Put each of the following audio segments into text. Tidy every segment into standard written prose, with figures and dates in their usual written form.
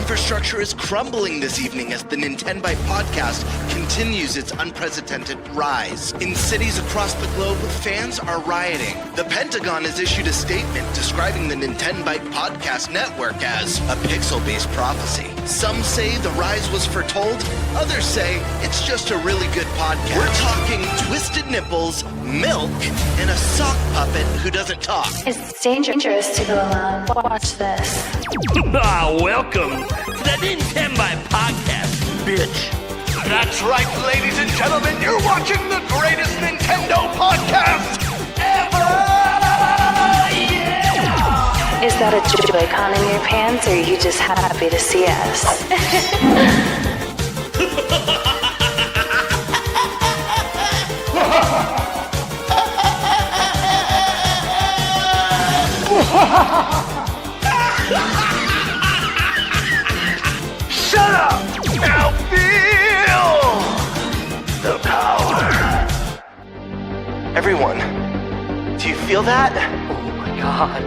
infrastructure is crumbling this evening as the Nintenbyte podcast continues its unprecedented rise. In cities across the globe, fans are rioting. The Pentagon has issued a statement describing the Nintenbyte podcast network as a pixel-based prophecy. Some say the rise was foretold, others say it's just a really good podcast. We're talking twisted nipples, milk, and a sock puppet who doesn't talk. It's dangerous to go alone. Watch this. Welcome to the Nintenbyte podcast, bitch. That's right, ladies and gentlemen, you're watching the greatest Nintendo podcast ever! Yeah! Is that a Joy-Con in your pants, or are you just happy to see us? Shut up! Now feel the power. Everyone, do you feel that? Oh my god,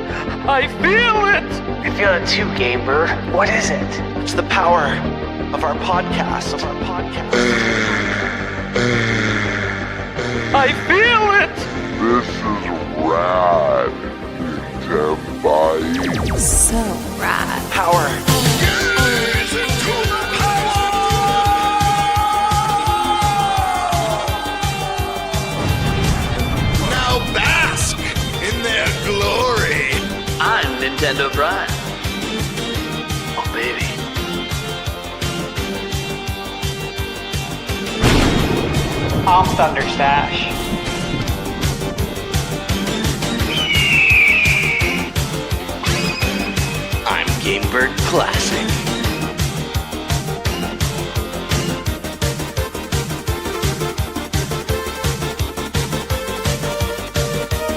I feel it! I feel it too, GameBird. What is it? It's the power of our podcast. I feel it! This is rad, Nintenbyte. So rad. Power. Now bask in their glory. I'm Nintendo Brian. Oh baby. I'm ThunderStash. I'm GameBird Classic.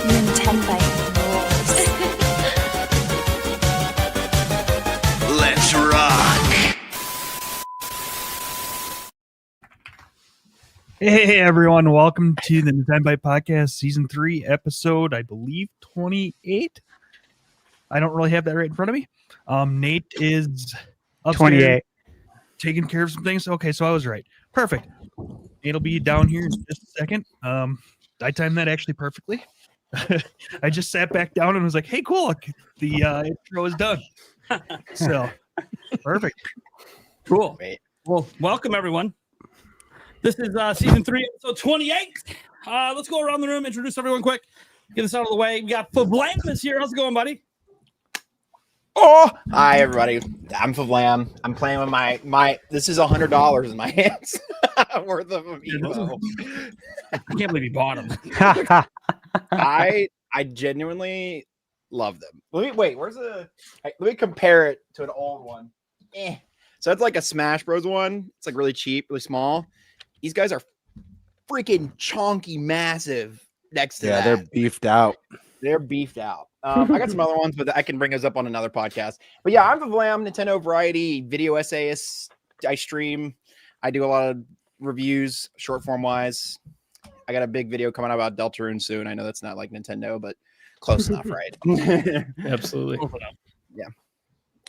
Nintenbyte rules. Let's rock. Hey everyone, welcome to the Nintenbyte podcast, season 3, episode, I believe, 28. I don't really have that right in front of me. Nate is upstairs 28. taking care of some things. Okay, so I was right. Perfect. Nate'll be down here in just a second. I timed that actually perfectly. I just sat back down and was like, hey, cool, the intro is done. So, perfect. Cool. Well, welcome everyone. This is season 3, episode 28. Let's go around the room, introduce everyone quick, get this out of the way. We got FVLAM is here. How's it going, buddy? Oh, hi everybody. I'm FVLAM. I'm playing with my. This is $100 in my hands worth of amiibo. I can't believe you bought them. I genuinely love them. Let me compare it to an old one. So that's like a Smash Bros one. It's like really cheap, really small. These guys are freaking chonky, massive. Next to that, they're beefed out. They're beefed out. I got some other ones, but I can bring those up on another podcast. But yeah, I'm FVLAM, Nintendo Variety, video essayist. I stream. I do a lot of reviews, short form wise. I got a big video coming out about Deltarune soon. I know that's not like Nintendo, but close enough, right? Absolutely. Yeah.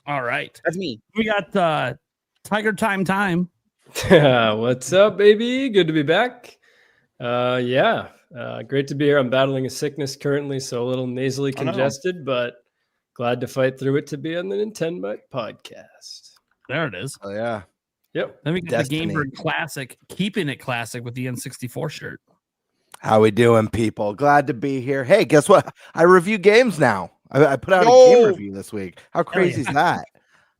All right. That's me. We got TigerTyme time. What's up, baby? Good to be back. Great to be here. I'm battling a sickness currently, so a little nasally congested, but glad to fight through it to be on the Nintenbyte podcast. There it is. Oh yeah. Yep. Then we got Destiny. the GameBird Classic, keeping it classic with the N64 shirt. How we doing, people? Glad to be here. Hey, guess what? I review games now. I put out a game review this week. How crazy is that?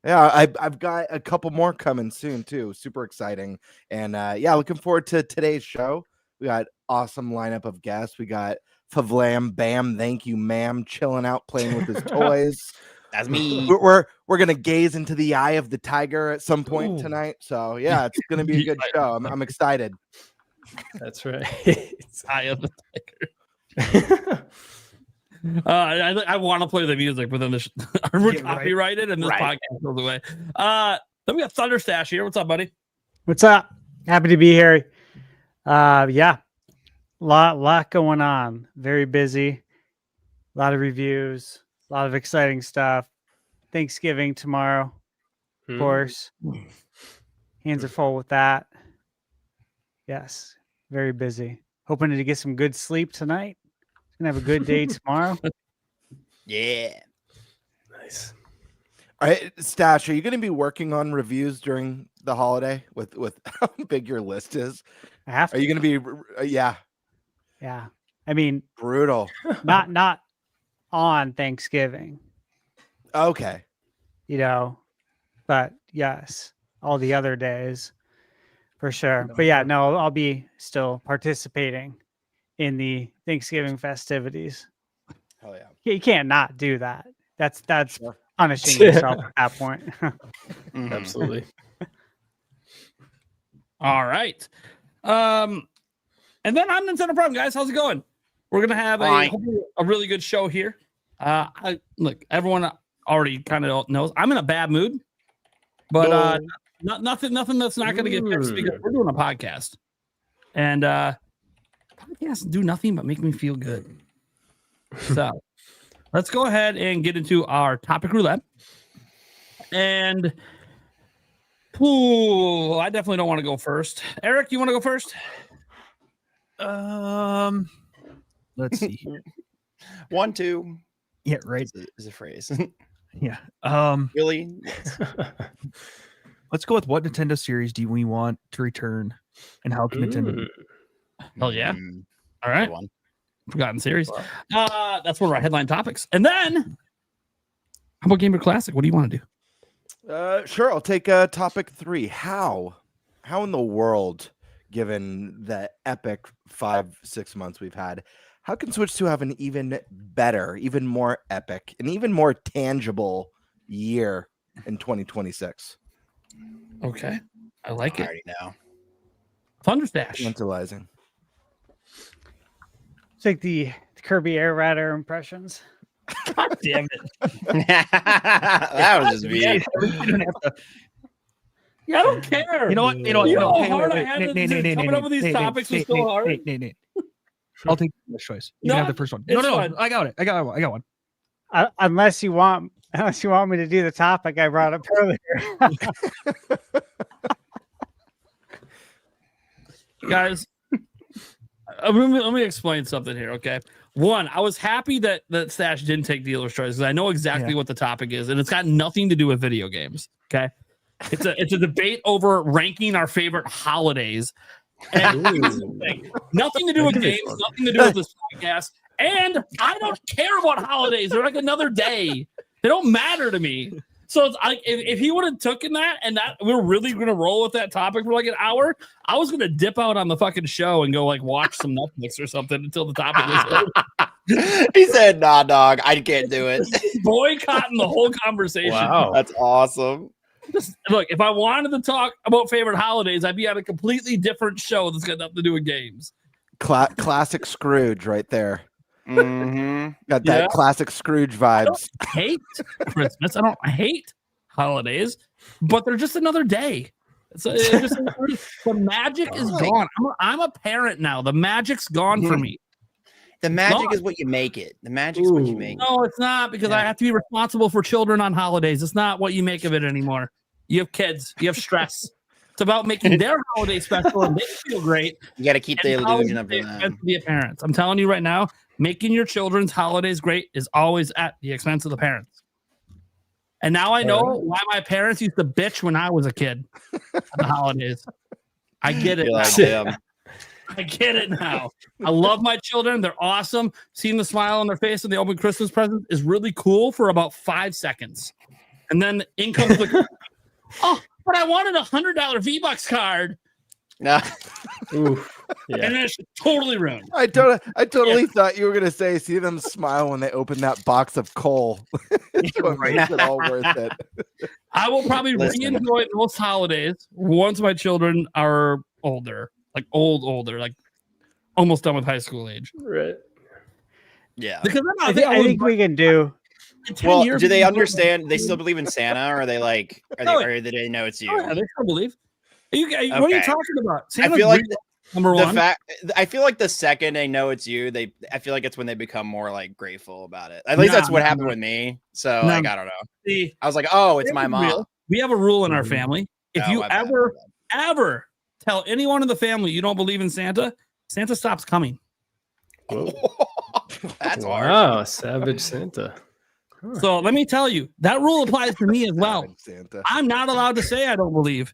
Yeah, I've got a couple more coming soon too. Super exciting. And looking forward to today's show. We got awesome lineup of guests. We got FVLAM, Bam, thank you, ma'am, chilling out playing with his toys. That's me. We're gonna gaze into the eye of the tiger at some point tonight. So yeah, it's gonna be a good show. I'm excited. That's right. Eye of the tiger. I want to play the music, but then we're copyrighted and this podcast goes away. Then we got ThunderStash here. What's up, buddy? What's up? Happy to be here. Lot going on. Very busy. A lot of reviews. A lot of exciting stuff. Thanksgiving tomorrow. of course. Hands are full with that. Yes, very busy. Hoping to get some good sleep tonight. Gonna have a good day tomorrow. Yeah. Nice. All right, Stash, are you going to be working on reviews during the holiday with how big your list is? I have to. Are you going to be? Yeah. Yeah. I mean, Brutal. not on Thanksgiving, Okay. but yes, all the other days for sure. But yeah, no, I'll be still participating in the Thanksgiving festivities. Hell yeah. You can't not do that. That's Sure. punishing yourself at that point. Absolutely. All right. And then I'm Nintendo Prime, guys. How's it going? We're gonna have hopefully a really good show here. Look, everyone already kind of knows I'm in a bad mood, but nothing that's not gonna get fixed because we're doing a podcast, and podcasts do nothing but make me feel good. So let's go ahead and get into our topic roulette. And I definitely don't want to go first. Eric, you want to go first? Let's see here. 1, 2. Yeah, right. Is a phrase. Yeah. Really? Let's go with what Nintendo series do we want to return, and how can Nintendo? Hell yeah! All right. One. Forgotten series. That's one of our headline topics. And then, how about GameBird Classic? What do you want to do? Sure. I'll take topic 3. How in the world, given the epic 5-6 months we've had, how can Switch 2 have an even better, even more epic, and even more tangible year in 2026? Okay. I like it. I already know. ThunderStash. Tantalizing. It's like the Kirby Air Rider impressions. God damn it. That was just me. Yeah, I don't care. You know what? How hard I had to coming up with these topics was so hard. I'll take the choice. You can have the first one. it's No, fine. I got it. I got one. Unless you want me to do the topic I brought up earlier. Guys, let me explain something here, okay? One, I was happy that Stash didn't take dealer's choice because I know exactly what the topic is, and it's got nothing to do with video games. Okay, it's a debate over ranking our favorite holidays. And nothing to do with games, nothing to do with this podcast. And I don't care about holidays. They're like another day. They don't matter to me. So it's like if he would have taken that and that we're really gonna roll with that topic for like an hour, I was gonna dip out on the fucking show and go like watch some Netflix or something until the topic was over. He said, "Nah, dog, I can't do it." Boycotting the whole conversation. Wow. That's awesome. Just, look, if I wanted to talk about favorite holidays, I'd be on a completely different show that's got nothing to do with games. Classic Scrooge right there. Mm-hmm. Got that classic Scrooge vibes. I hate Christmas. I hate holidays, but they're just another day. It's just the magic is gone. I'm a parent now. The magic's gone for me. The magic is what you make it. The magic's what you make it. No, it's not because I have to be responsible for children on holidays. It's not what you make of it anymore. You have kids. You have stress. It's about making their holiday special and they feel great. You got to keep the illusion of them. To be a parent. I'm telling you right now, making your children's holidays great is always at the expense of the parents. And now I know why my parents used to bitch when I was a kid on the holidays. I get it. I get it now. I love my children. They're awesome. Seeing the smile on their face when they open Christmas presents is really cool for about 5 seconds. And then in comes the, oh, but I wanted $100 V-Bucks card. No. Oof. Yeah. And then it's totally ruined. I totally thought you were gonna say, see them smile when they open that box of coal. It's what makes it all worth it. I will probably re-enjoy most holidays once my children are older, like older, like almost done with high school age. Right. Yeah. Because I think we can do. Well, do they understand? They still believe in Santa, or are they like, or do they know it's you? Oh, yeah, they still believe. What are you talking about? I feel like number one. I feel like the second they know it's you, I feel like it's when they become more like grateful about it. At least that's what happened with me. So like, I don't know. See, I was like, oh, it's my mom. we have a rule in our family. If Oh, you my bad. ever tell anyone in the family you don't believe in Santa, Santa stops coming. That's wow, savage Santa. So let me tell you, that rule applies to me as well. Santa. I'm not allowed to say I don't believe,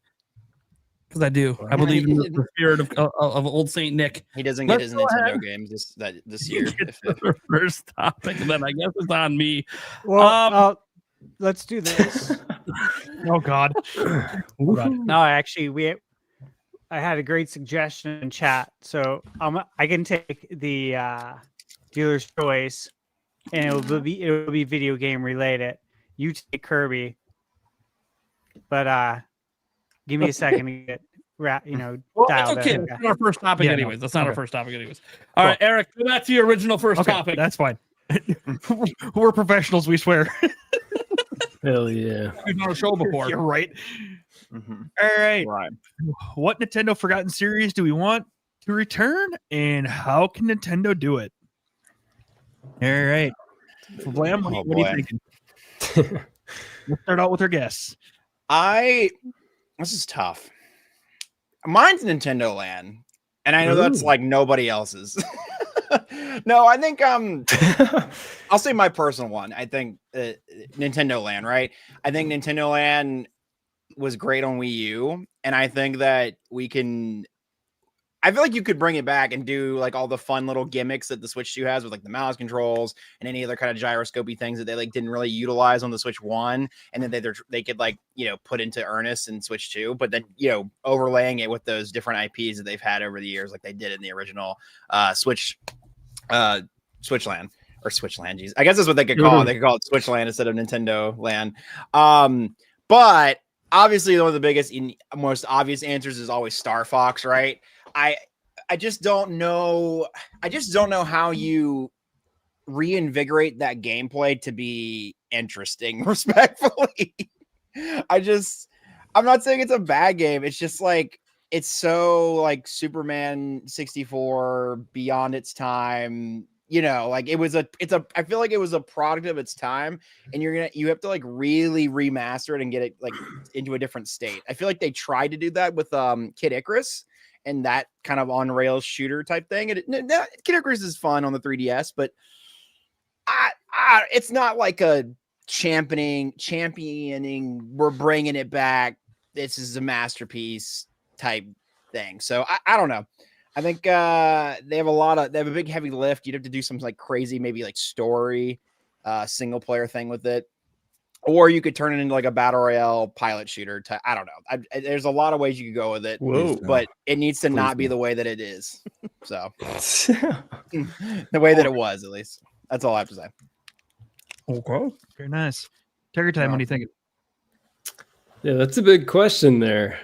because I do. I believe in the spirit of old Saint Nick. He doesn't get Let's his go Nintendo ahead. games this year. The first topic, and then I guess it's on me. Well, let's do this. Oh God. No, actually, I had a great suggestion in chat, so I can take the dealer's choice, and it will be video game related. You take Kirby, but give me a second to get Well, that's dialed okay. in. That's not our first topic, Yeah, no. anyways. That's not our Okay. first topic, anyways. All right, Eric, go back to your original first Okay, topic. that's fine. We're professionals, we swear. Hell yeah. We've done a show before. You're right. Mhm. All right. Right. What Nintendo Forgotten series do we want to return, and how can Nintendo do it? All right. FVLAM, what are you boy. thinking? Let's start out with our guests. This is tough. Mine's Nintendo Land, and I know that's like nobody else's. No, I think I'll say my personal one. I think Nintendo Land, right? I think Nintendo Land was great on Wii U, and I think that I feel like you could bring it back and do like all the fun little gimmicks that the Switch 2 has with like the mouse controls and any other kind of gyroscopy things that they like didn't really utilize on the Switch 1, and then they could like, put into earnest in Switch 2, but then, overlaying it with those different IPs that they've had over the years, like they did in the original Switchland or Switchland. Geez. I guess that's what they could call it. They could call it Switchland instead of Nintendo Land. But obviously one of the biggest, most obvious answers is always Star Fox, right? I just don't know. I just don't know how you reinvigorate that gameplay to be interesting, respectfully. I'm not saying it's a bad game. It's just like, it's so like Superman 64 beyond its time, like I feel like it was a product of its time, and you have to like really remaster it and get it like into a different state. I feel like they tried to do that with Kid Icarus and that kind of on rails shooter type thing. And Kid Icarus is fun on the 3DS, but it's not like a championing. We're bringing it back. This is a masterpiece type thing. So I don't know. I think they have a big heavy lift. You'd have to do some like crazy, maybe like story, single player thing with it, or you could turn it into like a battle royale pilot shooter. I don't know. There's a lot of ways you could go with it. Whoa. But it needs to not be the way that it is. So the way that it was, at least. That's all I have to say. Okay. Very nice. TigerTyme, what do you think? Yeah, that's a big question there.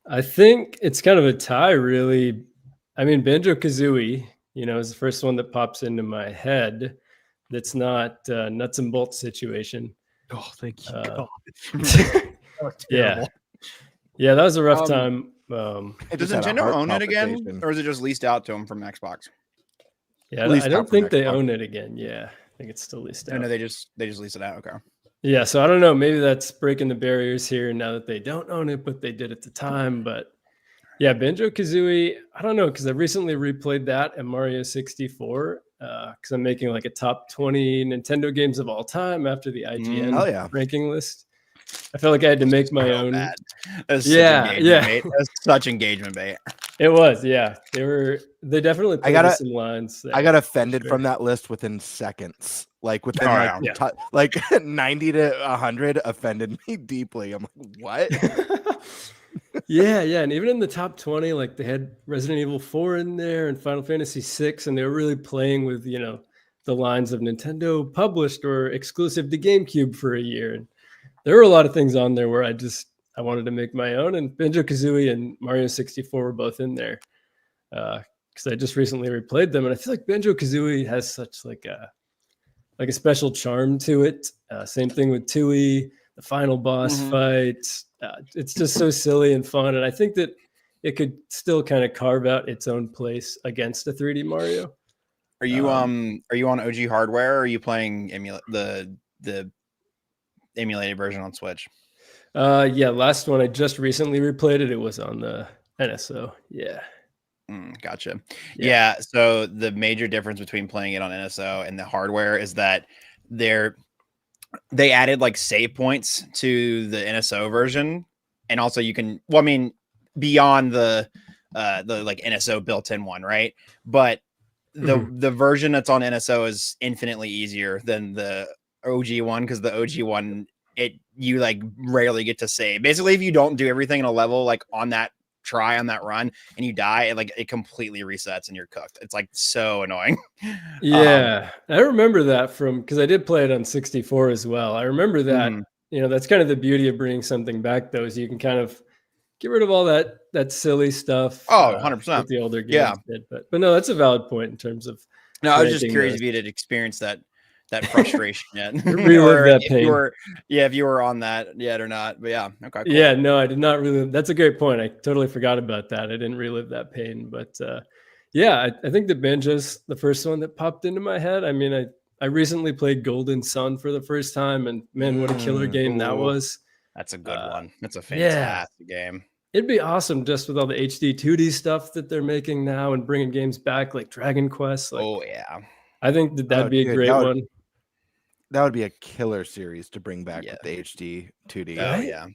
I think it's kind of a tie, really. I mean, Banjo-Kazooie, is the first one that pops into my head. That's not a nuts and bolts situation. Oh, thank you. Yeah, that was a rough time. Does Nintendo own it again, or is it just leased out to them from Xbox? Yeah, I don't think they own it again. Yeah, I think it's still leased out. No, they just leased it out. Okay. Yeah, so I don't know. Maybe that's breaking the barriers here now that they don't own it, but they did at the time. But yeah, Banjo-Kazooie, I don't know, because I recently replayed that and Mario 64 because I'm making like a top 20 Nintendo games of all time after the IGN ranking list. I felt like I had to make my own. That's That's such engagement bait. It was, yeah. They definitely played some lines. There, I got offended from that list within seconds. Like within 90 to 100 offended me deeply. I'm like, what? yeah. And even in the top 20, like they had Resident Evil 4 in there and Final Fantasy 6, and they were really playing with, the lines of Nintendo published or exclusive to GameCube for a year. And there were a lot of things on there where I wanted to make my own, and Banjo-Kazooie and Mario 64 were both in there. Because I just recently replayed them, and I feel like Banjo-Kazooie has such like a special charm to it. Same thing with Tui, the final boss fight. It's just so silly and fun, and I think that it could still kind of carve out its own place against a 3D Mario. Are you on OG hardware, or are you playing the emulated version on Switch? Yeah, last one I just recently replayed it. It was on the NSO. Yeah. Gotcha. Yeah. So the major difference between playing it on NSO and the hardware is that they added like save points to the NSO version, and also you can. Well, I mean, beyond the like NSO built-in one, right? But the version that's on NSO is infinitely easier than the OG one, because the OG one you like rarely get to save. Basically, if you don't do everything in a level like on that run and you die, it completely resets and you're cooked. It's like so annoying. Yeah, I remember that from because I did play it on 64 as well. I remember that. That's kind of the beauty of bringing something back, though, is you can kind of get rid of all that silly stuff. 100%. That the older games did. But no, that's a valid point in terms of. No, I was just curious if you had experienced that frustration yet. Relive that pain. If you were on that yet or not. But yeah, okay, cool. Yeah, no, I did not really. That's a great point. I totally forgot about that. I didn't relive that pain. But yeah, I think the Banjo's the first one that popped into my head. I mean, I recently played Golden Sun for the first time, and man, what a killer game that was. That's a good one. That's a fantastic game. It'd be awesome just with all the HD 2D stuff that they're making now and bringing games back like Dragon Quest. I think that'd be a great one. That would be a killer series to bring back with the HD 2D. Oh, yeah.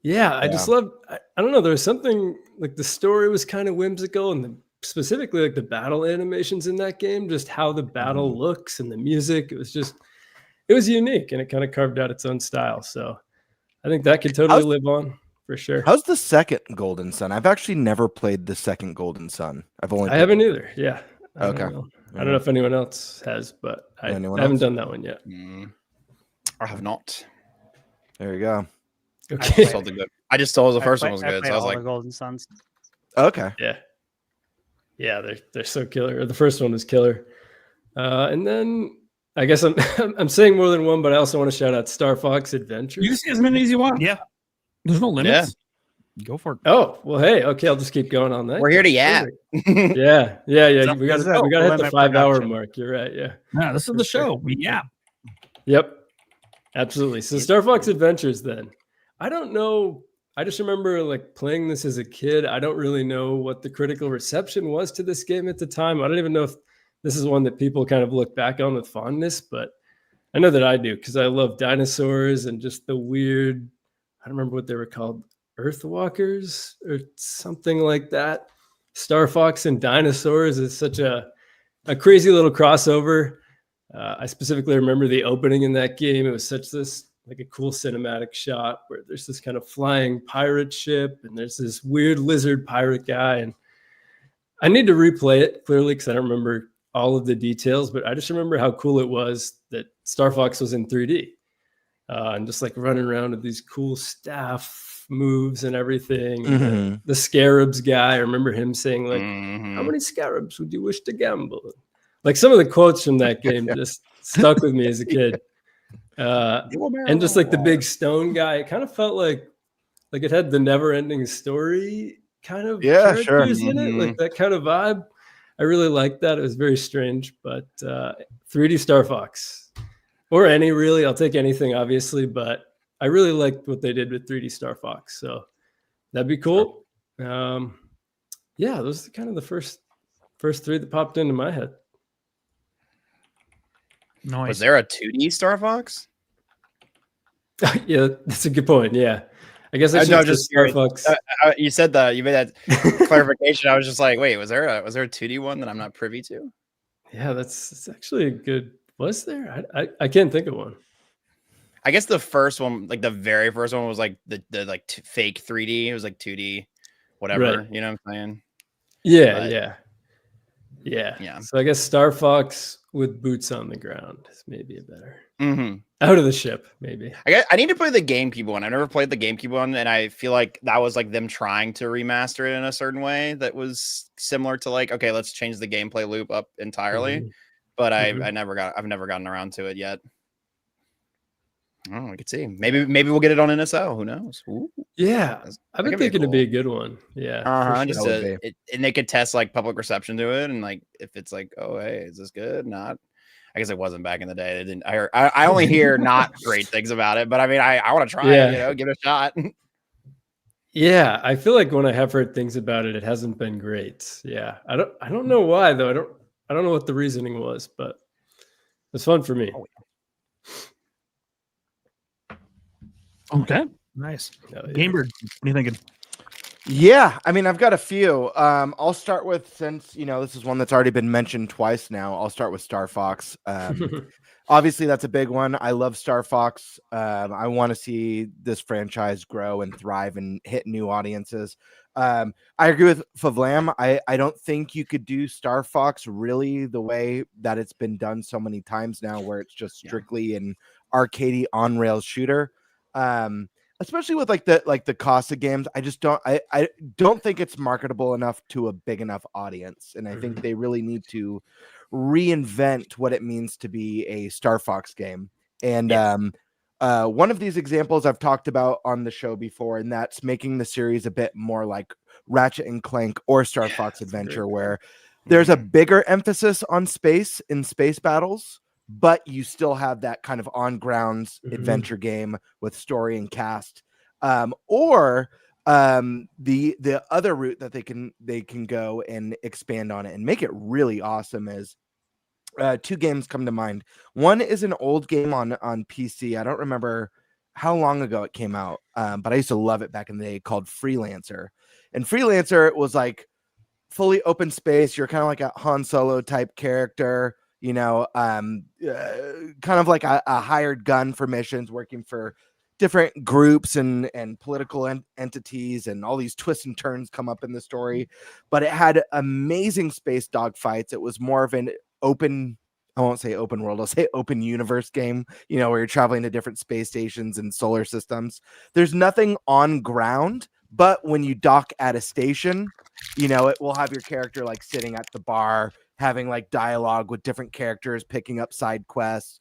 Yeah, I just love, I don't know, there was something like the story was kind of whimsical, and specifically like the battle animations in that game, just how the battle looks and the music. It was unique, and it kind of carved out its own style. So I think that could totally live on for sure. How's the second Golden Sun? I've actually never played the second Golden Sun. I haven't either. Yeah. Okay. I don't know if anyone else has, but I haven't done that one yet. I have not. There you go. Okay. I just told the first one was good, so I was like, the Golden Suns. Okay. Yeah, they're so killer. The first one was killer, and then I guess I'm saying more than one, but I also want to shout out Star Fox Adventures. You can say as many as you want. Yeah, there's no limits. Go for it. Oh, well, hey, okay, I'll just keep going on that. We're here to yap. Yeah. We got to hit the 5 hour mark. You're right. Yeah. No, this is the show. We yap. Yep. Absolutely. So Star Fox Adventures then. I don't know. I just remember like playing this as a kid. I don't really know what the critical reception was to this game at the time. I don't even know if this is one that people kind of look back on with fondness, but I know that I do because I love dinosaurs and just the weird, I don't remember what they were called, Earthwalkers or something like that. Star Fox and dinosaurs is such a crazy little crossover. I specifically remember the opening in that game. It was such like a cool cinematic shot where there's this kind of flying pirate ship and there's this weird lizard pirate guy. And I need to replay it clearly because I don't remember all of the details, but I just remember how cool it was that Star Fox was in 3D and just like running around with these cool staff moves and everything. The scarabs guy, I remember him saying like, how many scarabs would you wish to gamble? Like some of the quotes from that game just stuck with me as a kid. And just like the big stone guy, it kind of felt like it had the never ending story kind of characters in it, like that kind of vibe. I really liked that. It was very strange, but 3D Star Fox or any really, I'll take anything obviously, but I really liked what they did with 3D Star Fox. So that'd be cool. Yeah, those are kind of the first three that popped into my head. Nice. Was there a 2D Star Fox? Yeah, that's a good point. Yeah. I guess I just Star Fox. You said that, you made that clarification. I was just like, wait, was there a 2D one that I'm not privy to? Yeah, it's actually a good. Was there? I can't think of one. I guess the first one, like the very first one, was like the fake 3D. It was like 2D, whatever. Right. You know what I'm saying? Yeah. So I guess Star Fox with boots on the ground is maybe a better. Out of the ship, maybe. I need to play the GameCube one. I've never played the GameCube one, and I feel like that was like them trying to remaster it in a certain way that was similar to like, okay, let's change the gameplay loop up entirely. But I've never gotten around to it yet. Oh, we could see. Maybe we'll get it on NSO. Who knows? Ooh. Yeah, I've been thinking it'd be a good one. Yeah, just and they could test like public reception to it, and like if it's like, oh hey, is this good? Not. I guess it wasn't back in the day. They didn't. I only hear not great things about it, but I mean, I want to try it. You know, give it a shot. Yeah, I feel like when I have heard things about it, it hasn't been great. Yeah, I don't know why though. I don't know what the reasoning was, but it's fun for me. Okay, nice. Oh, yeah. GameBird, what are you thinking? Yeah, I mean, I've got a few. I'll start with, since this is one that's already been mentioned twice now. I'll start with Star Fox. Obviously, that's a big one. I love Star Fox. I want to see this franchise grow and thrive and hit new audiences. I agree with FVLAM. I don't think you could do Star Fox really the way that it's been done so many times now, where it's just strictly an arcadey on rails shooter. Especially with like the cost of games, I don't think it's marketable enough to a big enough audience, and I think they really need to reinvent what it means to be a Star Fox game. And one of these examples I've talked about on the show before, and that's making the series a bit more like Ratchet and Clank or Star Fox Adventure, where there's a bigger emphasis on space in space battles, but you still have that kind of on grounds adventure game with story and cast. Or the other route that they can go and expand on it and make it really awesome is two games come to mind. One is an old game on PC. I don't remember how long ago it came out, but I used to love it back in the day, called Freelancer. And Freelancer was like fully open space. You're kind of like a Han Solo type character, kind of like a hired gun for missions, working for different groups and political entities, and all these twists and turns come up in the story. But it had amazing space dogfights. It was more of an open, I won't say open world, I'll say open universe game, where you're traveling to different space stations and solar systems. There's nothing on ground, but when you dock at a station, it will have your character like sitting at the bar, having like dialogue with different characters, picking up side quests,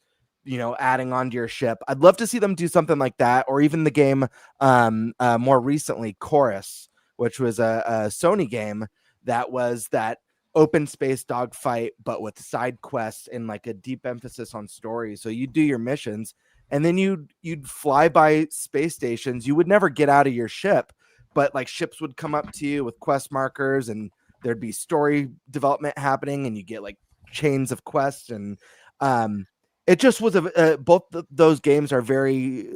adding onto your ship. I'd love to see them do something like that, or even the game more recently, Chorus, which was a Sony game that was that open space dogfight, but with side quests and like a deep emphasis on story. So you do your missions, and then you'd fly by space stations. You would never get out of your ship, but like ships would come up to you with quest markers, and there'd be story development happening, and you get like chains of quests. And it just was both those games are very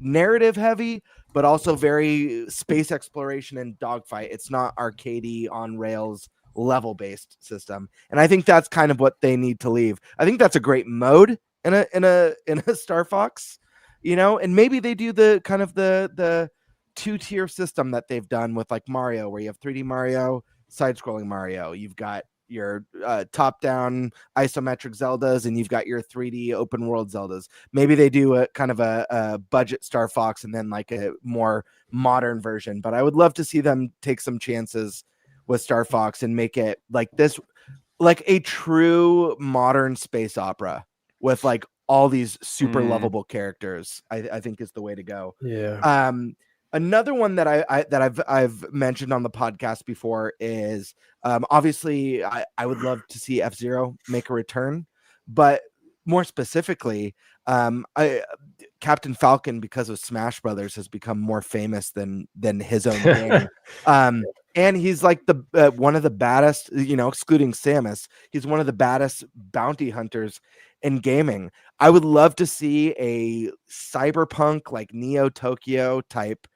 narrative heavy, but also very space exploration and dogfight. It's not arcadey on rails level based system, and I think that's kind of what they need to leave. I think that's a great mode in a Star Fox, and maybe they do the kind of the 2-tier system that they've done with like Mario, where you have 3D Mario, side-scrolling Mario. You've got your top-down isometric Zeldas, and you've got your 3D open world Zeldas. Maybe they do a kind of a budget Star Fox and then like a more modern version. But I would love to see them take some chances with Star Fox and make it like this, like a true modern space opera with like all these super lovable characters. I think is the way to go. Yeah. Another one that I've mentioned on the podcast before is obviously I would love to see F-Zero make a return, but more specifically, Captain Falcon, because of Smash Brothers, has become more famous than his own game. And he's like the one of the baddest, excluding Samus, he's one of the baddest bounty hunters in gaming. I would love to see a cyberpunk, like Neo Tokyo type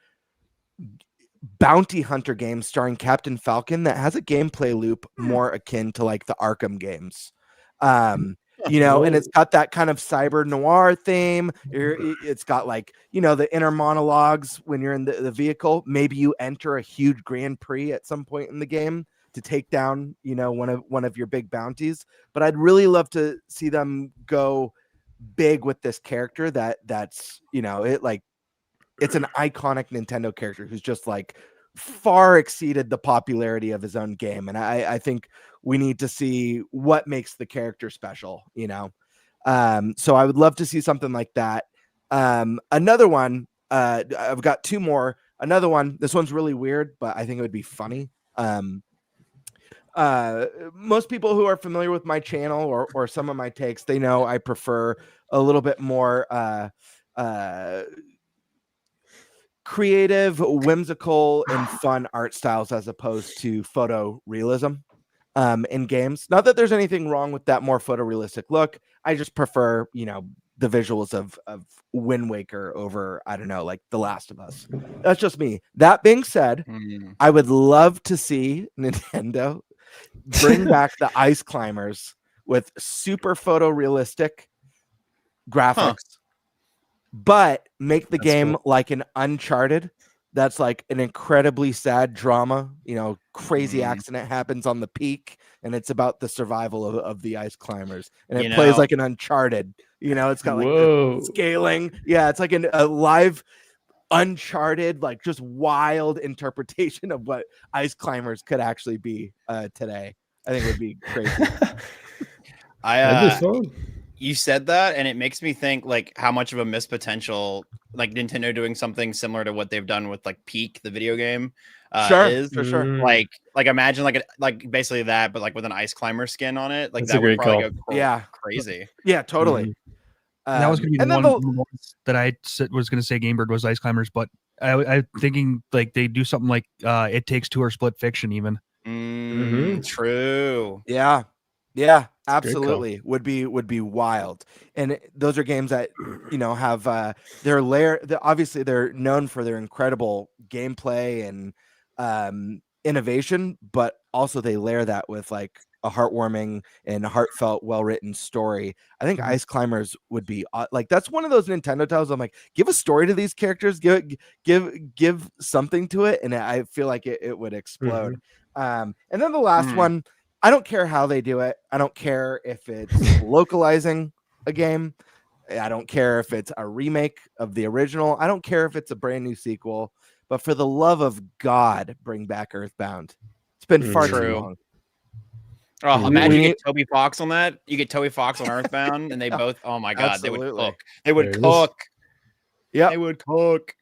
bounty hunter game starring Captain Falcon that has a gameplay loop more akin to like the Arkham games. And it's got that kind of cyber noir theme. It's got like, the inner monologues when you're in the vehicle. Maybe you enter a huge Grand Prix at some point in the game to take down, one of your big bounties. But I'd really love to see them go big with this character that's, it's an iconic Nintendo character who's just like far exceeded the popularity of his own game. And I think we need to see what makes the character special, so I would love to see something like that. Another one, I've got two more. Another one, this one's really weird, but I think it would be funny. most people who are familiar with my channel or some of my takes, they know I prefer a little bit more creative, whimsical, and fun art styles as opposed to photorealism in games. Not that there's anything wrong with that more photorealistic look. I just prefer, the visuals of Wind Waker over, I don't know, like The Last of Us. That's just me. That being said, I would love to see Nintendo bring back the Ice Climbers with super photorealistic graphics, but make the game like an Uncharted. That's like an incredibly sad drama. Crazy accident happens on the peak, and it's about the survival of the Ice Climbers, and it plays like an Uncharted. It's got like the scaling. Yeah, it's like a live Uncharted, like just wild interpretation of what Ice Climbers could actually be today. I think it would be crazy. You said that, and it makes me think like how much of a missed potential like Nintendo doing something similar to what they've done with like Peak, the video game. Is for sure. Like imagine like basically that, but like with an Ice Climber skin on it. Like That's that a would great probably call. go crazy. Yeah, totally. That was going to be the one that I was going to say GameBird was Ice Climbers, but I'm thinking like they do something like It Takes Two or Split Fiction even. True. Yeah, absolutely. Would be wild. And those are games that have their layer. Obviously, they're known for their incredible gameplay and innovation, but also they layer that with like a heartwarming and heartfelt, well-written story. I think Ice Climbers would be like that's one of those Nintendo titles. I'm like, give a story to these characters, give something to it, and I feel like it would explode. And then the last one, I don't care how they do it. I don't care if it's localizing a game. I don't care if it's a remake of the original. I don't care if it's a brand new sequel. But for the love of God, bring back Earthbound. It's been far too long. Oh, imagine you get Toby Fox on that. You get Toby Fox on Earthbound, and they both. Oh my God, Absolutely. they would cook. They would cook. Yeah, they would cook.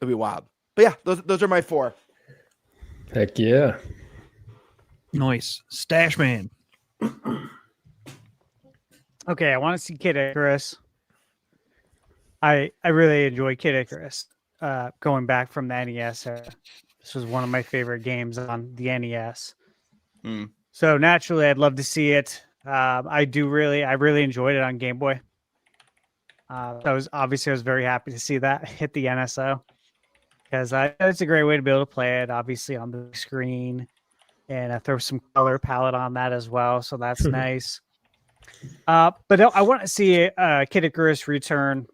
It'd be wild. But yeah, those are my 4. Heck yeah. Nice. Stash Man. Okay, I want to see Kid Icarus. I really enjoy Kid Icarus. Going back from the NES era. This was one of my favorite games on the NES. So naturally, I'd love to see it. I really enjoyed it on Game Boy. I was very happy to see that hit the NSO because it's a great way to be able to play it. Obviously on the screen, and throw some color palette on that as well. So that's nice. But I want to see Kid Icarus return.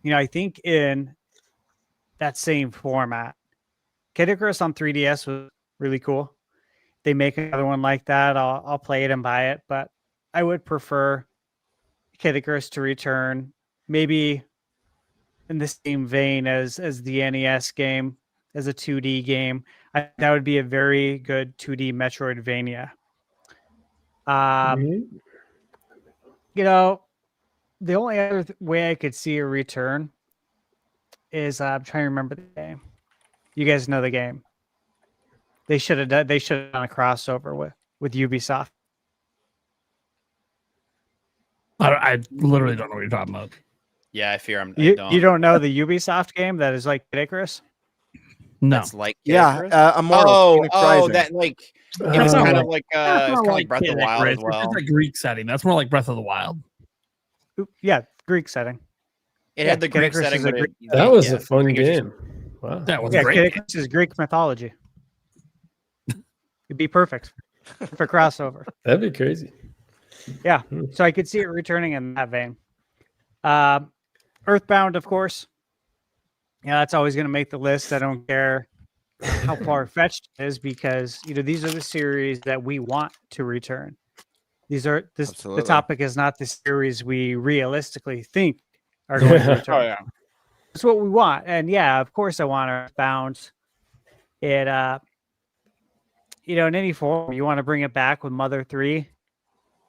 I think in that same format. Kid Icarus on 3DS was really cool. They make another one like that, I'll play it and buy it. But I would prefer Kid Icarus to return, maybe in the same vein as the NES game, as a 2D game. That would be a very good 2D Metroidvania. The only other way I could see a return is I'm trying to remember the game. You guys know the game. They should have done a crossover with Ubisoft. I literally don't know what you're talking about. Yeah, I fear you don't know the Ubisoft game that is like Kid Icarus? No. That's like a Mohr. That like it's kind of like Breath of the Wild as well. It's a Greek setting. That's more like Breath of the Wild. Yeah, Greek setting. It had the Greek setting. That was a fun game. Wow. That was great. Kid Icarus is Greek mythology. It'd be perfect for crossover. That'd be crazy. Yeah, so I could see it returning in that vein. Earthbound, of course. Yeah, that's always going to make the list. I don't care how far-fetched it is because these are the series that we want to return. The topic is not the series we realistically think are going to return. Oh yeah, that's what we want. And yeah, of course, I want Earthbound. It in any form, you want to bring it back with Mother 3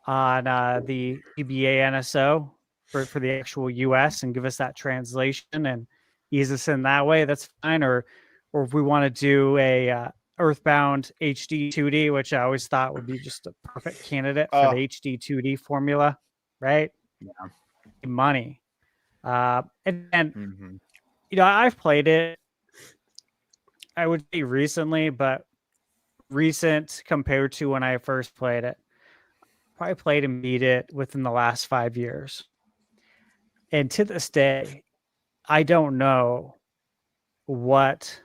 on the EBA NSO for the actual US and give us that translation and ease us in that way. That's fine. Or if we want to do a Earthbound HD 2D, which I always thought would be just a perfect candidate for the HD 2D formula, right? Yeah. Money. You know, I've played it, I would say recently, but recent compared to when I first played it. Probably played and beat it within the last 5 years. And to this day, I don't know what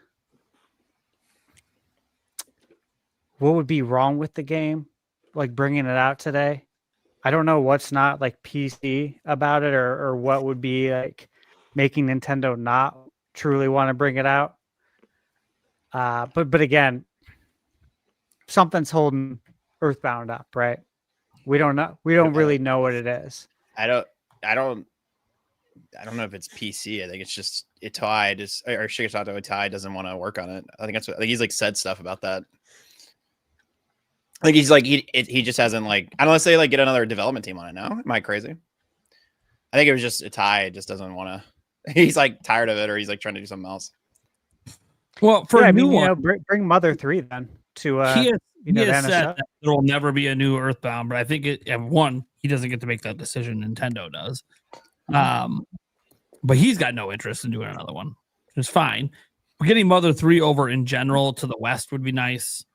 would be wrong with the game, like bringing it out today. I don't know what's not like PC about it, or what would be like making Nintendo not truly want to bring it out. But again, something's holding Earthbound up, right? We don't know. We don't really know what it is. I don't know if it's PC. I think it's just Itai or Shigesato Itai doesn't want to work on it. I think that's what, like, he's like said stuff about that. I think he's like he just hasn't, like, I don't want to say like get another development team on it now. Am I crazy? I think it was just Itai just doesn't want to. He's like tired of it, or he's like trying to do something else. Well, for a new one, you know, bring Mother 3 then to he has said that there will never be a new Earthbound, but I think one, he doesn't get to make that decision. Nintendo does. But he's got no interest in doing another one. It's fine. We're getting Mother 3 over in general to the West would be nice.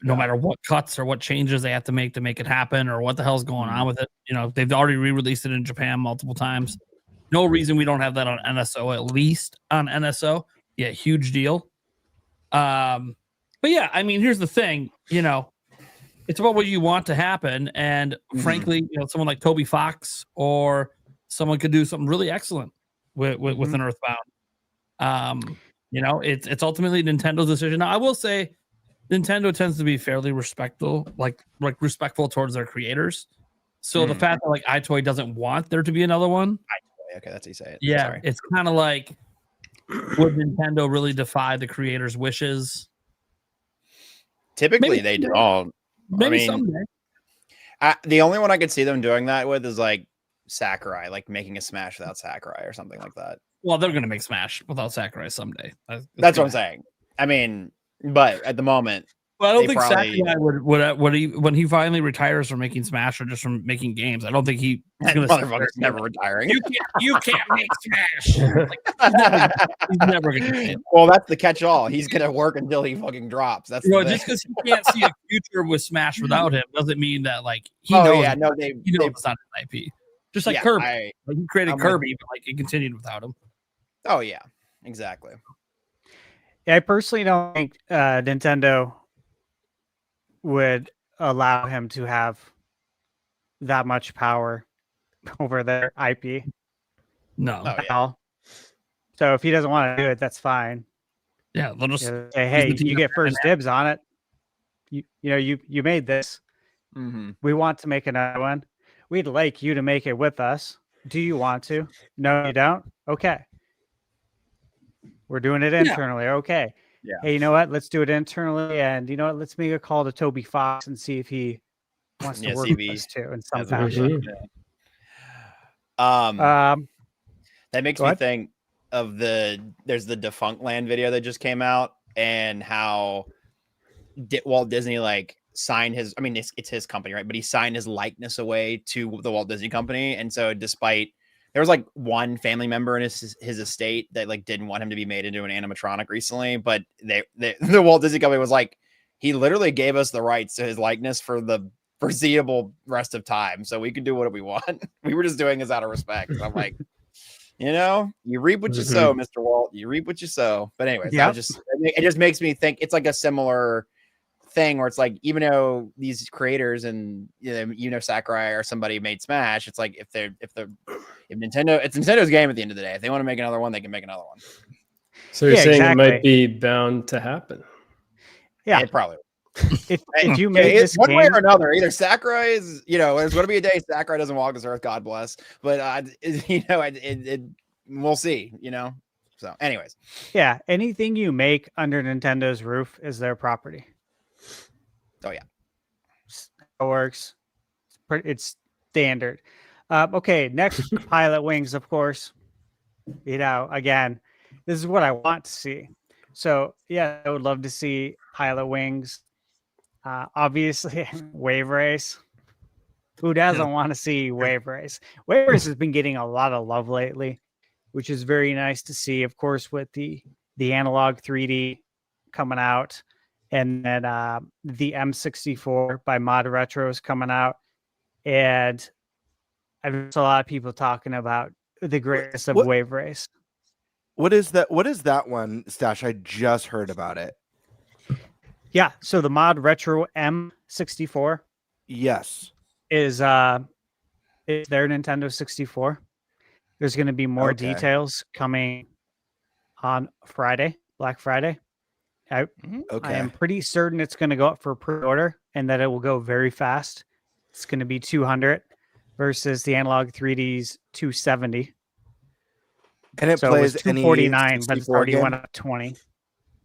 No matter what cuts or what changes they have to make it happen, or what the hell's going on with it. You know, they've already re-released it in Japan multiple times. No reason we don't have that on NSO, at least on NSO. Yeah, huge deal. But yeah, I mean, here's the thing, you know, it's about what you want to happen. And frankly, you know, someone like Toby Fox or someone could do something really excellent with an Earthbound. You know, it's ultimately Nintendo's decision. Now, I will say Nintendo tends to be fairly respectful, like respectful towards their creators. So the fact that like iToy doesn't want there to be another one. Okay, that's how you say it. Yeah, sorry. It's kind of like, would Nintendo really defy the creators' wishes? Typically, Maybe they don't. Maybe someday. The only one I could see them doing that with is like Sakurai, like making a Smash without Sakurai or something like that. Well, they're going to make Smash without Sakurai someday. That's what I'm saying. I mean, but at the moment, well, I don't think Sakurai would he, when he finally retires from making Smash or just from making games. I don't think he's going to never retiring. You can't make Smash. Like, he's never going to. Well, that's the catch-all. He's going to work until he fucking drops. That's just because he can't see a future with Smash without him doesn't mean that like he knows. Yeah, no, he knows it's not an IP. Just like Kirby, like he created Kirby, but like it continued without him. Oh yeah, exactly. Yeah, I personally don't think Nintendo would allow him to have that much power over their IP. No. So if he doesn't want to do it, that's fine. Yeah, they'll just say, hey, you get first dibs on it. You know, you made this. We want to make another one. We'd like you to make it with us. Do you want to? No, you don't? Okay. We're doing it internally. Okay. Yeah. Hey, you know what? Let's do it internally. And you know what? Let's make a call to Toby Fox and see if he wants to work with us too in some fashion. That makes me think of there's the Defunct Land video that just came out, and how Walt Disney like signed his, I mean, it's his company, right? But he signed his likeness away to the Walt Disney Company. And so despite, there was like one family member in his estate that like didn't want him to be made into an animatronic recently, but the Walt Disney Company was like, he literally gave us the rights to his likeness for the foreseeable rest of time, so we could do what we want. We were just doing this out of respect. So I'm like, you know, you reap what you sow, Mr. Walt. You reap what you sow. But anyways, it just makes me think it's like a similar thing where it's like, even though these creators and you know Sakurai or somebody made Smash, it's like if Nintendo, it's Nintendo's game at the end of the day. If they want to make another one, they can make another one. So you're saying it might be bound to happen? Yeah, it probably. If you made this one game, way or another, either Sakurai is, you know, there's going to be a day Sakurai doesn't walk this earth, God bless. But you know, we'll see. You know, so anyways, yeah, anything you make under Nintendo's roof is their property. Oh yeah, it works. It's standard. Okay, next Pilot Wings, of course. You know, again, this is what I want to see. So yeah, I would love to see Pilot Wings. Obviously, Wave Race. Who doesn't want to see Wave Race? Wave Race has been getting a lot of love lately, which is very nice to see. Of course, with the analog 3D coming out, and then the M64 by Mod Retro is coming out, and I've heard a lot of people talking about the greatness of Wave Race. What is that? What is that one, Stash? I just heard about it. Yeah, so the Mod Retro M64. Yes. Is their Nintendo 64. There's going to be more details coming on Friday, Black Friday. I am pretty certain it's going to go up for pre-order and that it will go very fast. It's going to be 200 versus the analog 3D's 270. And it so plays it was 249, any but it's already went up 20.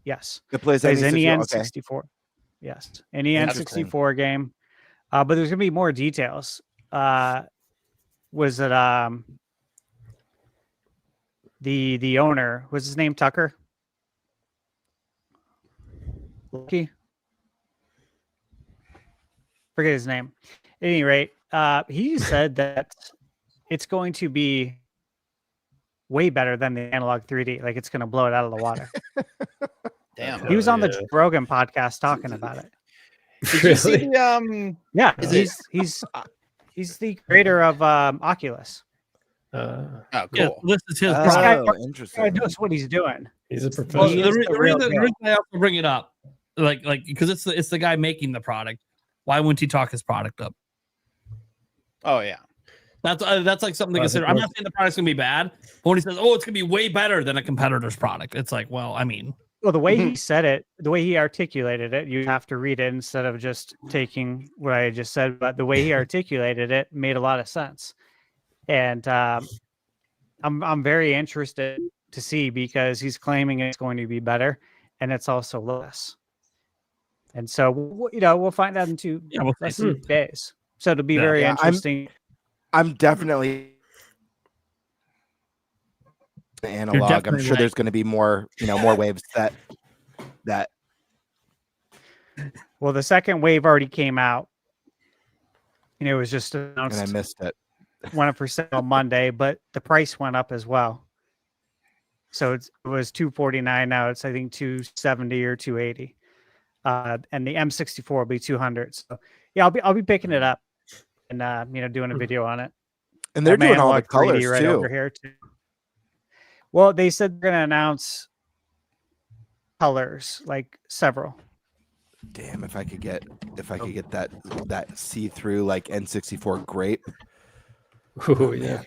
Yes. It plays any any N64. Yes. Any N64 game. But there's gonna be more details. Was it the owner? Was his name Tucker? Lucky? Forget his name. At any rate, he said that it's going to be way better than the analog 3D. Like it's going to blow it out of the water. Damn. He was on the Joe Rogan podcast talking about it. Did you see the, yeah, he's the creator of Oculus. Oh, cool. Yeah, this is his. This guy, interesting. guy knows what he's doing. He's a Well, professional. the reason I also bring it up, like because it's the guy making the product. Why wouldn't he talk his product up? Oh yeah, that's like something to consider. I'm not saying the product's gonna be bad, but when he says, "Oh, it's gonna be way better than a competitor's product," it's like, well, I mean, well, the way he said it, the way he articulated it, you have to read it instead of just taking what I just said. But the way he articulated it made a lot of sense, and I'm very interested to see because he's claiming it's going to be better, and it's also less. And so we'll find out in less than 2 days. So it'll be very interesting. I'm definitely analog. I'm sure there's going to be more, more waves that. Well, the second wave already came out. It was just announced. And I missed it. Went up for sale on Monday, but the price went up as well. So it was $249. Now it's I think $270 or $280. And the M64 will be $200. So yeah, I'll be picking it up and doing a video on it. And they're doing all the colors right too. Over here too. Well, they said they're going to announce colors, like several. Damn, if I could get that see-through like N64 grape. Oh yeah.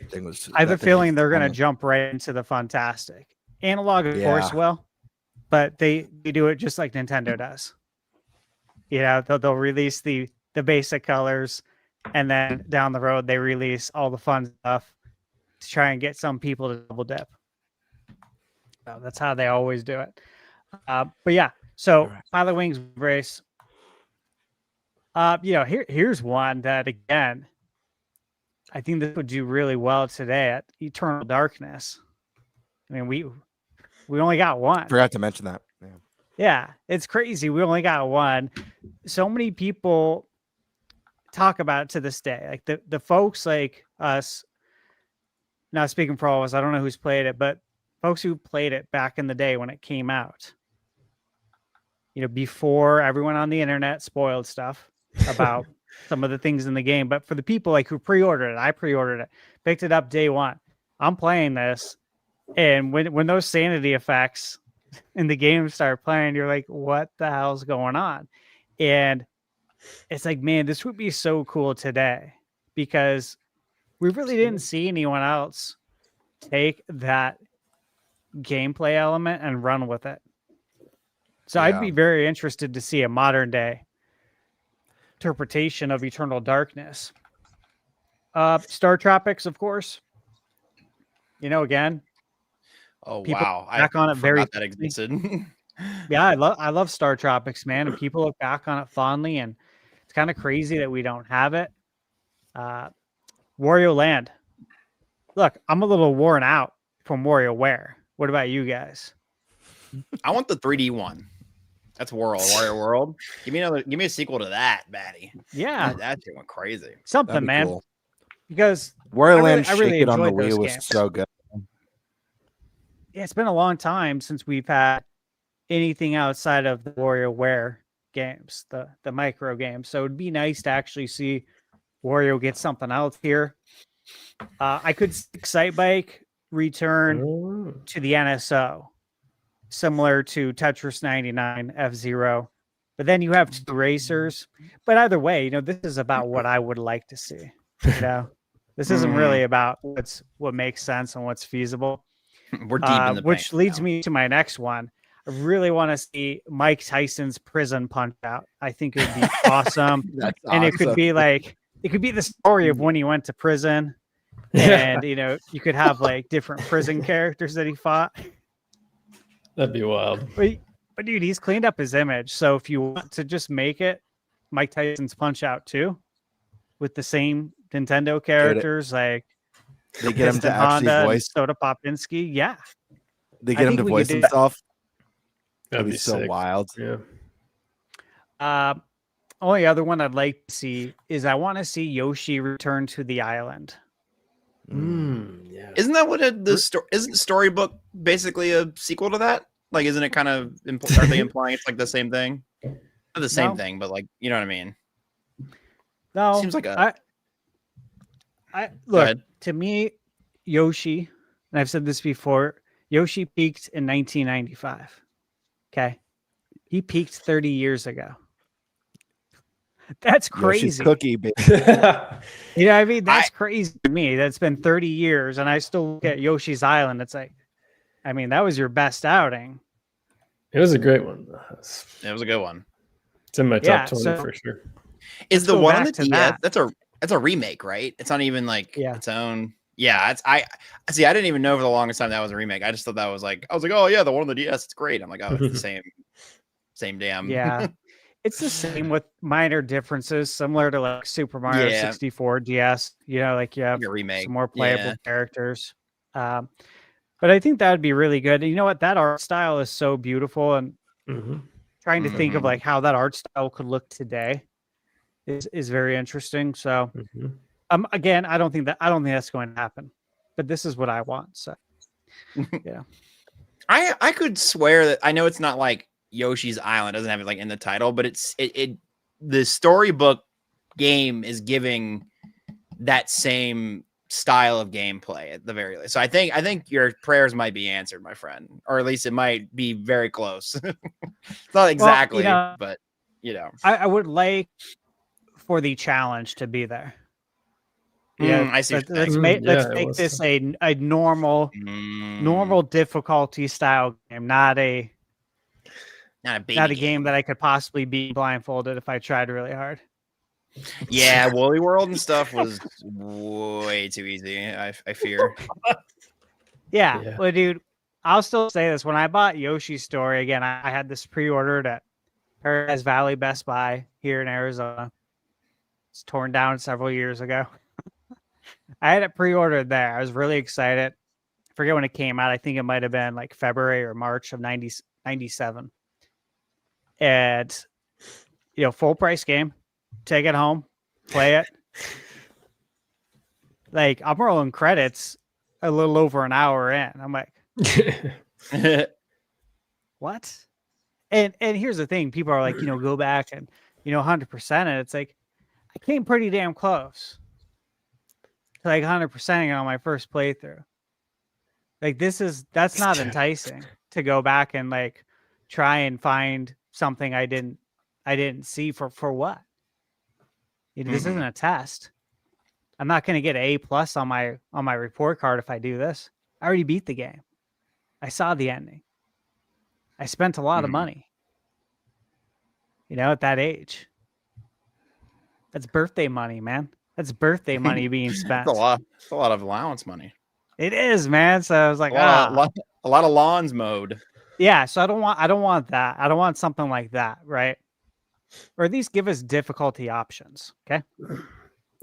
I have a feeling they're going to jump right into the fantastic. Analog, of course, will, but they do it just like Nintendo does. They'll release the basic colors, and then down the road they release all the fun stuff to try and get some people to double dip. So that's how they always do it. But yeah, so Pilot Wings race. Here's one that again, I think this would do really well today at Eternal Darkness. I mean, we only got one. Forgot to mention that. Yeah, it's crazy. We only got one. So many people talk about it to this day. Like the folks like us, not speaking for all of us, I don't know who's played it, but folks who played it back in the day when it came out, before everyone on the internet spoiled stuff about some of the things in the game. But for the people like who pre-ordered it, I pre-ordered it, picked it up day one. I'm playing this. And when those sanity effects in the game start playing, you're like, what the hell's going on? And it's like, man, this would be so cool today because we really didn't see anyone else take that gameplay element and run with it. So I'd be very interested to see a modern day interpretation of Eternal Darkness. Star Tropics, of course. Again. Oh people wow! Back on it very that existed. Yeah, I love Star Tropics, man, and people look back on it fondly, and it's kind of crazy that we don't have it. Wario Land. Look, I'm a little worn out from WarioWare. What about you guys? I want the 3D one. That's Wario World. Give me a sequel to that, Batty. Yeah, that shit went crazy. something, That'd be man. cool. Because Wario I Land really Shake It on the enjoyed those Wii was games. so good. Yeah, it's been a long time since we've had anything outside of the WarioWare games, the micro games. So it'd be nice to actually see Wario get something else here. I could see Excitebike return to the NSO, similar to Tetris 99, F-Zero. But then you have two racers. But either way, this is about what I would like to see. This isn't really about what makes sense and what's feasible. We're deep in the which paint leads now. me to my next one. I really want to see Mike Tyson's prison punch out. I think it would be awesome. That's And it could awesome. be the story of when he went to prison. And you could have like different prison characters that he fought. That'd be wild. But dude, he's cleaned up his image. So if you want to just make it Mike Tyson's Punch Out too, with the same Nintendo characters, like They get him to Piston actually Honda and voice. Soda Popinski, yeah. They I get him think to we voice could do that. himself. That'd That'd be be so sick. wild. Yeah. Only other one I'd like to see is I want to see Yoshi return to the island. Yeah. Isn't that what isn't Storybook basically a sequel to that? Like, isn't it kind of are they implying it's like the same thing? Not the same No. thing, but like, you know what I mean? No, Seems like a. I Go look, ahead. to me, Yoshi, and I've said this before, Yoshi peaked in 1995. Okay. He peaked 30 years ago. That's Yoshi's crazy. cookie, baby. You know what I mean? That's crazy to me. That's been 30 years, and I still look at Yoshi's Island. It's like, I mean, that was your best outing. It was a great one. It was a good one. It's in my Yeah, top 20 so- for sure. Is the go one on back the to DS? that. That's a remake, right? It's not even like Yeah. its own. Yeah, it's I see. I didn't even know for the longest time that was a remake. I just thought that was like oh yeah, the one on the DS. It's great. I'm like, oh, it's the same damn. Yeah. It's the same with minor differences, similar to like Super Mario Yeah. 64 DS. Like you have Like a remake. some more playable Yeah. characters. But I think that would be really good. And you know what? That art style is so beautiful, and trying to think of Mhm. like how that art style could look today is very interesting. So again, I don't think that's going to happen, but this is what I want. So yeah. I could swear that I know it's not like Yoshi's Island, doesn't have it like in the title, but it the storybook game is giving that same style of gameplay at the very least. So I think your prayers might be answered, my friend, or at least it might be very close. It's not exactly, but I would like for the challenge to be there. I see. Let's make this a normal difficulty style game, not a baby game that I could possibly be blindfolded if I tried really hard. Yeah, Woolly World and stuff was way too easy. I fear. Yeah. Well, dude, I'll still say this. When I bought Yoshi's Story, again, I had this pre-ordered at Paradise Valley Best Buy here in Arizona. It's torn down several years ago. I had it pre-ordered there. I was really excited. I forget when it came out. I think it might have been like February or March of 97. And, full price game. Take it home, play it. Like, I'm rolling credits a little over an hour in. I'm like, what? And here's the thing. People are like, go back and, 100%. And it's like, I came pretty damn close to like 100%ing it on my first playthrough. Like, that's not enticing to go back and like try and find something I didn't see for what? This isn't a test. I'm not going to get an A+ on my report card if I do this. I already beat the game. I saw the ending. I spent a lot of money. At that age. That's birthday money, man. That's birthday money being spent. It's a lot of allowance money. It is, man. So I was like, a lot of lawns mowed. Yeah, so I don't want that. I don't want something like that, right? Or at least give us difficulty options, okay?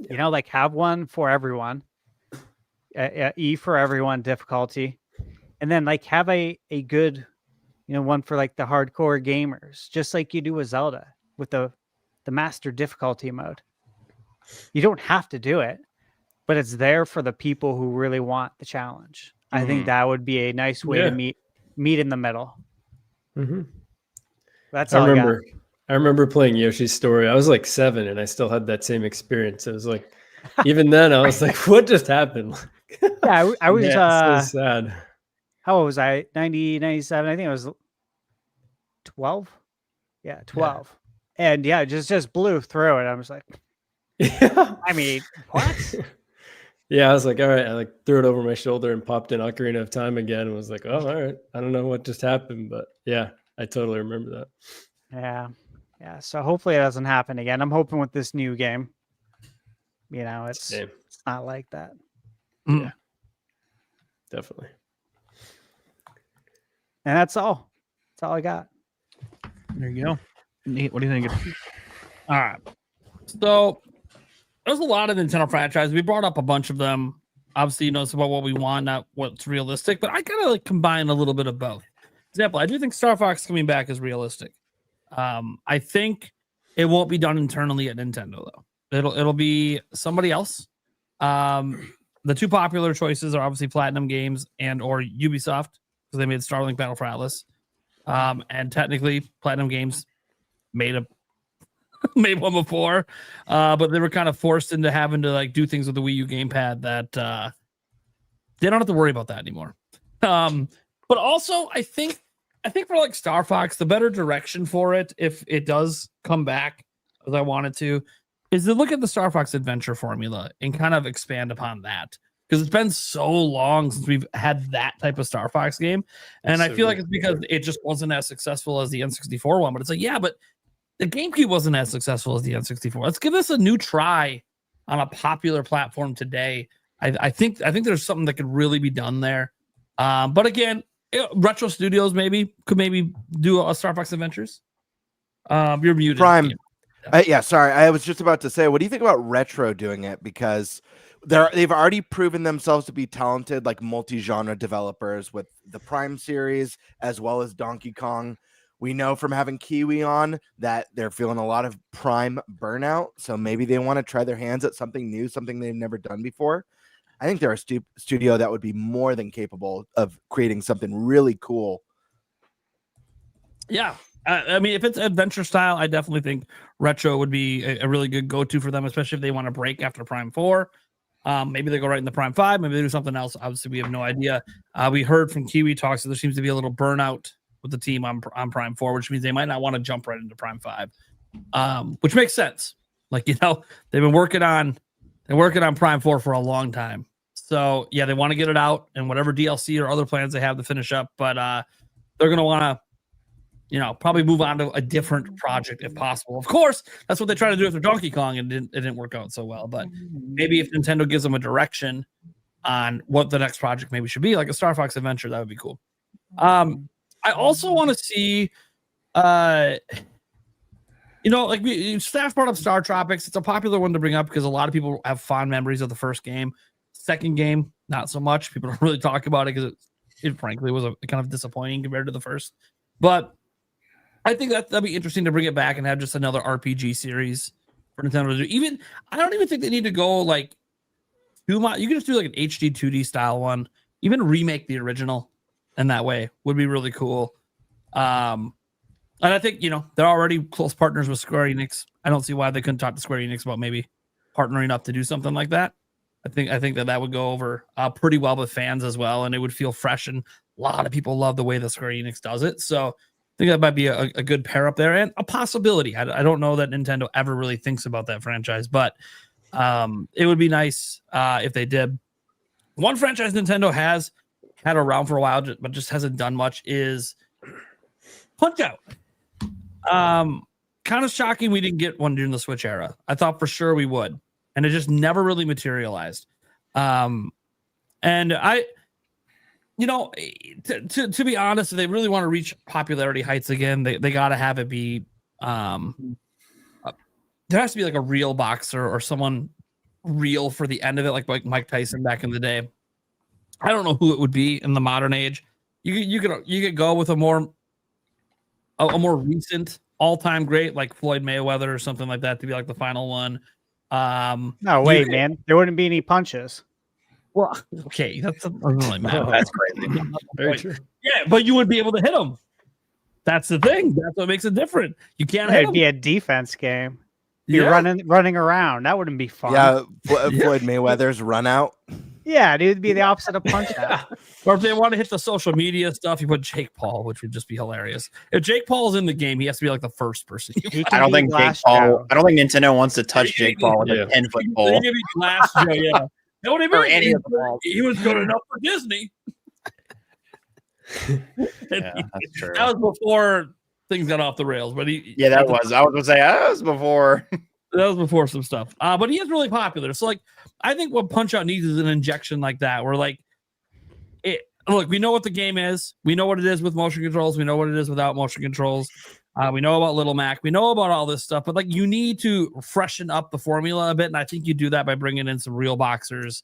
Like have one for everyone, E for everyone difficulty, and then like have a good one for like the hardcore gamers, just like you do with Zelda with the master difficulty mode. You don't have to do it, but it's there for the people who really want the challenge. I think that would be a nice way to meet in the middle. That's all I got. I remember playing Yoshi's Story. I was like 7 and I still had that same experience. It was like, even then I was like, what just happened? Yeah, I was so sad. How old was I? 90, 97. I think I was 12. Yeah, 12. Yeah. And yeah, just blew through it. I was like, I mean, what? Yeah, I was like, all right. I like threw it over my shoulder and popped in Ocarina of Time again and was like, oh, all right. I don't know what just happened, but yeah, I totally remember that. Yeah. Yeah. So hopefully it doesn't happen again. I'm hoping with this new game, it's not like that. Yeah. Definitely. And that's all. That's all I got. There you go. Nate, what do you think? All right. So there's a lot of Nintendo franchises. We brought up a bunch of them. Obviously, it's about what we want, not what's realistic. But I kind of like combine a little bit of both. Example, I do think Star Fox coming back is realistic. I think it won't be done internally at Nintendo though. It'll be somebody else. The two popular choices are obviously Platinum Games and or Ubisoft because they made Starlink Battle for Atlas. And technically, Platinum Games made one before, but they were kind of forced into having to like do things with the Wii U gamepad that they don't have to worry about that anymore. But also, I think for like Star Fox, the better direction for it, if it does come back as I want it to, is to look at the Star Fox adventure formula and kind of expand upon that. Because it's been so long since we've had that type of Star Fox game. And I feel like it's because it just wasn't as successful as the N64 one. But it's like, yeah, but the GameCube wasn't as successful as the N64. Let's give this a new try on a popular platform today. I think there's something that could really be done there. But again, Retro Studios could maybe do a Star Fox Adventures. You're muted. Prime. Sorry. I was just about to say, what do you think about Retro doing it? Because they've already proven themselves to be talented, like multi-genre developers with the Prime series as well as Donkey Kong. We know from having Kiwi on that they're feeling a lot of Prime burnout, so maybe they want to try their hands at something new, something they've never done before. I think they're a studio that would be more than capable of creating something really cool. Yeah. I mean, if it's adventure style, I definitely think Retro would be a really good go-to for them, especially if they want to break after Prime 4. Maybe they go right into Prime 5. Maybe they do something else. Obviously, we have no idea. We heard from Kiwi Talks that there seems to be a little burnout with the team on Prime 4, which means they might not want to jump right into Prime 5, which makes sense. Like, they've been working on Prime 4 for a long time. So, yeah, they want to get it out and whatever DLC or other plans they have to finish up. But they're going to want to, probably move on to a different project if possible. Of course, that's what they try to do with their Donkey Kong, and it didn't work out so well. But maybe if Nintendo gives them a direction on what the next project maybe should be, like a Star Fox Adventure, that would be cool. I also want to see, Staff brought up Star Tropics. It's a popular one to bring up because a lot of people have fond memories of the first game. Second game, not so much. People don't really talk about it because it frankly was kind of disappointing compared to the first. But I think that'd be interesting to bring it back and have just another RPG series for Nintendo to do. I don't even think they need to go like too much. You can just do like an HD 2D style one. Even remake the original in that way would be really cool. And I think, they're already close partners with Square Enix. I don't see why they couldn't talk to Square Enix about maybe partnering up to do something like that. I think that would go over pretty well with fans as well, and it would feel fresh. And a lot of people love the way that Square Enix does it. So I think that might be a good pair up there and a possibility. I don't know that Nintendo ever really thinks about that franchise, but it would be nice if they did. One franchise Nintendo has had around for a while, but just hasn't done much is Punch-Out. Kind of shocking we didn't get one during the Switch era. I thought for sure we would, and it just never really materialized. And I, to be honest, if they really want to reach popularity heights again, they got to have it be, there has to be like a real boxer or someone real for the end of it, like Mike Tyson back in the day. I don't know who it would be in the modern age. You could go with a more a more recent all-time great like Floyd Mayweather or something like that to be like the final one. No, wait, man. There wouldn't be any punches. Well, okay, that doesn't really matter. That's crazy. Very true. Yeah, but you wouldn't be able to hit them. That's the thing. That's what makes it different. You can't hit It'd them. be a defense game. You're running around. That wouldn't be fun. Yeah, Floyd Mayweather's run out. Yeah, dude, it'd be the opposite of punch out. Or if they want to hit the social media stuff, you put Jake Paul, which would just be hilarious. If Jake Paul's in the game, he has to be like the first person. I don't think Nintendo wants to touch Jake Paul with a 10-foot pole. Maybe Glass Joe, yeah. No, what I mean, Or any of the balls. he was good enough for Disney. Yeah, that's true. That was before things got off the rails, but that was. I was gonna say that was before. That was before some stuff. But he is really popular. So, like, I think what Punch Out needs is an injection like that, where like look, we know what the game is. We know what it is with motion controls. We know what it is without motion controls. We know about Little Mac. We know about all this stuff. But like, you need to freshen up the formula a bit, and I think you do that by bringing in some real boxers,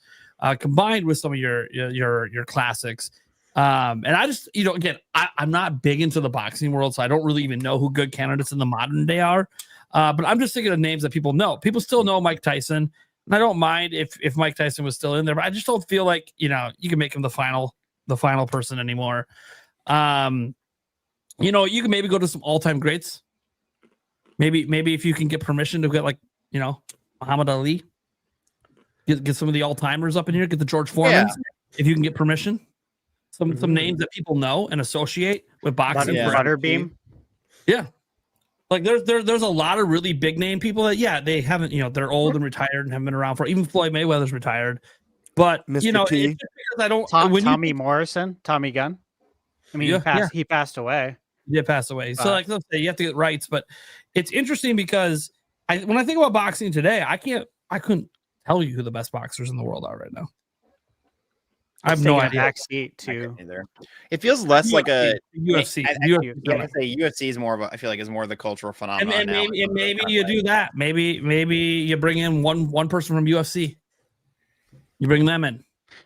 combined with some of your classics. And I just, again, I'm not big into the boxing world, so I don't really even know who good candidates in the modern day are. But I'm just thinking of names that people know. People still know Mike Tyson, and I don't mind if Mike Tyson was still in there, but I just don't feel like you can make him the final person anymore. You can maybe go to some all-time greats. Maybe if you can get permission to get like Muhammad Ali, get some of the all-timers up in here, get the George Foremans, if you can get permission. Some names that people know and associate with boxing. Butterbeam. Yeah. Like there's a lot of really big name people that they haven't, they're old and retired and haven't been around for, even Floyd Mayweather's retired. But Mr. it's T. just because I don't Tommy Morrison, Tommy Gunn. I mean, he passed away. Yeah, passed away. So like let's say you have to get rights, but it's interesting because when I think about boxing today, I couldn't tell you who the best boxers in the world are right now. I have no idea. Backseat too. It feels less like a UFC. UFC is more of I feel like is more of the cultural phenomenon. And maybe you do that. Maybe you bring in one person from UFC. You bring them in.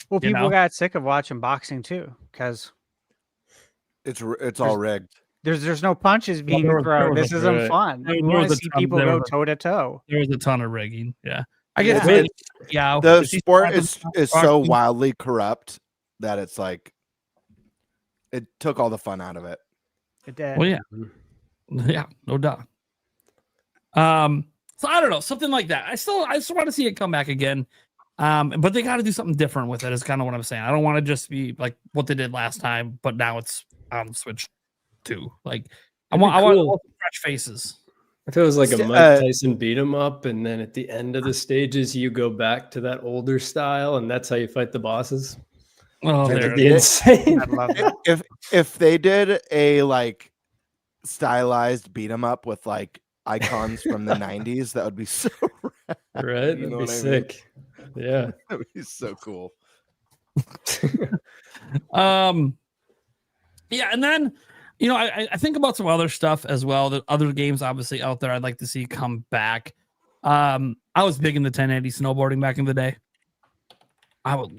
Well, people got sick of watching boxing too because it's all rigged. There's no punches being thrown. This isn't fun. We want to see people go toe to toe. There was a ton of rigging. Yeah. I guess the sport is so wildly corrupt that it's like it took all the fun out of it. It did. Well, yeah, no doubt. So I don't know, something like that. I still want to see it come back again. But they got to do something different with it. Is kind of what I'm saying. I don't want to just be like what they did last time, but now it's on Switch 2. Like I want fresh faces. If it was like a Mike Tyson beat 'em up, and then at the end of the stages you go back to that older style, and that's how you fight the bosses. Oh, that'd be insane. I'd love that. If they did a like stylized beat 'em up with like icons from the 90s, that would be so rad. Right? That'd be sick. Yeah. That'd be so cool. Yeah, and then I think about some other stuff as well. The other games obviously out there I'd like to see come back. I was big in the 1080 snowboarding back in the day. I would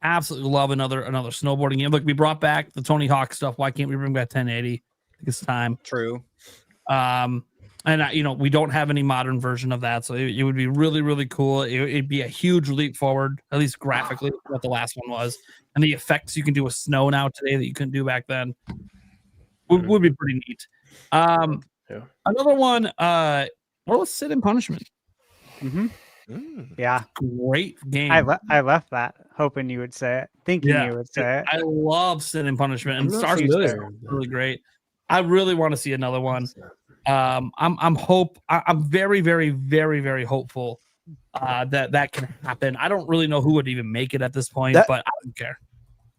absolutely love another snowboarding game. Look, we brought back the Tony Hawk stuff. Why can't we bring back 1080? I think it's time. True. And we don't have any modern version of that, so it would be really, really cool. It'd be a huge leap forward, at least graphically, what the last one was, and the effects you can do with snow now today that you couldn't do back then would be pretty neat. Another one, what was Sin and Punishment? Yeah, great game. I left that hoping you would say it, thinking you would say it. I love Sin and Punishment, and Star Wars really great. I really want to see another one. I'm very, very, very, very hopeful that can happen. I don't really know who would even make it at this point, but I don't care.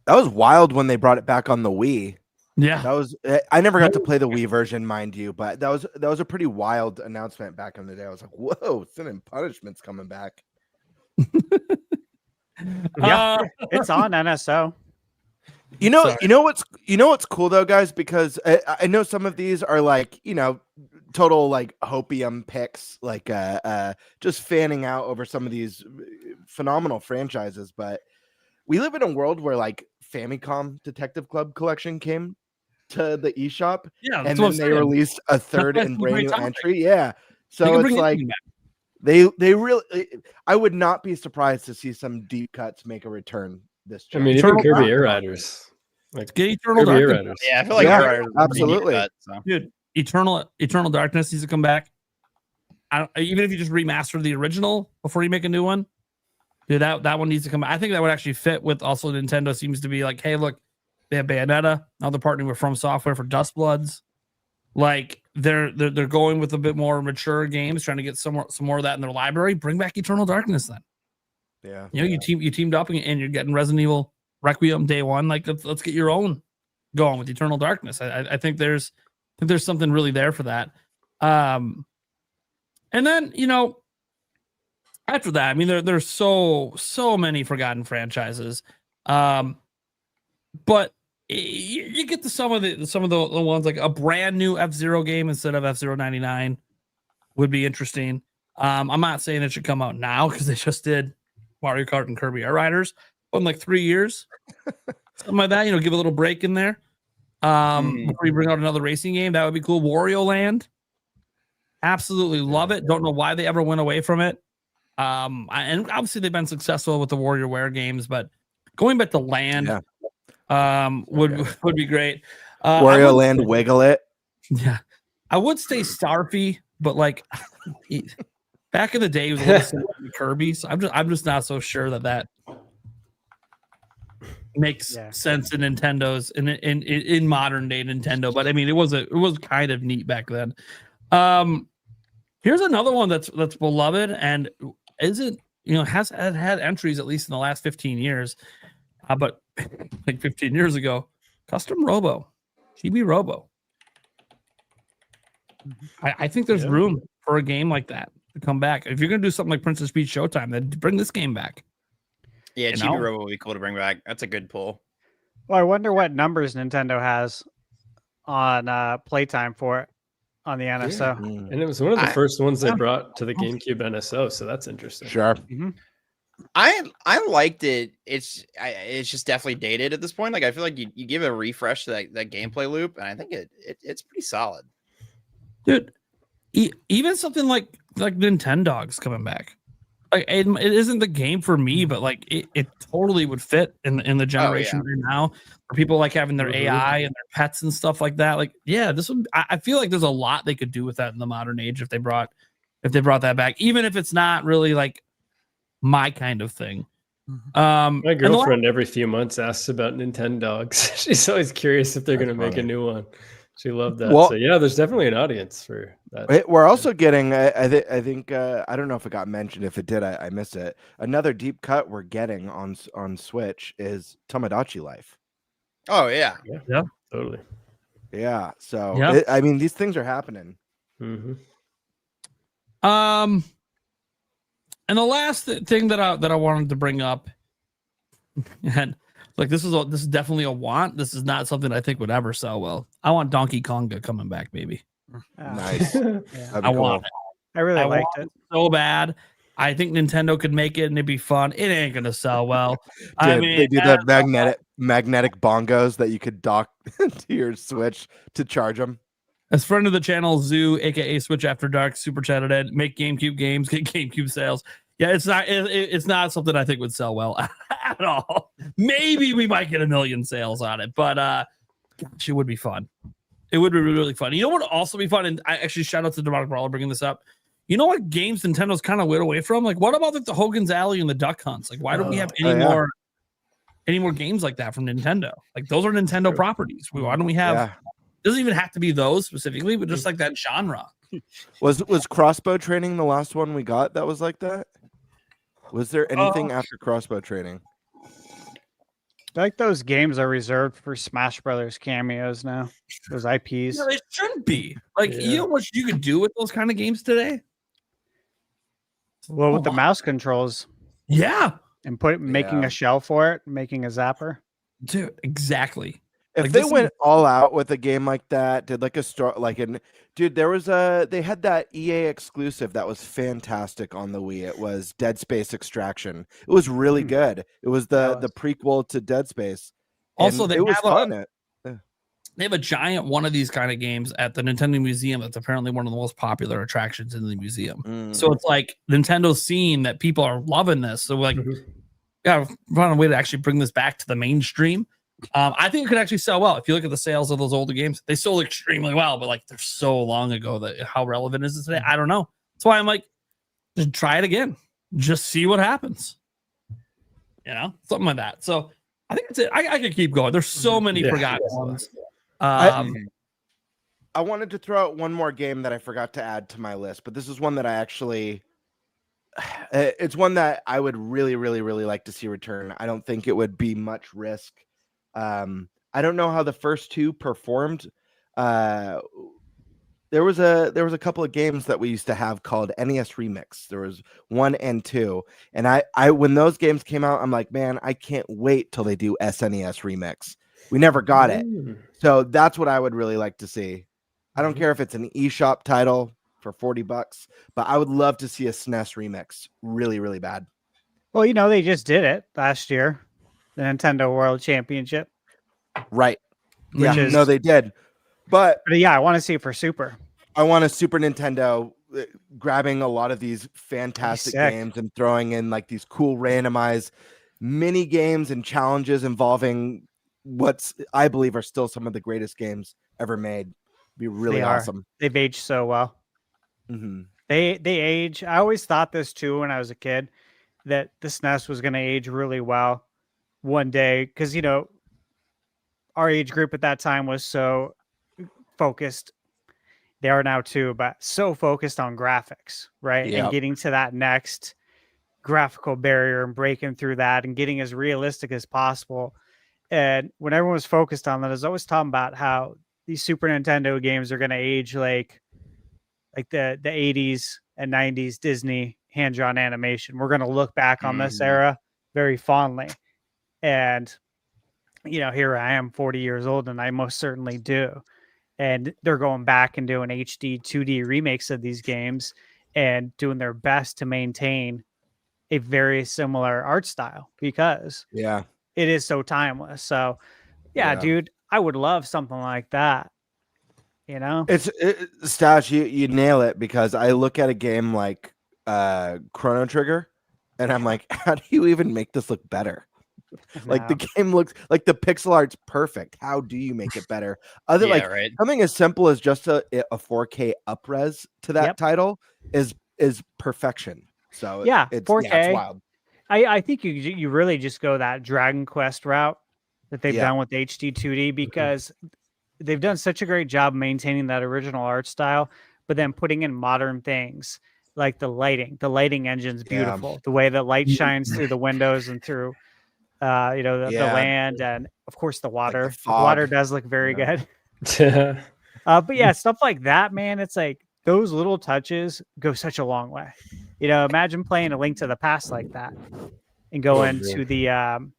That was wild when they brought it back on the Wii. Yeah, that was. I never got to play the Wii version, mind you, but that was a pretty wild announcement back in the day. I was like, "Whoa, Sin and Punishment's coming back." Yeah, it's on NSO. You know what's cool though, guys, because I know some of these are like total like hopium picks, like just fanning out over some of these phenomenal franchises, but we live in a world where like Famicom Detective Club Collection came to the eShop, Yeah, and that's what then I'm they saying. released a third why and it's a brand great new topic. entry. Yeah, They so can it's bring like anything back. they really. I would not be surprised to see some deep cuts make a return this. I mean, Eternal even Kirby Dark- Air Riders. Like Get Eternal Kirby Air Darkness. Riders. Yeah, I feel like Yeah, Air Riders is a pretty deep absolutely. cut, so. Dude, Eternal Darkness needs to come back. Even if you just remaster the original before you make a new one, dude, that one needs to come back. I think that would actually fit with also Nintendo seems to be like, hey, look, they have Bayonetta. Now they're partnering with From Software for Dust Bloods. Like they're going with a bit more mature games, trying to get some more of that in their library. Bring back Eternal Darkness then. Yeah, You know, you teamed up and you're getting Resident Evil Requiem day one. Like let's get your own going with Eternal Darkness. I think there's something really there for that. And then, you know, after that, I mean, there's so many forgotten franchises. But you get to some of the ones like a brand new F-Zero game instead of F-Zero 99 would be interesting. I'm not saying it should come out now because they just did Mario Kart and Kirby Air Riders in like 3 years, something like that. You know, give a little break in there. Before you bring out another racing game, that would be cool. Wario Land, absolutely love it. Don't know why they ever went away from it. And obviously they've been successful with the WarioWare games, but going back to Land, would be great. Wario Land, Wiggle It. Yeah, I would say Starfy, but like back in the day, it was a little similar to Kirby. So I'm just not so sure that makes sense in Nintendo's in modern day Nintendo. But I mean, it was kind of neat back then. Here's another one that's beloved and isn't, you know, has had entries at least in the last 15 years. But like 15 years ago, Custom Robo, GB Robo. I think there's room for a game like that to come back. If you're gonna do something like Princess Peach Showtime, then bring this game back. Yeah, GB Robo would be cool to bring back. That's a good pull. Well, I wonder what numbers Nintendo has on playtime for it on the NSO. And it was one of the first ones they brought to the GameCube NSO, so that's interesting. Sure. I liked it. It's just definitely dated at this point. Like I feel like you give it a refresh to that gameplay loop, and I think it's pretty solid. Dude, even something like Nintendogs coming back. Like it isn't the game for me, but like it totally would fit in the generation right now for people like having their AI and their pets and stuff like that. Like, yeah, this would. I feel like there's a lot they could do with that in the modern age if they brought that back, even if it's not really like my kind of thing. My girlfriend every few months asks about Nintendogs. She's always curious if they're going to make a new one. She loved that. Well, so yeah, there's definitely an audience for that. We're also getting, I think, I don't know if it got mentioned. If it did, I missed it. Another deep cut we're getting on Switch is Tomodachi Life. Oh yeah, yeah, totally. Yeah. So yeah. I mean, these things are happening. Mm-hmm. And the last thing that I wanted to bring up, and like this is definitely a want. This is not something I think would ever sell well. I want Donkey Konga coming back, baby. Nice. I want it. I really liked it so bad. I think Nintendo could make it and it'd be fun. It ain't gonna sell well. I mean, they do the magnetic bongos that you could dock to your Switch to charge them. As friend of the channel, Zoo, aka Switch After Dark, super chatted at make GameCube games, get GameCube sales. Yeah, it's not something I think would sell well at all. Maybe we might get 1 million sales on it, but gosh, it would be fun. It would be really fun. You know what would also be fun? And I actually shout out to Demonic Brawler bringing this up. You know what games Nintendo's kind of went away from? Like, what about like the Hogan's Alley and the Duck Hunts? Like, why don't we have any more games like that from Nintendo? Like, those are Nintendo properties. Why don't we have? Yeah. Doesn't even have to be those specifically, but just like that genre. Was Crossbow Training the last one we got that was like that? Was there anything after Crossbow Training? I like those games are reserved for Smash Brothers cameos now. Those IPs. No, they shouldn't be. Like, you know what you could do with those kind of games today? Well, with the mouse controls. Yeah. And making a shell for it, making a zapper. Dude, exactly. If like they went all out with a game like that, did like a store dude, they had that EA exclusive that was fantastic on the Wii. It was Dead Space Extraction. It was really good. It was the prequel to Dead Space. Also, it was fun. They have a giant one of these kind of games at the Nintendo Museum. That's apparently one of the most popular attractions in the museum. So it's like Nintendo's seeing that people are loving this. So like, gotta find a way to actually bring this back to the mainstream. I think it could actually sell well. If you look at the sales of those older games, they sold extremely well, but like they're so long ago that how relevant is it today? I don't know. That's why I'm like, just try it again. Just see what happens. You know, something like that. So I think that's it. I could keep going. There's so many forgotten ones. I wanted to throw out one more game that I forgot to add to my list, but this is one that I actually it's one that I would really, really, really like to see return. I don't think it would be much risk. I don't know how the first two performed. There was a couple of games that we used to have called NES Remix. There was 1 and 2, and I when those games came out, I'm like, man, I can't wait till they do SNES Remix. We never got it, so that's what I would really like to see. I don't care if it's an eShop title for $40, but I would love to see a SNES Remix really, really bad. Well, you know, they just did it last year, the Nintendo World Championship. Right. Yeah, no, they did. But yeah, I want to see it for Super. I want a Super Nintendo grabbing a lot of these fantastic games and throwing in like these cool randomized mini games and challenges involving what's I believe are still some of the greatest games ever made. Be really awesome. They've aged so well. They age. I always thought this too when I was a kid, that the SNES was going to age really well one day, because you know our age group at that time was so focused. They are now too, but so focused on graphics, right? And getting to that next graphical barrier and breaking through that and getting as realistic as possible. And when everyone was focused on that, I was always talking about how these Super Nintendo games are going to age like the 80s and 90s Disney hand-drawn animation. We're going to look back on this era very fondly. And, you know, here I am 40 years old, and I most certainly do. And they're going back and doing HD 2D remakes of these games and doing their best to maintain a very similar art style, because it is so timeless. So dude, I would love something like that. You know, Stash, you nail it, because I look at a game like Chrono Trigger and I'm like, how do you even make this look better? Like the game looks like the pixel art's perfect. How do you make it better? Something as simple as just a 4K upres to that title is perfection. So it's 4K. It's wild. I think you really just go that Dragon Quest route that they've done with HD 2D, because they've done such a great job maintaining that original art style, but then putting in modern things like the lighting. The lighting engine's beautiful. The way that light shines through the windows and through the land, and of course the water. Like the water does look very good. But yeah, stuff like that, man, it's like those little touches go such a long way. You know, imagine playing A Link to the Past like that and going to the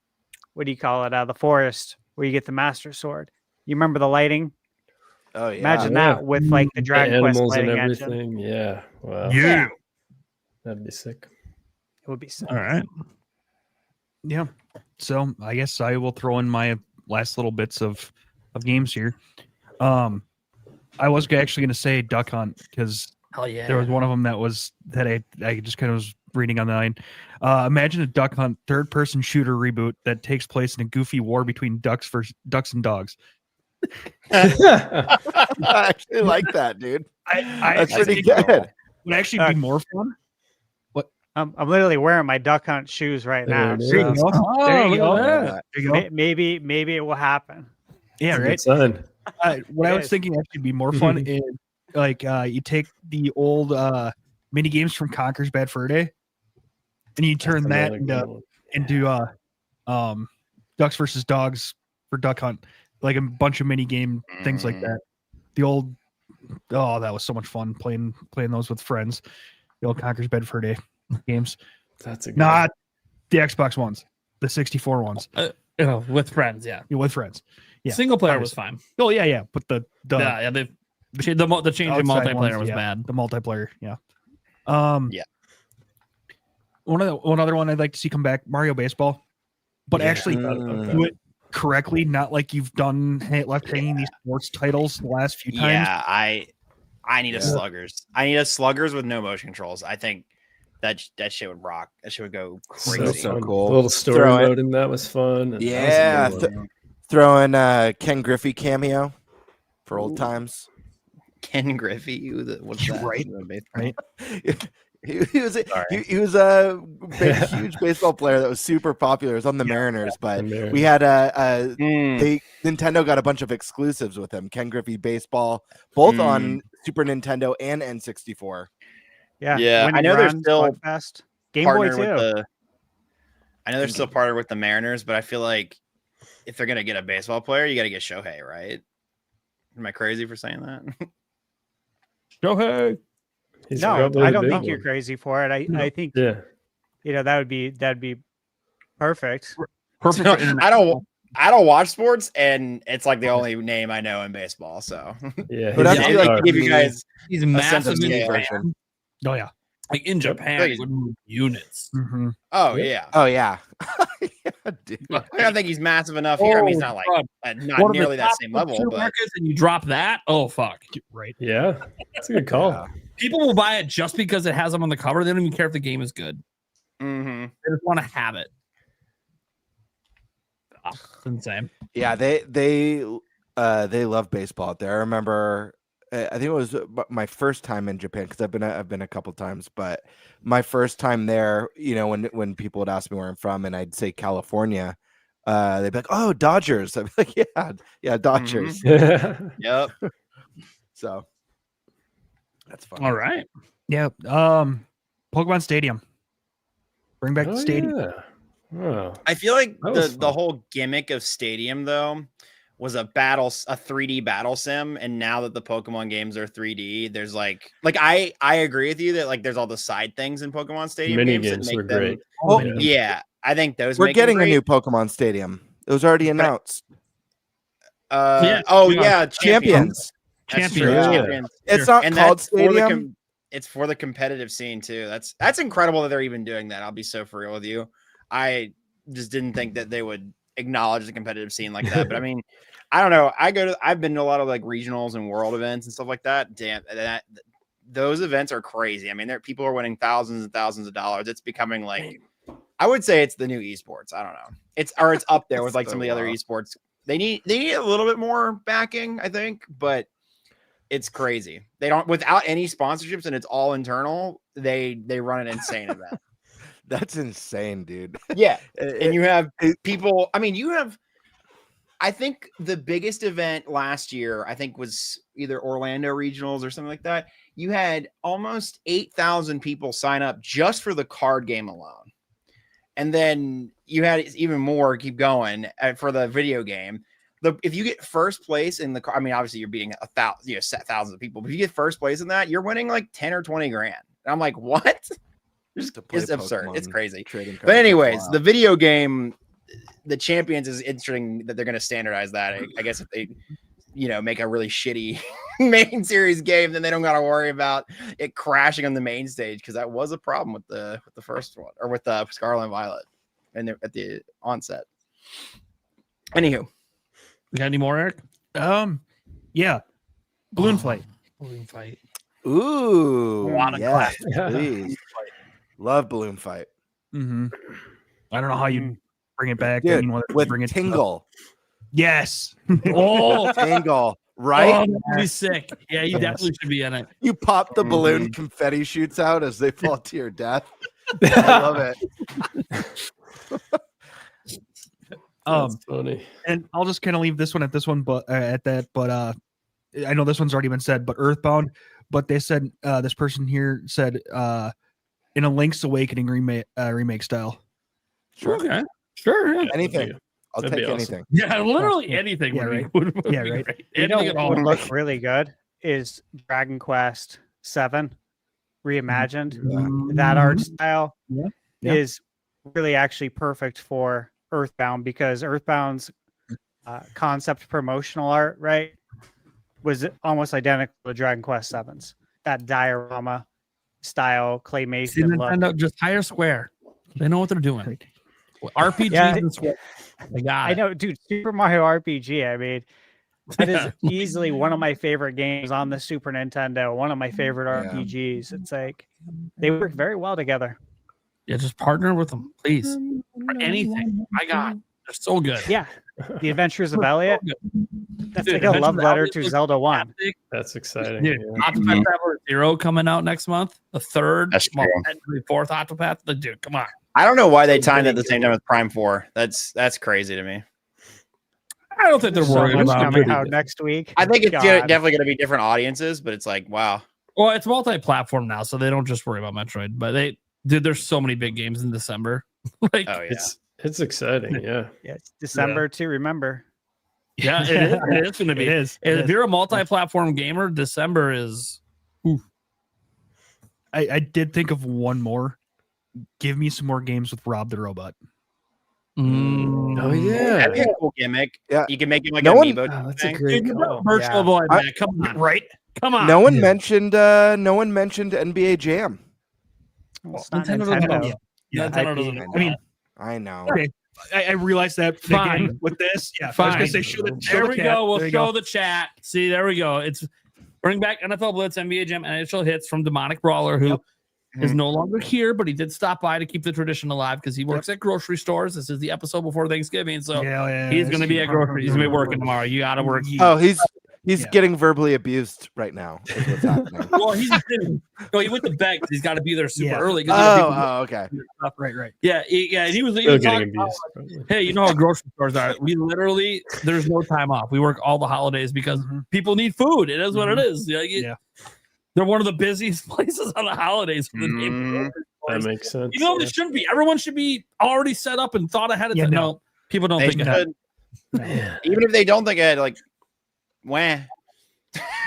what do you call it? The forest where you get the Master Sword. You remember the lighting? Oh yeah. Imagine that with like the Dragon Quest lighting and everything. engine. Yeah. Wow. Yeah. That'd be sick. It would be sick. All right. Yeah. So I guess I will throw in my last little bits of games here. I was actually going to say Duck Hunt, because there was one of them that I just kind of was reading on the line. Imagine a Duck Hunt third-person shooter reboot that takes place in a goofy war between ducks and dogs. I actually like that, dude. That's pretty good. Would actually be more fun. I'm literally wearing my Duck Hunt shoes right now. There you go. There you go. Maybe it will happen. Yeah, right. What I was thinking actually be more fun is like you take the old mini games from Conker's Bad Fur Day, and you turn that into Ducks versus Dogs for Duck Hunt, like a bunch of mini game things like that. The old that was so much fun playing those with friends. The old Conker's Bad Fur Day games. That's not the Xbox ones, the 64 ones. With friends, with friends. Yeah, single player was fine. Oh yeah, but the change in multiplayer was bad. The multiplayer, One other one I'd like to see come back, Mario Baseball, but actually do it correctly, not like you've done left hanging these sports titles the last few times. Yeah, I need a sluggers. I need a sluggers with no motion controls. I think that shit would rock. That shit would go crazy. So cool. The little story mode in that was fun. And Yeah, that was a good one. throwing Ken Griffey cameo for old times. Ken Griffey, what's that? Right. He was a huge baseball player that was super popular. It was on the Mariners, but we had Nintendo got a bunch of exclusives with him. Ken Griffey baseball, both on Super Nintendo and N64. Yeah. I know they're still Game Boy partnered too. with the. I know they're still partnered with the Mariners, but I feel like if they're gonna get a baseball player, you got to get Shohei, right? Am I crazy for saying that? Shohei. No, I don't think you're crazy for it. I think that'd be perfect. Perfect. I don't watch sports, and it's like the only name I know in baseball. So yeah, but I feel like to give you guys he's a massive sense of in scale. Japan. Oh yeah, like in Japan, it would move units. Mm-hmm. Oh yeah. Dude. I think he's massive enough here. I mean, he's not like not nearly that same level, but and you drop that. Oh fuck! Right? Yeah, that's a good call. Yeah. People will buy it just because it has them on the cover. They don't even care if the game is good. Mm-hmm. They just want to have it. Oh, it's insane. Yeah, they love baseball out there. I remember, I think it was my first time in Japan because I've been a couple times, but my first time there, when people would ask me where I'm from and I'd say California, they'd be like, "Oh, Dodgers." I'd be like, "Yeah, Dodgers." Mm-hmm. Yep. So that's fun. All right. Yeah. Pokemon Stadium. Bring back the stadium. Yeah. Oh. I feel like That was the fun. whole gimmick of Stadium though was a 3D battle sim, and now that the Pokemon games are 3D, there's like I agree with you that like there's all the side things in Pokemon Stadium Mini games that games make were them, great. Well, yeah, I think those we're make them getting a great. new Pokemon Stadium. It was already announced. Champions. That's Champions. true, Yeah. Champions. It's not And called that's for the Stadium. it's for the competitive scene too. That's incredible that they're even doing that. I'll be so for real with you. I just didn't think that they would acknowledge the competitive scene like that. But I mean, I don't know. I've been to a lot of like regionals and world events and stuff like that. Damn, those events are crazy. I mean, people are winning thousands and thousands of dollars. It's becoming like, I would say it's the new esports. I don't know. It's up there with like So some of the other wild. esports. They need a little bit more backing, I think, but it's crazy. They don't, without any sponsorships, and it's all internal. They run an insane event. That's insane, dude. Yeah, and you have people. I mean, I think the biggest event last year, I think, was either Orlando Regionals or something like that. You had almost 8,000 people sign up just for the card game alone, and then you had even more keep going for the video game. If you get first place in the, I mean, obviously you're beating thousands of people, but if you get first place in that, you're winning like 10 or 20 grand. And I'm like, what? It's absurd. It's crazy. But anyways, the video game, the Champions, is interesting that they're going to standardize that. I guess if they, make a really shitty main series game, then they don't got to worry about it crashing on the main stage, because that was a problem with the first one, or with the Scarlet and Violet, and at the onset. Anywho. You got any more, Eric? Yeah. Balloon fight. Balloon fight. Ooh, A lot of yes, class. please. Love balloon fight. Mm-hmm. I don't know how you bring it back. Dude, I mean, whether you with bring it Tingle. Yes. Oh, Tingle, right? Oh, that'd be sick. Yeah, you definitely should be in it. You pop the balloon, confetti shoots out as they fall to your death. I love it. That's funny. And I'll just kind of leave this one at this one, but at that. But I know this one's already been said. But Earthbound. But they said this person here said in a Link's Awakening remake style. Sure. Okay. Sure. Yeah. Anything. I'll That'd take be awesome. anything. Yeah, literally anything. Yeah, would be- right. would Yeah, be right. great. You know Anything at what all. would look really good is Dragon Quest 7 reimagined. That art style Yeah. is really actually perfect for Earthbound, because Earthbound's concept promotional art, right, was almost identical to Dragon Quest 7's. That diorama style See, claymation look. Nintendo, just hire Square. They know what they're doing. RPGs Yeah. and Switch. I know, dude. Super Mario RPG. I mean, that is easily one of my favorite games on the Super Nintendo. One of my favorite RPGs. It's like they work very well together. Yeah, just partner with them, please. For anything. My God, they're so good. Yeah, The Adventures of Elliot. That's Dude, like a love Adventures of letter Elliot to looks Zelda 1. fantastic. That's exciting. Dude, yeah. Octopath Traveler 0 coming out next month. The third, That's true. technically fourth Octopath. Dude, come on. I don't know why they timed it at the same time with Prime 4. That's crazy to me. I don't think they're So worried much about coming it. out next week. I think it's God. definitely going to be different audiences, but it's like, wow. Well, it's multi-platform now, so they don't just worry about Metroid. But there's so many big games in December. Like, Oh, yeah. It's exciting. Yeah. Yeah, it's December to remember. yeah, it is going to be. It is. If you're a multi-platform gamer, December is. I did think of one more. Give me some more games with Rob the Robot. Oh yeah. That'd be a cool gimmick. Yeah. You can make it like No an one- amiibo. Oh, that's thing. a great Dude, call. virtual Yeah. boy, man. Come on, Right? come on. No one mentioned. No one mentioned NBA Jam. Well, it's not Nintendo doesn't Nintendo. know. Yeah, Nintendo IP. doesn't. I mean, I know. okay. I realized that Fine. again with this. Yeah, I was Fine. gonna say show There the we cat. go. We'll There you show the chat. See, there we go. It's bring back NFL Blitz, NBA Jam, NHL hits from Demonic Brawler, who is no longer here, but he did stop by to keep the tradition alive because he works at grocery stores. This is the episode before Thanksgiving, so Yeah, he's going to be at grocery. He's going to be working tomorrow. You got to work. Oh, he's Yeah. getting verbally abused right now. Is what's happening. Well, he went to bed 'cause he's got to be there super Yeah. early. 'Cause, you know, people- Oh, okay. Right. Yeah, and he was Still talking getting about, abused. probably. hey, you know how grocery stores are. We literally, there's no time off. We work all the holidays because people need food. It is what it is. Yeah. They're one of the busiest places on the holidays for the neighborhood. That makes sense. You know, they shouldn't be. Everyone should be already set up and thought ahead of Yeah, time. no. No, people don't They think ahead. should, Man. even if they don't think ahead, like, wah.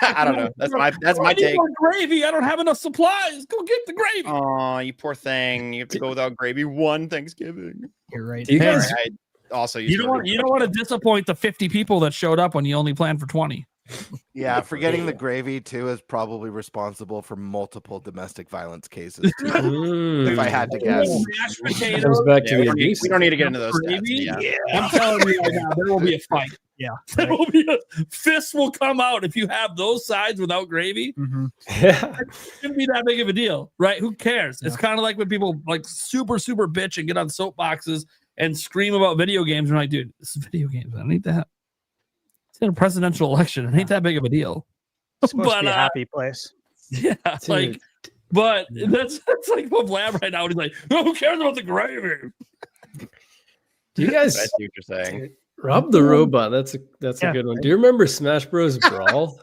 I don't know. That's my I need take. more gravy. I don't have enough supplies. Go get the gravy. Oh, you poor thing. You have to go without gravy one Thanksgiving. You're right. Do you Hey, guys I also used You don't want to disappoint the 50 people that showed up when you only planned for 20. Yeah, forgetting the gravy too is probably responsible for multiple domestic violence cases. Too, if I had to guess. Mashed potatoes, comes back to we, the don't need, abuse. we don't need to get into those stats. gravy. Yeah. I'm telling you right now, there will be a fight. Yeah. There will be fists will come out if you have those sides without gravy. Mm-hmm. Yeah. It shouldn't be that big of a deal, right? Who cares? It's kind of like when people like super bitch and get on soapboxes and scream about video games. And I'm like, dude, this is video games. I don't need that. It's in a presidential election. It ain't that big of a deal. It's supposed to But, be a happy place. Yeah, Dude. like, but that's like what Vlad right now. He's like, oh, who cares about the gravy? Do you guys I see what you're saying. Rob the Robot? That's a Yeah. good one. Do you remember Smash Bros. Brawl?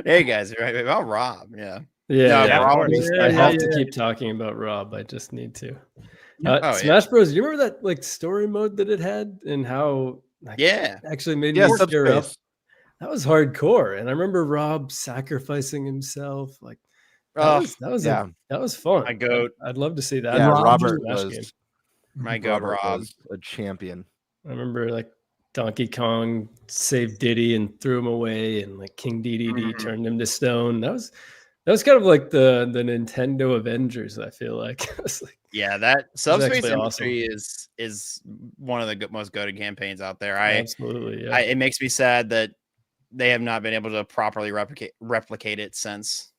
Hey guys, right about Rob. Yeah. Yeah, Yeah, I Rob just- is- I yeah, have to yeah. keep talking about Rob. I just need to. Oh, yeah. Smash Bros. Do you remember that like story mode that it had and how like, Yeah. actually made Yeah, me tear up? subspace. That was hardcore, and I remember Rob sacrificing himself. Like Oh, that was yeah. that was fun. my goat. I'd love to see that. Yeah, in a Robert Smash was game. My goat, Robert Rob. was a champion. I remember like Donkey Kong saved Diddy and threw him away, and like King Dedede turned him to stone. That was kind of like the Nintendo Avengers. I feel like it was like Yeah, that Subspace actually Industry is one of the most goated campaigns out there. absolutely. Yeah. It makes me sad that they have not been able to properly replicate it since.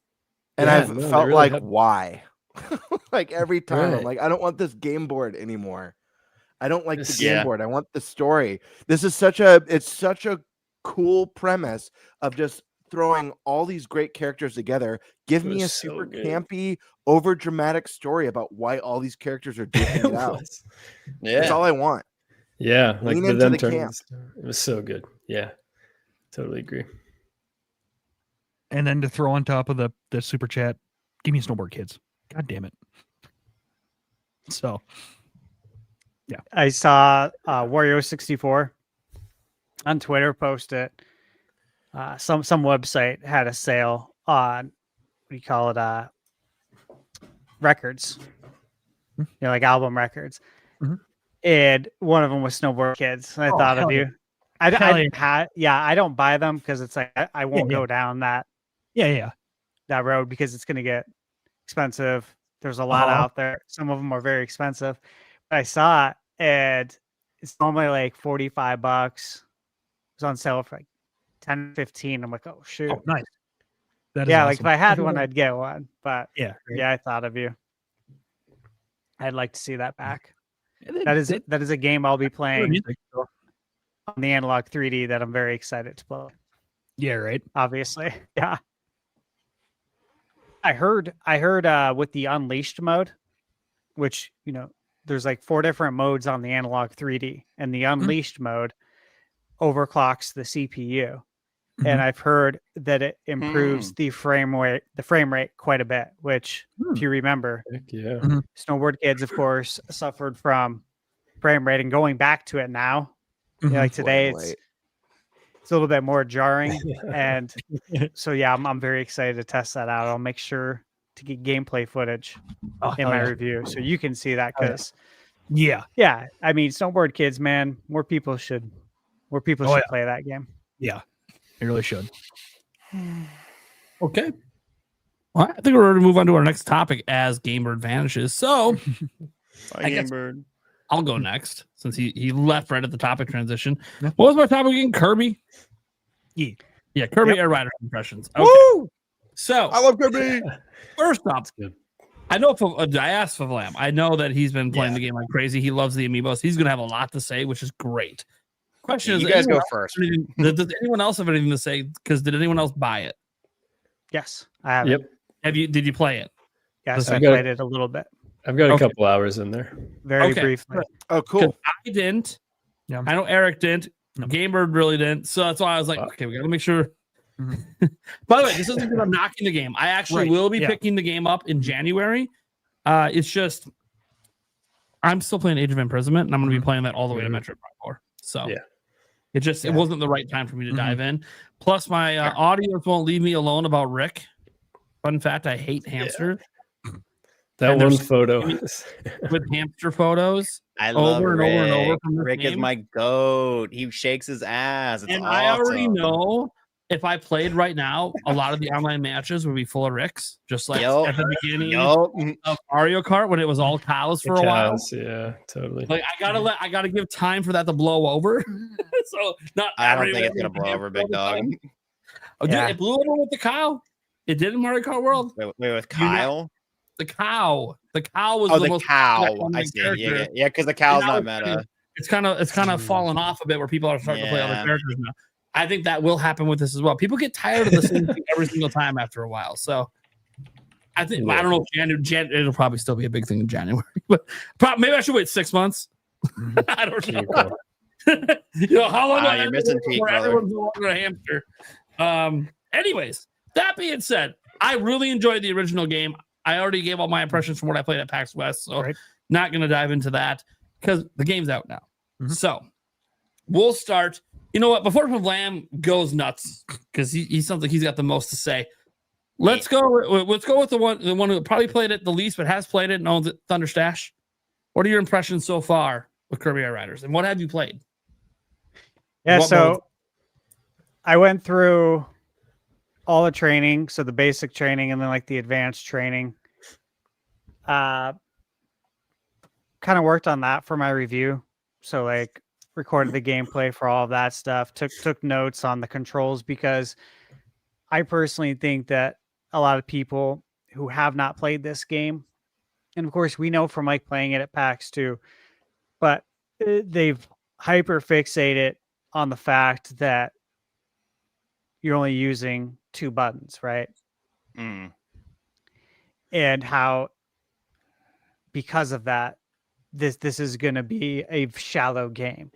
And Yeah, I've no, they felt really like, have- why? Like every time, I'm Right. like, I don't want this game board anymore. I don't like the This- game Yeah. board. I want the story. This is such a cool premise of just throwing all these great characters together. Give It me a was so super good. campy, over dramatic story about why all these characters are duking It it out. was. That's all I want. Yeah, like Lean the into them the turning camp. the story. It was so good. Yeah, totally agree. And then to throw on top of the super chat, give me Snowboard Kids. God damn it. So I saw Wario64 on Twitter post it. Some website had a sale on what do you call it? Records. You know, like album records. Mhm. And one of them was Snowboard Kids. And I Oh, thought of hell you. Hell I don't buy them because it's like I won't Yeah. go down that yeah. road because it's going to get expensive. There's a lot Uh-huh. out there. Some of them are very expensive. But I saw it and it's normally like $45. It was on sale for like 10, 15. I'm like, oh shoot. Oh, nice. That is Yeah, awesome. like if I had one, I'd get one. But Yeah, right. yeah, I thought of you. I'd like to see that back. And then- That is a game I'll be Good playing music, so- on the analog 3D that I'm very excited to play. Yeah, right. Obviously, yeah. I heard with the Unleashed mode, which there's like 4 different modes on the analog 3D, and the Unleashed mode overclocks the CPU. And I've heard that it improves the frame rate quite a bit, which if you remember, Heck yeah. Snowboard Kids, of course, suffered from frame rate, and going back to it now, like today, it's a little bit more jarring. And so, yeah, I'm very excited to test that out. I'll make sure to get gameplay footage in my review so you can see that, because yeah, I mean, Snowboard Kids, man, more people should play that game. Yeah, it really should. Okay. Well, I think we're ready to move on to our next topic as GameBird vanishes. So I guess I'll go next since he left right at the topic transition. What was my topic again? Kirby? Yeah, Kirby Air Riders impressions. Okay. Woo! So I love Kirby. First up, I know I asked FVLAM. I know that he's been playing the game like crazy. He loves the amiibos. He's going to have a lot to say, which is great. Question is, you guys go first. Does anyone else have anything to say? Because did anyone else buy it? Yes, I have. Yep. Did you play it? Yes, I played it a little bit. I've got a couple hours in there. Very briefly. Oh, cool. I didn't. Yeah. I know Eric didn't. No. GameBird really didn't. So that's why I was like, okay, we got to make sure. By the way, this isn't because I'm knocking the game. I actually will be picking the game up in January. It's just I'm still playing Age of Imprisonment, and I'm going to be playing that all the way to Metroid Prime 4. So it wasn't the right time for me to dive in. Plus, my audios won't leave me alone about Rick. Fun fact: I hate hamsters. That one photo with hamster photos. I love over Rick. and over from Rick is my goat. He shakes his ass. It's and awesome. I already know if I played right now, a lot of the online matches would be full of Ricks, just like at the beginning of Mario Kart when it was all cows for a while. Yeah, totally. Like I gotta give time for that to blow over. So I don't think it's gonna blow over, big dog. Oh, dude, it blew over with the cow. It did in Mario Kart World. Wait, with Kyle? The cow. The cow was the most cow. I see. Yeah, because the cow's not meta. It's kind of fallen off a bit where people are starting to play other characters now. I think that will happen with this as well. People get tired of the same thing every single time after a while. So I think I don't know if it'll probably still be a big thing in January, but maybe I should wait 6 months. I don't know. How long? You're missing Pete, brother. Everyone's no longer a hamster. Anyways, that being said, I really enjoyed the original game. I already gave all my impressions from what I played at PAX West, so not going to dive into that because the game's out now. So we'll start. You know what? Before FVLAM goes nuts, because he sounds like he's got the most to say. Let's go with the one who probably played it the least, but has played it and owns it, ThunderStash. What are your impressions so far with Kirby Air Riders, and what have you played? Yeah, I went through all the training, so the basic training and then like the advanced training. Kind of worked on that for my review. So like recorded the gameplay for all of that stuff, took notes on the controls, because I personally think that a lot of people who have not played this game, and of course we know from like playing it at PAX too, but they've hyper fixated on the fact that you're only using 2 buttons, right? And how because of that, this is going to be a shallow game.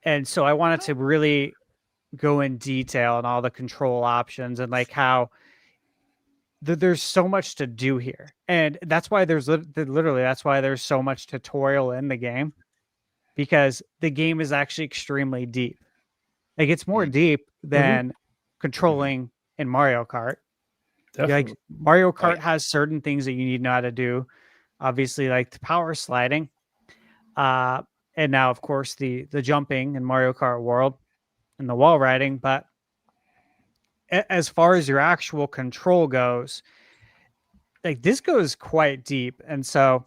And so I wanted to really go in detail on all the control options and like how there's so much to do here. And that's why there's so much tutorial in the game, because the game is actually extremely deep. Like it's more deep than controlling in Mario Kart. Like Mario Kart has certain things that you need to know how to do. Obviously, like the power sliding. And now, of course, the jumping in Mario Kart World and the wall riding. But as far as your actual control goes, like this goes quite deep. And so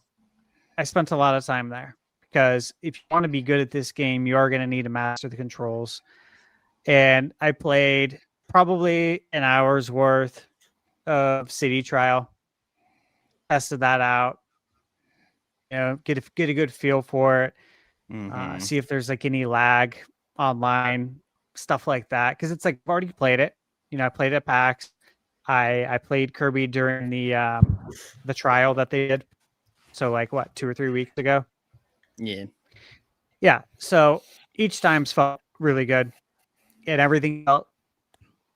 I spent a lot of time there because if you want to be good at this game, you are going to need to master the controls. And I played probably an hour's worth of City Trial, tested that out, get a good feel for it, see if there's like any lag online, stuff like that. Because it's like I've already played it. I played it at PAX. I played Kirby during the trial that they did. So like 2 or 3 weeks ago. Yeah. So each time's felt really good, and everything felt,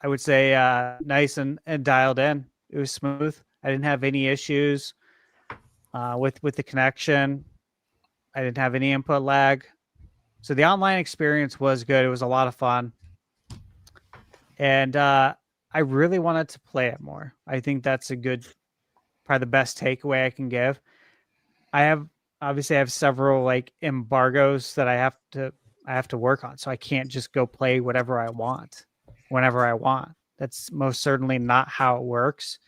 I would say, nice and dialed in. It was smooth. I didn't have any issues with the connection. I didn't have any input lag. So the online experience was good. It was a lot of fun. And I really wanted to play it more. I think that's probably the best takeaway I can give. I have several like embargoes that I have to work on. So I can't just go play whatever I want, whenever I want. That's most certainly not how it works.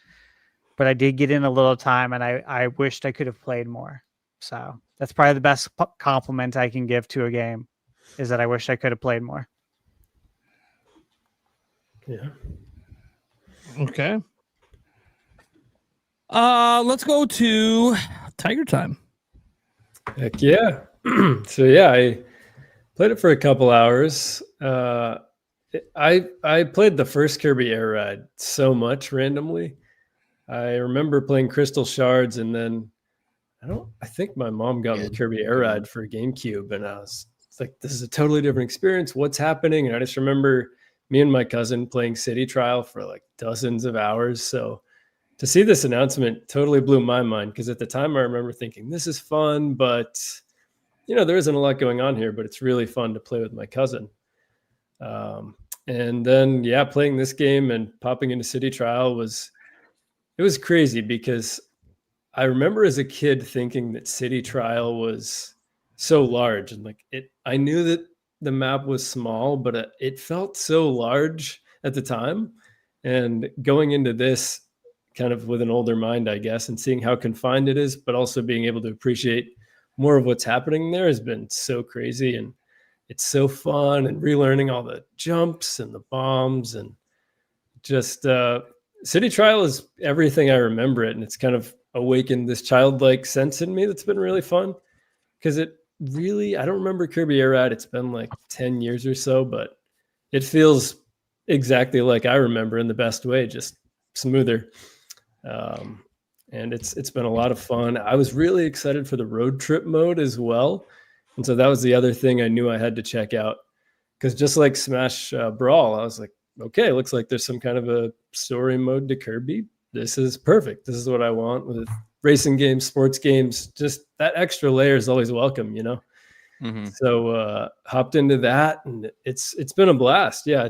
But I did get in a little time, and I wished I could have played more. So that's probably the best compliment I can give to a game, is that I wish I could have played more. Yeah. Okay. Let's go to TigerTyme. Heck yeah. So yeah, I played it for a couple hours. I played the first Kirby Air Ride so much randomly. I remember playing Crystal Shards, and then I think my mom got me Kirby Air Ride for GameCube, and it's like, this is a totally different experience. What's happening? And I just remember me and my cousin playing City Trial for like dozens of hours. So to see this announcement totally blew my mind, because at the time I remember thinking, this is fun, but there isn't a lot going on here, but it's really fun to play with my cousin. And then, playing this game and popping into City Trial it was crazy, because I remember as a kid thinking that City Trial was so large, and like I knew that the map was small, but it felt so large at the time. And going into this kind of with an older mind, I guess, and seeing how confined it is, but also being able to appreciate more of what's happening there has been so crazy. And it's so fun, and relearning all the jumps and the bombs, and just City Trial is everything I remember it. And it's kind of awakened this childlike sense in me that's been really fun, because I don't remember Kirby Air Ride. It's been like 10 years or so, but it feels exactly like I remember, in the best way, just smoother. And it's been a lot of fun. I was really excited for the road trip mode as well. And so that was the other thing I knew I had to check out, because just like Smash Brawl, I was like, okay, looks like there's some kind of a story mode to Kirby. This is perfect. This is what I want with racing games, sports games. Just that extra layer is always welcome, So hopped into that, and it's been a blast. Yeah,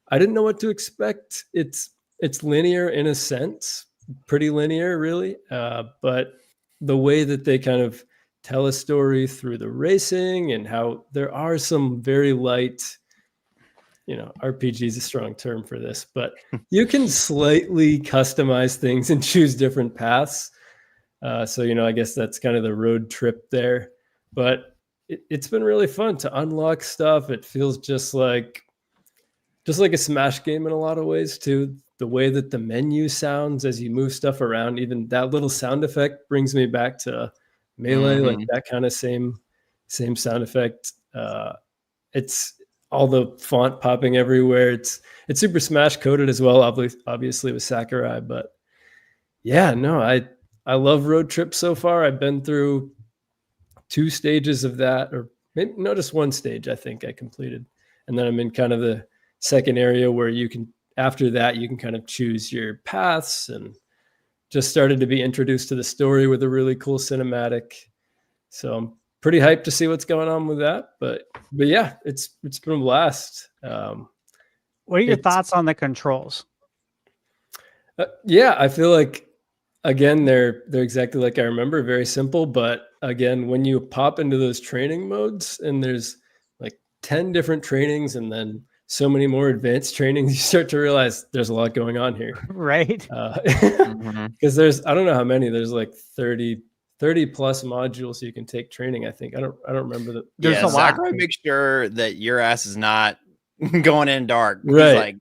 I didn't know what to expect. It's linear in a sense, pretty linear, really. But the way that they kind of tell a story through the racing, and how there are some very light, RPG is a strong term for this, but you can slightly customize things and choose different paths. So, I guess that's kind of the road trip there. But it's been really fun to unlock stuff. It feels just like a Smash game in a lot of ways too. The way that the menu sounds as you move stuff around, even that little sound effect brings me back to Melee, like that kind of same sound effect. It's all the font popping everywhere. It's Super Smash coded as well, obviously with Sakurai. But yeah, no, I love Road Trip so far. I've been through 2 stages of that, or maybe no, just 1 stage I think I completed. And then I'm in kind of the second area where after that you can kind of choose your paths, and just started to be introduced to the story with a really cool cinematic. So I'm pretty hyped to see what's going on with that. But yeah, it's been a blast. What are your thoughts on the controls? Yeah, I feel like, again, they're exactly like I remember, very simple. But again, when you pop into those training modes, and there's like 10 different trainings, and then so many more advanced trainings, you start to realize there's a lot going on here. Right. Because I don't know how many, there's like 30 30 plus modules you can take training. I think I don't remember that. There's a lot. Sakurai make sure that your ass is not going in dark. Right.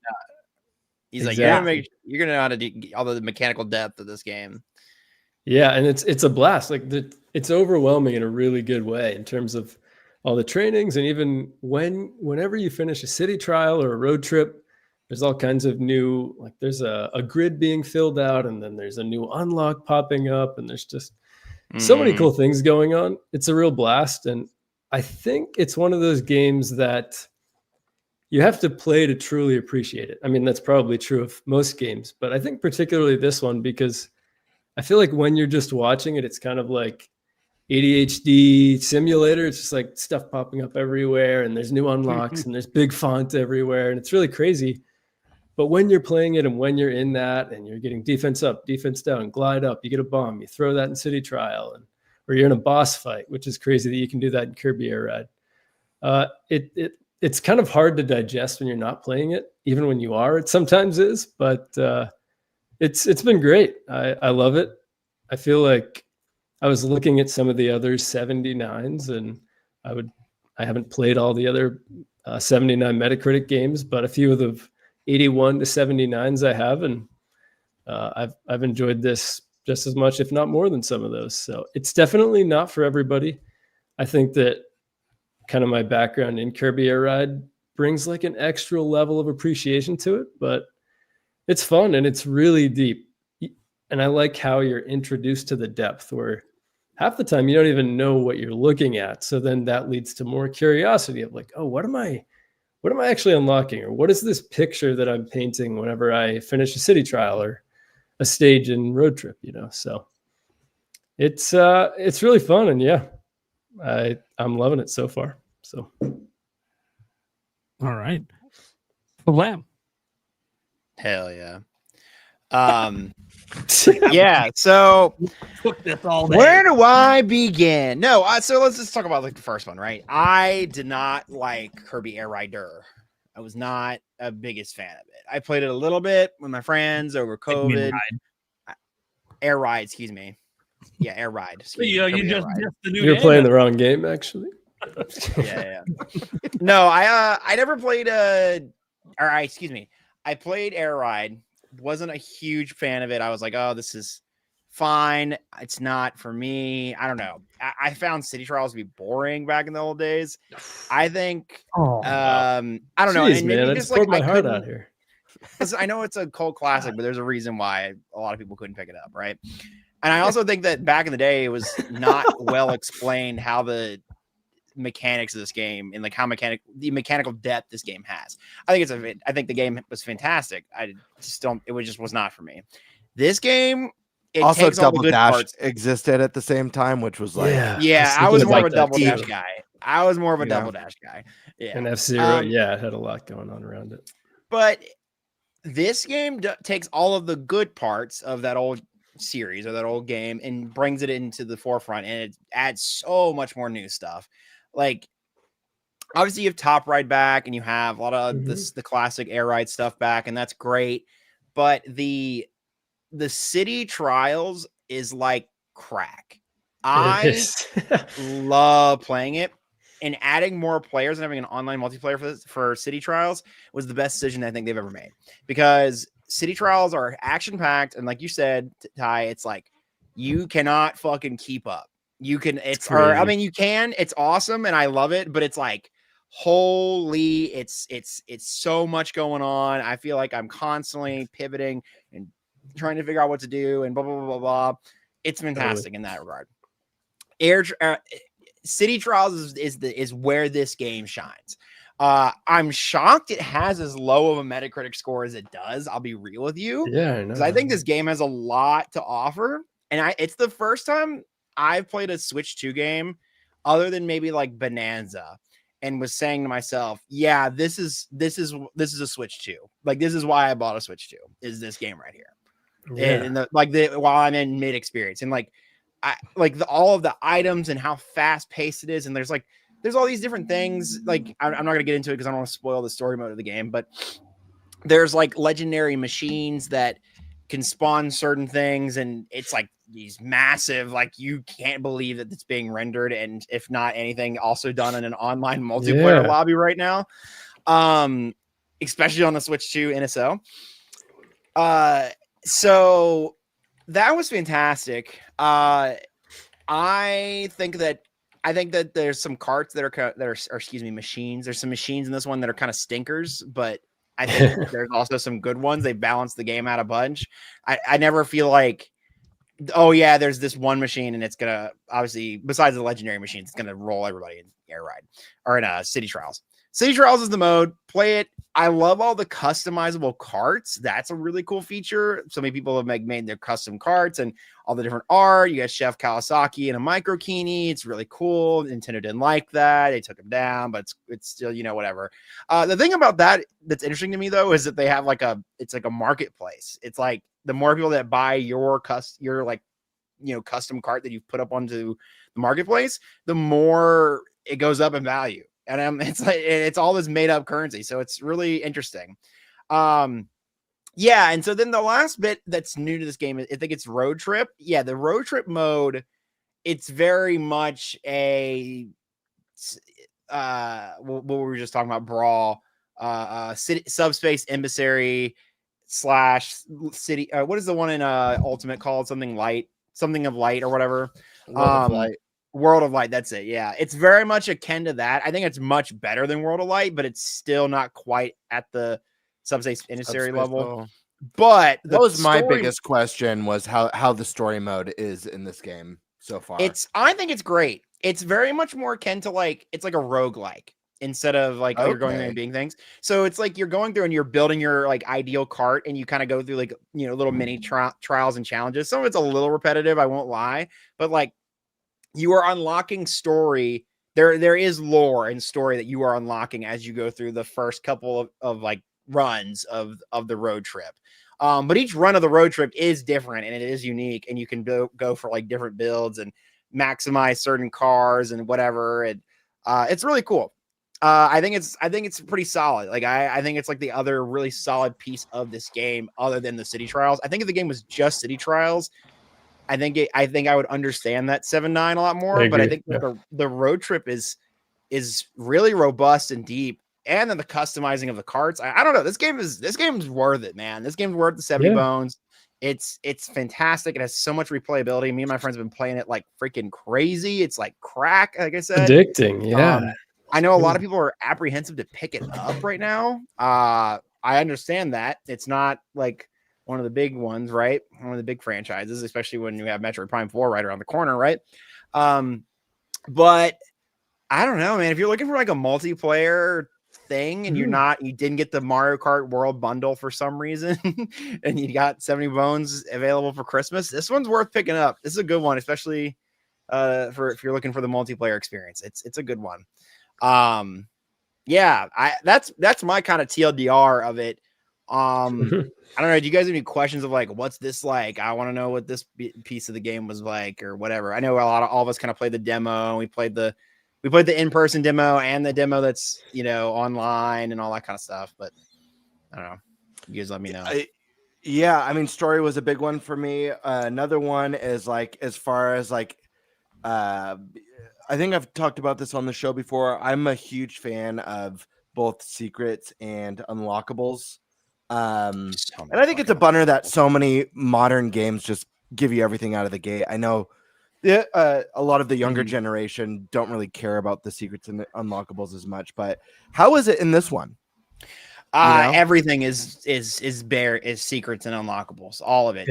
He's like, you're gonna know how to do all the mechanical depth of this game. Yeah, and it's a blast. Like it's overwhelming in a really good way in terms of all the trainings, and even whenever you finish a city trial or a road trip, there's all kinds of new, like there's a grid being filled out, and then there's a new unlock popping up, and there's just so many cool things going on. It's a real blast, and I think it's one of those games that you have to play to truly appreciate it. I mean, that's probably true of most games, but I think particularly this one, because I feel like when you're just watching it, it's kind of like ADHD simulator. It's just like stuff popping up everywhere, and there's new unlocks, and there's big font everywhere, and it's really crazy. But when you're playing it and when you're in that and you're getting defense up, defense down, glide up, you get a bomb, you throw that in city trial, or you're in a boss fight, which is crazy that you can do that in Kirby Air Ride. It's kind of hard to digest when you're not playing it, even when you are. It sometimes is, but it's been great. I love it. I feel like I was looking at some of the other 79s, and I haven't played all the other 79 Metacritic games, but a few of the 81 to 79s I have, and I've enjoyed this just as much, if not more than some of those. So it's definitely not for everybody. I think that kind of my background in Kirby Air Ride brings like an extra level of appreciation to it, but it's fun and it's really deep. And I like how you're introduced to the depth where half the time you don't even know what you're looking at. So then that leads to more curiosity of like, oh, what am I actually unlocking? Or what is this picture that I'm painting whenever I finish a city trial or a stage in Road Trip, So it's really fun. And yeah, I'm loving it so far. So. All right. FVLAM. Hell yeah. Yeah, so where do I begin? No, so let's just talk about like the first one, right? I did not like Kirby Air Rider. I was not a biggest fan of it. I played it a little bit with my friends over COVID. Air Ride, excuse me. Yeah, Air Ride. You're playing the wrong game, actually. Yeah. No, I never played I played Air Ride. Wasn't a huge fan of it. I was like, oh, this is fine. It's not for me. I don't know. I found city trials to be boring back in the old days. I think I don't know. Jeez, man, I just poured my heart out here. I know it's a cult classic, but there's a reason why a lot of people couldn't pick it up, right? And I also think that back in the day, it was not well explained how the mechanics of this game and like how the mechanical depth this game has. I think the game was fantastic. It just was not for me. This game, it also takes all the good Dash parts. Existed at the same time, which was like I was more of a Double Dash guy. I was more of a Double Dash guy. Yeah, and F-Zero, it had a lot going on around it. But this game takes all of the good parts of that old series or that old game and brings it into the forefront, and it adds so much more new stuff. Like, obviously, you have Top Ride back, and you have a lot of the classic Air Ride stuff back, and that's great. But the city trials is like crack. I love playing it, and adding more players and having an online multiplayer for city trials was the best decision I think they've ever made, because city trials are action packed, and like you said, Ty, it's like you cannot fucking keep up. You can, you can, it's awesome. And I love it, but it's like, holy, it's so much going on. I feel like I'm constantly pivoting and trying to figure out what to do and blah, blah, blah, blah, blah. It's fantastic in that regard. City Trials is where this game shines. I'm shocked it has as low of a Metacritic score as it does. I'll be real with you. Yeah, I know. 'Cause I think this game has a lot to offer. And it's the first time I've played a Switch 2 game other than maybe like Bonanza, and was saying to myself, yeah, this is a Switch 2. Like, this is why I bought a Switch 2, is this game right here. Yeah. And while I'm in mid experience, and like all of the items and how fast paced it is. And there's all these different things. Like, I'm not going to get into it because I don't want to spoil the story mode of the game, but there's like legendary machines that can spawn certain things, and it's like these massive, like you can't believe that it's being rendered, and if not anything, also done in an online multiplayer lobby right now, especially on the Switch 2 NSO. So that was fantastic. I think that there's some carts that are excuse me, machines. There's some machines in this one that are kind of stinkers, but I think there's also some good ones. They balance the game out a bunch. I never feel like, oh yeah, there's this one machine and it's gonna, obviously besides the legendary machines, it's gonna roll everybody in Air Ride or in City Trials. City Trials is the mode. Play it. I love all the customizable carts. That's a really cool feature. So many people have made their custom carts and all the different art. You got Chef Kawasaki and a Micro Kini. It's really cool. Nintendo didn't like that. They took him down, but it's still, whatever. The thing about that that's interesting to me though is that they have it's like a marketplace. It's like the more people that buy your custom cart that you've put up onto the marketplace, the more it goes up in value. And it's all this made up currency. So it's really interesting. Yeah. And so then the last bit that's new to this game, I think it's road trip. Yeah. The road trip mode, it's very much a, what we were just talking about, brawl, city, subspace emissary / city. What is the one in Ultimate called? Something of light or whatever. World of Light, that's it. Yeah, it's very much akin to that. I think it's much better than World of Light, but it's still not quite at the subspace emissary level. But that was my biggest question, was how the story mode is in this game so far. I think it's great. It's very much more akin to it's like a roguelike instead of you're going through and being things. So it's like you're going through and you're building your ideal cart, and you kind of go through little mini trials and challenges. Some of it's a little repetitive, I won't lie, but you are unlocking story. There is lore and story that you are unlocking as you go through the first couple of runs of the road trip. But each run of the road trip is different and it is unique, and you can go for different builds and maximize certain cars and whatever. And it's really cool. I think it's pretty solid. I think it's the other really solid piece of this game other than the city trials. I think if the game was just city trials, I think I would understand that 7.9 a lot more, but I think the road trip is really robust and deep, and then the customizing of the carts. I don't know. This game is worth it, man. This game's worth the 70 bones. It's fantastic. It has so much replayability. Me and my friends have been playing it like freaking crazy. It's like crack, like I said. Addicting, yeah. I know a lot of people are apprehensive to pick it up right now. I understand that. It's not one of the big ones, right? One of the big franchises, especially when you have Metroid Prime 4 right around the corner, right? But I don't know, man. If you're looking for a multiplayer thing and you didn't get the Mario Kart World Bundle for some reason, and you got 70 bones available for Christmas, this one's worth picking up. This is a good one, especially for if you're looking for the multiplayer experience. It's a good one. Yeah, that's my kind of TLDR of it. I don't know. Do you guys have any questions of what's this like? I want to know what this piece of the game was like or whatever. I know all of us kind of played the demo. We played the in-person demo and the demo that's, online and all that kind of stuff. But I don't know. You guys let me know. Yeah. I mean, story was a big one for me. Another one is as far as I think I've talked about this on the show before. I'm a huge fan of both secrets and unlockables. And I think it's a bummer that so many modern games just give you everything out of the gate. I know a lot of the younger generation don't really care about the secrets and the unlockables as much, but how is it in this one? Everything is secrets and unlockables, all of it.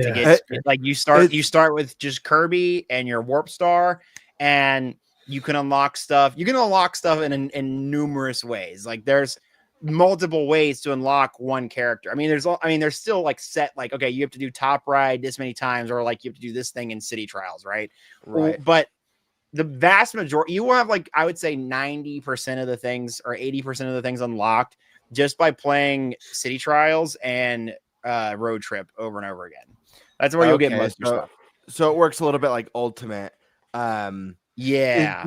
You start with just Kirby and your Warp Star, and you can unlock stuff. You can unlock stuff in numerous ways. There's multiple ways to unlock one character. There's still set okay, you have to do top ride this many times, or you have to do this thing in city trials, right? But the vast majority, you will have I would say 90% of the things or 80% of the things unlocked just by playing city trials and road trip over and over again. That's where you'll get most of your stuff. So it works a little bit like Ultimate. Yeah.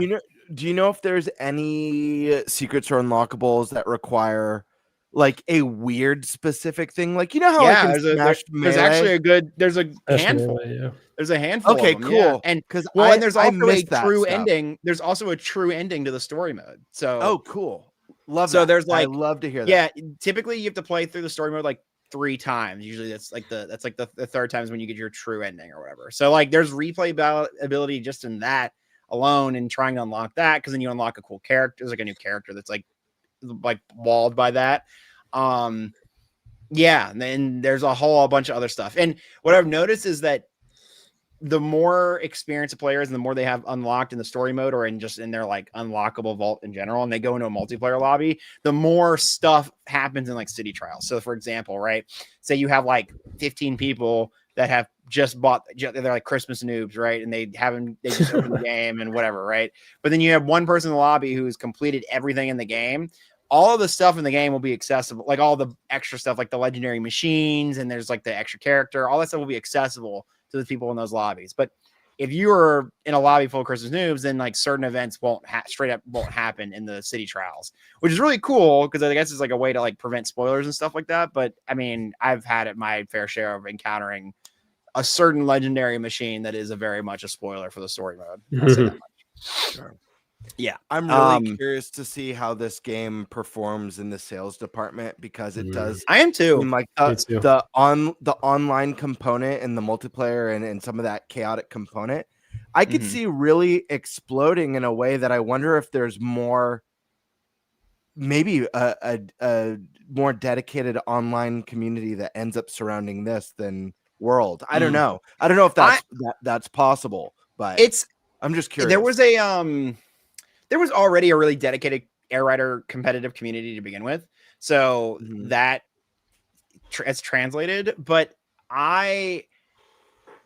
Do you know if there's any secrets or unlockables that require like a weird specific thing? Like, you know how Yeah, like in Smash there's actually there's a Smash handful. Melee, yeah. There's a handful. Okay, of them, cool. Yeah. And because and there's I also a missed that true stuff. ending. There's also a true ending to the story mode. So Oh, cool. Love so that. there's like I love to hear that. yeah. Typically, you have to play through the story mode like 3 times. Usually, that's like the third time is when you get your true ending or whatever. So like there's replay ability just in that alone and trying to unlock that because then you unlock a cool character. There's like a new character that's like walled by that. Yeah, and then there's a whole bunch of other stuff. And what I've noticed is that the more experienced players and the more they have unlocked in the story mode or in just in their like unlockable vault in general, and they go into a multiplayer lobby, the more stuff happens in like city trials. So for example, right, say you have like 15 people that have just bought, they're like Christmas noobs, right? And they just opened the game and whatever, right? But then you have one person in the lobby who's completed everything in the game. All of the stuff in the game will be accessible, like all the extra stuff, like the legendary machines, and there's like the extra character, all that stuff will be accessible to the people in those lobbies. But if you are in a lobby full of Christmas noobs, then like certain events won't happen in the city trials, which is really cool because I guess it's like a way to like prevent spoilers and stuff like that. But I mean, I've had it my fair share of encountering a certain legendary machine that is very much a spoiler for the story mode. I'll say that much. Sure. Yeah, I'm really curious to see how this game performs in the sales department because it does. I am too. seem like the online component and the multiplayer and some of that chaotic component, I could see really exploding in a way that I wonder if there's more, maybe a more dedicated online community that ends up surrounding this than World. I don't know. I don't know if that's possible, but I'm just curious. There was already a really dedicated Air Rider competitive community to begin with. So that it's translated, but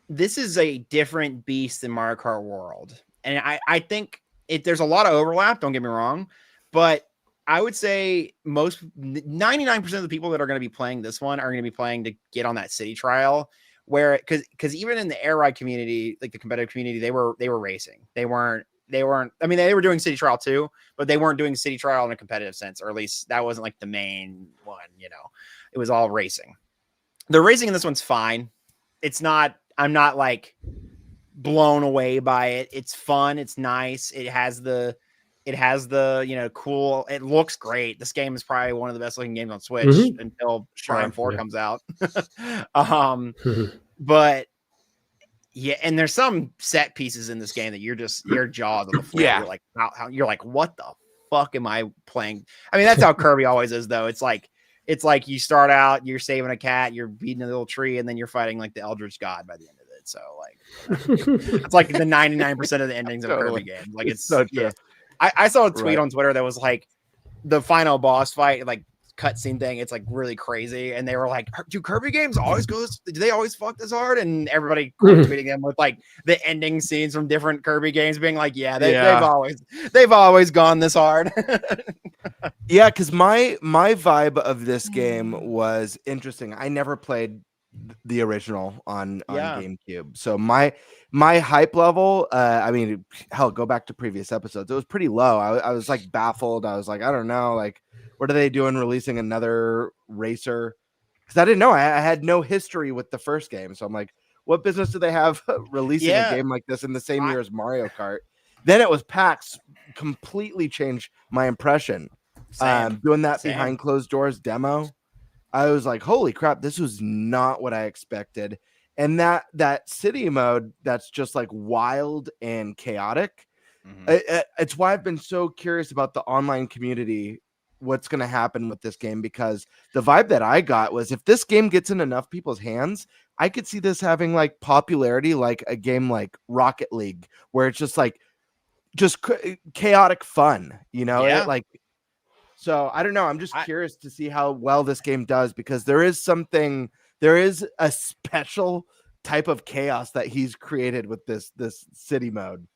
this is a different beast than Mario Kart World. And I think there's a lot of overlap, don't get me wrong, but I would say 99% of the people that are going to be playing this one are going to be playing to get on that city trial where, cause even in the Air Ride community, like the competitive community, they were racing. They weren't, I mean, they were doing city trial too, but they weren't doing city trial in a competitive sense, or at least that wasn't like the main one, it was all racing. The racing in this one's fine. I'm not like blown away by it. It's fun. It's nice. It has the, cool, it looks great. This game is probably one of the best looking games on Switch until Prime 4 comes out. But yeah, and there's some set pieces in this game that your jaws on the floor. Yeah. You're like, you're like, what the fuck am I playing? I mean, that's how Kirby always is, though. It's like you start out, you're saving a cat, you're beating a little tree, and then you're fighting like the Eldritch God by the end of it. So like, it's like the 99% of the endings of Kirby games. Like it's so true. I saw a tweet on Twitter that was like the final boss fight, like cutscene thing. It's like really crazy, and they were like, "Do Kirby games always go? Do they always fuck this hard?" And everybody tweeting them with like the ending scenes from different Kirby games, being like, "Yeah, they've always gone this hard." Yeah, because my vibe of this game was interesting. I never played the original on GameCube, so my hype level, I mean, hell, go back to previous episodes, it was pretty low. I was like baffled. I was like, I don't know, like, what are they doing releasing another racer? Because I didn't know. I had no history with the first game, so I'm like, what business do they have releasing a game like this in the same year as Mario Kart? Then it was PAX, completely changed my impression. Doing that behind closed doors demo, I was like, holy crap, this was not what I expected. And that city mode that's just like wild and chaotic. It's why I've been so curious about the online community, what's going to happen with this game, because the vibe that I got was if this game gets in enough people's hands, I could see this having like popularity like a game like Rocket League, where it's just like chaotic fun, so I don't know. I'm just curious to see how well this game does, because there is a special type of chaos that he's created with this city mode.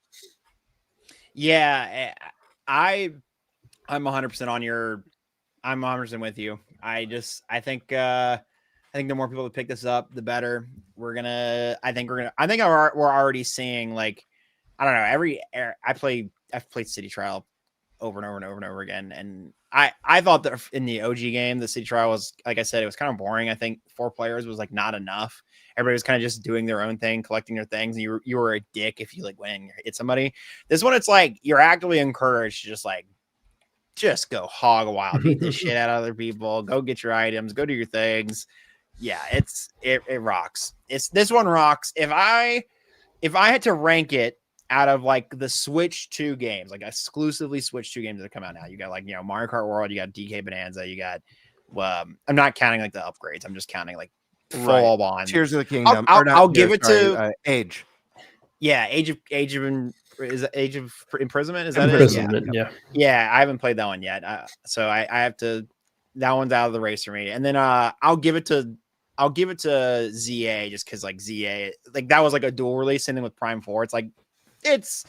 Yeah, I'm 100% on your. I'm 100% with you. I think the more people that pick this up, the better. I think we're already seeing, like, I don't know. I've played City Trial over and over and over and over again. And I thought that in the OG game, the city trial was, like I said, it was kind of boring. I think 4 players was like not enough. Everybody was kind of just doing their own thing, collecting their things. And you were a dick if you like went and hit somebody. This one, it's like you're actively encouraged to just go hog wild, beat the shit out of other people, go get your items, go do your things. Yeah, it rocks. This one rocks. If I had to rank it out of like the Switch 2 games, like exclusively Switch 2 games that come out now, you got like, Mario Kart World, you got DK Bonanza, you got, I'm not counting like the upgrades. I'm just counting like full on. Tears of the Kingdom. I'll give it to Age. Yeah, Age of Imprisonment. Is that Imprisonment? it? Yeah. Yeah, I haven't played that one yet, so I have to. That one's out of the race for me. And then I'll give it to ZA just because like ZA, like that was like a dual release, and then with Prime 4, it's like it's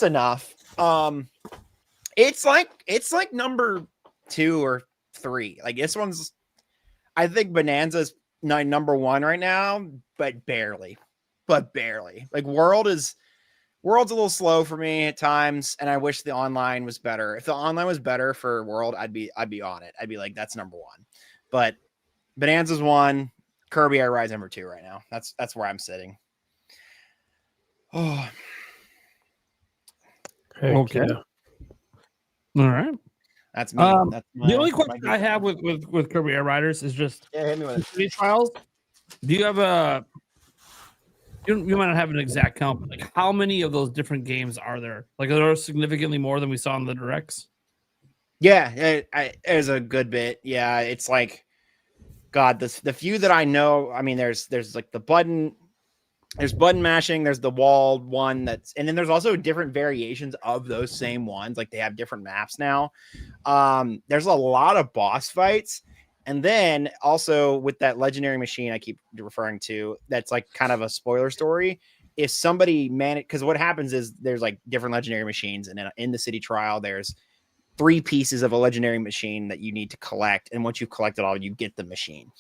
enough. It's like number 2 or 3. Like this one's, I think Bonanza's number 1 right now, but barely. Like World's a little slow for me at times, and I wish the online was better. If the online was better for World, I'd be on it. I'd be like, that's number 1. But Bonanza's 1, Kirby Air Riders number 2 right now. That's where I'm sitting. Oh. Okay. All right. That's me. The only question I have with Kirby Air Riders is just hit me with it. City trials. Do you have you might not have an exact count, but like how many of those different games are there? Like, are there significantly more than we saw in the directs? Yeah, it is a good bit. Yeah, it's like, God, the few that I know. I mean, there's like the button. There's button mashing. There's the wall one and then there's also different variations of those same ones. Like they have different maps now. There's a lot of boss fights. And then also with that legendary machine I keep referring to, that's like kind of a spoiler story. If somebody because what happens is there's like different legendary machines, and then in the city trial, there's 3 pieces of a legendary machine that you need to collect. And once you've collected all, you get the machine.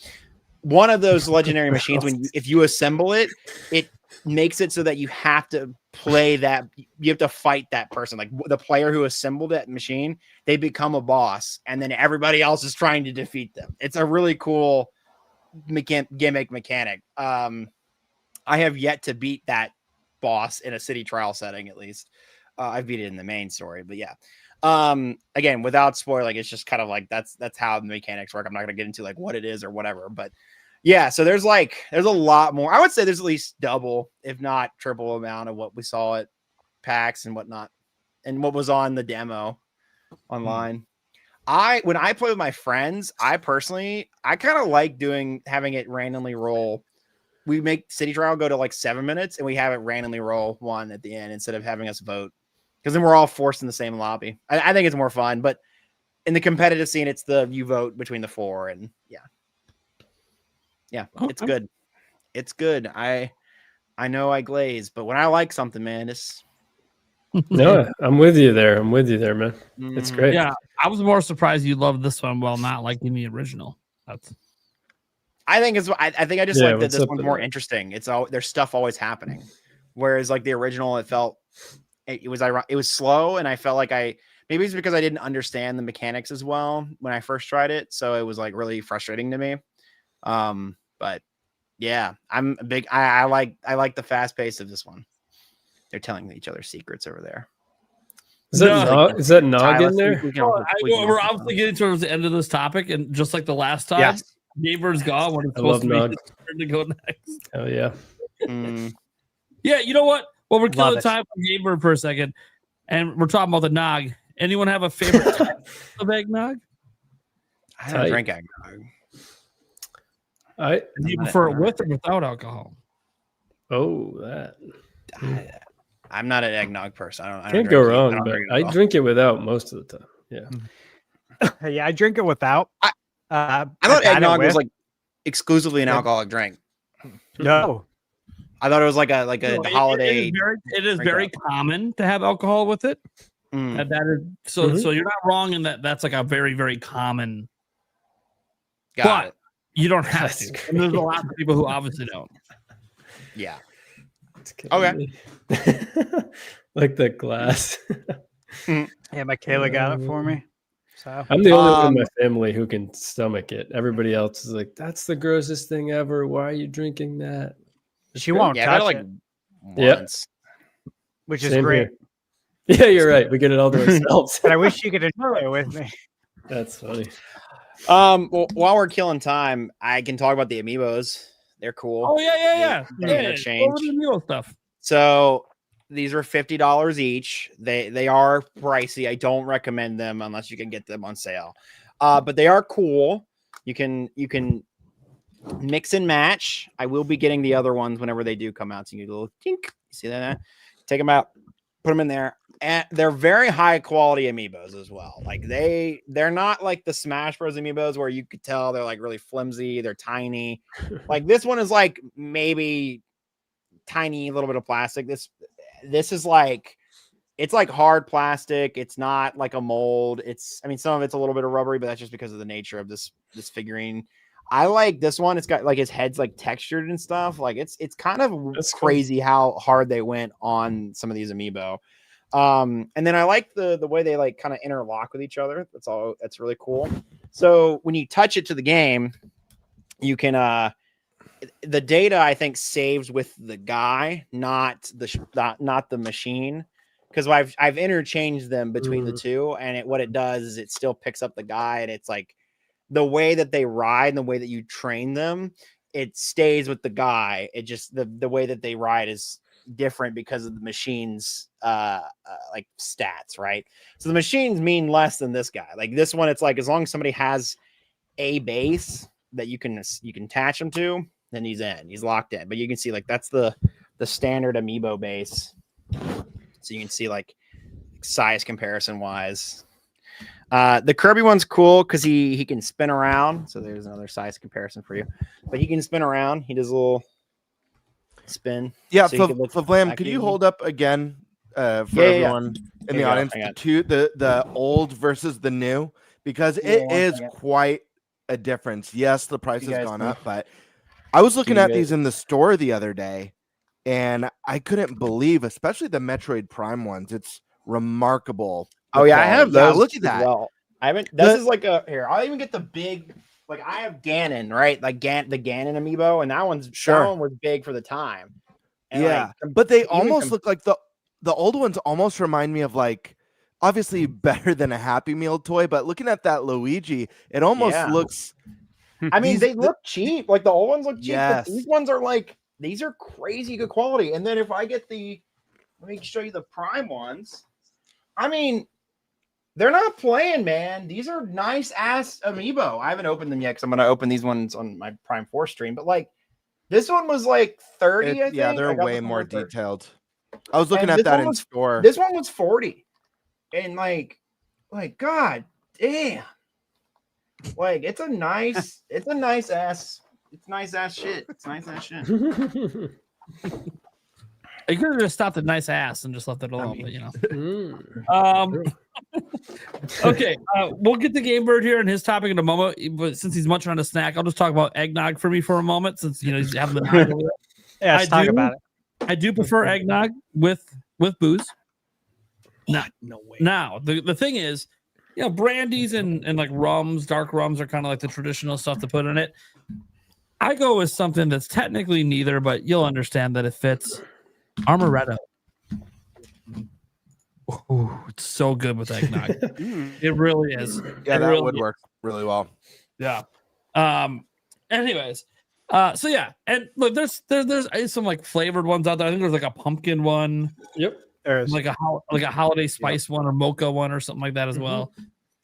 One of those legendary machines, if you assemble it, it makes it so that you have to play that. You have to fight that person, like the player who assembled that machine. They become a boss, and then everybody else is trying to defeat them. It's a really cool gimmick mechanic. I have yet to beat that boss in a city trial setting. At least I beat it in the main story, but yeah. Again, without spoiling, it's just kind of like that's how the mechanics work. I'm not gonna get into like what it is or whatever, but yeah, so there's a lot more. I would say there's at least double, if not triple amount of what we saw at PAX and whatnot, and what was on the demo online. When I play with my friends, I kind of like having it randomly roll. We make city trial go to like 7 minutes, and we have it randomly roll one at the end instead of having us vote. Because then we're all forced in the same lobby. I think it's more fun, but in the competitive scene, it's you vote between the 4, and yeah, it's good. It's good. I know I glaze, but when I like something, man, it's. No, I'm with you there. Man. It's great. Yeah, I was more surprised you loved this one while not liking the original. I think I just like that this one's more interesting. There's stuff always happening, whereas like the original, it felt. It was slow, and I felt like maybe it's because I didn't understand the mechanics as well when I first tried it, so it was like really frustrating to me. But yeah, I'm a big. I like the fast pace of this one. They're telling each other secrets over there. Is that Nog in there? We're obviously getting towards the end of this topic, and just like the last time, yes. GameBird's gone. When it's I love supposed Nog. to be to go next. Oh yeah. Yeah, you know what? Well, we're killing Love it. time for GameBird for a second, and we're talking about the Nog. Anyone have a favorite type of eggnog? I don't drink eggnog. Do you prefer it with or without alcohol? That. I'm not an eggnog person. I don't Can't drink go it. wrong, don't but drink it I at all. drink it without most of the time. Yeah. Yeah, I drink it without. I thought I've had it eggnog was with. like exclusively an alcoholic drink. No. I thought it was like a No, holiday. It is drink very up. common to have alcohol with it. Mm. And that is so you're not wrong in that. That's like a very, very common. Got but it. you don't have That's to. And there's a lot of people who obviously don't. Yeah. Okay. Like the glass. Yeah, Michaela got it for me. So I'm the only one in my family who can stomach it. Everybody else is like, "That's the grossest thing ever. Why are you drinking that?" she won't Yeah, I've had touch it like it, once. which is Same great. here. Yeah, you're right. We get it all to ourselves. But I wish you could enjoy it with me. That's funny. Well, while we're killing time, I can talk about the amiibos. They're cool. Oh yeah. They interchange. Over the Amiibo stuff. So these are $50 each. They are pricey. I don't recommend them unless you can get them on sale. But they are cool. You can mix and match. I will be getting the other ones whenever they do come out. So you get a little tink. You see that? Take them out, put them in there. And they're very high quality amiibos as well. Like they're not like the Smash Bros amiibos where you could tell they're like really flimsy, they're tiny. Like this one is like maybe tiny little bit of plastic. This is like, it's like hard plastic. It's not like a mold. Some of it's a little bit of rubbery, but that's just because of the nature of this figurine. I like this one. It's got like his head's like textured and stuff. Like it's kind of crazy how hard they went on some of these amiibo. And then I like the way they like kind of interlock with each other. That's really cool. So when you touch it to the game, you can the data I think saves with the guy, not the machine, because I've interchanged them between the two, and what it does is it still picks up the guy, and it's like the way that they ride and the way that you train them, it stays with the guy. It just the way that they ride is different because of the machine's like stats, right? So the machines mean less than this guy. Like this one, it's like as long as somebody has a base that you can attach him to, then he's locked in. But you can see like that's the standard amiibo base, so you can see like size comparison wise. The Kirby one's cool because he can spin around, so there's another size comparison for you. But he can spin around. He does a little spin. Yeah, so Flam, could you hold up again for everyone in the audience the old versus the new, because it is quite a difference. Yes, the price has gone up, but I was looking at these in the store the other day, and I couldn't believe, especially the Metroid Prime ones. It's remarkable. Oh yeah, I have those. Yeah, look at that. Well, I haven't. This is like a here. I'll even get the big. Like I have Ganon, right? Like the Ganon amiibo, and that one was big for the time. And yeah, but they almost look like the old ones. Almost remind me of like, obviously better than a Happy Meal toy, but looking at that Luigi, it almost looks. I mean, they look cheap. Like the old ones look cheap. Yes. But these ones are like, these are crazy good quality. And then if I get let me show you the Prime ones. I mean, they're not playing, man. These are nice ass amiibo. I haven't opened them yet because I'm going to open these ones on my Prime 4 stream. But like, this one was like 30. I think. Yeah, they're way more detailed. I was looking at that in store. This one was 40, and like, god damn. Like it's nice ass shit. It's nice ass shit. You could have just stopped at nice ass and just left it alone, but you know. Okay, we'll get to GameBird here and his topic in a moment. But since he's munching on a snack, I'll just talk about eggnog for me for a moment. Since he's having the night over there. Yeah, let's talk about it. I do prefer eggnog with booze. No way. Now the thing is, brandies and like rums, dark rums are kind of like the traditional stuff to put in it. I go with something that's technically neither, but you'll understand that it fits. Amaretto. Oh, it's so good with eggnog. It really is. Yeah, that would work really well. Yeah. Anyways, so yeah, and look, there's some like flavored ones out there. I think there's like a pumpkin one. Yep. There's like a holiday spice one or mocha one or something like that as well.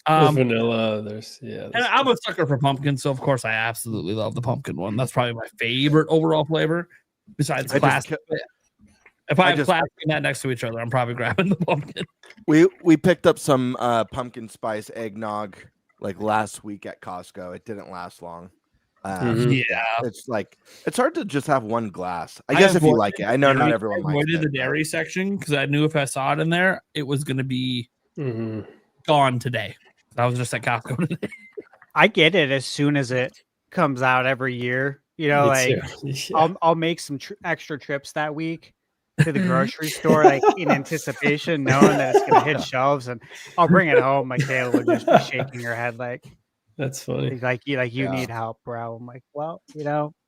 There's vanilla. And I'm a sucker for pumpkin, so of course I absolutely love the pumpkin one. That's probably my favorite overall flavor, besides classic. If I have classic and that next to each other, I'm probably grabbing the pumpkin. We picked up some pumpkin spice eggnog like last week at Costco. It didn't last long. It's hard to just have one glass. I guess if you like it. I know not everyone likes it. I avoided the dairy section because I knew if I saw it in there, it was going to be gone today. I was just at Costco today. I get it as soon as it comes out every year. I'll make some extra trips that week to the grocery store, like in anticipation, knowing that it's going to hit shelves, and I'll bring it home. Michaela would just be shaking her head, That's funny. you Yeah. need help, bro. I'm like, well,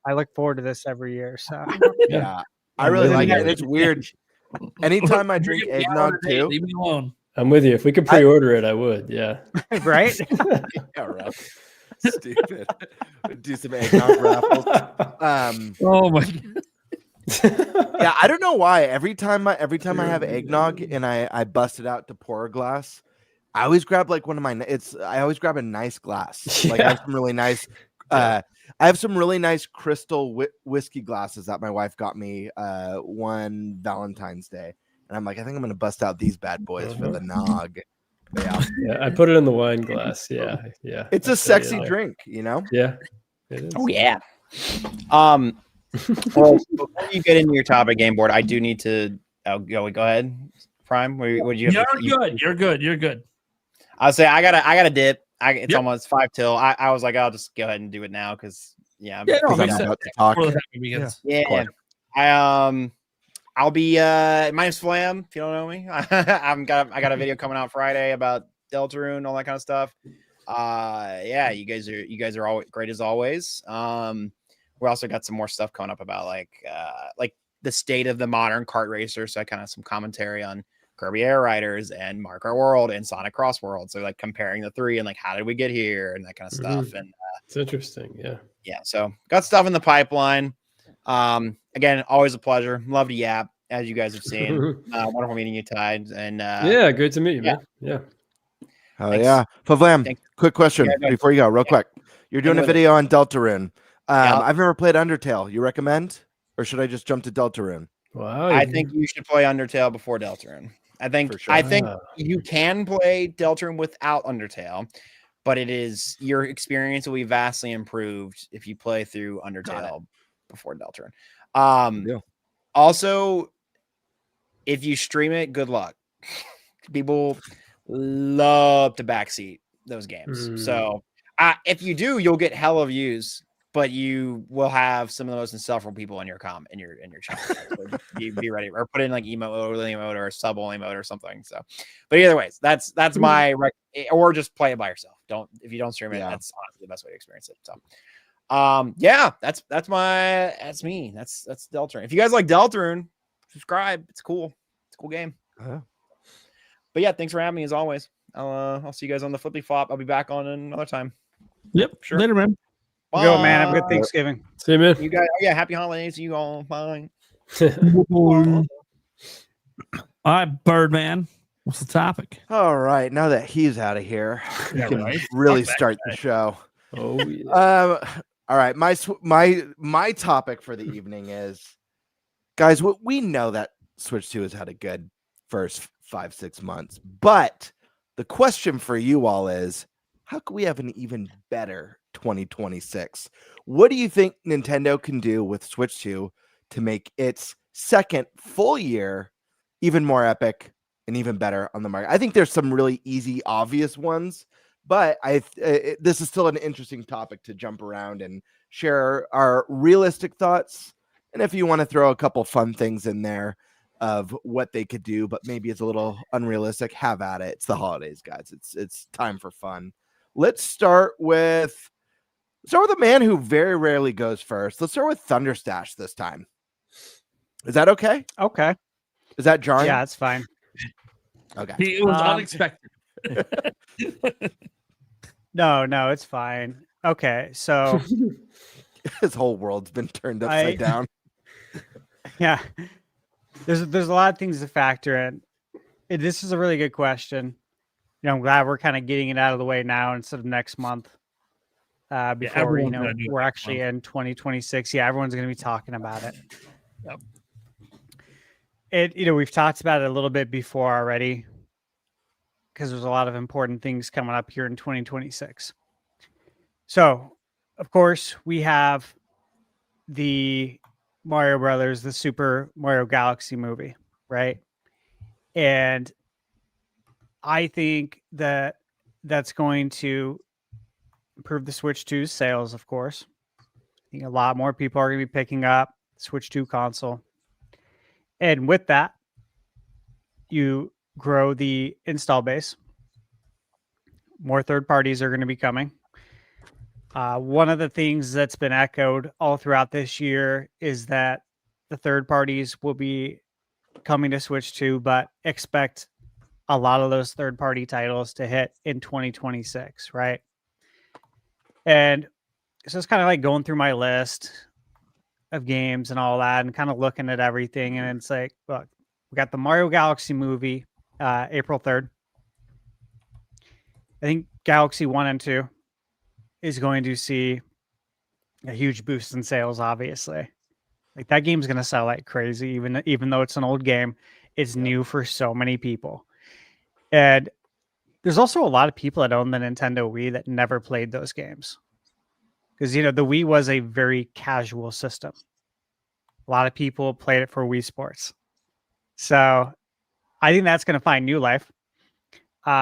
I look forward to this every year. So Yeah. I really like it. And it's weird. Anytime I drink eggnog too. Leave me alone. I'm with you. If we could pre-order it, I would. Yeah. right? Yeah, right. Stupid. Do some eggnog raffles. Oh my God. Yeah, I don't know why. Every time I have eggnog and I bust it out to pour a glass, I always grab like one of my. I always grab a nice glass. Like I have some really nice. I have some really nice crystal whiskey glasses that my wife got me one Valentine's Day, and I'm like, I think I'm gonna bust out these bad boys for the nog. Yeah. Yeah, I put it in the wine glass. Yeah, yeah. It's a sexy drink, you know. Yeah, it is. Oh yeah. Well, before you get into your topic, game board, I do need to go ahead. Prime, would you? You're good. I'll say I gotta dip. It's almost 5 till. I was like, I'll just go ahead and do it now because no, I'm about to talk. Yeah. I'll be minus FVLAM if you don't know me. I got a video coming out Friday about Deltarune, all that kind of stuff. Yeah, you guys are all great as always. We also got some more stuff coming up about like the state of the modern kart racer. So I kind of some commentary on Kirby Air Riders and Mario Kart World and Sonic Cross World. So like comparing the three and like how did we get here and that kind of stuff. And it's interesting. Yeah. So got stuff in the pipeline. Again, always a pleasure. Love to yap, as you guys have seen. Wonderful meeting you, Tide. And yeah, great to meet you, man. Yeah. Oh yeah, FVLAM. Quick question before you go, real quick. You're doing a video on Deltarune. I've never played Undertale. You recommend, or should I just jump to Deltarune? Wow. I think you should play Undertale before Deltarune. I think you can play Deltarune without Undertale, but your experience will be vastly improved if you play through Undertale before Deltarune. Also, if you stream it, good luck. People love to backseat those games. So if you do, you'll get hella views, but you will have some of the most insufferable people in your chat. So be ready, or put in like emote or a sub only mode or something. So, but either ways, that's my or just play it by yourself. If you don't stream it, that's honestly the best way to experience it. So, that's me. That's Deltarune. If you guys like Deltarune, subscribe. It's cool. It's a cool game. But yeah, thanks for having me as always. I'll see you guys on the Flippy Flop. I'll be back on another time. Yep. Sure. Later, man. Bye. Go, man. Have a good Thanksgiving. See you, man. You guys. Yeah. Happy holidays to you all. Bye. All right, Birdman. What's the topic? All right. Now that he's out of here, we can really start the show. Oh yeah. All right. My topic for the evening is, guys, we know that Switch 2 has had a good first 5-6 months, but the question for you all is, how can we have an even better 2026? What do you think Nintendo can do with Switch 2 to make its second full year even more epic and even better on the market? I think there's some really easy, obvious ones, but this is still an interesting topic to jump around and share our realistic thoughts. And if you want to throw a couple fun things in there of what they could do, but maybe it's a little unrealistic, have at it. It's the holidays, guys. It's time for fun. Let's start with a man who very rarely goes first. Let's start with ThunderStash this time. Is that okay? Okay. Is that jarring? Yeah, it's fine. Okay. It was unexpected. No, it's fine. Okay, so his whole world's been turned upside down. Yeah. There's a lot of things to factor in. This is a really good question. I'm glad we're kind of getting it out of the way now instead of next month. Before we're actually in 2026. Yeah, everyone's going to be talking about it. Yep. We've talked about it a little bit before already, because there's a lot of important things coming up here in 2026. So, of course, we have the Mario Brothers, the Super Mario Galaxy movie, right? And I think that's going to improve the Switch 2's sales, of course. I think a lot more people are going to be picking up Switch 2 console. And with that, you grow the install base. More third parties are going to be coming. One of the things that's been echoed all throughout this year is that the third parties will be coming to Switch 2, but expect a lot of those third party titles to hit in 2026, right? And so it's kind of like going through my list of games and all that and kind of looking at everything. And it's like, look, we got the Mario Galaxy movie, April 3rd. I think Galaxy 1 and 2 is going to see a huge boost in sales, obviously. Like that game's going to sell like crazy, even though it's an old game. It's new for so many people. And there's also a lot of people that own the Nintendo Wii that never played those games. Because, the Wii was a very casual system. A lot of people played it for Wii Sports. So I think that's going to find new life.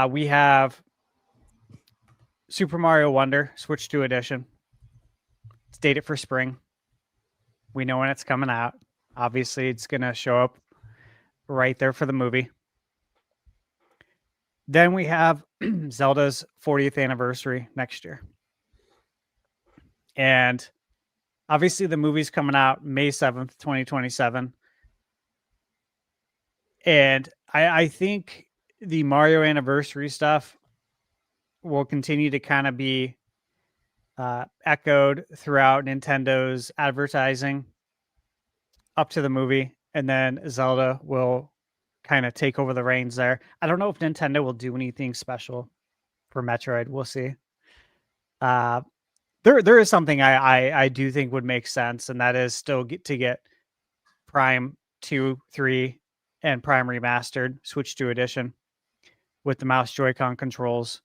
We have Super Mario Wonder, Switch 2 edition. It's dated for spring. We know when it's coming out. Obviously, it's going to show up right there for the movie. Then we have Zelda's 40th anniversary next year. And obviously the movie's coming out May 7th, 2027. And I think the Mario anniversary stuff will continue to kind of be echoed throughout Nintendo's advertising up to the movie. And then Zelda will kind of take over the reins there. I don't know if Nintendo will do anything special for Metroid. We'll see. There is something I do think would make sense, and that is still to get Prime 2, 3, and Prime Remastered, Switch 2 edition with the mouse Joy-Con controls.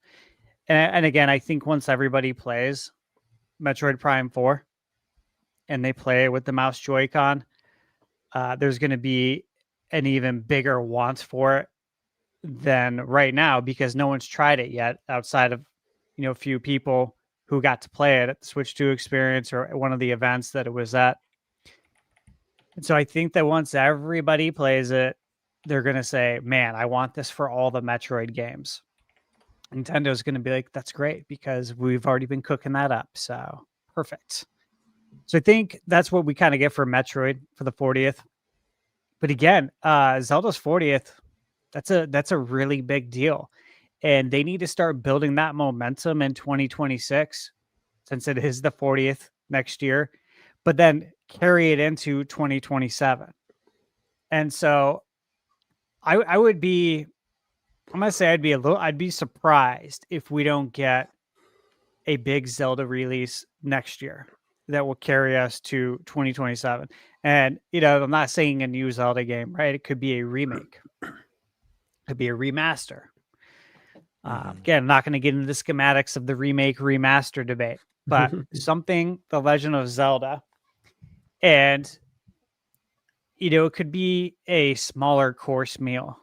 And again, I think once everybody plays Metroid Prime 4 and they play with the mouse Joy-Con, there's going to be an even bigger want for it than right now because no one's tried it yet outside of, a few people who got to play it at the Switch 2 experience or at one of the events that it was at. And so I think that once everybody plays it, they're going to say, man, I want this for all the Metroid games. Nintendo's going to be like, that's great because we've already been cooking that up. So perfect. So I think that's what we kind of get for Metroid for the 40th. But again, Zelda's 40th, that's a really big deal. And they need to start building that momentum in 2026, since it is the 40th next year, but then carry it into 2027. And so I'd be surprised if we don't get a big Zelda release next year that will carry us to 2027. And, I'm not saying a new Zelda game, right? It could be a remake. It could be a remaster. Again, I'm not going to get into the schematics of the remake remaster debate, but something, The Legend of Zelda. And, it could be a smaller course meal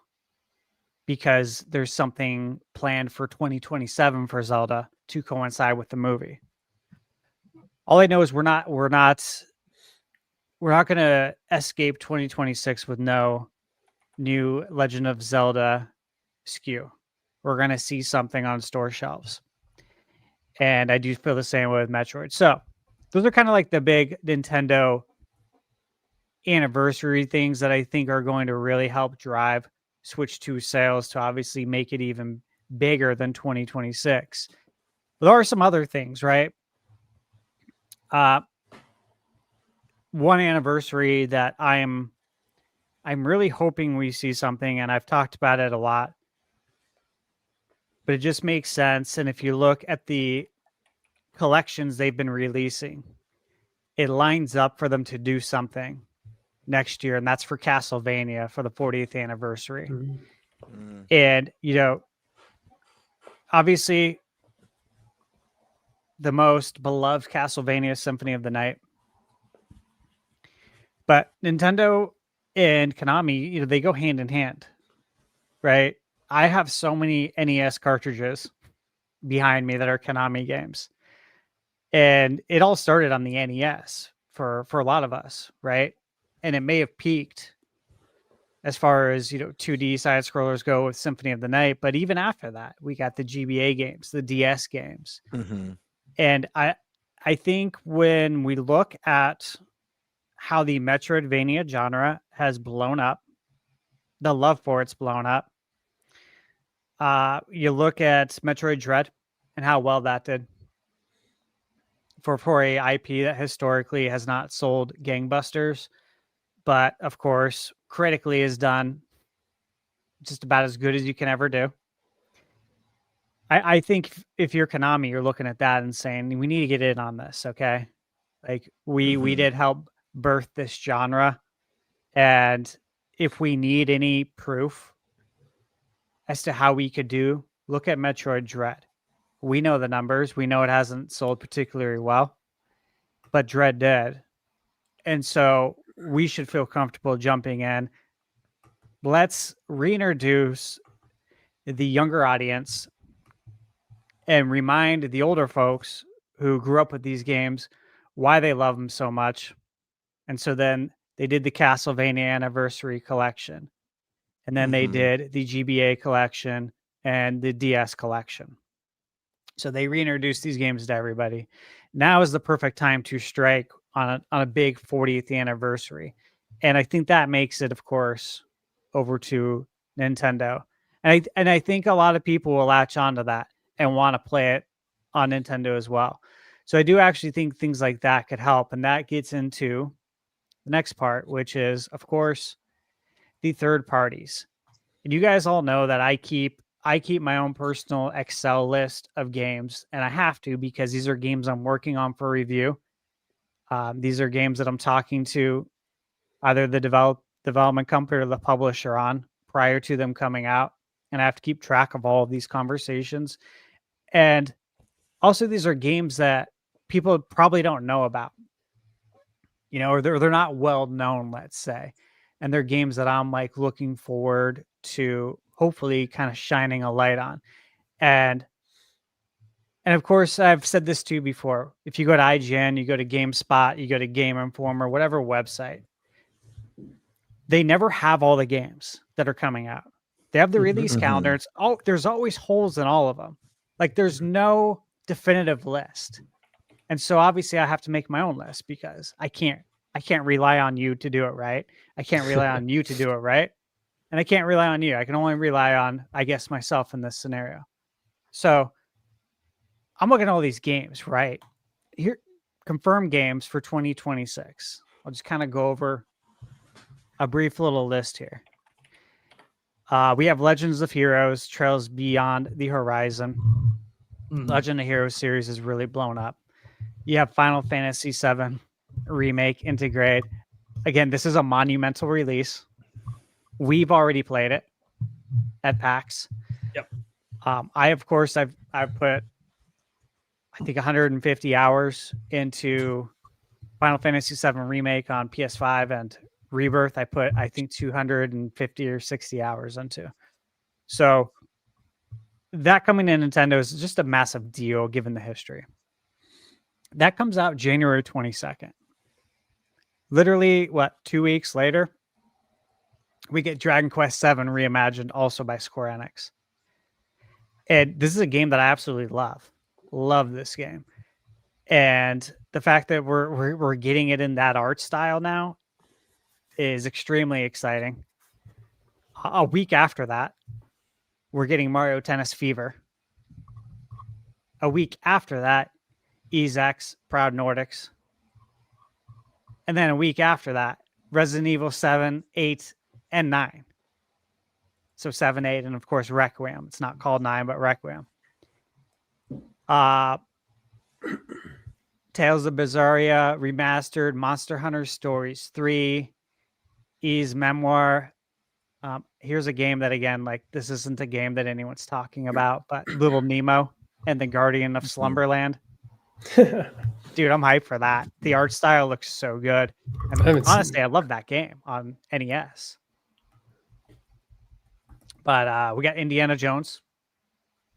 because there's something planned for 2027 for Zelda to coincide with the movie. All I know is we're not going to escape 2026 with no new Legend of Zelda SKU. We're going to see something on store shelves. And I do feel the same way with Metroid. So those are kind of like the big Nintendo anniversary things that I think are going to really help drive Switch 2 sales to obviously make it even bigger than 2026. But there are some other things, right? One anniversary that I'm really hoping we see something, and I've talked about it a lot, but it just makes sense. And if you look at the collections they've been releasing, it lines up for them to do something next year, and that's for Castlevania for the 40th anniversary. And, obviously the most beloved Castlevania Symphony of the Night. But Nintendo and Konami, they go hand in hand, right? I have so many NES cartridges behind me that are Konami games. And it all started on the NES for a lot of us, right? And it may have peaked as far as 2D side scrollers go with Symphony of the Night. But even after that, we got the GBA games, the DS games, and I think when we look at how the Metroidvania genre has blown up, the love for it's blown up. You look at Metroid Dread and how well that did for a IP that historically has not sold gangbusters, but of course critically is done just about as good as you can ever do. I think if you're Konami, you're looking at that and saying, we need to get in on this, okay? Like we did help birth this genre, and if we need any proof as to how we could do, look at Metroid Dread. We know the numbers. We know it hasn't sold particularly well, but Dread did. And so we should feel comfortable jumping in. Let's reintroduce the younger audience and remind the older folks who grew up with these games why they love them so much. And so then they did the Castlevania Anniversary Collection. And then they did the GBA Collection and the DS Collection. So they reintroduced these games to everybody. Now is the perfect time to strike on a big 40th anniversary. And I think that makes it, of course, over to Nintendo. And I think a lot of people will latch onto that and want to play it on Nintendo as well. So I do actually think things like that could help. And that gets into the next part, which is, of course, the third parties. And you guys all know that I keep my own personal Excel list of games, and I have to because these are games I'm working on for review. These are games that I'm talking to either the development company or the publisher on prior to them coming out, and I have to keep track of all of these conversations. And also, these are games that people probably don't know about, or they're not well known, let's say. And they're games that I'm like looking forward to hopefully kind of shining a light on. And of course, I've said this to you before. If you go to IGN, you go to GameSpot, you go to Game Informer, whatever website, they never have all the games that are coming out. They have the release calendar. There's always holes in all of them. Like there's no definitive list. And so obviously I have to make my own list because I can't rely on you to do it right. I can't rely on you to do it right. And I can't rely on you. I can only rely on, I guess, myself in this scenario. So I'm looking at all these games, right? Here, confirmed games for 2026. I'll just kind of go over a brief little list here. We have Legends of Heroes, Trails Beyond the Horizon. Legend of Heroes series is really blown up. You have Final Fantasy VII Remake Integrate. Again, this is a monumental release. We've already played it at PAX. Yep. I've put, I think, 150 hours into Final Fantasy VII Remake on PS5, and Rebirth I put, I think, 250 or 60 hours into. So that coming to Nintendo is just a massive deal given the history. That comes out January 22nd. Literally, 2 weeks later, we get Dragon Quest VII Reimagined, also by Square Enix. And this is a game that I absolutely love. Love this game. And the fact that we're getting it in that art style now is extremely exciting. A week after that, we're getting Mario Tennis Fever. A week after that, EZEX, Proud Nordics. And then a week after that, Resident Evil 7, 8, and 9. So 7, 8, and of course Requiem. It's not called 9, but Requiem. Tales of Bizarria Remastered, Monster Hunter Stories 3, Ys Memoir. Here's a game that, again, like, this isn't a game that anyone's talking about, but Little Nemo and the Guardian of Slumberland. Dude, I'm hyped for that. The art style looks so good. And honestly, I love that game on NES. But we got Indiana Jones,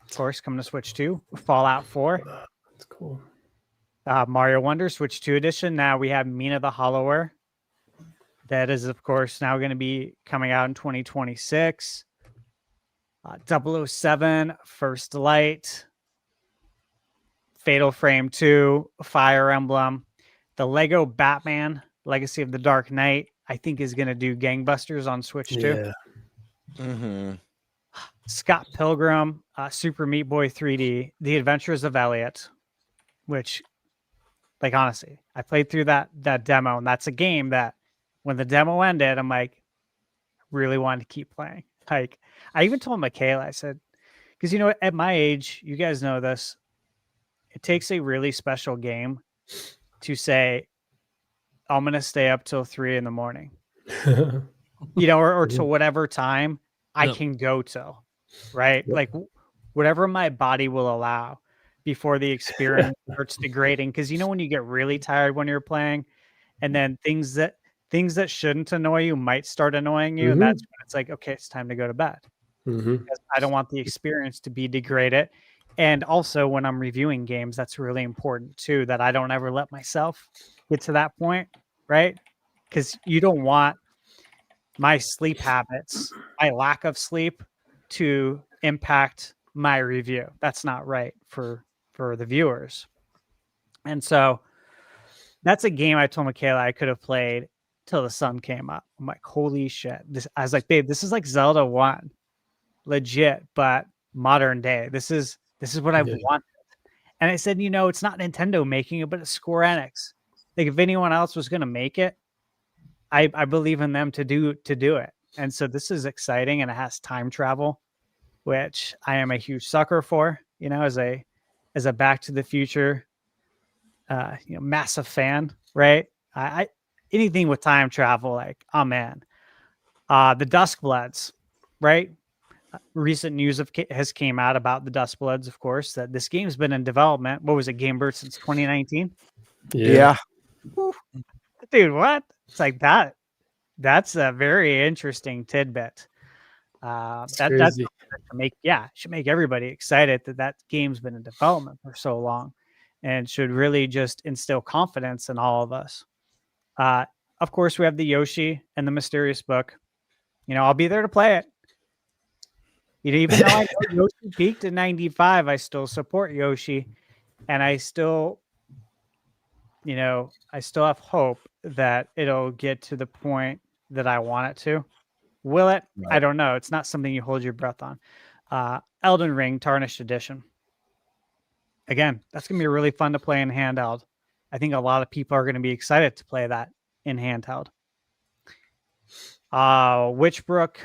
of course, coming to Switch 2. Fallout 4. That's cool. Mario Wonder, Switch 2 edition. Now we have Mina the Hollower. that is, of course, now going to be coming out in 2026. 007, First Light, Fatal Frame 2, Fire Emblem, the Lego Batman, Legacy of the Dark Knight, I think is going to do gangbusters on Switch too. Mm-hmm. Scott Pilgrim, Super Meat Boy 3D, The Adventures of Elliot, which, like, honestly, I played through that demo, and that's a game that when the demo ended, I'm like, really wanted to keep playing. Like, I even told Michaela, I said, because, you know, at my age, you guys know this, it takes a really special game to say, I'm going to stay up till 3 a.m, you know, or to whatever time I can go till, right? Like whatever my body will allow before the experience starts degrading. Because, you know, when you get really tired when you're playing, and then things that shouldn't annoy you might start annoying you. And that's when it's like, okay, it's time to go to bed. Because I don't want the experience to be degraded. And also when I'm reviewing games, that's really important too, that I don't ever let myself get to that point, right? Because you don't want my sleep habits, my lack of sleep, to impact my review. That's not right for the viewers. And so that's a game I told Michaela I could have played till the sun came up. I'm like, holy shit. I was like, babe, this is like Zelda 1. Legit, but modern day. This is what I've wanted. And I said, you know, it's not Nintendo making it, but it's Square Enix. Like, if anyone else was going to make it, I believe in them to do it. And so this is exciting, and it has time travel, which I am a huge sucker for, you know, as a Back to the Future you know, massive fan, right? I anything with time travel, like, oh man. The Duskbloods, right? Recent news has came out about the Duskbloods, of course, that this game's been in development. What was it, GameBird, since 2019? Yeah. Dude, what? It's like that. That's a very interesting tidbit. That's should make everybody excited that game's been in development for so long, and should really just instill confidence in all of us. Of course, we have the Yoshi and the Mysterious Book. You know, I'll be there to play it. You know, even though I know Yoshi peaked at 95, I still support Yoshi, and I still have hope that it'll get to the point that I want it to. Will it? Right. I don't know. It's not something you hold your breath on. Elden Ring Tarnished Edition. Again, that's going to be really fun to play in handheld. I think a lot of people are going to be excited to play that in handheld. Witchbrook,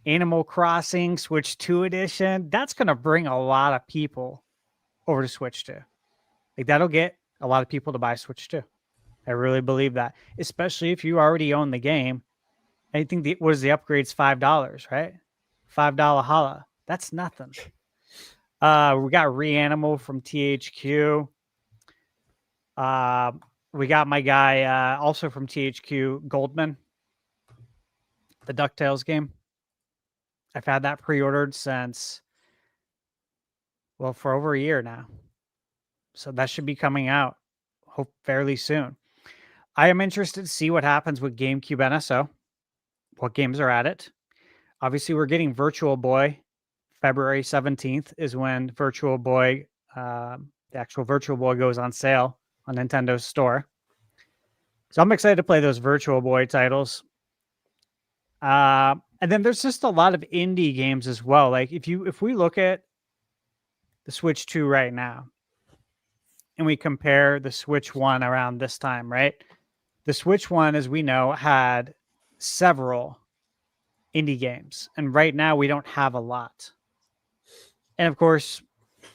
Animal Crossing, Switch 2 edition. That's going to bring a lot of people over to Switch 2. Like, that'll get a lot of people to buy Switch 2. I really believe that, especially if you already own the game. I think the upgrade's $5, right? $5 holla. That's nothing. We got Reanimal from THQ. We got my guy also from THQ, Goldman, the DuckTales game. I've had that pre-ordered since, well, for over a year now. So that should be coming out fairly soon. I am interested to see what happens with GameCube NSO. What games are at it? Obviously, we're getting Virtual Boy. February 17th is when Virtual Boy, the actual Virtual Boy, goes on sale on Nintendo's store. So I'm excited to play those Virtual Boy titles. And then there's just a lot of indie games as well. Like, if we look at the Switch 2 right now, and we compare the Switch 1 around this time, right? The Switch 1, as we know, had several indie games. And right now we don't have a lot. And of course,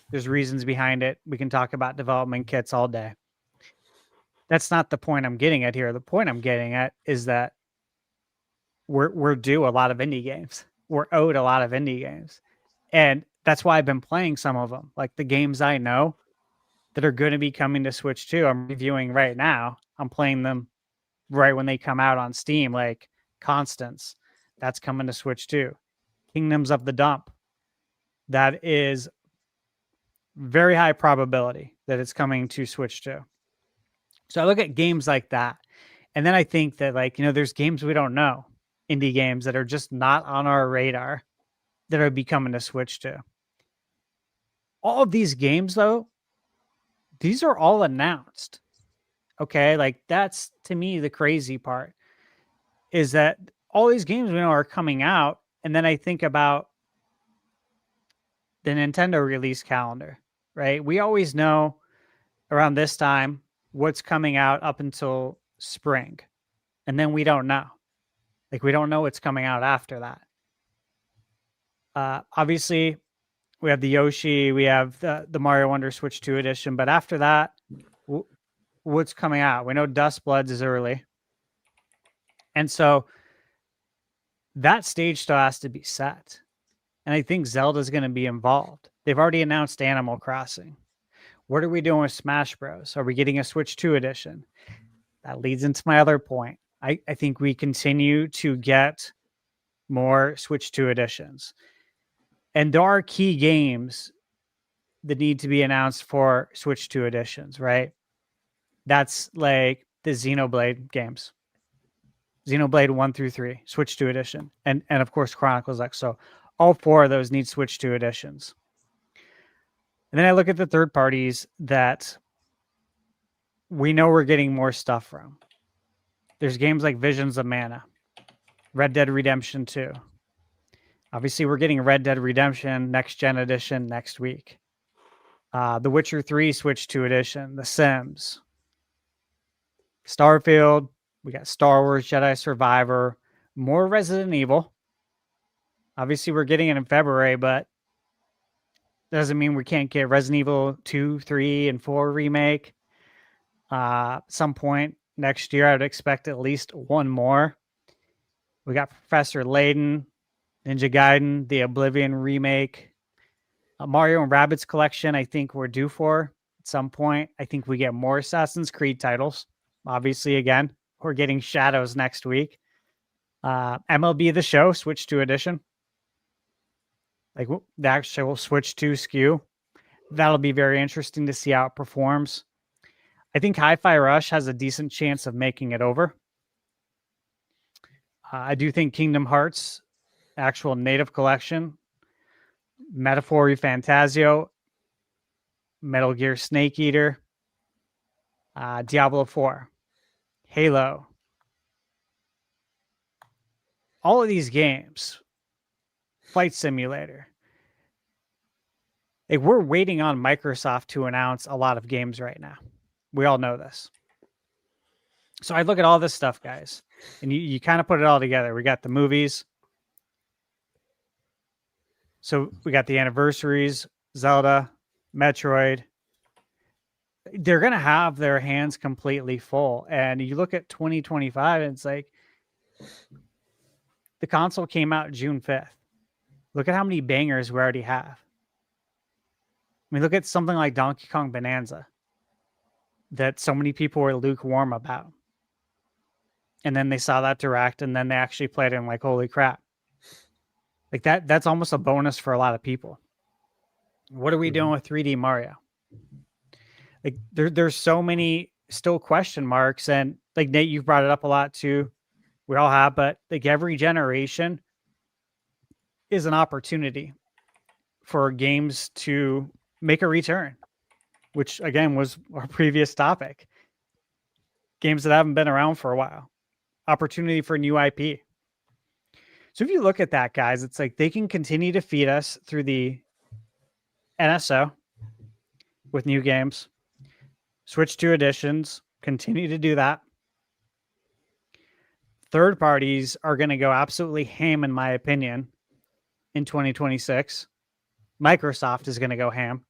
there's reasons behind it. We can talk about development kits all day. That's not the point I'm getting at here. The point I'm getting at is that we're due a lot of indie games. We're owed a lot of indie games. And that's why I've been playing some of them. Like the games I know that are going to be coming to Switch 2, I'm reviewing right now. I'm playing them right when they come out on Steam, like Constance. That's coming to Switch 2. Kingdoms of the Dump. That is very high probability that it's coming to Switch 2. So I look at games like that, And then I think that, like, there's games we don't know, indie games that are just not on our radar that are becoming a Switch to. All of these games, though, these are all announced. Okay. Like, that's to me the crazy part is that all these games we know are coming out. And then I think about the Nintendo release calendar, right? We always know around this time what's coming out up until spring. And then we don't know. Like, we don't know what's coming out after that. Obviously, we have the Yoshi, we have the Mario Wonder Switch 2 edition, but after that, what's coming out? We know Dust Bloods is early. And so that stage still has to be set. And I think Zelda's going to be involved. They've already announced Animal Crossing. What are we doing with Smash Bros? Are we getting a Switch 2 edition? That leads into my other point. I think we continue to get more Switch 2 editions. And there are key games that need to be announced for Switch 2 editions, right? That's like the Xenoblade games. Xenoblade 1 through 3, Switch 2 edition. And of course, Chronicles X. So all 4 of those need Switch 2 editions. And then I look at the third parties that we know we're getting more stuff from. There's games like Visions of Mana, Red Dead Redemption 2. Obviously, we're getting Red Dead Redemption Next Gen Edition next week. The Witcher 3 Switch 2 Edition, The Sims, Starfield, we got Star Wars Jedi Survivor, more Resident Evil. Obviously, we're getting it in February, but doesn't mean we can't get Resident Evil 2, 3, and 4 remake. Some point next year, I would expect at least one more. We got Professor Layton, Ninja Gaiden, the Oblivion remake, Mario and Rabbids collection. I think we're due for at some point. I think we get more Assassin's Creed titles. Obviously, again, we're getting Shadows next week. MLB The Show, Switch 2 edition. Like the actual Switch 2 SKU. That'll be very interesting to see how it performs. I think Hi-Fi Rush has a decent chance of making it over. I do think Kingdom Hearts, actual native collection, Metaphor Fantasio, Metal Gear Snake Eater, Diablo 4, Halo. All of these games, Flight Simulator. Like, we're waiting on Microsoft to announce a lot of games right now. We all know this. So I look at all this stuff, guys, and you kind of put it all together. We got the movies. So we got the anniversaries, Zelda, Metroid. They're going to have their hands completely full. And you look at 2025, and it's like the console came out June 5th. Look at how many bangers we already have. I mean, look at something like Donkey Kong Bonanza that so many people were lukewarm about. And then they saw that direct, and then they actually played it and like, holy crap. Like that's almost a bonus for a lot of people. What are we doing with 3D Mario? Like there's so many still question marks, and like Nate, you've brought it up a lot too. We all have, but like every generation is an opportunity for games to make a return, which again was our previous topic. Games that haven't been around for a while. Opportunity for new IP. So if you look at that, guys, it's like they can continue to feed us through the NSO with new games. Switch 2 editions, continue to do that. Third parties are going to go absolutely ham, in my opinion, in 2026. Microsoft is going to go ham.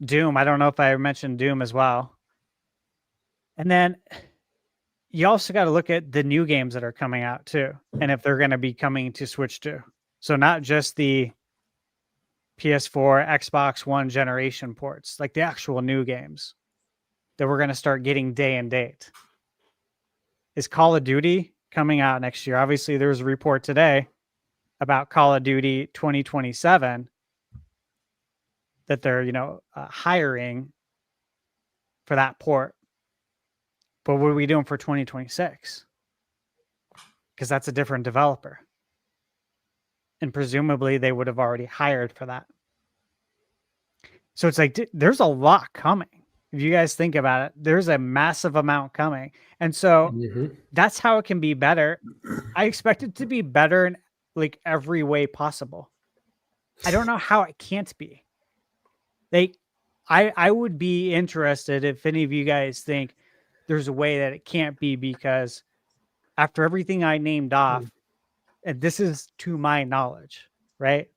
Doom, I don't know if I mentioned Doom as well. And then you also got to look at the new games that are coming out too, and if they're going to be coming to Switch 2. So not just the PS4, Xbox One generation ports, like the actual new games that we're going to start getting day and date. Is Call of Duty coming out next year? Obviously, there was a report today about Call of Duty 2027 that they're, hiring for that port. But what are we doing for 2026? Because that's a different developer. And presumably they would have already hired for that. So it's like, there's a lot coming. If you guys think about it, there's a massive amount coming. And so that's how it can be better. I expect it to be better in like every way possible. I don't know how it can't be. Like, I would be interested if any of you guys think there's a way that it can't be, because after everything I named off, and this is to my knowledge, right?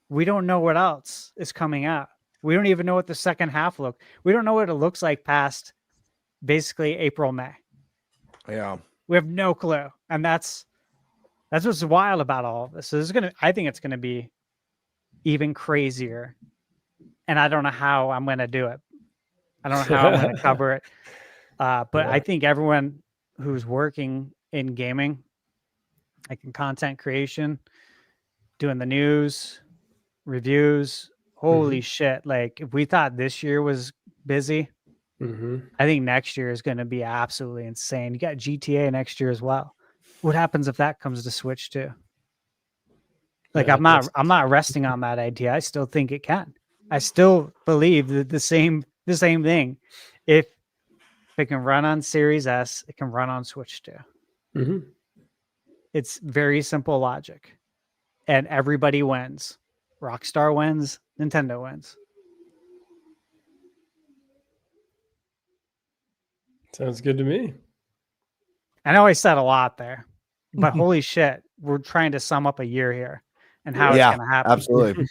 We don't know what else is coming out. We don't even know what the second half looks. We don't know what it looks like past basically April, May. Yeah. We have no clue. And that's what's wild about all of this. So I think it's gonna be even crazier. And I don't know how I'm gonna do it. I don't know how I'm gonna cover it. But I think everyone who's working in gaming, like in content creation, doing the news, reviews, holy shit. Like, if we thought this year was busy, I think next year is going to be absolutely insane. You got GTA next year as well. What happens if that comes to Switch too? Like, I'm not resting on that idea. I still think it can. I still believe that the same thing. If it can run on Series S, it can run on Switch too. It's very simple logic, and everybody wins. Rockstar wins, Nintendo wins. Sounds good to me. I know I said a lot there, but holy shit, we're trying to sum up a year here and how it's going to happen. Absolutely.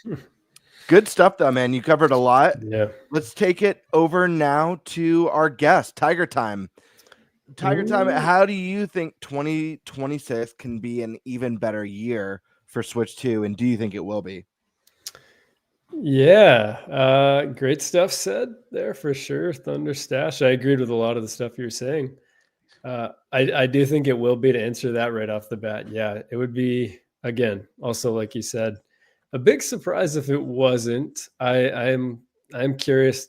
Good stuff, though, man. You covered a lot. Yeah. Let's take it over now to our guest, TigerTyme. TigerTyme, how do you think 2026 can be an even better year for Switch 2, and do you think it will be? Yeah, great stuff said there for sure. ThunderStash, I agreed with a lot of the stuff you were saying. I do think it will be, to answer that right off the bat. Yeah, it would be, again, also like you said, a big surprise if it wasn't. I'm curious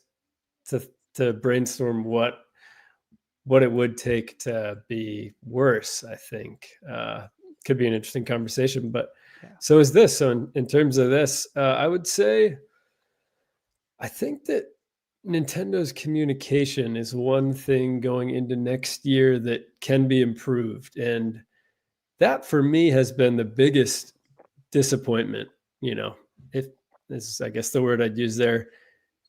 to brainstorm what it would take to be worse. I think could be an interesting conversation, but. So is this. So in terms of this, I would say, I think that Nintendo's communication is one thing going into next year that can be improved. And that for me has been the biggest disappointment, if this is, I guess, the word I'd use there,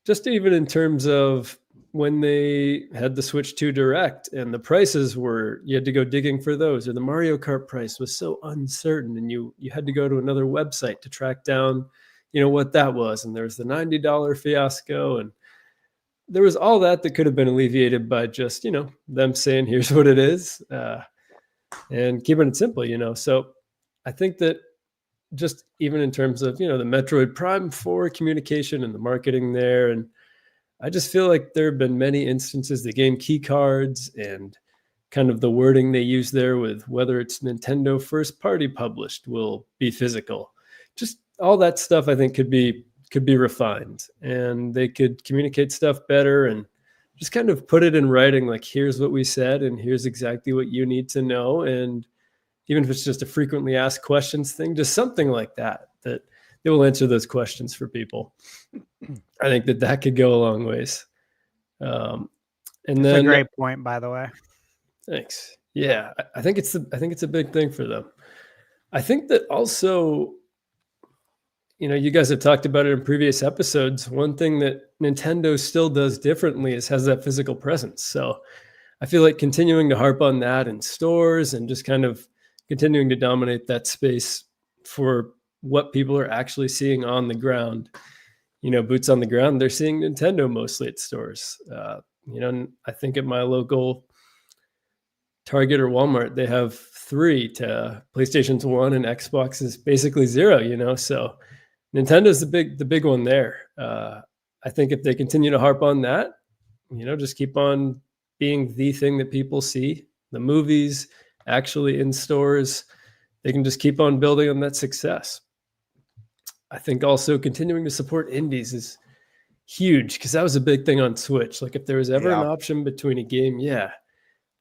just even in terms of when they had the Switch 2 Direct and the prices you had to go digging for those, or the Mario Kart price was so uncertain and you had to go to another website to track down, what that was. And there was the $90 fiasco, and there was all that could have been alleviated by just, them saying, here's what it is, and keeping it simple, So I think that just even in terms of, the Metroid Prime 4 communication and the marketing there, and I just feel like there have been many instances, the game key cards and kind of the wording they use there with whether it's Nintendo first party published will be physical. Just all that stuff I think could be refined, and they could communicate stuff better and just kind of put it in writing, like, here's what we said and here's exactly what you need to know. And even if it's just a frequently asked questions thing, just something like that they will answer those questions for people. I think that could go a long ways. And That's then a great point, by the way. Thanks. Yeah, I think it's a big thing for them. I think that also, you guys have talked about it in previous episodes. One thing that Nintendo still does differently is has that physical presence. So I feel like continuing to harp on that in stores and just kind of continuing to dominate that space for what people are actually seeing on the ground, boots on the ground, they're seeing Nintendo mostly at stores. I think at my local Target or Walmart, they have 3 to PlayStation's 1 and Xbox is basically 0, so Nintendo's the big one there. I think if they continue to harp on that, just keep on being the thing that people see, the movies actually in stores, they can just keep on building on that success. I think also continuing to support indies is huge, because that was a big thing on Switch. Like, if there was ever an option between a game,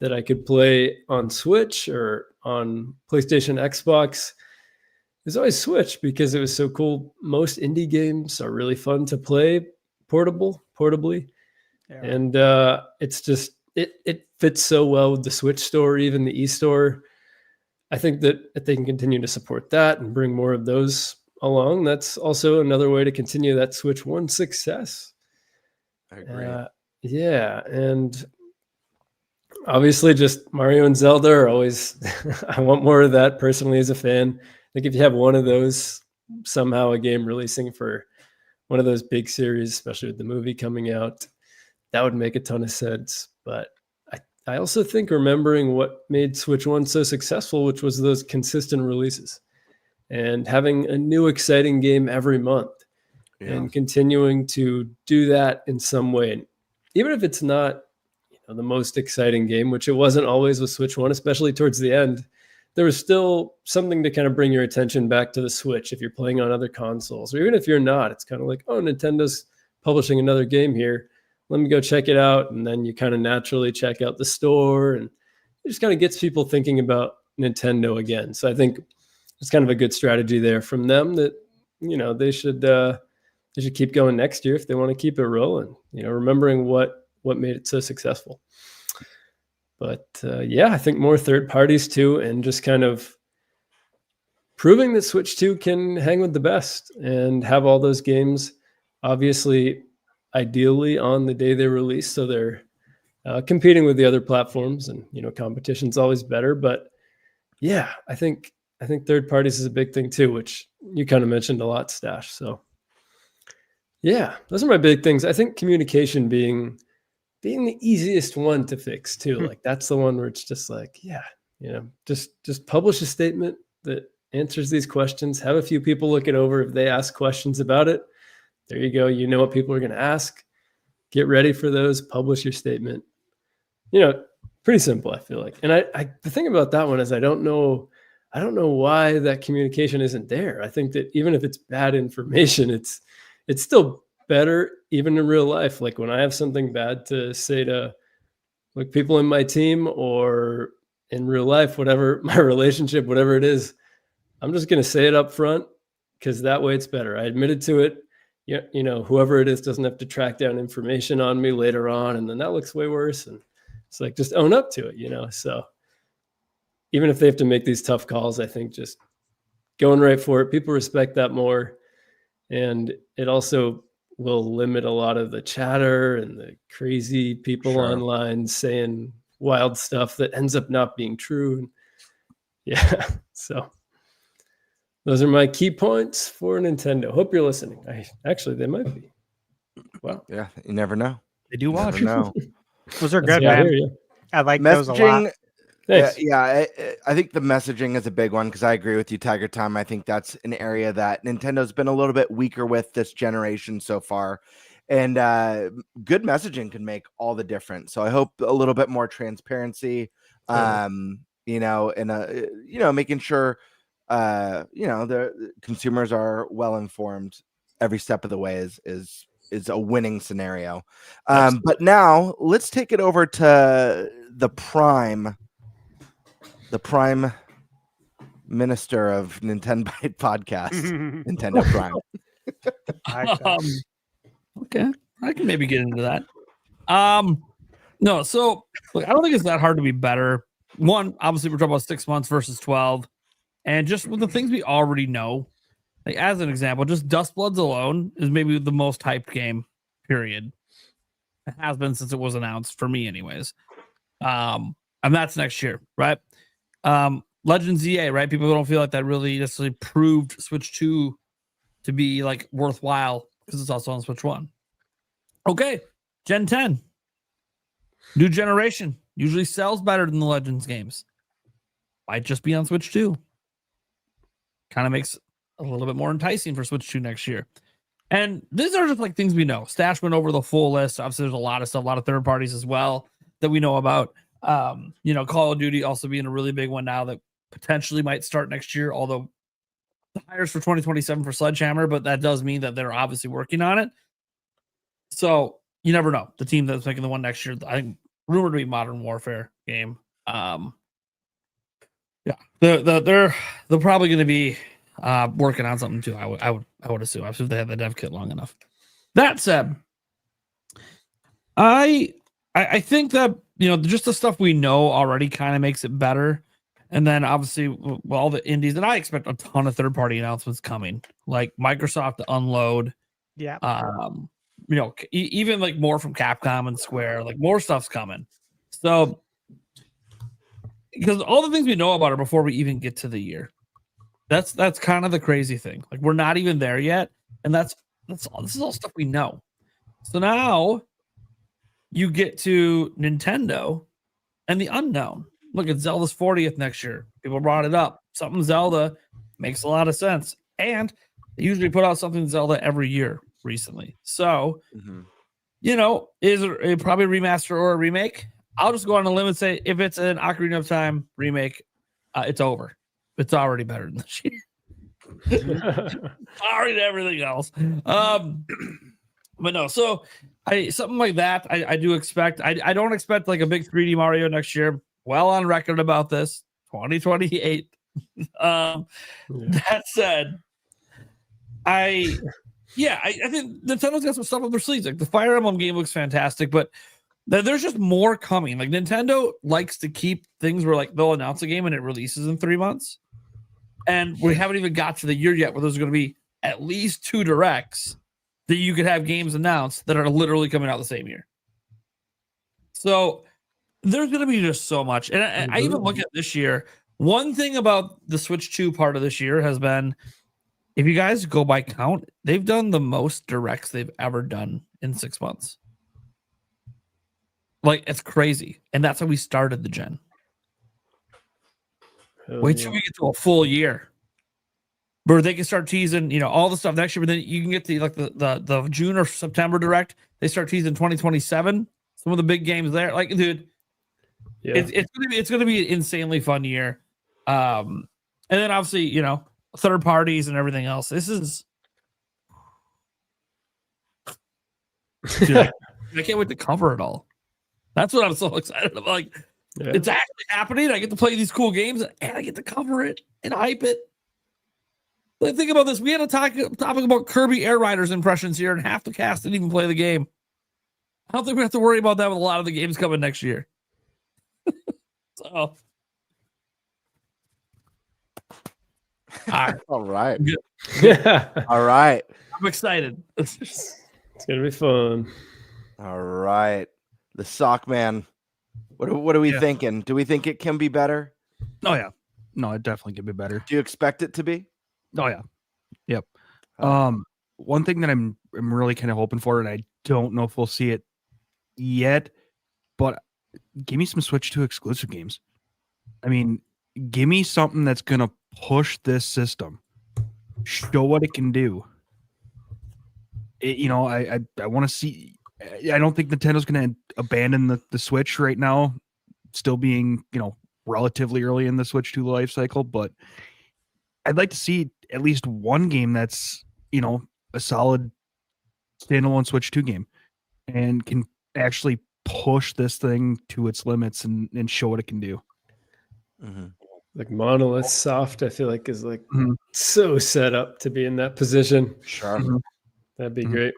that I could play on Switch or on PlayStation, Xbox, is always Switch because it was so cool. Most indie games are really fun to play portably. Yeah. And it's just, it fits so well with the Switch store, even the eStore. I think that if they can continue to support that and bring more of those along, that's also another way to continue that Switch One success. I agree. Yeah, and obviously just Mario and Zelda are always, I want more of that personally as a fan. I think if you have one of those, somehow a game releasing for one of those big series, especially with the movie coming out, that would make a ton of sense. But I also think remembering what made Switch One so successful, which was those consistent releases and having a new exciting game every month and continuing to do that in some way. And even if it's not the most exciting game, which it wasn't always with Switch One, especially towards the end, there was still something to kind of bring your attention back to the Switch if you're playing on other consoles, or even if you're not, it's kind of like, oh, Nintendo's publishing another game here. Let me go check it out. And then you kind of naturally check out the store, and it just kind of gets people thinking about Nintendo again. So I think it's kind of a good strategy there from them that, they should keep going next year if they want to keep it rolling, remembering what made it so successful. But I think more third parties too, and just kind of proving that Switch 2 can hang with the best and have all those games, obviously, ideally on the day they release, so they're competing with the other platforms, and competition's always better. But yeah, I think third parties is a big thing too, which you kind of mentioned a lot, Stash. So yeah, those are my big things. I think communication being the easiest one to fix too. Like that's the one where it's just like, just publish a statement that answers these questions. Have a few people look it over. If they ask questions about it, there you go. You know what people are going to ask. Get ready for those. Publish your statement. Pretty simple, I feel like. And the thing about that one is I don't know why that communication isn't there. I think that even if it's bad information, it's still better even in real life. Like when I have something bad to say to like people in my team or in real life, whatever my relationship, whatever it is, I'm just going to say it up front because that way it's better. I admitted to it. Whoever it is doesn't have to track down information on me later on. And then that looks way worse. And it's like, just own up to it, So even if they have to make these tough calls, I think just going right for it, people respect that more. And it also will limit a lot of the chatter and the crazy people online saying wild stuff that ends up not being true. Yeah. So those are my key points for Nintendo. Hope you're listening. They might be. Wow. Yeah. You never know. They do watch. Those are good, man. I like those a lot. I think the messaging is a big one because I agree with you, TigerTyme. I think that's an area that Nintendo's been a little bit weaker with this generation so far, and good messaging can make all the difference. So I hope a little bit more transparency, and making sure, the consumers are well informed every step of the way is a winning scenario. But now let's take it over to the prime minister of Nintenbyte podcast, Nintendo Prime. Okay, I can maybe get into that. No, so look, I don't think it's that hard to be better. One, obviously, we're talking about 6 months versus 12, and just with the things we already know, like as an example, just Dustbloods alone is maybe the most hyped game. Period. It has been since it was announced for me, anyways. And that's next year, right? Legends EA, right? People don't feel like that really necessarily proved Switch 2 to be like worthwhile because it's also on Switch 1. Okay, Gen 10. New generation. Usually sells better than the Legends games. Might just be on Switch 2. Kind of makes a little bit more enticing for Switch 2 next year. And these are just like things we know. Stash went over the full list. Obviously, there's a lot of stuff, a lot of third parties as well that we know about. Call of Duty also being a really big one now that potentially might start next year, although the hires for 2027 for Sledgehammer, but that does mean that they're obviously working on it. So you never know. The team that's making the one next year, I think rumored to be Modern Warfare game. Yeah, they're probably going to be working on something too. I would assume. I assume they have the dev kit long enough. That said, I think that just the stuff we know already kind of makes it better. And then obviously, all the indies, and I expect a ton of third-party announcements coming, like Microsoft to unload. Yeah. Even like more from Capcom and Square, like more stuff's coming. So, because all the things we know about are before we even get to the year. That's kind of the crazy thing. Like we're not even there yet, and this is all stuff we know. So now you get to Nintendo and the unknown. Look at Zelda's 40th next year. People brought it up. Something Zelda makes a lot of sense. And they usually put out something Zelda every year recently. So, is it probably a remaster or a remake? I'll just go on a limb and say if it's an Ocarina of Time remake, it's over. It's already better than this year. Sorry to everything else. But no, so something like that, I do expect. I don't expect like a big 3D Mario next year. Well on record about this, 2028. That said, I think Nintendo's got some stuff up their sleeves. Like the Fire Emblem game looks fantastic, but there's just more coming. Like Nintendo likes to keep things where like they'll announce a game and it releases in 3 months. And we haven't even got to the year yet where there's going to be at least 2 directs that you could have games announced that are literally coming out the same year. So there's going to be just so much. And I even look at this year. One thing about the Switch 2 part of this year has been, if you guys go by count, they've done the most directs they've ever done in 6 months. Like, it's crazy. And that's how we started the gen. Wait till we get to a full year where they can start teasing, all the stuff next year. But then you can get to like the June or September direct. They start teasing 2027. Some of the big games there. Like, dude, it's gonna be an insanely fun year. And then obviously, third parties and everything else. This is, dude, I can't wait to cover it all. That's what I'm so excited about. Like, it's actually happening. I get to play these cool games and I get to cover it and hype it. Like, think about this. We had a topic about Kirby Air Riders impressions here, and half the cast didn't even play the game. I don't think we have to worry about that with a lot of the games coming next year. So, all right. Yeah. All right. I'm excited. It's gonna be fun. All right. The Sock Man. What are we thinking? Do we think it can be better? Oh yeah. No, it definitely can be better. Do you expect it to be? Oh yeah. Yep. One thing that I'm really kind of hoping for, and I don't know if we'll see it yet, but give me some Switch 2 exclusive games. I mean, give me something that's gonna push this system. Show what it can do. I want to see. I don't think Nintendo's going to abandon the Switch right now, still being, relatively early in the Switch 2 life cycle, but I'd like to see at least one game that's, a solid standalone Switch 2 game and can actually push this thing to its limits and show what it can do. Mm-hmm. Like Monolith Soft, I feel like is like so set up to be in that position. Sure. Mm-hmm. That'd be great.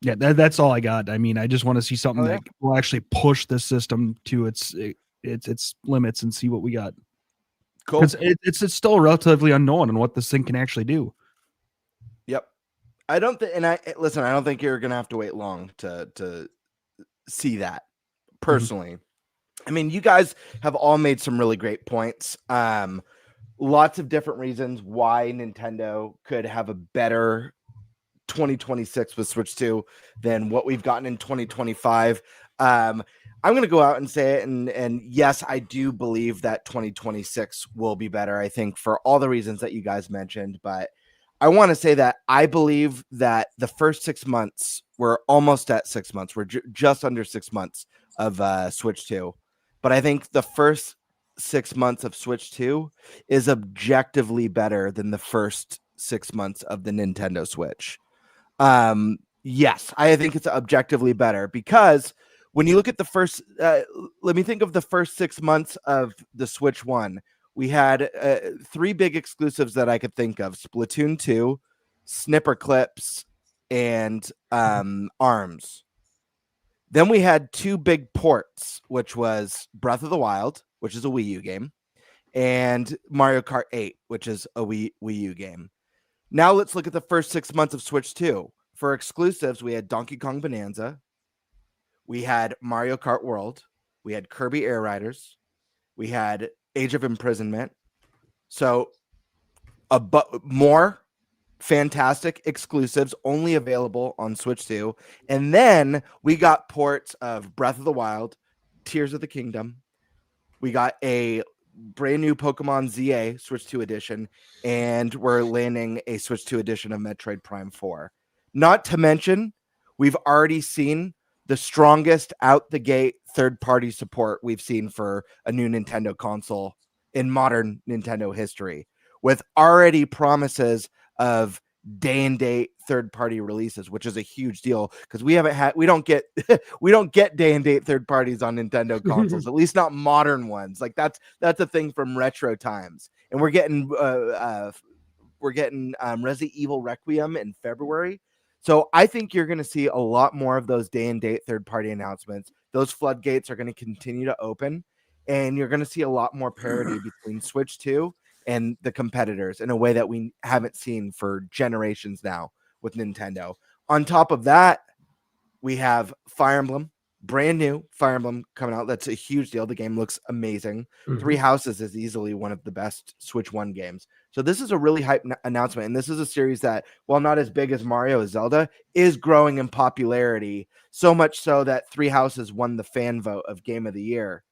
Yeah, that's all I got. I mean, I just want to see something that will actually push the system to its limits and see what we got. Cool. It's still relatively unknown on what this thing can actually do. Yep. I don't think, and I don't think you're gonna have to wait long to see that. Personally, I mean, you guys have all made some really great points. Lots of different reasons why Nintendo could have a better 2026 with Switch 2 than what we've gotten in 2025. I'm going to go out and say it, and yes, I do believe that 2026 will be better. I think for all the reasons that you guys mentioned, but I want to say that I believe that the first 6 months, we're almost at 6 months. We're just under 6 months of Switch 2, but I think the first 6 months of Switch 2 is objectively better than the first 6 months of the Nintendo Switch. Yes, I think it's objectively better because when you look at the first, let me think of the first 6 months of the Switch 1. We had 3 big exclusives that I could think of: Splatoon 2, Snipper Clips, and ARMS. Then we had 2 big ports, which was Breath of the Wild, which is a Wii U game, and Mario Kart 8, which is a Wii U game. Now let's look at the first 6 months of Switch 2. For exclusives, we had Donkey Kong Bonanza, we had Mario Kart World, we had Kirby Air Riders, we had Age of Imprisonment. So more fantastic exclusives only available on Switch 2. And then we got ports of Breath of the Wild, Tears of the Kingdom. We got a brand new Pokemon ZA Switch 2 edition, and we're landing a Switch 2 edition of Metroid Prime 4. Not to mention, we've already seen the strongest out the gate third-party support we've seen for a new Nintendo console in modern Nintendo history, with already promises of day and date third-party releases, which is a huge deal because we don't get day and date third parties on Nintendo consoles, at least not modern ones. Like that's a thing from retro times. And we're getting Resident Evil Requiem in February. So I think you're going to see a lot more of those day and date third-party announcements. Those floodgates are going to continue to open, and you're going to see a lot more parity between Switch 2 and the competitors in a way that we haven't seen for generations now with Nintendo. On top of that, we have Fire Emblem, brand new Fire Emblem coming out. That's a huge deal. The game looks amazing. Three Houses is easily one of the best Switch 1 games. So this is a really hype announcement. And this is a series that, while not as big as Mario or Zelda, is growing in popularity. So much so that Three Houses won the fan vote of Game of the Year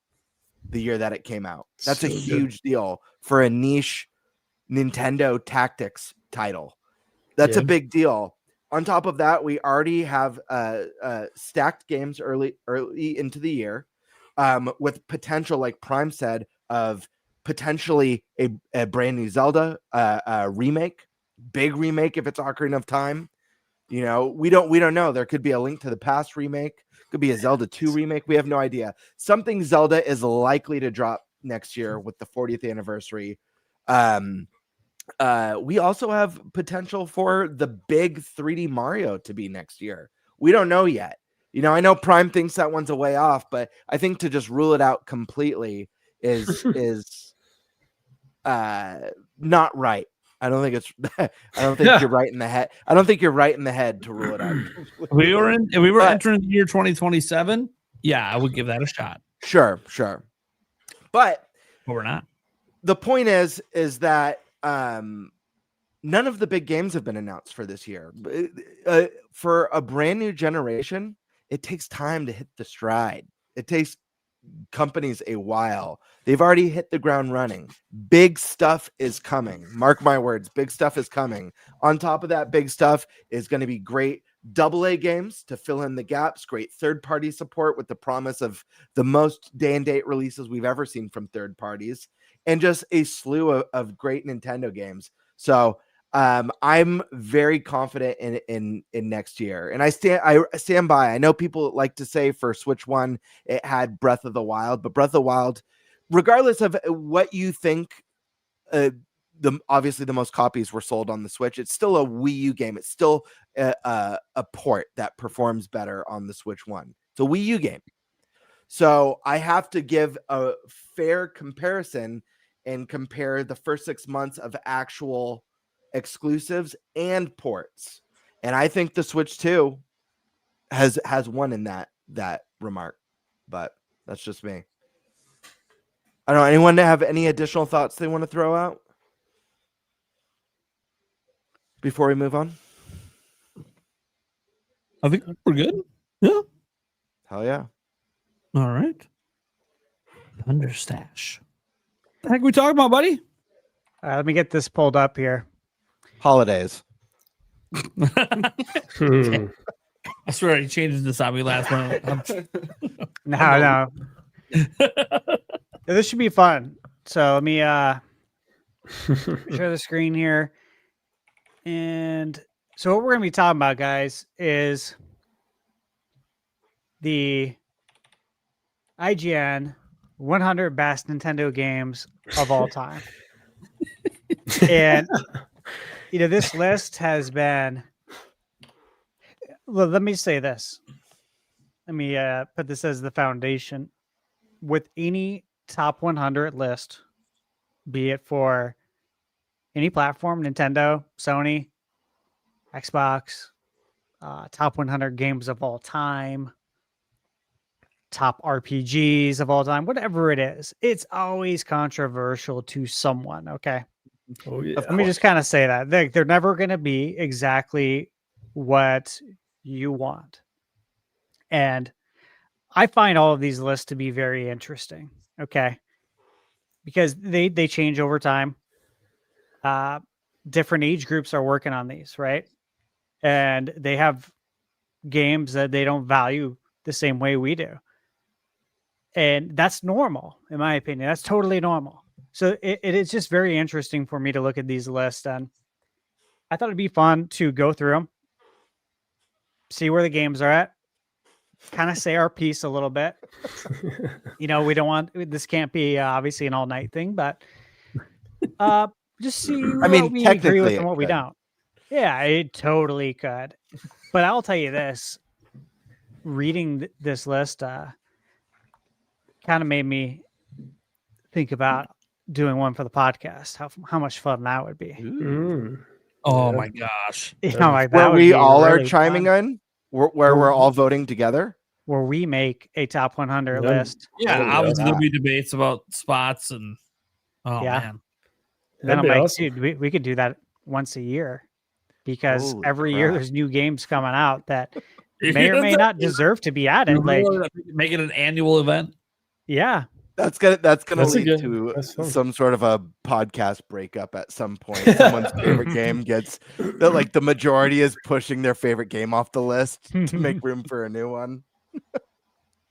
the year that it came out. That's so a huge deal for a niche Nintendo Tactics title. That's a big deal. On top of that, we already have stacked games early into the year, with potential, like Prime said, of potentially a brand new Zelda remake, big remake if it's Ocarina of Time. You know, we don't know. There could be a Link to the Past remake, could be a Zelda 2 remake. We have no idea. Something Zelda is likely to drop next year with the 40th anniversary. We also have potential for the big 3D Mario to be next year. We don't know yet. You know, I know Prime thinks that one's a way off, but I think to just rule it out completely is not right. I don't think you're right in the head. I don't think you're right in the head to rule it out. If we were entering the year 2027, yeah, I would give that a shot. Sure. But we're not. The point is that none of the big games have been announced for this year. For a brand new generation, it takes time to hit the stride. It takes companies a while. They've already hit the ground running. Big stuff is coming. Mark my words, big stuff is coming. On top of that, big stuff is going to be great AA games to fill in the gaps, great third-party support with the promise of the most day-and-date releases we've ever seen from third parties, and just a slew of great Nintendo games. So I'm very confident in next year, and I stand by. I know people like to say for Switch 1 it had Breath of the Wild, but Breath of the Wild, regardless of what you think, obviously the most copies were sold on the Switch. It's still a Wii U game. It's still a port that performs better on the Switch 1. It's a Wii U game. So I have to give a fair comparison and compare the first 6 months of actual exclusives and ports. And I think the Switch 2 has won in that remark. But that's just me. I don't know. Anyone have any additional thoughts they want to throw out before we move on? I think we're good. Yeah. Hell yeah. All right. ThunderStash. What the heck are we talking about, buddy? Let me get this pulled up here. Holidays. I swear he changed this on me last month. No. This should be fun. So let me share the screen here. And so what we're going to be talking about, guys, is the IGN 100 best Nintendo games of all time. And this list has been, well, let me say this. Let me put this as the foundation. With any top 100 list, be it for any platform, Nintendo, Sony, Xbox, top 100 games of all time, top RPGs of all time, whatever it is, it's always controversial to someone. Okay. Oh yeah. Let me just kind of say that they're never going to be exactly what you want. And I find all of these lists to be very interesting. Okay. Because they change over time. Different age groups are working on these, right? And they have games that they don't value the same way we do. And that's normal, in my opinion. That's totally normal. So it is just very interesting for me to look at these lists. And I thought it'd be fun to go through them, see where the games are at, kind of say our piece a little bit. We don't want, this can't be obviously an all-night thing, but just see what we agree with and what we don't. Yeah, it totally could. But I'll tell you this, reading this list kind of made me think about doing one for the podcast, how much fun that would be. Oh my gosh. Where we all are chiming in? Where we're all voting together? Where we make a top 100 list. Yeah, obviously there'll be debates about spots and man. Then I'm like, dude, we could do that once a year because every year there's new games coming out that may or may not deserve to be added. Like make it an annual event. Yeah. That's gonna lead to some sort of a podcast breakup at some point. Someone's favorite game gets the majority is pushing their favorite game off the list to make room for a new one.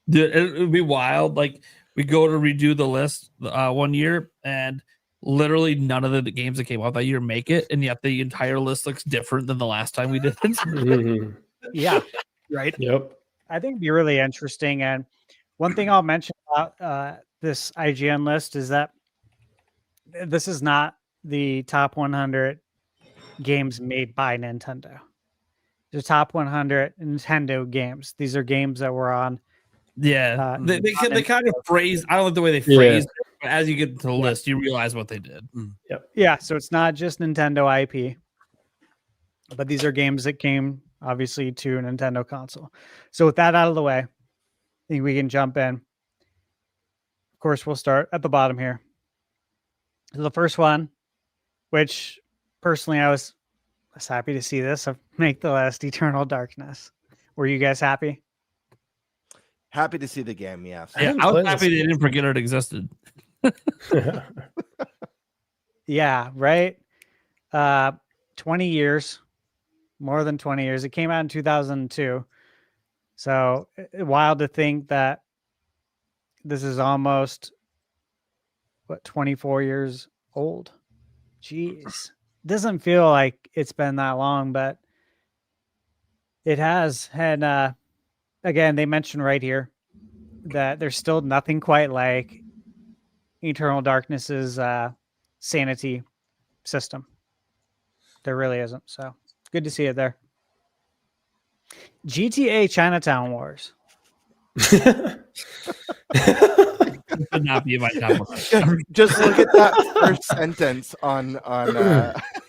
Dude, it would be wild. Like we go to redo the list one year, and literally none of the games that came out that year make it, and yet the entire list looks different than the last time we did it. Yeah. Right. Yep. I think it'd be really interesting. And one thing I'll mention about this IGN list is that this is not the top 100 games made by Nintendo. The top 100 Nintendo games. These are games that were on. Yeah, they kind of phrase. I don't like the way they phrase it, but as you get into the list, you realize what they did. Yep. Yeah, so it's not just Nintendo IP, but these are games that came obviously to a Nintendo console. So with that out of the way, I think we can jump in. Of course, we'll start at the bottom here. So the first one, which personally I was happy to see this make the list, Eternal Darkness. Were you guys happy? Happy to see the game, yes. Yeah, I was happy they didn't forget it existed. Yeah, right. 20 years, more than 20 years. It came out in 2002. So wild to think that this is almost 24 years old. Jeez. Doesn't feel like it's been that long, but it has. And again, they mentioned right here that there's still nothing quite like Eternal Darkness's sanity system. There really isn't. So good to see it there. GTA Chinatown Wars. Would not be my top one. Just look at that first sentence on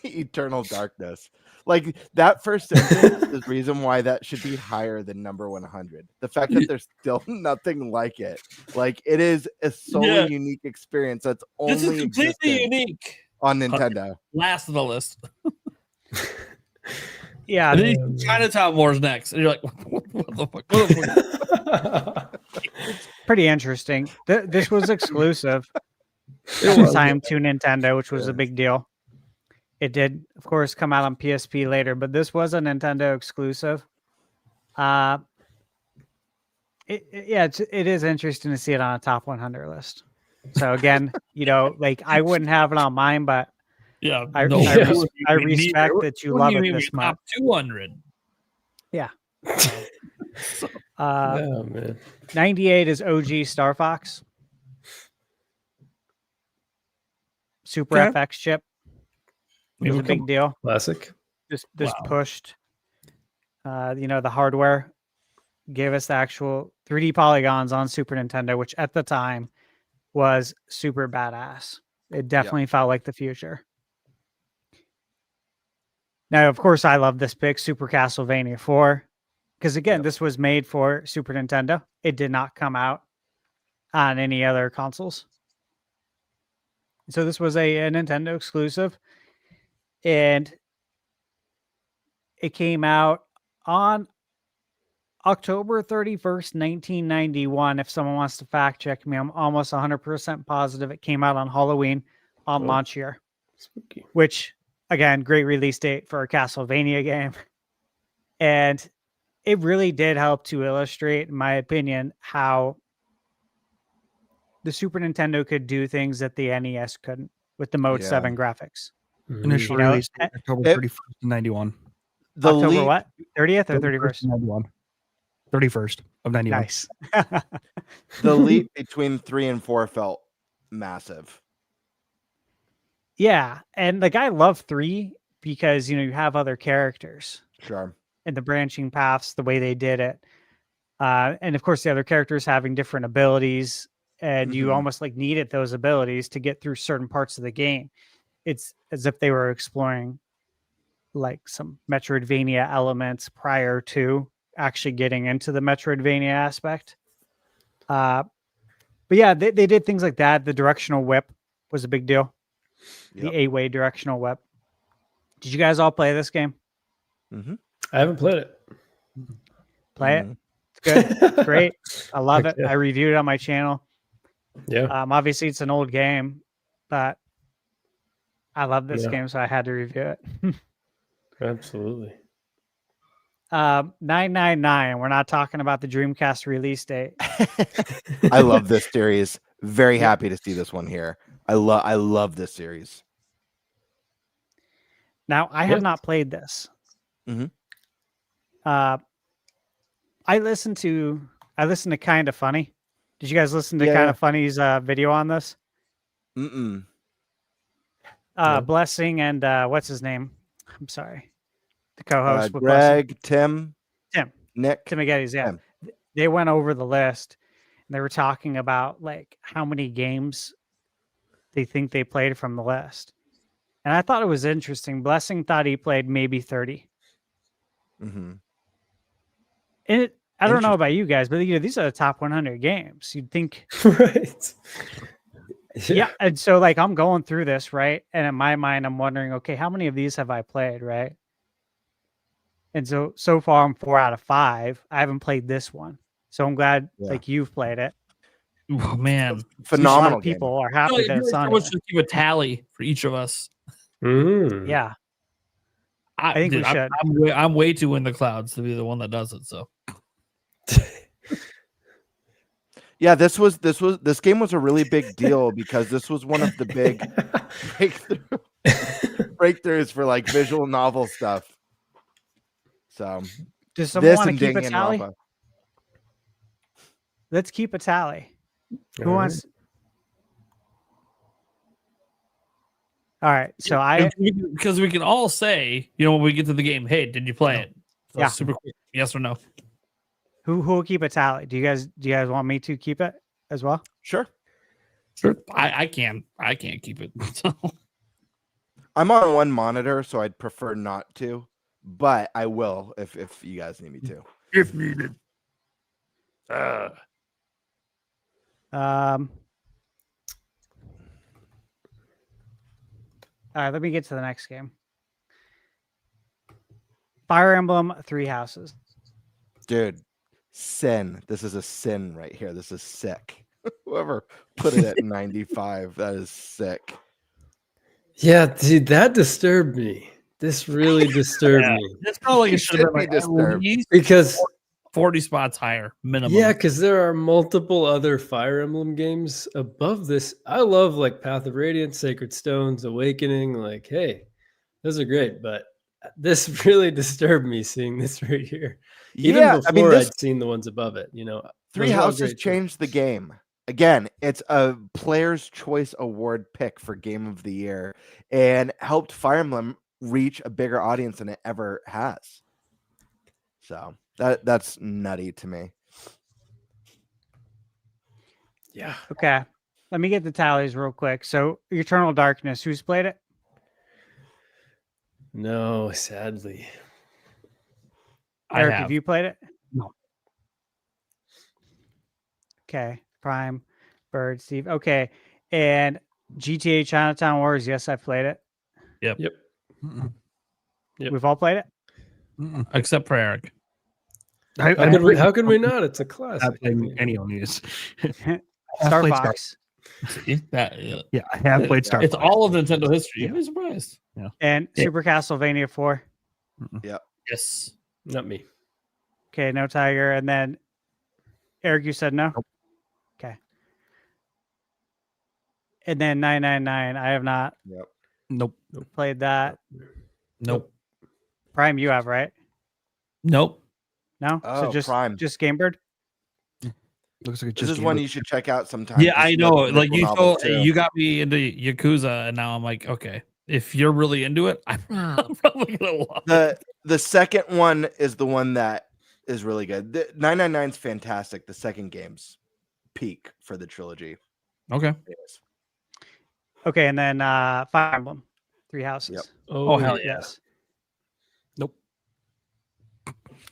Eternal Darkness. Like that first sentence is the reason why that should be higher than number 100. The fact that there's still nothing like it. Like it is a solely unique experience that's only this is completely unique on Nintendo. Last of the list. Yeah. And then Chinatown Wars next. And you're like, what the fuck? What the fuck? It's pretty interesting. This was exclusive at the time to Nintendo, which was a big deal. It did, of course, come out on PSP later, but this was a Nintendo exclusive. It is interesting to see it on a top 100 list. So again, like I wouldn't have it on mine, but yeah, I respect that you love it this much. Top 200. Yeah. Oh man. 98 is OG Star Fox. Super Okay. FX chip. It was a big deal. Classic. This Wow. pushed the hardware, gave us the actual 3D polygons on Super Nintendo, which at the time was super badass. It definitely felt like the future. Now, of course, I love this pick, Super Castlevania 4, because again, this was made for Super Nintendo. It did not come out on any other consoles. So this was a Nintendo exclusive, and it came out on October 31st, 1991. If someone wants to fact check me, I'm almost 100% positive it came out on Halloween on launch year. Spooky. Which, again, great release date for a Castlevania game. And it really did help to illustrate, in my opinion, how the Super Nintendo could do things that the NES couldn't with the Mode 7 graphics. Initial release October 31st, 91. October what? 30th or 31st? 91. 31st of 91. Nice. The leap between 3 and 4 felt massive. Yeah, and like I love 3 because you have other characters. Sure. And the branching paths, the way they did it, and of course the other characters having different abilities, and you almost like needed those abilities to get through certain parts of the game. It's as if they were exploring like some Metroidvania elements prior to actually getting into the Metroidvania aspect. But yeah, they did things like that. The directional whip was a big deal. The 8-way directional whip. Did you guys all play this game? I haven't played it. Play it. It's good. It's great. I love it. I reviewed it on my channel. Yeah. Obviously it's an old game, but I love this game, so I had to review it. Absolutely. 999. We're not talking about the Dreamcast release date. I love this series. Very happy to see this one here. I love this series. Now, I have not played this. I listened to Kind of Funny. Did you guys listen to Kind of Funny's video on this? Blessing and what's his name? I'm sorry. The co-host with Greg, Tim, Nick. Tim Aggetti's, yeah. Tim. They went over the list and they were talking about like how many games they think they played from the list. And I thought it was interesting. Blessing thought he played maybe 30. And I don't know about you guys, but these are the top 100 games. You'd think, right? Yeah. And so like I'm going through this, right? And in my mind, I'm wondering, okay, how many of these have I played, right? And so far I'm 4 out of 5. I haven't played this one, so I'm glad like you've played it. Oh man, phenomenal! A lot of people are happy that it's on. Let's just keep a tally for each of us. Yeah, I think we should. I'm way too in the clouds to be the one that does it. So. Yeah, this game was a really big deal because this was one of the big breakthroughs for like visual novel stuff. So, does someone want to keep a tally? Let's keep a tally. Who wants? All right, so because we can all say, when we get to the game, hey, did you play it? So yeah, super quick, yes or no. Who will keep a tally? Do you guys want me to keep it as well? Sure. I can't keep it. So. I'm on one monitor, so I'd prefer not to, but I will if you guys need me to. If needed. All right, let me get to the next game. Fire Emblem 3 Houses. Dude, sin. This is a sin right here. This is sick. Whoever put it at 95, that is sick. Yeah, dude, that disturbed me. This really disturbed me. It's probably like it should have been disturbed because 40 spots higher minimum. Yeah, because there are multiple other Fire Emblem games above this. I love like Path of Radiance, Sacred Stones, Awakening. Like, hey, those are great, but this really disturbed me seeing this right here. Even Yeah, before I mean, this I'd seen the ones above it, Three those were all Houses great too. changed the game. Again, it's a Player's Choice Award pick for Game of the Year and helped Fire Emblem reach a bigger audience than it ever has. So that's nutty to me. Yeah. Okay. Let me get the tallies real quick. So Eternal Darkness, who's played it? No, sadly. Eric, have you played it? No. Okay. Prime, Bird, Steve. Okay. And GTA Chinatown Wars, yes, I've played it. Yep. Yep. We've all played it? Except for Eric. How could we not? It's a classic. Not playing any of these. Star played Fox. Yeah, I have played Star It's Fox. all of Nintendo history. You'd be surprised. Yeah. And Super Castlevania 4. Yeah. Yes. Not me. Okay, no Tiger. And then Eric, you said no? Nope. Okay. And then 999. I have not Yep. Nope. played that. Nope. Prime, you have, right? Nope. No? Oh, so Prime. just GameBird? Looks like it's This just is one you should check out sometime. Yeah, This I is know. a Like visual novel, too. you got me into Yakuza, and now I'm like, okay, if you're really into it, I'm probably gonna watch. The second one is the one that is really good. The 999 is fantastic. The second game's peak for the trilogy. Okay. It is. Okay, and then Fire Emblem, Three Houses. Yep. Oh, hell yeah. Yes. Nope.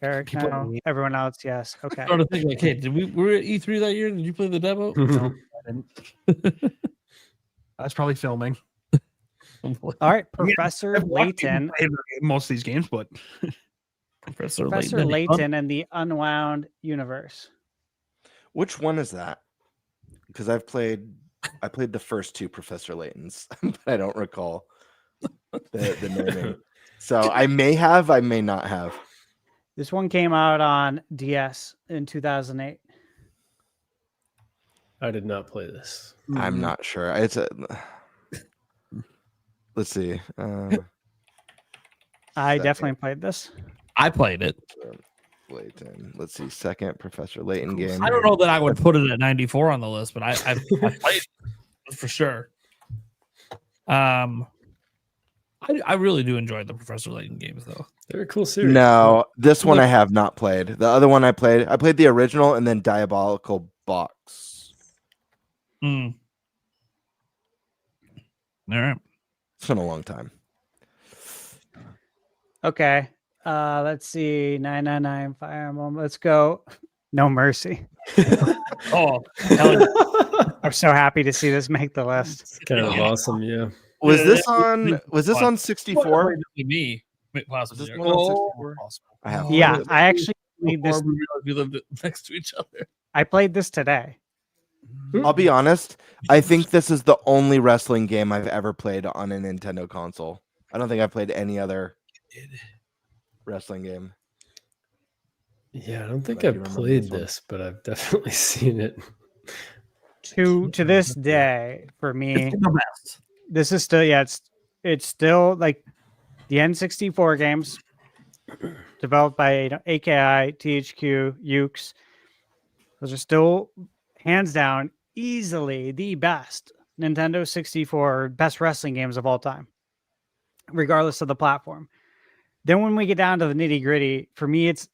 Eric, People- no. Everyone else, yes. Okay. I'm trying to think like, hey, were at E3 that year? Did you play the demo? No, I didn't. I was probably filming. All right, Professor I've watched people Layton. play most of these games, but Professor Layton and the Unwound Universe. Which one is that? Because I played the first two Professor Laytons, but I don't recall the naming. So I may have, I may not have. This one came out on DS in 2008. I did not play this. I'm not sure. It's a. Let's see. I Second. definitely played this. I played it. Layton. Let's see. Second Professor Layton game. I don't know that I would put it at 94 on the list, but I played it for sure. I really do enjoy the Professor Layton games, though. They're a cool series. No, this one I have not played. The other one I played the original and then Diabolical Box. All right. It's been a long time. Okay. Let's see. 999 Fire Emblem. Let's go. No Mercy. Oh, hell yeah. I'm so happy to see this make the list. It's kind of awesome, yeah. Was this on 64? Me, Was possibly. this one on 64? I have. Yeah, I actually played this. We lived next to each other. I played this today. I'll be honest. I think this is the only wrestling game I've ever played on a Nintendo console. I don't think I've played any other wrestling game. Yeah, I don't think Like, I've you remember played this one? this, but I've definitely seen it. To this day, for me, It's the best. this is still it's still like the N64 games developed by AKI, THQ, Ukes. Those are still hands down easily the best Nintendo 64 best wrestling games of all time, regardless of the platform. Then when we get down to the nitty gritty, for me, it's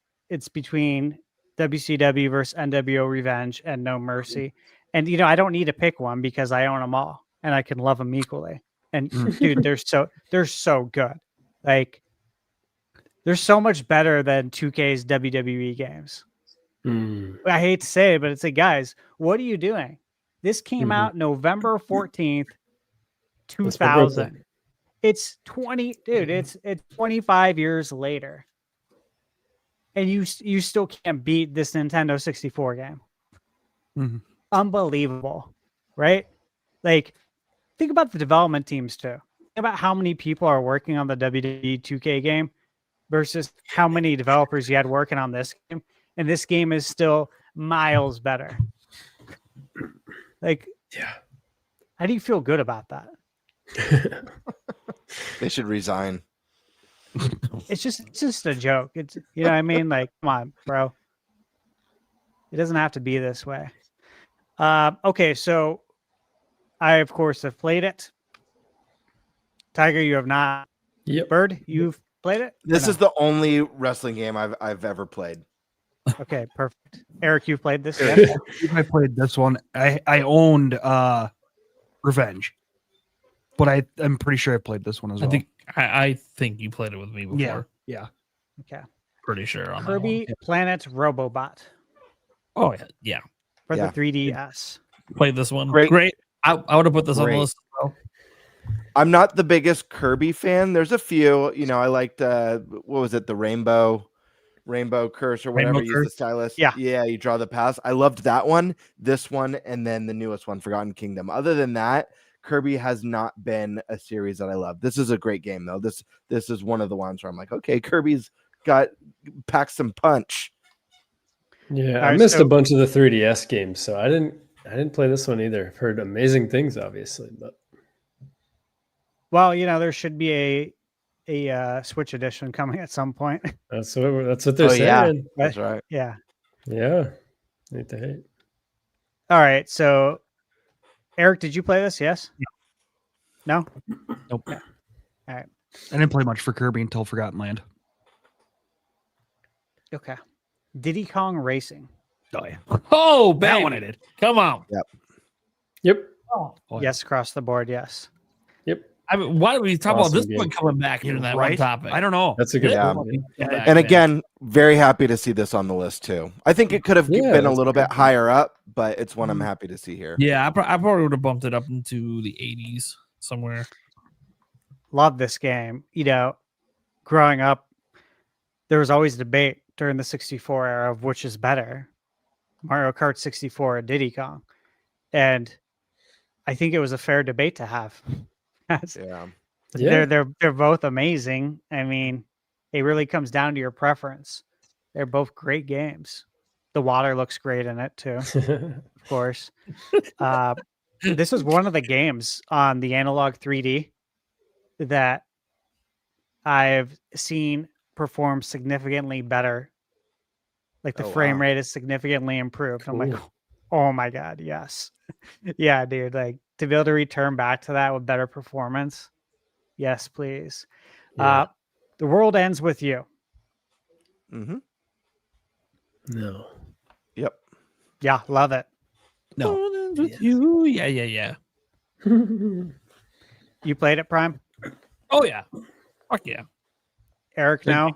between WCW versus NWO Revenge and No Mercy. And I don't need to pick one because I own them all and I can love them equally. And dude, they're so good. Like they're so much better than 2K's WWE games. I hate to say it, but it's like, guys, what are you doing? This came out November 14th, 2000. It's 25 years later. And you still can't beat this Nintendo 64 game. Unbelievable, right? Like, think about the development teams too. Think about how many people are working on the WWE 2K game versus how many developers you had working on this game. And this game is still miles better. Like, yeah. How do you feel good about that? They should resign. It's just a joke. It's you know what I mean? Like, come on, bro. It doesn't have to be this way. Okay, so I of course have played it. Tiger, you have not. Yep. Bird, you've played it? This Or is the only wrestling game I've ever played. no? Okay, perfect. Eric, you've played this? I Yes? think I played this one. I owned Revenge, but I'm pretty sure I played this one as well. I think you played it with me before. Yeah. Okay. Pretty sure on that Kirby Planet Robobot one. Oh yeah. for Yeah. the 3DS. Played this one. Great. I would have put this on the Great. list. as well. I'm not the biggest Kirby fan. There's a few, I liked what was it, the Rainbow Curse or whatever. Rainbow Use the Curse? stylus. Yeah. Yeah, you draw the paths. I loved that one, this one, and then the newest one, Forgotten Kingdom. Other than that, Kirby has not been a series that I love. This is a great game though. This is one of the ones where I'm like, okay, Kirby's packed some punch. Yeah, I Alright, missed so- a bunch of the 3DS games, so I didn't play this one either. I've heard amazing things, obviously, but Well, there should be a Switch edition coming at some point. that's what they're Oh, yeah. saying. That's right. Yeah. Yeah, hate to hate. All right. So, Eric, did you play this? Yes. No. Nope. All right. I didn't play much for Kirby until Forgotten Land. Okay. Diddy Kong Racing. Oh yeah. Oh, That baby. one I did. Come on. Yep, Oh, yeah. Yes, across the board. Yes. yep. I mean, why do we talk about this Awesome one game. coming back in that one Right? topic? I don't know. That's a good Yeah. point. And again, very happy to see this on the list too. I think it could have Yeah, been a that's little a good bit higher up, but it's one I'm happy to see here. Yeah, I probably would have bumped it up into the 80s somewhere. Love this game. Growing up, there was always debate during the 64 era of which is better, Mario Kart 64 or Diddy Kong. And I think it was a fair debate to have. Yeah. Yeah. They're both amazing. I mean, it really comes down to your preference. They're both great games. The water looks great in it too, of course. This was one of the games on the analog 3D that I've seen perform significantly better. Like the Oh, frame wow. rate is significantly improved. I'm like, Cool. oh my God, yes. Yeah, dude. Like to be able to return back to that with better performance. Yes, please. Yeah. The world ends with you. Mm-hmm. No. Yep. Yeah, love it. No. With you. Yeah. You played it, Prime? Oh, yeah. Fuck yeah. Eric, no?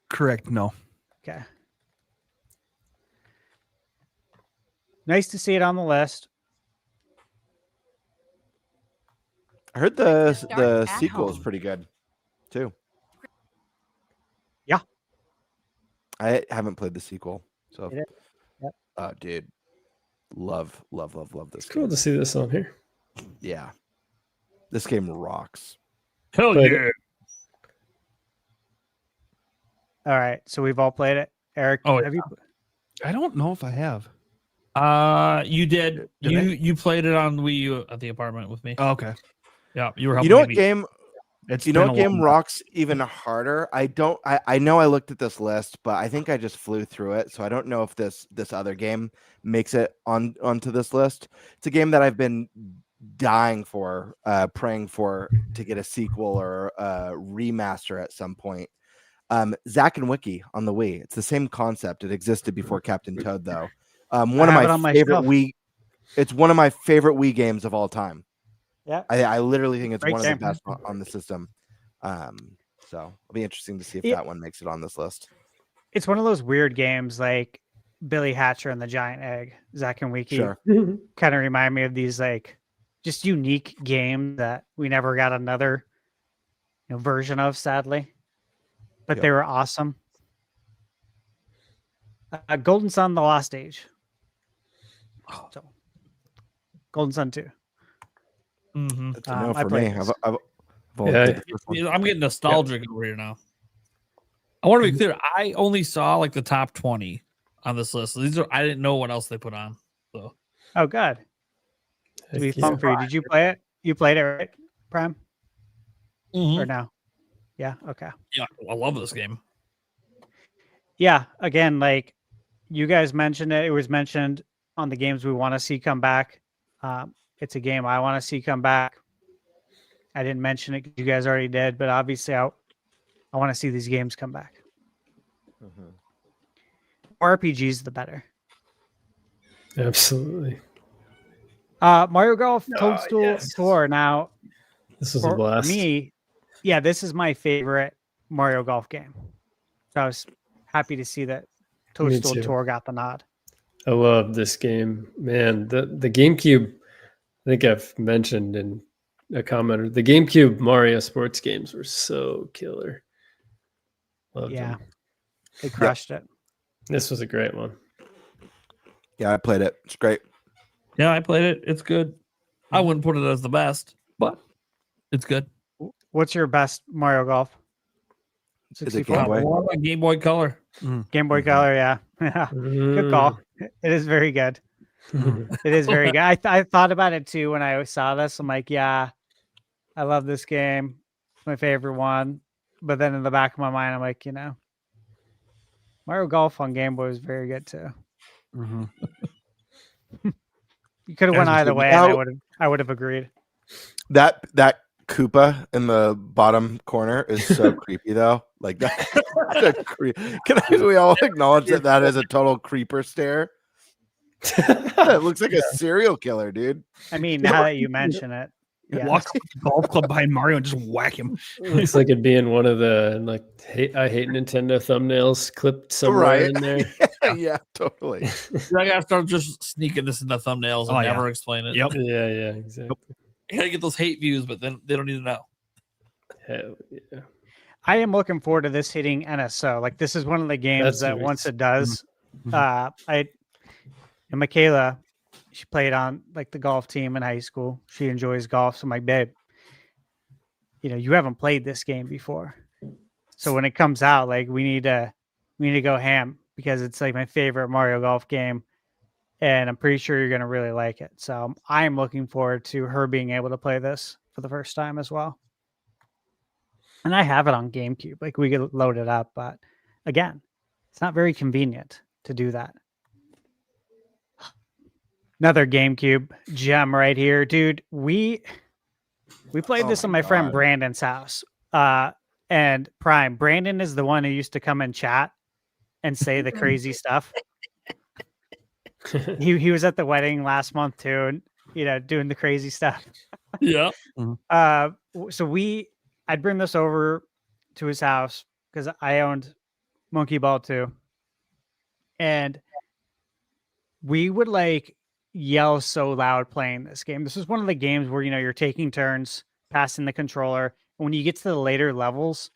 Correct. No. Okay. Nice to see it on the list. I heard the Start at sequel is home. pretty good too. Yeah. I haven't played the sequel, so It is. Yep. dude, love this It's cool game. to see this on here. Yeah, this game rocks. Hell Played yeah. All right. So we've all played it. Eric, Oh, have you? I don't know if I have. You did. Did I? You played it on Wii U at the apartment with me. Oh, okay. Yeah, you were helping You know what me. game? It's You know been what a game long- rocks even harder? I know I looked at this list, but I think I just flew through it, so I don't know if this other game makes it onto this list. It's a game that I've been dying for, praying for to get a sequel or a remaster at some point. Zack and Wiki on the Wii. It's the same concept. It existed before Captain Toad, though. One of have it on my my favorite shelf. Wii. It's one of my favorite Wii games of all time. Yeah. I literally think it's Great one of game. the best on the system. So it'll be interesting to see if It- that one makes it on this list. It's one of those weird games like Billy Hatcher and the Giant Egg, Zack and Wiki. Sure. Kind of remind me of these like just unique games that we never got another version of, sadly. But Yep. they were awesome. Golden Sun: The Lost Age. So, Golden Sun 2. Mhm. That's a no I for played me. this. I've only Yeah, played the first one. I'm getting nostalgic over here now. I want to be clear. I only saw like the top 20 on this list. I didn't know what else they put on. So Oh, good. To be Heck fun yeah. for you. Did you play it? You played it, right, Prime? Mhm. Or no? Yeah. Okay. Yeah, I love this game. Yeah. Again, like you guys mentioned it. It was mentioned on the games we want to see come back. It's a game I want to see come back. I didn't mention it. You guys already did, but obviously I want to see these games come back. More RPGs, the better. Absolutely. Mario Golf Toadstool yes. Tour. Now, This was a for blast. me, yeah, this is my favorite Mario Golf game. So I was happy to see that Toadstool too. Tour got the nod. I love this game, man. The GameCube. I think I've mentioned in a comment. The GameCube Mario sports games were so killer. Loved Yeah, them. they crushed it. This was a great one. Yeah, I played it. It's great. Yeah, I played it. It's good. I wouldn't put it as the best, but it's good. What's your best Mario Golf? Is it 64? Game Boy? Game Boy Color. Game Boy Color, yeah. Good call. It is very good. It is very good. I thought about it too when I saw this. I'm like, yeah, I love this game. It's my favorite one. But then in the back of my mind, I'm like, Mario Golf on Game Boy was very good too. You could have went either way, and I would have agreed. That Koopa in the bottom corner is so creepy though. Like that. Can we all acknowledge that is a total creeper stare? It looks like a serial killer, dude. I mean, now that you mention it, yeah. Walk up to the golf club behind Mario and just whack him. Looks like it'd be in one of the I hate Nintendo thumbnails clipped somewhere in there. Yeah, totally. I gotta start just sneaking this in the thumbnails and never explain it. Yep. Yeah, exactly. You gotta get those hate views, but then they don't need to know. Hell yeah. I am looking forward to this hitting NSO. Like this is one of the games that once it does, and Michaela, she played on like the golf team in high school. She enjoys golf. So I'm like, babe, you haven't played this game before. So when it comes out, like we need to go ham because it's like my favorite Mario Golf game. And I'm pretty sure you're going to really like it. So I am looking forward to her being able to play this for the first time as well. And I have it on GameCube. Like we could load it up, but again, it's not very convenient to do that. Another GameCube gem right here, dude. We played this on my friend Brandon's house. And Prime, Brandon is the one who used to come and chat and say the crazy stuff. He was at the wedding last month too, and doing the crazy stuff. Yeah. So I'd bring this over to his house because I owned Monkey Ball too, and we would like yell so loud playing this game. This is one of the games where you're taking turns passing the controller, and when you get to the later levels,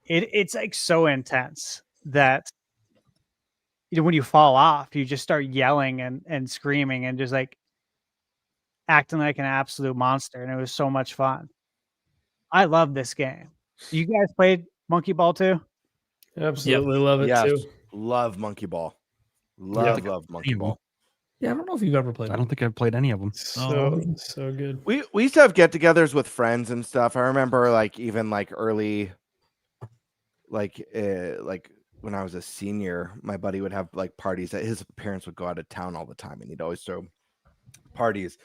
it's like so intense that when you fall off, you just start yelling and screaming and just like acting like an absolute monster. And it was so much fun. I love this game. You guys played Monkey Ball too? Absolutely love it too. Love Monkey Ball. Love Monkey Ball. Yeah, I don't know if you've ever played. I don't think I've played any of them. So good. We used to have get-togethers with friends and stuff. I remember even early, like when I was a senior, my buddy would have parties that his parents would go out of town all the time, and he'd always throw parties,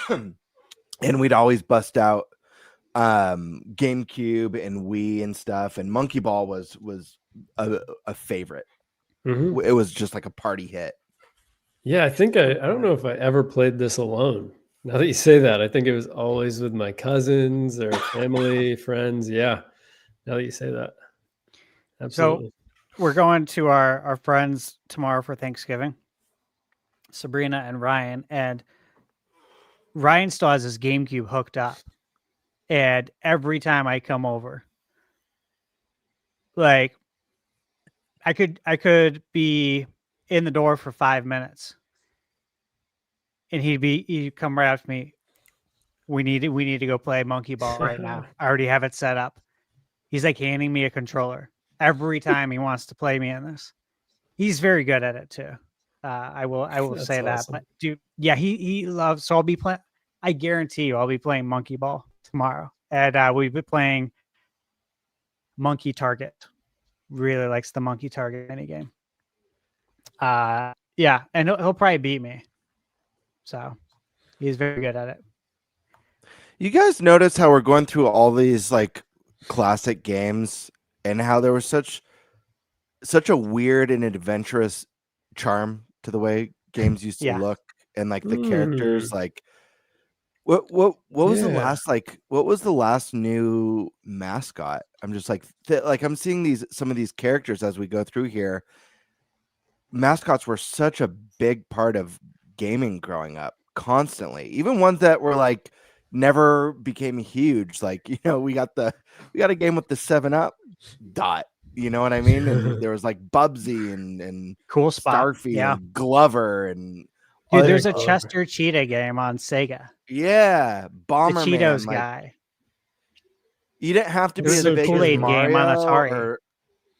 and we'd always bust out GameCube and Wii and stuff. And Monkey Ball was a favorite. It was just like a party hit. Yeah, I think I don't know if I ever played this alone. Now that you say that, I think it was always with my cousins or family, friends. Yeah. Now that you say that. Absolutely. So we're going to our friends tomorrow for Thanksgiving, Sabrina and Ryan. And Ryan still has his GameCube hooked up. And every time I come over, like I could be in the door for 5 minutes and he'd come right after me. We need to go play Monkey Ball right now. I already have it set up. He's like handing me a controller every time he wants to play me in this. He's very good at it too. I will That's say that. awesome. But dude, yeah, he loves. So I'll be playing. I guarantee you, I'll be playing Monkey Ball tomorrow, and we've been playing Monkey Target. Really likes the Monkey Target minigame. Yeah, and he'll probably beat me. So he's very good at it. You guys notice how we're going through all these like classic games and how there was such a weird and adventurous charm to the way games used to look, and like the characters, like what was the last what was the last new mascot? I'm just like I'm seeing some of these characters as we go through here. Mascots were such a big part of gaming growing up, constantly. Even ones that were like never became huge. Like, you know, we got a game with the 7-Up dot. You know what I mean? And there was like Bubsy and Cool Spot. Starfy and Glover and dude, there's a Chester Cheetah game on Sega. Yeah, Bomberman, the Cheetos guy. You didn't have to be as big as Mario,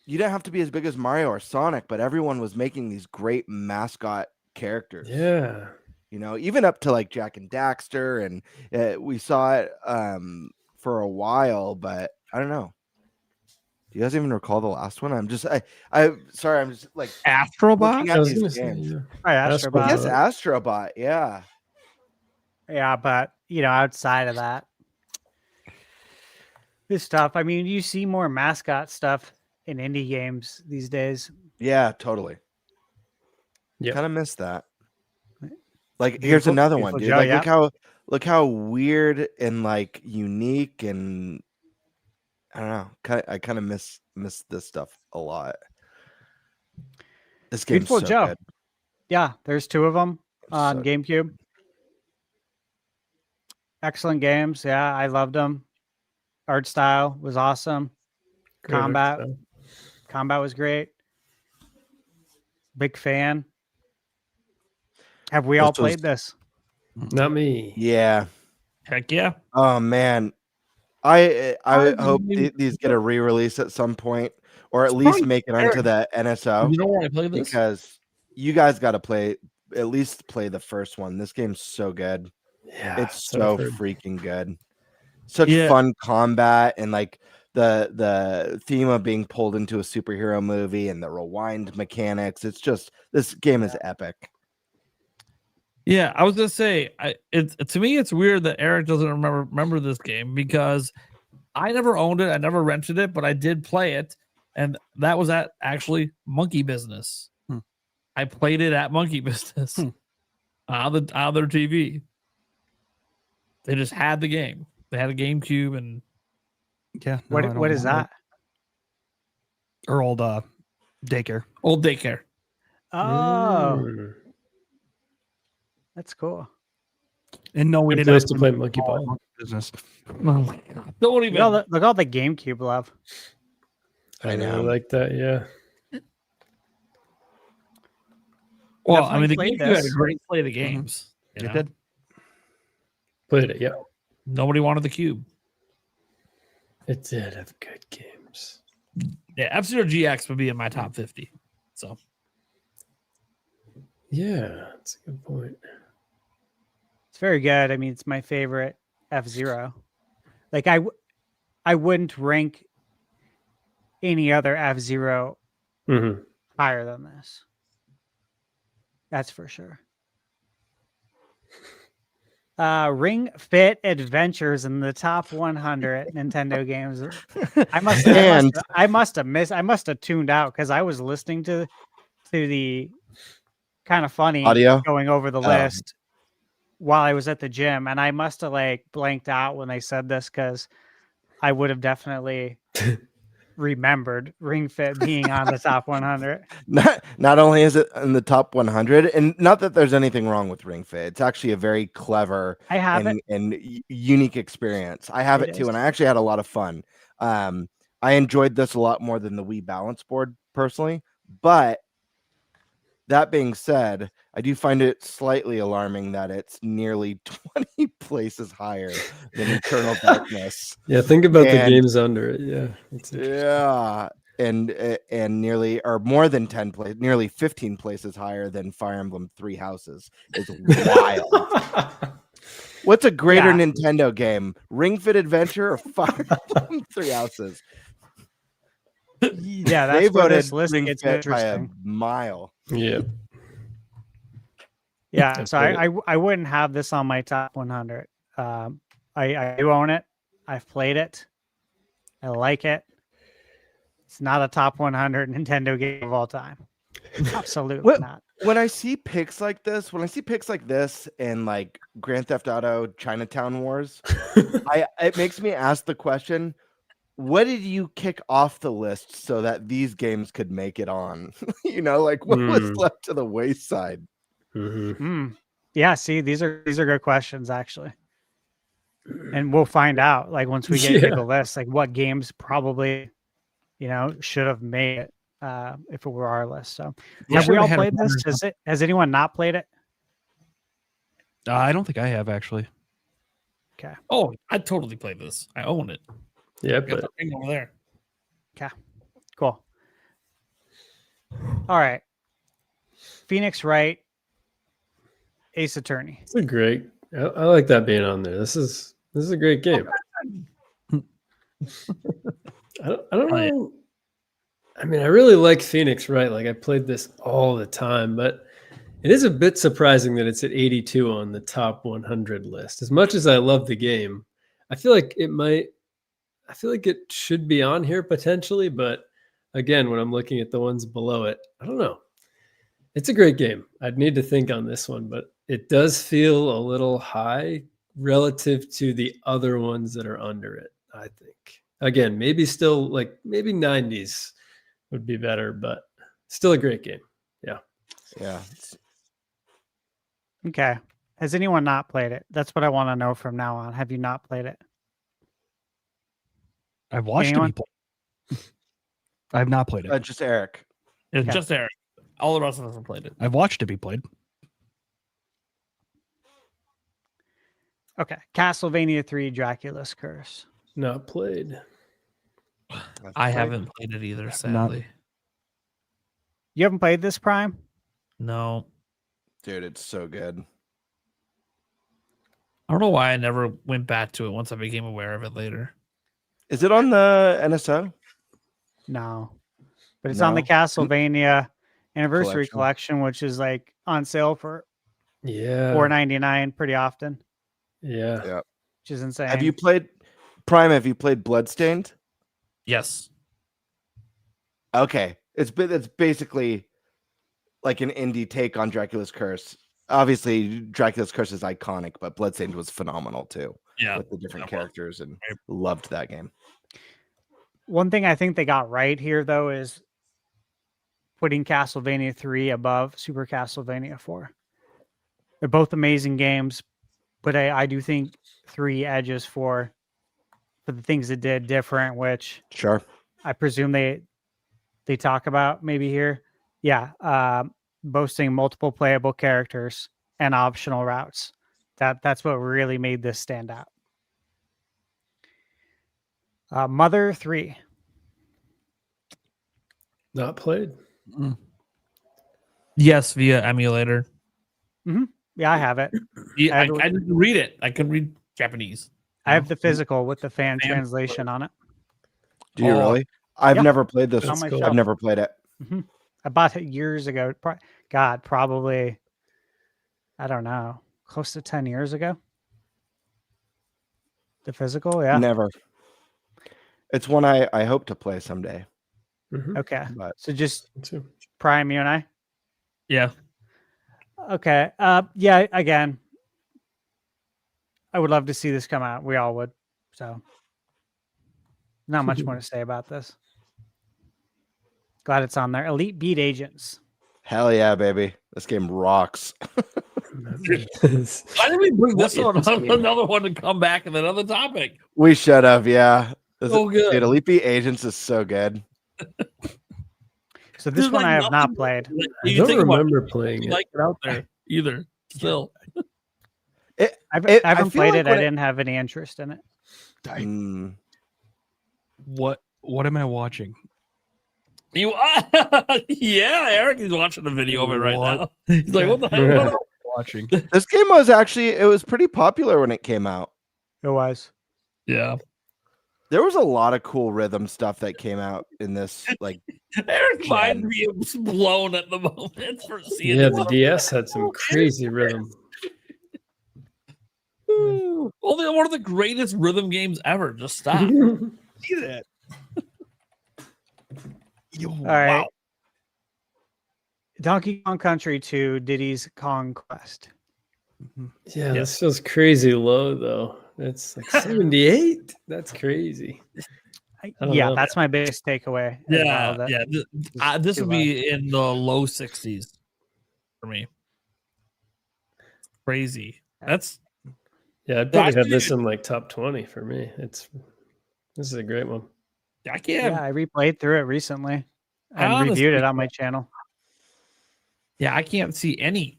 you didn't have to be as big as Mario or Sonic, but everyone was making these great mascot characters. Yeah. You know, even up to like Jack and Daxter, and we saw it for a while, but I don't know. Do you guys even recall the last one? I'm sorry, I'm just like Astrobot. Astrobot. Yes, Astrobot. Yeah. Yeah, but you know, outside of that, this stuff. I mean, you see more mascot stuff in indie games these days. Yeah, totally. Yeah, kind of miss that. Like, here's another one, dude. Joe, like, look how weird and like unique, and I don't know. I kind of miss this stuff a lot. This game's so Joe. good. Yeah, there's 2 of them on GameCube. Excellent games. Yeah, I loved them. Art style was awesome. Combat was great. Big fan. Have we all played this? Not me. Yeah. Heck yeah. Oh man. I hope these get a re-release at some point, or at least make it onto the NSO. You don't want to play this? Because you guys got to at least play the first one. This game's so good. Yeah, it's so freaking good. Such fun combat, and like the theme of being pulled into a superhero movie and the rewind mechanics. It's just, this game is epic. Yeah, I was gonna say, to me it's weird that Eric doesn't remember this game, because I never owned it, I never rented it, but I did play it, and that was at actually Monkey Business. I played it at Monkey Business on their TV. They just had the game. They had a GameCube, and what is that? Or old daycare. Old daycare. Oh. That's cool. And no, we Good didn't place to play Monkey Ball. Business. Oh my god! Don't even look all the GameCube love. I know, I like that. Yeah. Well, I mean, the GameCube had a great slate of games. It did. Played it. Yeah. Nobody wanted the cube. It did have good games. Yeah, F-Zero GX would be in my top 50. So. Yeah, that's a good point. It's very good. I mean, it's my favorite F-Zero. Like, I wouldn't rank any other F-Zero higher than this. That's for sure. Ring Fit Adventures in the top 100 Nintendo games. I must have tuned out because I was listening to the kind of funny audio going over the list while I was at the gym, and I must have like blanked out when they said this, because I would have definitely remembered Ring Fit being on the top 100. Not only is it in the top 100, and not that there's anything wrong with Ring Fit, it's actually a very clever and unique experience. I have it too, and I actually had a lot of fun. I enjoyed this a lot more than the Wii Balance Board personally, but that being said, I do find it slightly alarming that it's nearly 20 places higher than Eternal Darkness. Yeah, think about the games under it. Yeah. Yeah. And nearly, or more than 10 places, nearly 15 places higher than Fire Emblem 3 Houses. Is wild. What's a greater Nintendo game? Ring Fit Adventure or Fire Emblem 3 Houses? Yeah, They that's where voted this list Ring gets Fit by a interesting. mile. Yeah. Yeah, so played I wouldn't have this on my top 100. I do own it. I've played it. I like it. It's not a top 100 Nintendo game of all time. Absolutely not. When I see picks like this, and like Grand Theft Auto Chinatown Wars, it makes me ask the question, what did you kick off the list so that these games could make it on? Like what was left to the wayside? Yeah, see, these are good questions actually. And we'll find out like once we get into the list, like what games probably, should have made it if it were our list. So have we all played this? Has anyone not played it? I don't think I have actually. Okay. Oh, I totally played this. I own it. Yeah, Got but the thing over there. Okay. Cool. All right. Phoenix Wright, Ace Attorney. it's a great. I like that being on there. This is a great game. I don't know. I mean, I really like Phoenix Wright. Like I played this all the time, but it is a bit surprising that it's at 82 on the top 100 list. As much as I love the game, I feel like it should be on here potentially, but again, when I'm looking at the ones below it, I don't know. It's a great game. I'd need to think on this one, but it does feel a little high relative to the other ones that are under it, I think. Again, maybe still like maybe 90s would be better, but still a great game. Yeah. Yeah. Okay. Has anyone not played it? That's what I want to know from now on. Have you not played it? I've watched Anyone? it be played. I have not played it. Just Eric. It's Okay. just Eric. All the rest of us have played it. I've watched it be played. Okay. Castlevania 3 Dracula's Curse. Not played. I haven't played it either, sadly. You haven't played this, Prime? No. Dude, it's so good. I don't know why I never went back to it once I became aware of it later. Is it on the NSO? No. But it's on the No? Castlevania Anniversary Collection, which is like on sale for $4.99 pretty often, Yeah. which is insane. Have you played Bloodstained? Yes. Okay. It's basically like an indie take on Dracula's Curse. Obviously, Dracula's Curse is iconic, but Bloodstained was phenomenal too. Yeah. With the different characters, and loved that game. One thing I think they got right here, though, is putting Castlevania 3 above Super Castlevania 4. They're both amazing games, but I do think 3 edges for the things it did different, which Sure. I presume they talk about maybe here. Yeah. Boasting multiple playable characters and optional routes. That's what really made this stand out. Mother 3. Not played. Yes, via emulator. Yeah, I have it. Yeah, I didn't read it. I can read Japanese. I have the physical with the fan translation on it. Do you really? I've Yeah. never played this. It's on my I've shelf. never played it. I bought it years ago. Probably, I don't know, close to 10 years ago. The physical, yeah. Never. It's one I hope to play someday. Okay. But So just Prime, you and I? Yeah. Okay. Yeah, again, I would love to see this come out. We all would. So not much more to say about this. Glad it's on there. Elite Beat Agents. hell yeah, baby. This game rocks. Why did we bring this one on another one to come back in another topic? We should have, yeah. So good. Dude, Elite Beat Agents is so good. So this one I have not played. I don't remember playing it. Like it out there either. Still. I haven't played it. I didn't have any interest in it. What am I watching? You yeah, Eric is watching the video of it right now. He's like, what the hell am I watching? This game was actually, it was pretty popular when it came out. It was. Yeah. There was a lot of cool rhythm stuff that came out in this. Like, Eric's mind being blown at the moment for seeing Yeah, this. the DS had some crazy rhythm. Only one of the greatest rhythm games ever. Just stop. See that? All right. Donkey Kong Country 2, Diddy's Kong Quest. Yeah, this feels crazy low though. It's like 78. That's crazy. I don't know. That's my biggest takeaway. This would be in the low 60s for me. Crazy. That's I'd probably have this in like top 20 for me. This is a great one. I can't. Yeah, I replayed through it recently and Honestly, reviewed it on my channel. Yeah, I can't see any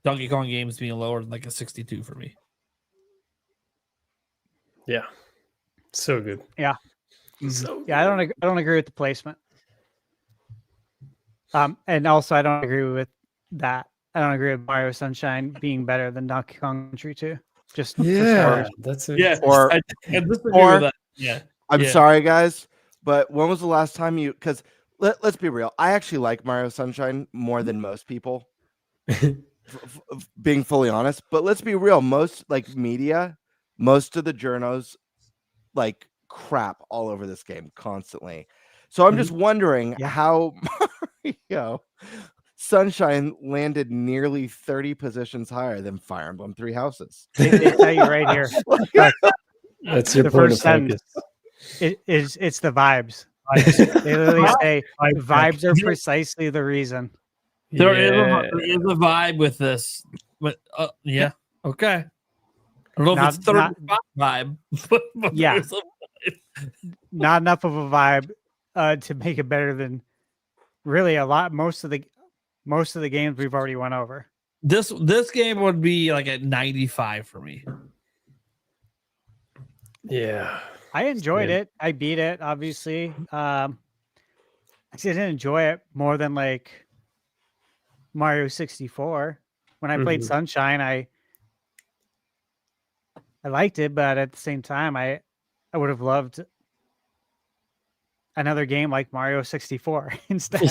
Donkey Kong games being lower than like a 62 for me. Yeah, so good. Yeah, so I don't agree with the placement. And also I don't agree with that. I don't agree with Mario Sunshine being better than Donkey Kong Country 2. Just that's yeah. Or Yeah. I'm sorry, guys, but when was the last time you? Because let's be real, I actually like Mario Sunshine more than most people. Being fully honest, but let's be real, most like media, most of the journos like crap all over this game constantly. So I'm just wondering how Mario Sunshine landed nearly 30 positions higher than Fire Emblem Three Houses. They tell you right here. That's your The point of first sentence. focus. It's the vibes. They literally say vibes are precisely the reason. There is a vibe with this. But yeah. Okay. I don't know if it's 35 vibe, but yeah. there's a vibe. Not enough of a vibe to make it better than really most of the games we've already went over. This game would be like at 95 for me. Yeah. I enjoyed it. I beat it, obviously. I didn't enjoy it more than like Mario 64. When I played Sunshine, I liked it, but at the same time, I would have loved another game like Mario 64 instead.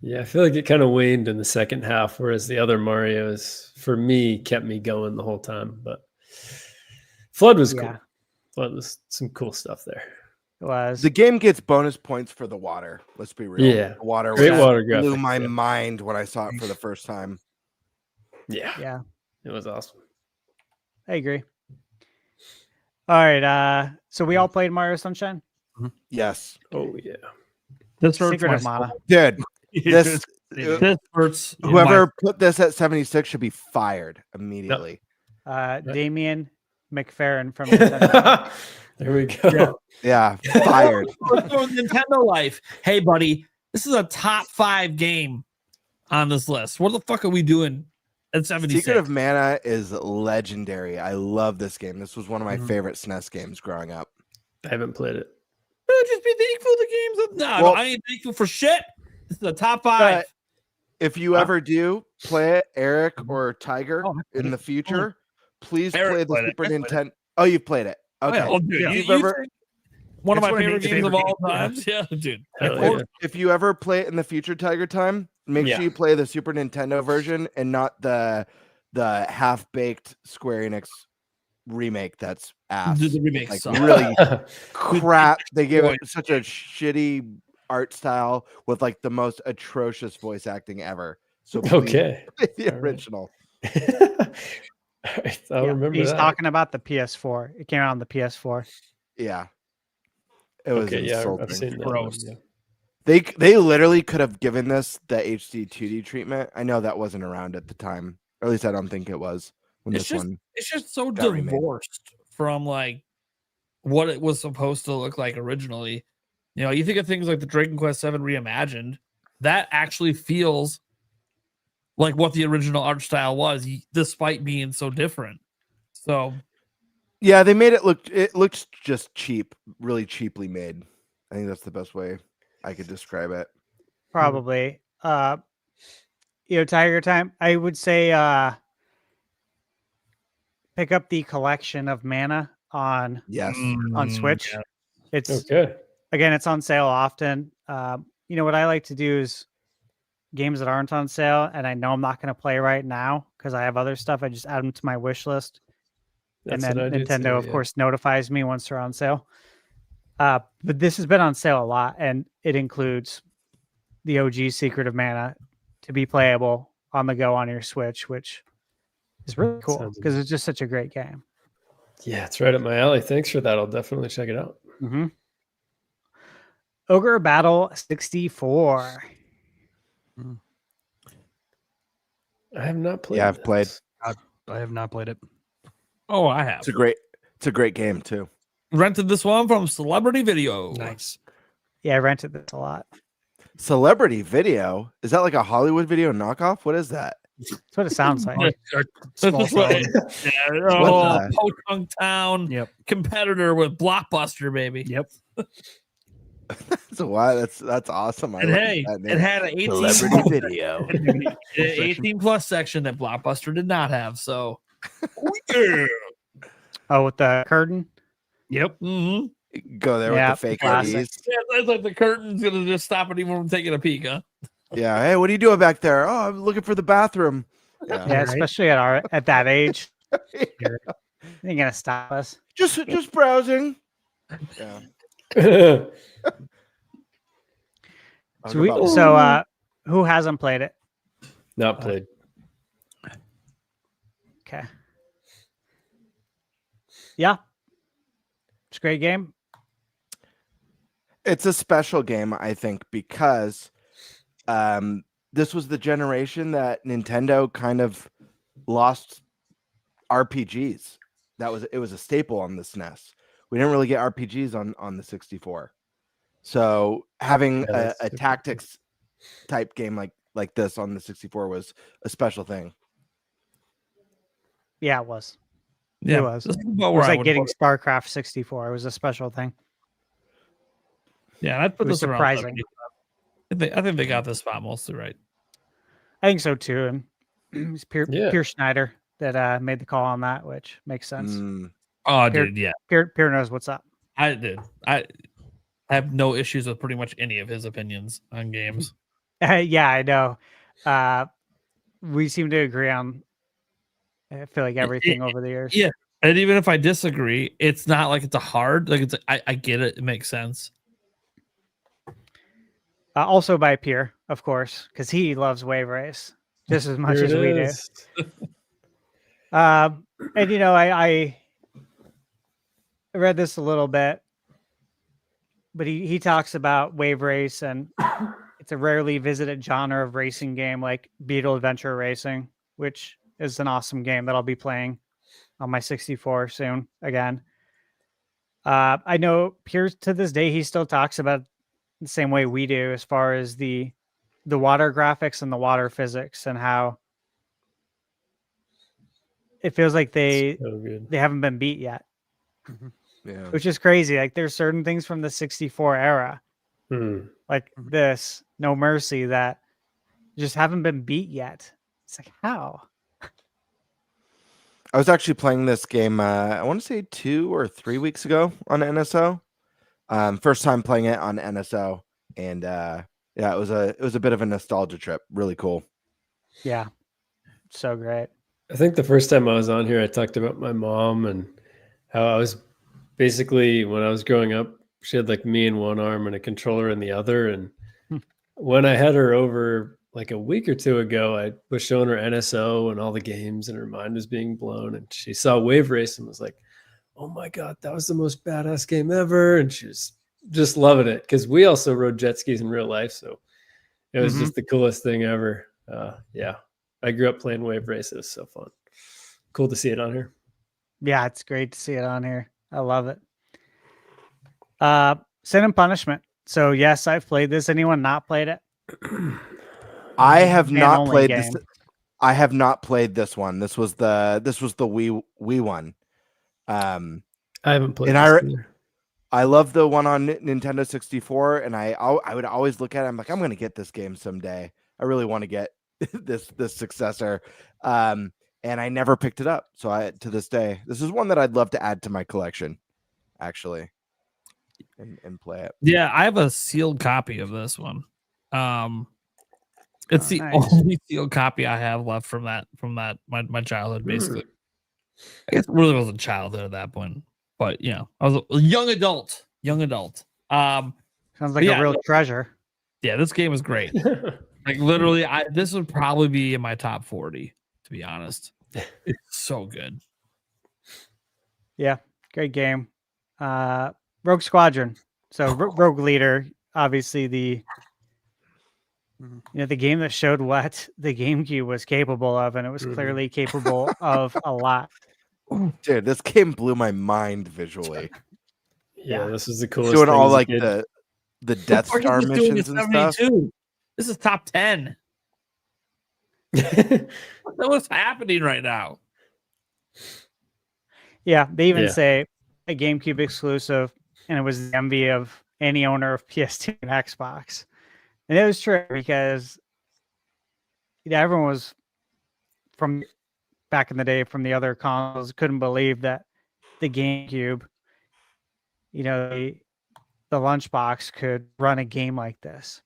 Yeah, I feel like it kind of waned in the second half, whereas the other Marios, for me, kept me going the whole time. But Flood was cool. Flood was some cool stuff there. It was. The game gets bonus points for the water. Let's be real. Yeah, the water great water blew graphics, my mind when I saw it for the first time. Yeah, it was awesome. I agree. All right, so we all played Mario Sunshine. Yes. Oh yeah. This hurts Secret my of Mana. soul. Dude, this hurts. Whoever put this at 76 should be fired immediately. Damian McFerrin from Nintendo. There we go. Yeah, fired. Nintendo life. Hey, buddy, this is a top 5 game on this list. What the fuck are we doing at 76? Secret of Mana is legendary. I love this game. This was one of my favorite SNES games growing up. I haven't played it. No, just be thankful the game's up. No, I ain't thankful for shit. This is a top 5. If you ever do play it, Eric or Tiger, in the future, please play the Super Nintendo. Oh, you've played it. Okay. Oh, dude, one of my favorite games of all time. Yeah, dude. If you ever play it in the future, TigerTyme, make sure you play the Super Nintendo version and not the half-baked Square Enix remake. That's ass. The remake like sucks. Really crap. They gave it such a shitty art style with like the most atrocious voice acting ever. So please play the original. I'll remember he's that. talking about the PS4. It came out on the PS4. Yeah. It was insulting. I've seen that Gross. one, yeah. They literally could have given this the HD 2D treatment. I know that wasn't around at the time. Or at least I don't think it was when It's just so got remade. divorced from like what it was supposed to look like originally. You know, you think of things like the Dragon Quest VII Reimagined, that actually feels like what the original art style was, despite being so different. So, yeah, they made it looks just cheap, really cheaply made. I think that's the best way I could describe it. Probably. TigerTyme, I would say pick up the collection of Mana on Yes. on Switch. Yeah. It's Okay. again, it's on sale often. You know what I like to do is games that aren't on sale and I know I'm not going to play right now because I have other stuff. I just add them to my wish list, and That's then what I do Nintendo, too, of yeah. course, notifies me once they're on sale. But this has been on sale a lot, and it includes the OG Secret of Mana to be playable on the go on your Switch, which is really cool Sounds because it's just such a great game. Yeah, it's right up my alley. Thanks for that. I'll definitely check it out. Mm-hmm. Ogre Battle 64. I have not played. Yeah, I've played. this. I have not played it. Oh, I have. It's a great game too. Rented this one from Celebrity Video. Nice. Yeah, I rented this a lot. Celebrity Video? Is that like a Hollywood video knockoff? What is that? That's what it sounds like. Small This is what- town. yeah, What's oh, that? Pochung Town Yep. competitor with Blockbuster, baby. Yep. So why? That's awesome. I And like hey, that name. it had an 18 Celebrity Video. 18 plus section that Blockbuster did not have. So, yeah. Oh, with the curtain? Yep. Mm-hmm. Go there Yeah, with the fake classic. IDs. Yeah, it's like the curtain's gonna just stop anyone from taking a peek, huh? Yeah. Hey, what are you doing back there? Oh, I'm looking for the bathroom. Yeah, Right. especially at that age. You ain't gonna stop us. Just browsing. Yeah. So who hasn't played it? Not played. Okay. Yeah. It's a great game. It's a special game, I think, because this was the generation that Nintendo kind of lost RPGs. It was a staple on the SNES. We didn't really get RPGs on the 64. So having a tactics type game like this on the 64 was a special thing. Yeah, it was. Yeah, It was. this is about It where was I like would getting put it. StarCraft 64. It was a special thing. Yeah, and I'd put It was this around surprising. 70. I think they got this spot mostly right. I think so too. And it's Yeah. Pierre Schneider that made the call on that, which makes sense. Oh, Pierre- dude, yeah, Pierre knows what's up. I did. I have no issues with pretty much any of his opinions on games. Yeah, I know. We seem to agree on, I feel like, everything over the years. Yeah, and even if I disagree, it's not like it's a hard. Like it's. I get it. It makes sense. Also by Pierre, of course, because he loves Wave Race just as much Here as it we is. do. And you know, I read this a little bit, but he talks about Wave Race, and it's a rarely visited genre of racing game like Beetle Adventure Racing, which is an awesome game that I'll be playing on my 64 soon again. I know Pierre to this day he still talks about it the same way we do as far as the water graphics and the water physics and how it feels like they So good. haven't been beat yet, Yeah. which is crazy. Like there's certain things from the 64 era, like this No Mercy, that just haven't been beat yet. It's like, how? I was actually playing this game, I want to say 2 or 3 weeks ago on NSO. First time playing it on NSO. And yeah, it was a bit of a nostalgia trip. Really cool. Yeah. So great. I think the first time I was on here, I talked about my mom and how I was basically, when I was growing up, she had like me in one arm and a controller in the other. And when I had her over like a week or two ago, I was showing her NSO and all the games, and her mind was being blown. And she saw Wave Race and was like, "Oh my God, that was the most badass game ever." And she was just loving it because we also rode jet skis in real life. So it was just the coolest thing ever. Yeah. I grew up playing Wave Race. It was so fun. Cool to see it on here. Yeah, it's great to see it on here. I love it. Sin and Punishment. So yes, I've played this. Anyone not played it? I have Fan not only played game. this. I have not played this one. This was the Wii one. I haven't played And this either. I love the one on Nintendo 64, and I would always look at it. I'm like, I'm going to get this game someday. I really want to get this successor. And and I never picked it up. So to this day, this is one that I'd love to add to my collection, actually, and play it. Yeah, I have a sealed copy of this one. It's the nice. only sealed copy I have left from my childhood, basically. I guess it really wasn't childhood at that point, but I was a young adult. Sounds like a real treasure. Yeah, this game is great. Like literally, this would probably be in my top 40, to be honest. It's so good. Yeah, great game. Rogue Squadron. So Rogue Leader, obviously the game that showed what the GameCube was capable of, and it was clearly capable of a lot. Dude, this game blew my mind visually. Yeah, this is the coolest. Doing all thing like the Death Star missions and stuff. This is top 10. What's happening right now? Yeah, they even say a GameCube exclusive, and it was the envy of any owner of PS2 and Xbox. And it was true because everyone was from back in the day from the other consoles couldn't believe that the GameCube, the lunchbox could run a game like this.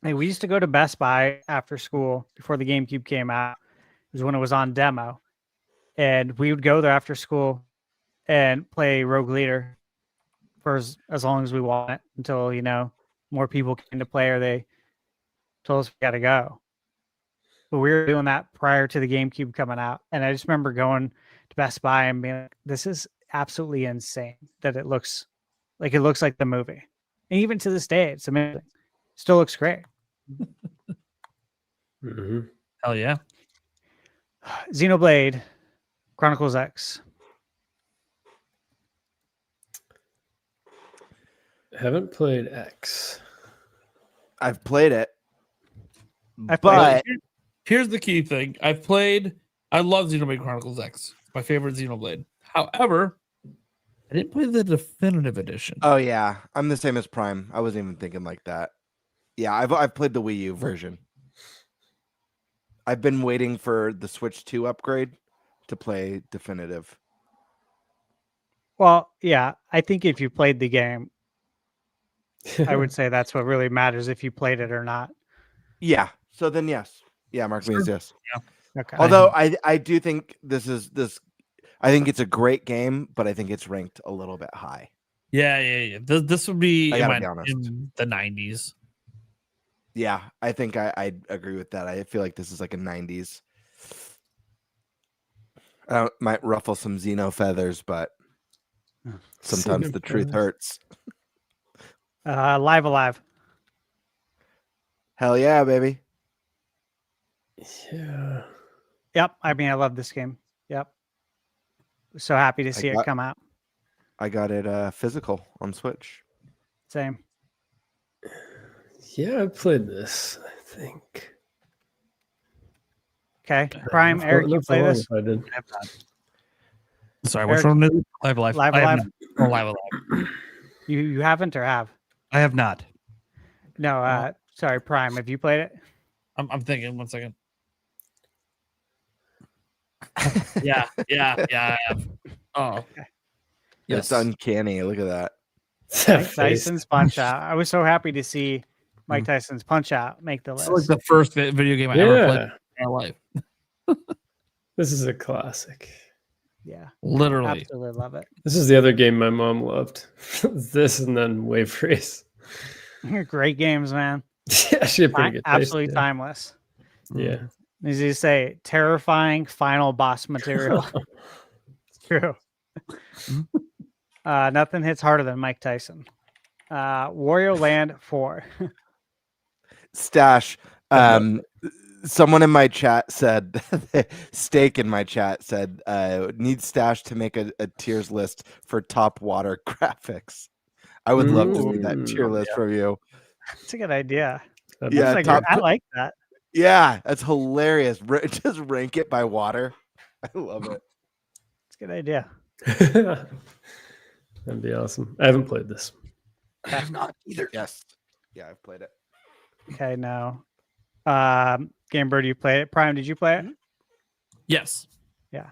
And we used to go to Best Buy after school before the GameCube came out. It was when it was on demo. And we would go there after school and play Rogue Leader for as long as we wanted until, more people came to play or they told us we got to go. But we were doing that prior to the GameCube coming out. And I just remember going to Best Buy and being like, this is absolutely insane that it looks like the movie. And even to this day, it's amazing. Still looks great. Hell yeah. Xenoblade Chronicles X. Haven't played X. I've played it. But here's the key thing. I love Xenoblade Chronicles X. My favorite Xenoblade. However, I didn't play the definitive edition. Oh yeah, I'm the same as Prime. I wasn't even thinking like that. Yeah, I've played the Wii U version. I've been waiting for the Switch 2 upgrade to play definitive. Well, yeah, I think if you played the game, I would say that's what really matters, if you played it or not. Yeah. So then yes. Yeah, mark me as yes. Yeah. Okay. Although I do think this. I think it's a great game, but I think it's ranked a little bit high. Yeah. This would be in the 90s. Yeah, I think I agree with that. I feel like this is like a 90s. Might ruffle some Xeno feathers, but sometimes the truth hurts. Live Alive. Hell yeah, baby. Yeah. Yep. I mean, I love this game. Yep. So happy to see it come out. I got it physical on Switch. Same. Yeah, I played this, I think. Okay. Prime, Eric, you play this? I did. I have not. Sorry, which one is it? Live Alive. Live Alive. Oh, Live Alive. You haven't or have? I have not. No, sorry, Prime. Have you played it? I'm thinking. 1 second. Yeah, I have. Oh, yes. It's uncanny. Look at that. Mike Tyson's Punch Out. I was so happy to see Mike Tyson's Punch Out make the list. It's like the first video game I ever played in my life. This is a classic. Yeah, literally, absolutely love it. This is the other game my mom loved. This and then Wave Race. Great games, man. Yeah, she had pretty good taste, absolutely timeless. Yeah. As you say, terrifying final boss material. It's true. Nothing hits harder than Mike Tyson. Wario Land 4. Stash. Someone in my chat said, Steak in my chat said, need Stash to make a tiers list for top water graphics. I would love to see that tier list from you. That's a good idea. Yeah, I like that. Yeah, that's hilarious. Just rank it by water. I love it. It's a good idea. That'd be awesome. I haven't played this. I have not either. Yes. Yeah, I've played it. Okay, no. GameBird, you played it. Prime, did you play it? Yes. Yeah.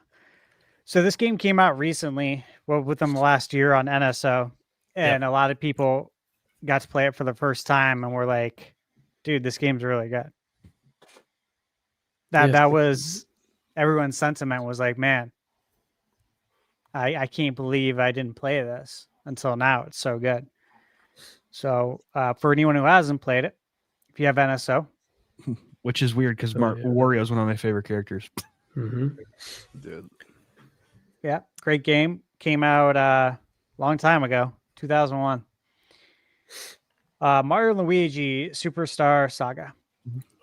So this game came out recently, well, within the last year on NSO, and a lot of people got to play it for the first time and were like, dude, this game's really good. That was everyone's sentiment was like, man, I can't believe I didn't play this until now. It's so good. So for anyone who hasn't played it, if you have NSO, which is weird because Wario is one of my favorite characters. Dude. Yeah, great game. Came out a long time ago, 2001. Mario and Luigi Superstar Saga.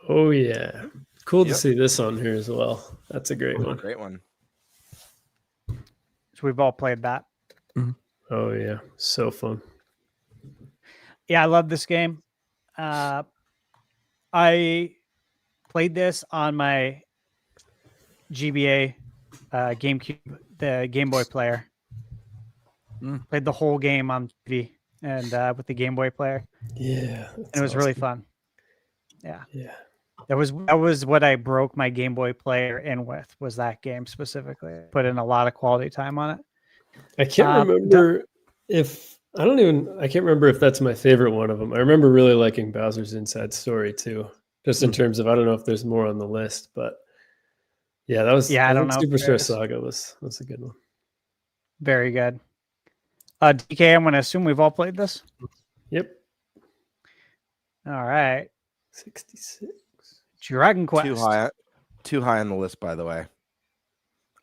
Oh yeah, cool to see this on here as well. That's a great one. Great one. So we've all played that. Oh yeah, so fun. Yeah, I love this game. I played this on my GBA GameCube, the Game Boy player. Played the whole game on TV and with the Game Boy player. Yeah, and it was really fun. Yeah, yeah. That was what I broke my Game Boy player in with, was that game specifically. Put in a lot of quality time on it. I can't remember I can't remember if that's my favorite one of them. I remember really liking Bowser's Inside Story too, just in terms of, I don't know if there's more on the list, but yeah, that was, I don't know. Superstar Saga was a good one. Very good. DK, I'm going to assume we've all played this. Yep. All right. 66. Dragon Quest. Too high on the list, by the way.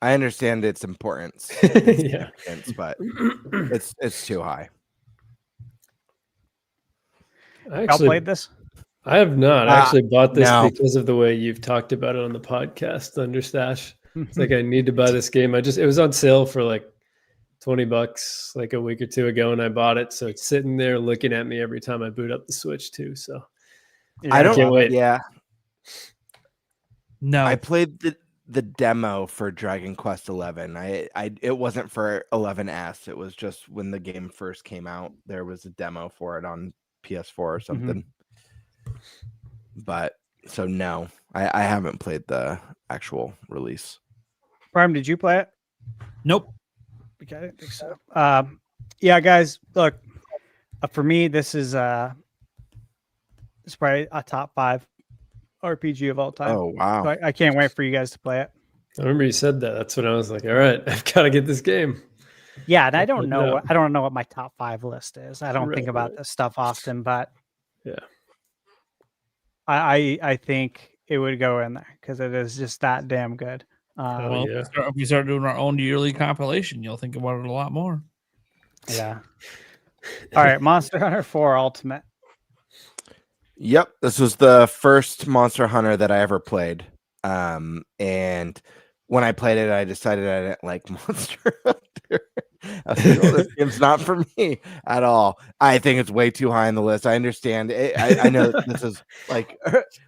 I understand its importance, yeah, but it's too high. I Y'all played this? I have not. I actually bought this because of the way you've talked about it on the podcast, ThunderStash. It's like I need to buy this game. It was on sale for like $20 like a week or two ago, and I bought it. So it's sitting there looking at me every time I boot up the Switch too. So I can't wait. Yeah. No, I played the demo for Dragon Quest 11. It wasn't for 11S. It was just when the game first came out. There was a demo for it on PS4 or something. But so no, I haven't played the actual release. Prime, did you play it? Nope. Okay, I didn't think so. Yeah, guys, look, for me, this is it's probably a top 5 RPG of all time. Oh wow! So I can't wait for you guys to play it. I remember you said that. That's when I was like, all right, I've got to get this game. Yeah, and I don't know what my top 5 list is. I don't think about this stuff often, but yeah, I think it would go in there because it is just that damn good. If we start doing our own yearly compilation, you'll think about it a lot more. Yeah. All right, Monster Hunter 4 Ultimate. Yep, this was the first Monster Hunter that I ever played. And when I played it, I decided I didn't like Monster Hunter. I was like, this game's not for me at all. I think it's way too high on the list. I understand. I know this is like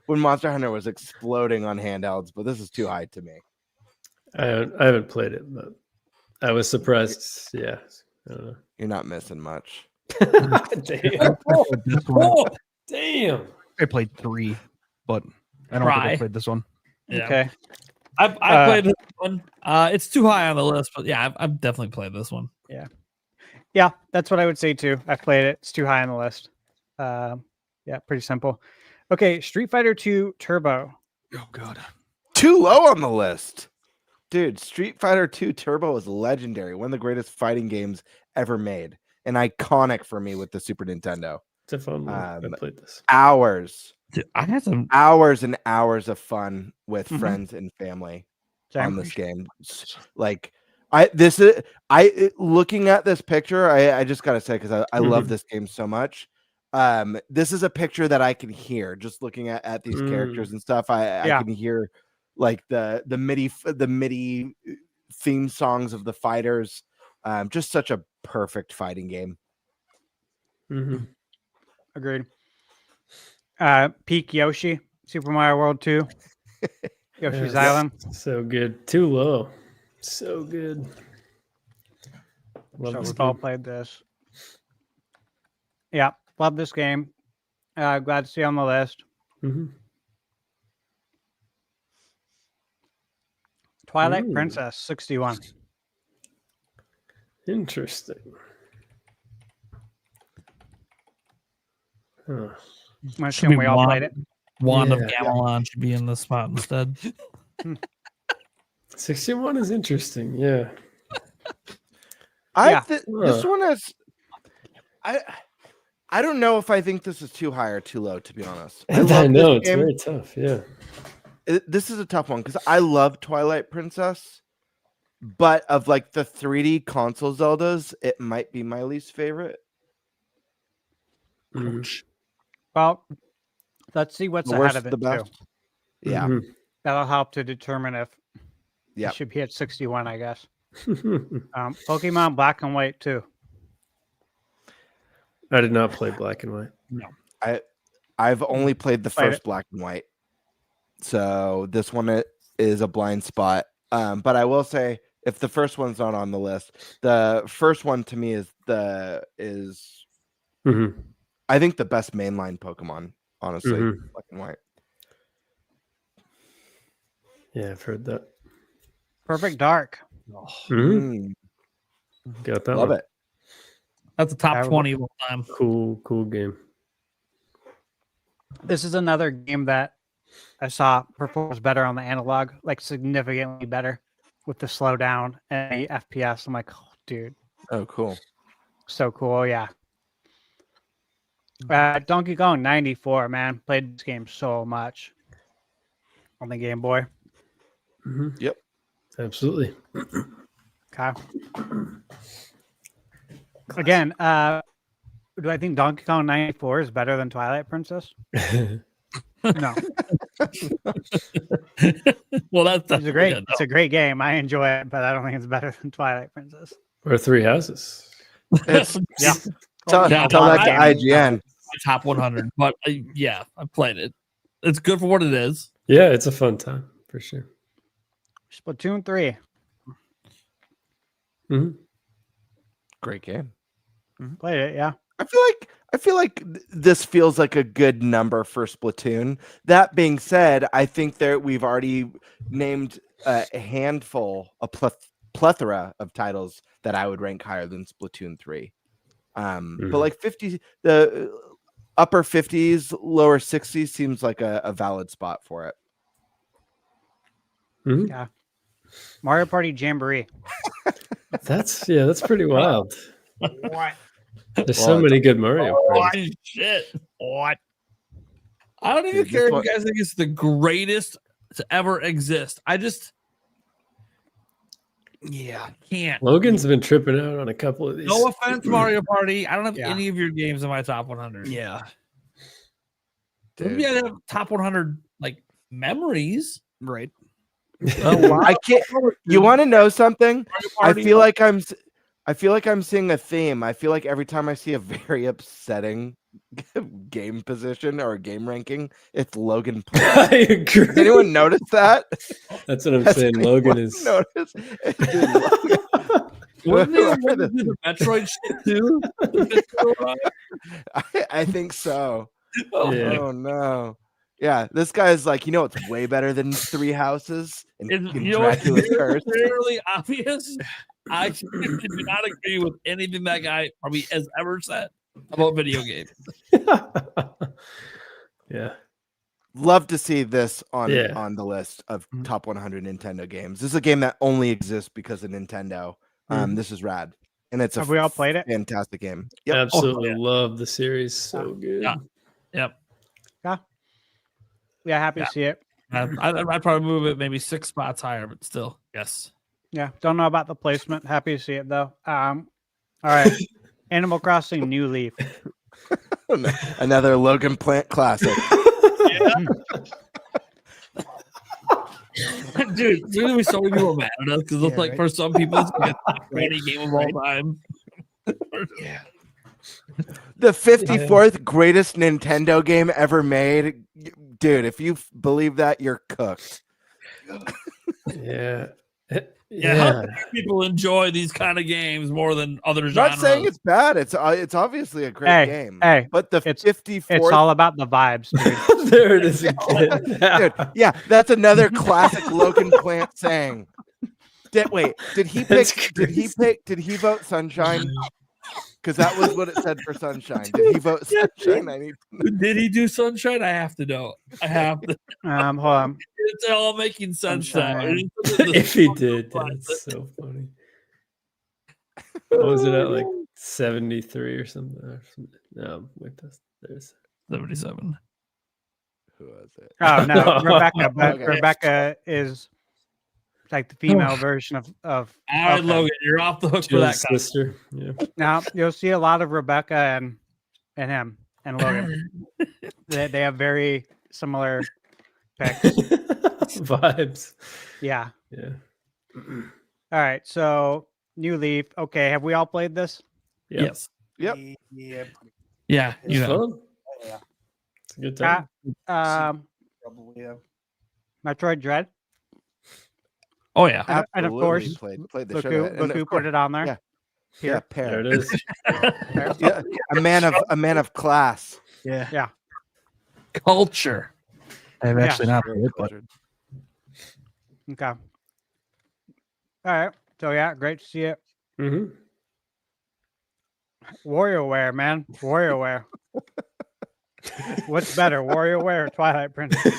when Monster Hunter was exploding on handhelds, but this is too high to me. I haven't played it, but I was surprised. Yeah. I don't know. You're not missing much. Damn. Damn. I played 3, but I don't think I played this one. Yeah. Okay. I played this one. It's too high on the list, but yeah, I've definitely played this one. Yeah, that's what I would say too. I've played it. It's too high on the list. Yeah, pretty simple. Okay, Street Fighter 2 Turbo. Oh god. Too low on the list. Dude, Street Fighter 2 Turbo is legendary. One of the greatest fighting games ever made. And iconic for me with the Super Nintendo. It's a fun one. I played this. Hours. Dude, I had some hours and hours of fun with friends and family on this game. Like looking at this picture, I just gotta say, because I love this game so much. This is a picture that I can hear just looking at these characters and stuff. I can hear like the MIDI theme songs of the fighters. Just such a perfect fighting game. Agreed. Peak Yoshi, Super Mario World 2. Yoshi's Island. So good. Too low. So good. So we've all played this. Yeah, love this game. Glad to see it on the list. Twilight Princess 61. Interesting. Huh. I Should be assume we all played it. Wand of Yeah. Gamelon should be in this spot instead. 61 is interesting. Yeah. This one is. I don't know if I think this is too high or too low. To be honest, I know it's game. very tough. Yeah. This is a tough one because I love Twilight Princess, but of like the 3D console Zeldas, it might be my least favorite. Well, let's see what's The ahead worst, of it. the Too. best. Yeah. That'll help to determine if Yeah. it should be at 61, I guess. Pokemon Black and White too. I did not play Black and White. No. I've only played the Played first it. Black and White, so this one is a blind spot. But I will say, if the first one's not on the list, the first one to me is I think the best mainline Pokemon. Honestly, Black and White. Yeah, I've heard that. Perfect Dark. Got that Love one. it. That's a top 20 of all time. Cool game. This is another game that I saw performs better on the analog, like significantly better with the slowdown and the FPS. I'm like, oh, dude. Oh, cool. So cool, yeah. Donkey Kong 94, man. Played this game so much on the Game Boy. Yep. Absolutely. Okay. Again, do I think Donkey Kong 94 is better than Twilight Princess? No. Well, that's It's a great game. I enjoy it, but I don't think it's better than Twilight Princess. Or Three Houses. It's, Yeah. tell that to IGN. Top 100, but yeah, I played it. It's good for what it is. Yeah, it's a fun time for sure. Splatoon 3. Great game. Played it, yeah. I feel like this feels like a good number for Splatoon. That being said, I think that we've already named a handful, a plethora of titles that I would rank higher than Splatoon 3. But like 50, the upper 50s, lower 60s seems like a valid spot for it. Yeah. Mario Party Jamboree. That's pretty wild. What? There's so many good Mario parties. Holy shit. What? I don't even Dude, care if this you guys think it's the greatest to ever exist. I can't. Logan's been tripping out on a couple of these. No offense, Mario Party. I don't have any of your games in my top 100. Yeah. Maybe I have top 100 like memories. Right. I can't. You want to know something? I feel like I'm seeing a theme. I feel like every time I see a very upsetting game position or a game ranking, it's Logan. I agree. Does anyone notice that? That's what I'm saying. Logan is. Notice? Wasn't the Metroid shit too? I think so. Yeah. Oh no. Yeah, this guy's like, it's way better than Three Houses and Dracula's Curse. It's fairly obvious. I do not agree with anything that guy probably has ever said about video games. Yeah. Love to see this on Yeah. the list of top 100 Nintendo games. This is a game that only exists because of Nintendo. This is rad, and it's Have we all played it? Fantastic game. Yep. Absolutely love the series. So good. Yeah. Yep. Yeah, happy to see it. I'd probably move it maybe 6 spots higher, but still, yes. Yeah, don't know about the placement. Happy to see it though. All right. Animal Crossing New Leaf. Another Logan Plant classic. Dude, there's gonna be so many people mad at us because it's like for some people it's like a top 20 game of all time. Yeah. The 54th greatest Nintendo game ever made. Dude, if you believe that, you're cooked. Yeah. How many people enjoy these kind of games more than other genres? Not saying it's bad. It's obviously a great game. But the 54th. It's all about the vibes, dude. There it is again. Dude, yeah, that's another classic Logan Plant saying. Did he pick? Did he vote Sunshine? Because that was what it said for Sunshine. Did he vote Sunshine? I need to know. Did he do Sunshine? I have to know. I have to. Hold on. It's all making sense now. Sunshine. If he did, that's so funny. What was it at, like 73 or something? No, wait, there's 77. Who was it? Oh no, Rebecca. But Okay. Rebecca is like the female version of. All right, okay. Logan, you're off the hook for that. Jill's sister. Yeah. Now you'll see a lot of Rebecca and him and Logan. they have very similar picks. Vibes. Yeah. Yeah. All right. So New Leaf. Okay. Have we all played this? Yep. Yes. Yep. Yeah. It's You know. fun. It's a good time. Probably, yeah. Metroid Dread. Oh yeah. And of Absolutely course, played the shit out Luku, of it. And Luku of put it on there. yeah. Here. Yeah, There pair. it is. Yeah, a man of class. Yeah. Culture. I've actually not Very played it, but cultured. Okay. All right. So yeah, great to see it. Mm-hmm. WarioWare, man. WarioWare. What's better, WarioWare or Twilight Princess?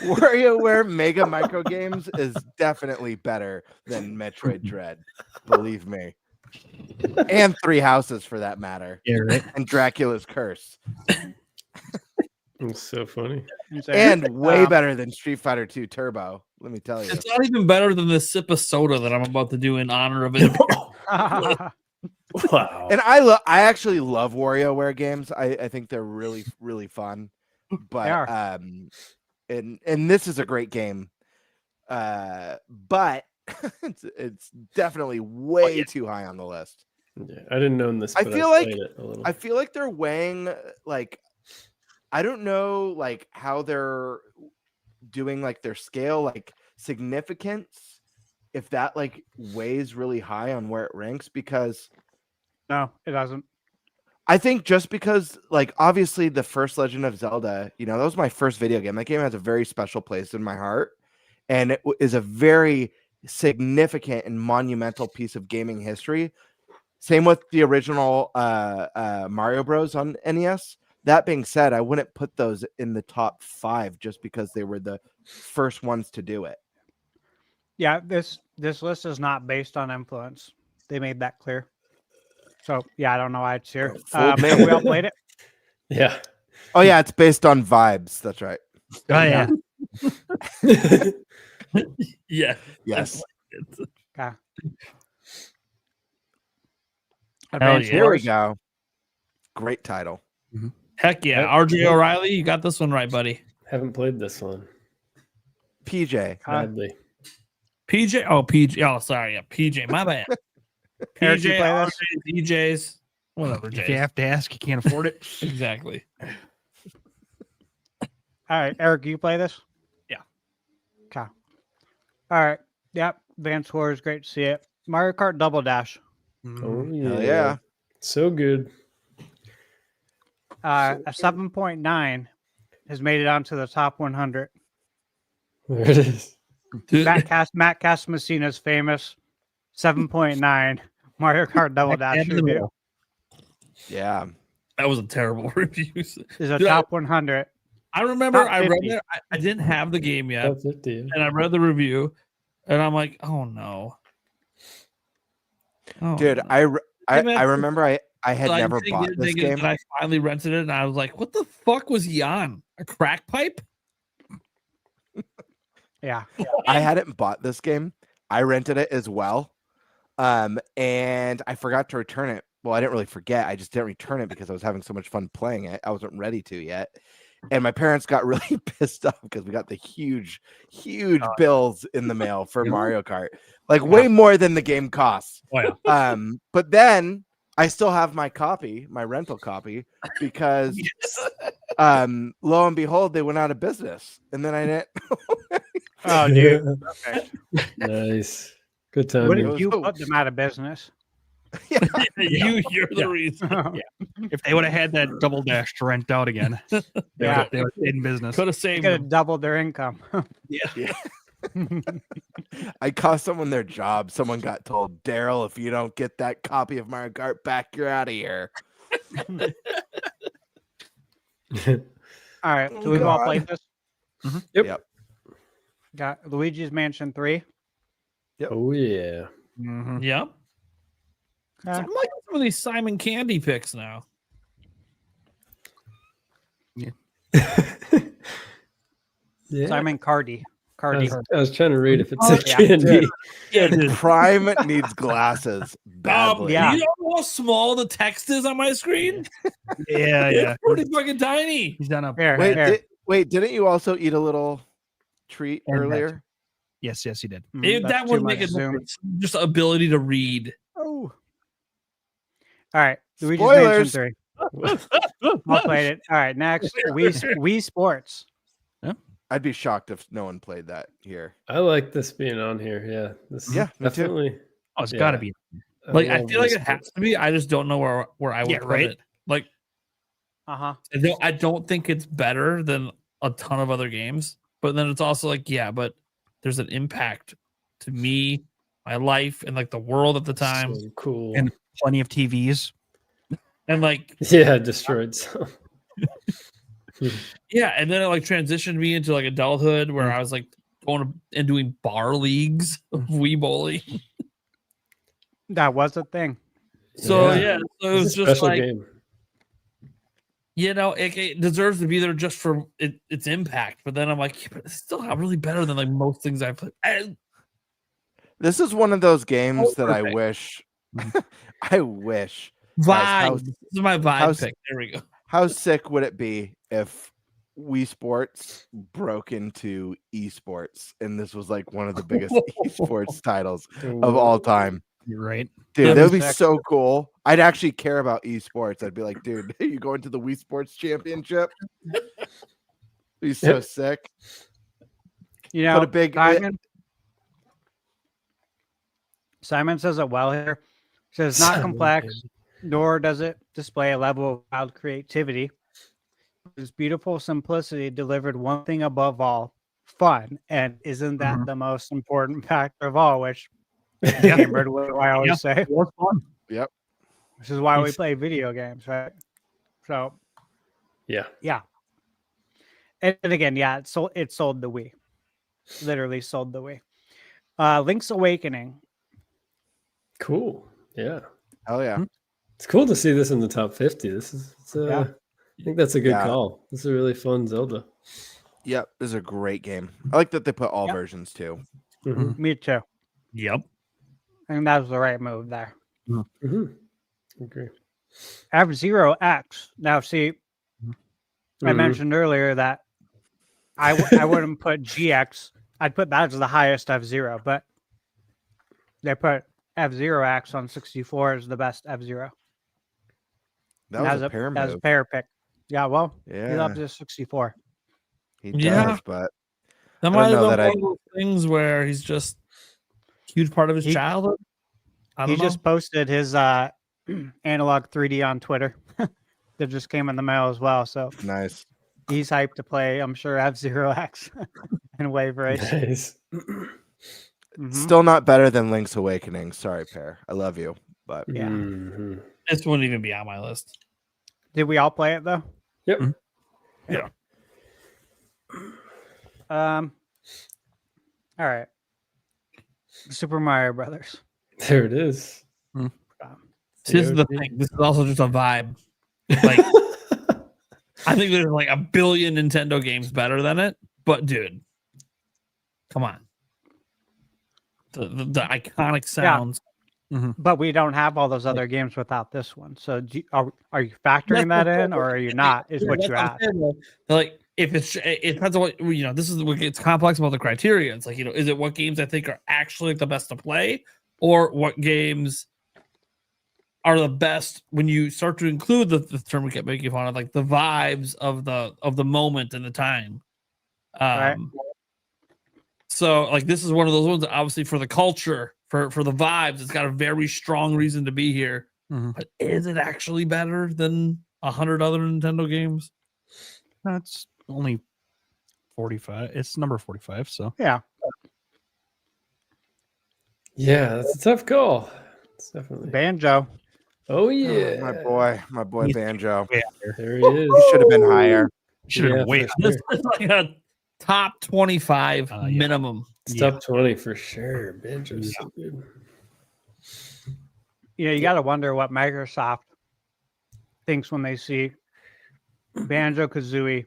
WarioWare Mega Micro Games is definitely better than Metroid Dread. Believe me. And Three Houses for that matter. yeah, right. And Dracula's Curse. It's so funny. And way better than Street Fighter 2 Turbo. Let me tell you. It's not even better than the sip of soda that I'm about to do in honor of it. Wow. And I actually love WarioWare games. I think they're really, really fun. But are. and this is a great game. But it's definitely way too high on the list. Yeah, I didn't know this. I But feel like played it a little. I feel like they're weighing like I don't know like how they're doing like their scale like significance if that like weighs really high on where it ranks because No, it doesn't. I think just because like obviously the first Legend of Zelda, that was my first video game. That game has a very special place in my heart and it is a very significant and monumental piece of gaming history. Same with the original Mario Bros on NES. That being said, I wouldn't put those in the top 5 just because they were the first ones to do it. Yeah, this list is not based on influence. They made that clear. So yeah, I don't know why it's here. Fooled me. Have we all played it? Yeah. Oh yeah, it's based on vibes. That's right. Oh yeah. Yeah. Yes. Okay. Hell Advance yeah. Here we Wars. go. Great title. Heck yeah. RJ O'Reilly, you got this one right, buddy. Haven't played this one. PJ. Badly. PJ. Oh, PJ. Oh, sorry. Yeah. PJ. My bad. Eric, you PJ, play RJ, this? DJs. Whatever. If you J's. have to ask, you can't afford it. Exactly. All right, Eric, you play this? Yeah. Okay. All right. Yep. Advance Wars, great to see it. Mario Kart Double Dash. Oh yeah. Hell yeah. So good. A 7.9 has made it onto the top 100. There it is. Matt Casamassina's famous 7.9 Mario Kart Double Dash review Yeah. That was a terrible review. is a Dude, top 100. I remember Top I read 50. it. I didn't have the game yet, Top 50. and I read the review, and I'm like, oh no. Oh, Dude, no. I man, remember I had So I never didn't bought get it, this didn't get it, game. and I finally rented it, and I was like, what the fuck was he on? A crack pipe? Yeah. I hadn't bought this game. I rented it as well. And I forgot to return it. Well, I didn't really forget. I just didn't return it because I was having so much fun playing it. I wasn't ready to yet. And my parents got really pissed off because we got the huge bills in the mail for Mario Kart. Like way more than the game costs. Oh, yeah. But then I still have my copy, my rental copy, because lo and behold, they went out of business. And then I didn't. Oh, dude. Okay. Nice. Good time. What man. if you put them out of business? You're the reason. If they would have had that Double Dash to rent out again, they would have stayed in business. Could have They saved could have him. doubled their income. Yeah. I cost someone their job. Someone got told, Daryl, if you don't get that copy of Mario Kart back, you're out of here. All right, so we've all played this. Yep. Got Luigi's Mansion 3. Oh yeah. Yep. So I'm liking some of these Simon Candy picks now. Yeah. Simon Cardy. I was trying to read if it's a yeah. candy. Prime needs glasses badly. Do you know how small the text is on my screen? Yeah, It's pretty fucking tiny. He's done a Wait, didn't you also eat a little treat earlier? Yes, he did. That would make it just ability to read. Oh. All right. Luigi's Spoilers. Mansion 3. I played it. All right, next. Wii Sports. I'd be shocked if no one played that here. I like this being on here. Yeah. This Yeah, me too. definitely. Oh, it's got to be. Like I love feel like Wii it has to be. I just don't know where I would put it. Like, I don't think it's better than a ton of other games. But then it's also like, yeah, but there's an impact to me, my life, and like the world at the time. So cool. And plenty of TVs. And like, yeah, destroyed some. Yeah, and then it like transitioned me into like adulthood where I was like going and doing bar leagues of Wii bowling. That was a thing. So yeah, so it was just like game. You know, it deserves to be there just for its impact. But then I'm like, yeah, but it's still not really better than like most things I've played. This is one of those games that I wish. I wish. Vibe. This is my vibe pick. There we go. How sick would it be if Wii Sports broke into esports and this was like one of the biggest esports titles of all time? You're right. Dude, that would be so cool. I'd actually care about esports. I'd be like, dude, you going to the Wii Sports Championship? Be so sick. You know, put a big Simon says it well here. He says it's not complex, nor does it display a level of wild creativity. Its beautiful simplicity delivered one thing above all: fun. And isn't that the most important factor of all? Which GameBird, what I always say. Yep. Which is why we play video games, right? So, yeah. And again, it sold the Wii. Literally sold the Wii. Link's Awakening. Cool. Yeah. Hell yeah. It's cool to see this in the top 50. I think that's a good call. This is a really fun Zelda. Yep. This is a great game. I like that they put all versions too. Me too. Yep. I think that was the right move there. Agree. F-Zero X. Now, see, I mentioned earlier that I wouldn't put GX. I'd put that as the highest F-Zero, but they put F-Zero X on 64 as the best F-Zero. That was a pair move. That was a pair pick. Yeah, well, he Yeah. loves his 64. He does, but that might have been one of those things where he's just a huge part of his childhood. He just posted his analog 3D on Twitter. That just came in the mail as well. So nice. He's hyped to play, I'm sure, F-Zero X and Wave Race. Nice. Still not better than Link's Awakening. Sorry, Pear. I love you, but yeah, this wouldn't even be on my list. Did we all play it though? Yep. Yeah. All right. Super Mario Brothers. There it is. This is the thing. This is also just a vibe. Like, I think there's like a billion Nintendo games better than it, but dude, come on. The iconic sounds. But we don't have all those other games without this one. So are you factoring that in, or are you not? Is what you asked. Like, if it depends on what this is what gets complex about the criteria. It's like, is it what games I think are actually the best to play, or what games are the best when you start to include the term we kept making fun of, like the vibes of the moment and the time. Right. So like this is one of those ones that obviously for the culture, for the vibes, it's got a very strong reason to be here. But is it actually better than 100 other Nintendo games? That's only 45. It's number 45. So yeah. Yeah, that's a tough call. It's definitely Banjo. Oh yeah, my boy Banjo. There he is. He should have been higher. Should have been way. This is like a top 25 minimum. It's top 20 for sure. Banjo's so good. You got to wonder what Microsoft thinks when they see Banjo Kazooie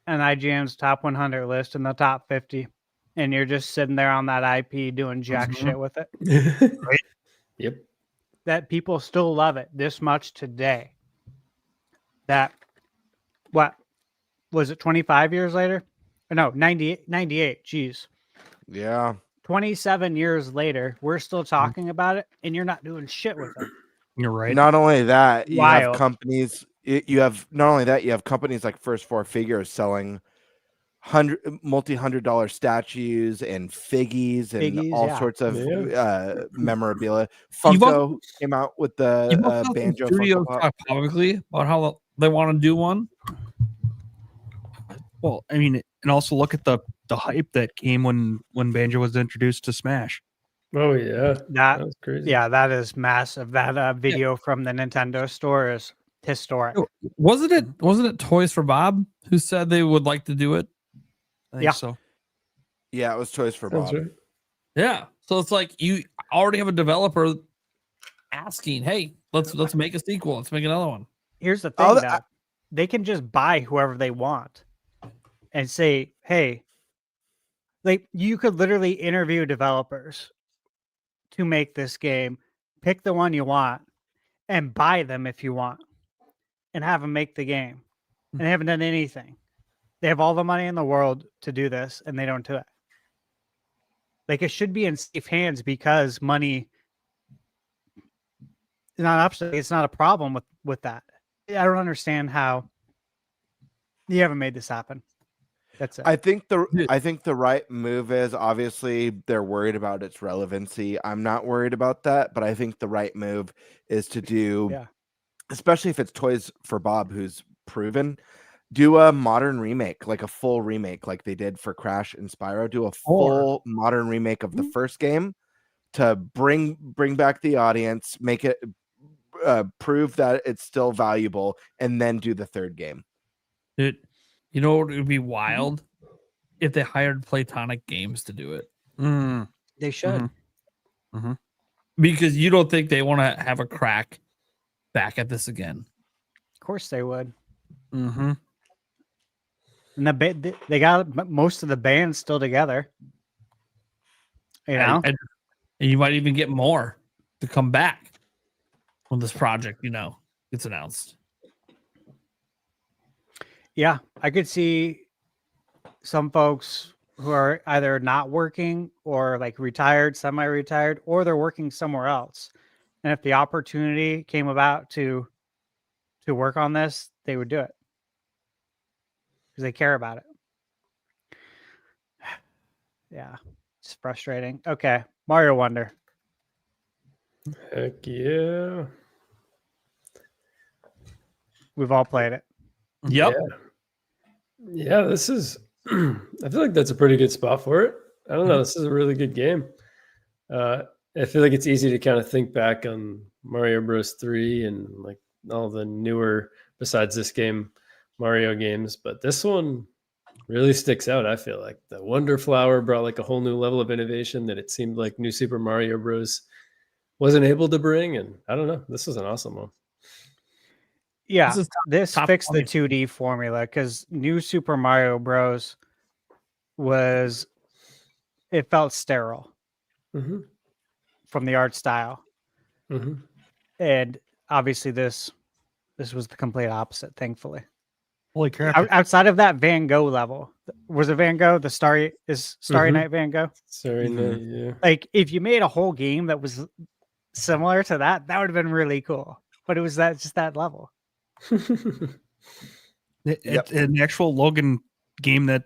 and IGN's top 100 list in the top 50, and you're just sitting there on that IP doing jack shit with it. Right? Yep. That people still love it this much today. That, what was it, 25 years later? No, 98. Geez. Yeah. 27 years later, we're still talking about it, and you're not doing shit with it. You're right. Not only that, you Wild. have companies. You have not only that, you have companies like First Four Figures selling multi-$100 statues and figgies and all sorts of memorabilia. Funko came out with the Banjo Studios Funko Pop. talk publicly about how they want to do one. Well, I mean, and also look at the hype that came when Banjo was introduced to Smash. Oh yeah, that was crazy. Yeah, that is massive. That video from the Nintendo store is historic. Wasn't it Toys for Bob who said they would like to do it? I think so. Yeah, it was Toys for Bob. Right. Yeah. So it's like you already have a developer asking, "Hey, let's make a sequel. Let's make another one." Here's the thing, though. They can just buy whoever they want and say, "Hey," like you could literally interview developers to make this game, pick the one you want, and buy them if you want, and have them make the game. And they haven't done anything. They have all the money in the world to do this, and they don't do it. Like, it should be in safe hands because money is not it's not a problem with that. I don't understand how you haven't made this happen. That's it. I think the right move is, obviously they're worried about its relevancy. I'm not worried about that, but I think the right move is to do, especially if it's Toys for Bob, who's proven, do a modern remake, like a full remake, like they did for Crash and Spyro. Do a full modern remake of the first game to bring back the audience, make it prove that it's still valuable, and then do the third game. Dude, you know what would be wild if they hired Platonic Games to do it. They should. Because you don't think they want to have a crack back at this again. Of course they would. And they got most of the band still together. You know, and you might even get more to come back when this project, gets announced. Yeah, I could see some folks who are either not working or like retired, semi-retired, or they're working somewhere else. And if the opportunity came about to work on this, they would do it because they care about it. Yeah, it's frustrating. Okay, Mario Wonder. Heck yeah. We've all played it. Yep. Yeah, this is I feel like that's a pretty good spot for it. I don't know. This is a really good game. I feel like it's easy to kind of think back on Mario Bros. 3 and like all the newer, besides this game, Mario games. But this one really sticks out, I feel like. The Wonder Flower brought like a whole new level of innovation that it seemed like New Super Mario Bros. Wasn't able to bring. And I don't know. This is an awesome one. Yeah, this fixed the 2D formula because New Super Mario Bros. It felt sterile from the art style. And obviously this was the complete opposite, thankfully. Holy crap. Outside of that Van Gogh level, was it Van Gogh? The Starry Night Van Gogh? Starry Night, yeah. Like, if you made a whole game that was similar to that would have been really cool. But it was just that level. An actual Logan game that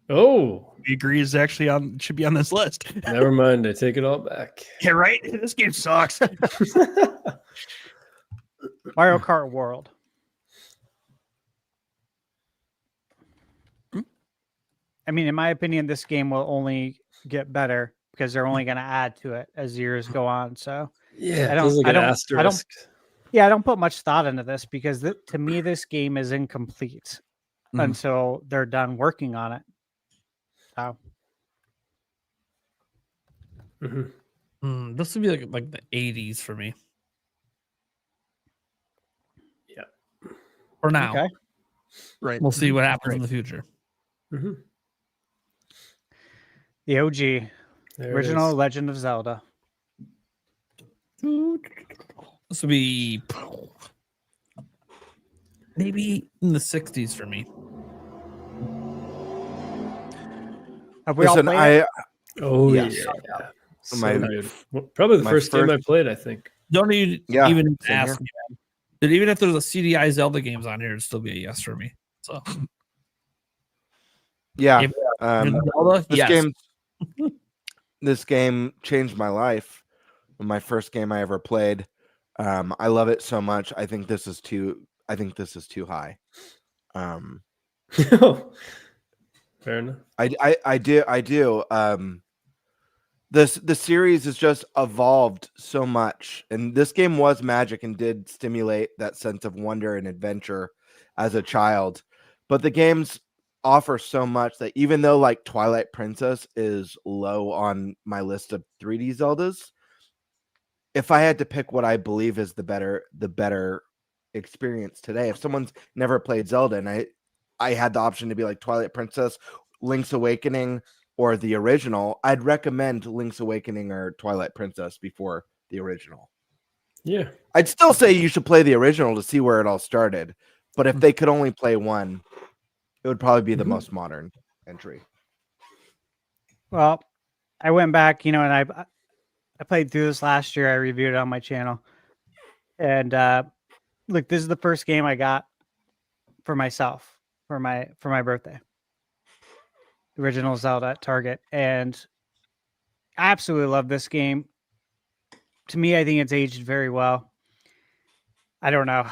we agree is actually should be on this list. Never mind, I take it all back. Yeah, right. This game sucks. Mario Kart World. I mean, in my opinion, this game will only get better because they're only going to add to it as years go on. So Yeah, I it don't, feels like I an don't, asterisk. yeah, I don't put much thought into this because to me, this game is incomplete until they're done working on it. So This would be like the 80s for me. Yeah. For now. Okay. Right. We'll see what happens in the future. the OG, There it original is. Legend of Zelda. This would be maybe in the 60s for me. Have we all Listen, played it? Oh Yes. yeah. So My- good. Well, probably the my first game I first- played, I think. Don't even Yeah, even same ask me. Man. That even if there's a CDI Zelda games on here, it'd still be a yes for me. So Yeah. If- This yes. game, this game changed my life. My first game I ever played. I love it so much. I think this is too high. Fair enough. I do. The series has just evolved so much, and this game was magic and did stimulate that sense of wonder and adventure as a child. But the games offer so much that even though like Twilight Princess is low on my list of 3D Zeldas, if I had to pick what I believe is the better experience today, if someone's never played Zelda and I had the option to be like Twilight Princess, Link's Awakening, or the original, I'd recommend Link's Awakening or Twilight Princess before the original. Yeah. I'd still say you should play the original to see where it all started. But if they could only play one, it would probably be the most modern entry. Well, I went back, and I played through this last year. I reviewed it on my channel. And look, this is the first game I got for myself for my birthday. Original Zelda at Target, and I absolutely love this game. To me, I think it's aged very well. I don't know.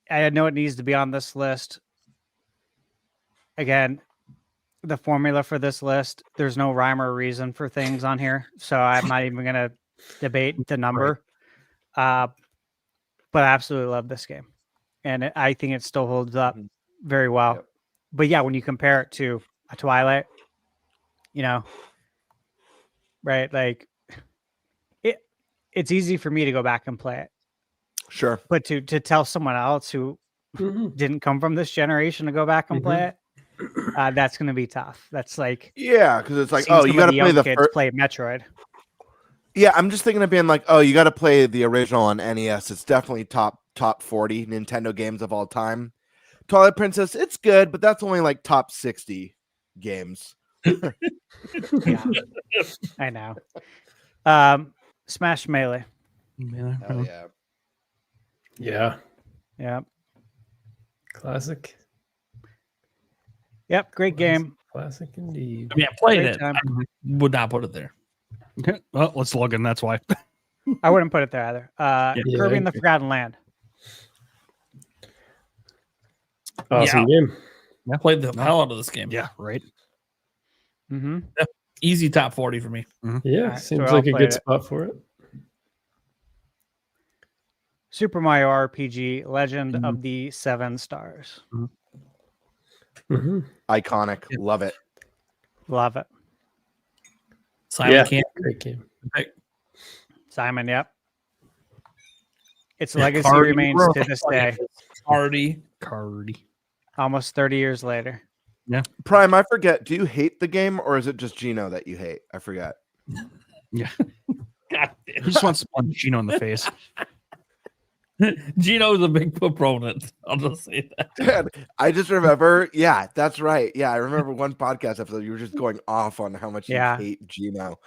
I know it needs to be on this list. Again, the formula for this list, there's no rhyme or reason for things on here, so I'm not even going to debate the number. But I absolutely love this game, and I think it still holds up very well. Yep. But yeah, when you compare it to a Twilight, right? Like it's easy for me to go back and play it. Sure. But to tell someone else who didn't come from this generation to go back and play it, that's going to be tough. That's like, yeah, because it's like, seeing oh, you some of got to the play young the kids first. play Metroid. Yeah, I'm just thinking of being like, oh, you got to play the original on NES. It's definitely top 40 Nintendo games of all time. Twilight Princess, it's good, but that's only like top 60 games. Yeah, I know. Smash Melee. Hell yeah. Yeah. Yep. Classic. Yep. Great game. Classic indeed. I mean, I played Great it. time. I would not put it there. Okay. Well, let's log in. That's why. I wouldn't put it there either. Yeah, Kirby I and the agree. Forgotten Land. Awesome game. I played the hell out of this game. Yeah. Right. Mm-hmm. Easy top 40 for me. Yeah, Alright, seems so like I'll a play good it. spot for it. Super Mario RPG: Legend of the Seven Stars. Iconic. Love it. Love it. Simon Yeah, Camp. great game. Simon, yep. Its legacy Cardi, remains bro. to this day, Cardi. almost 30 years later. Prime, I forget. Do you hate the game or is it just Gino that you hate? I forget. Yeah. God He damn. just wants to punch Gino in the face. Gino's a big proponent. I'll just say that. Man, I just remember. Yeah, that's right. Yeah, I remember one podcast episode. You were just going off on how much Yeah. you hate Gino.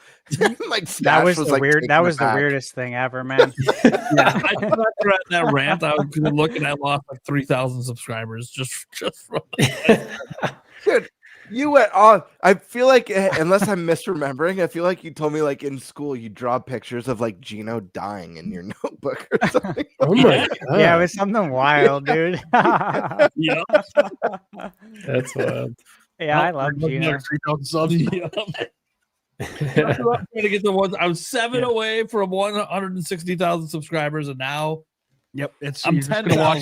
Like That Stash was the like, weird. taken That was the aback. weirdest thing ever, man. Yeah, I thought after that rant, I was looking. I lost like 3,000 subscribers just from Dude, you went on. I feel like, unless I'm misremembering, I feel like you told me like in school you draw pictures of like Gino dying in your notebook or something. Oh my god. Yeah, it was something wild, dude. Yeah. That's wild. Yeah, I love Gino. 3,000 subs. Yeah. I'm trying to get the ones. I was 7 away from 160,000 subscribers, and now it's I'm you're just 10,000 gonna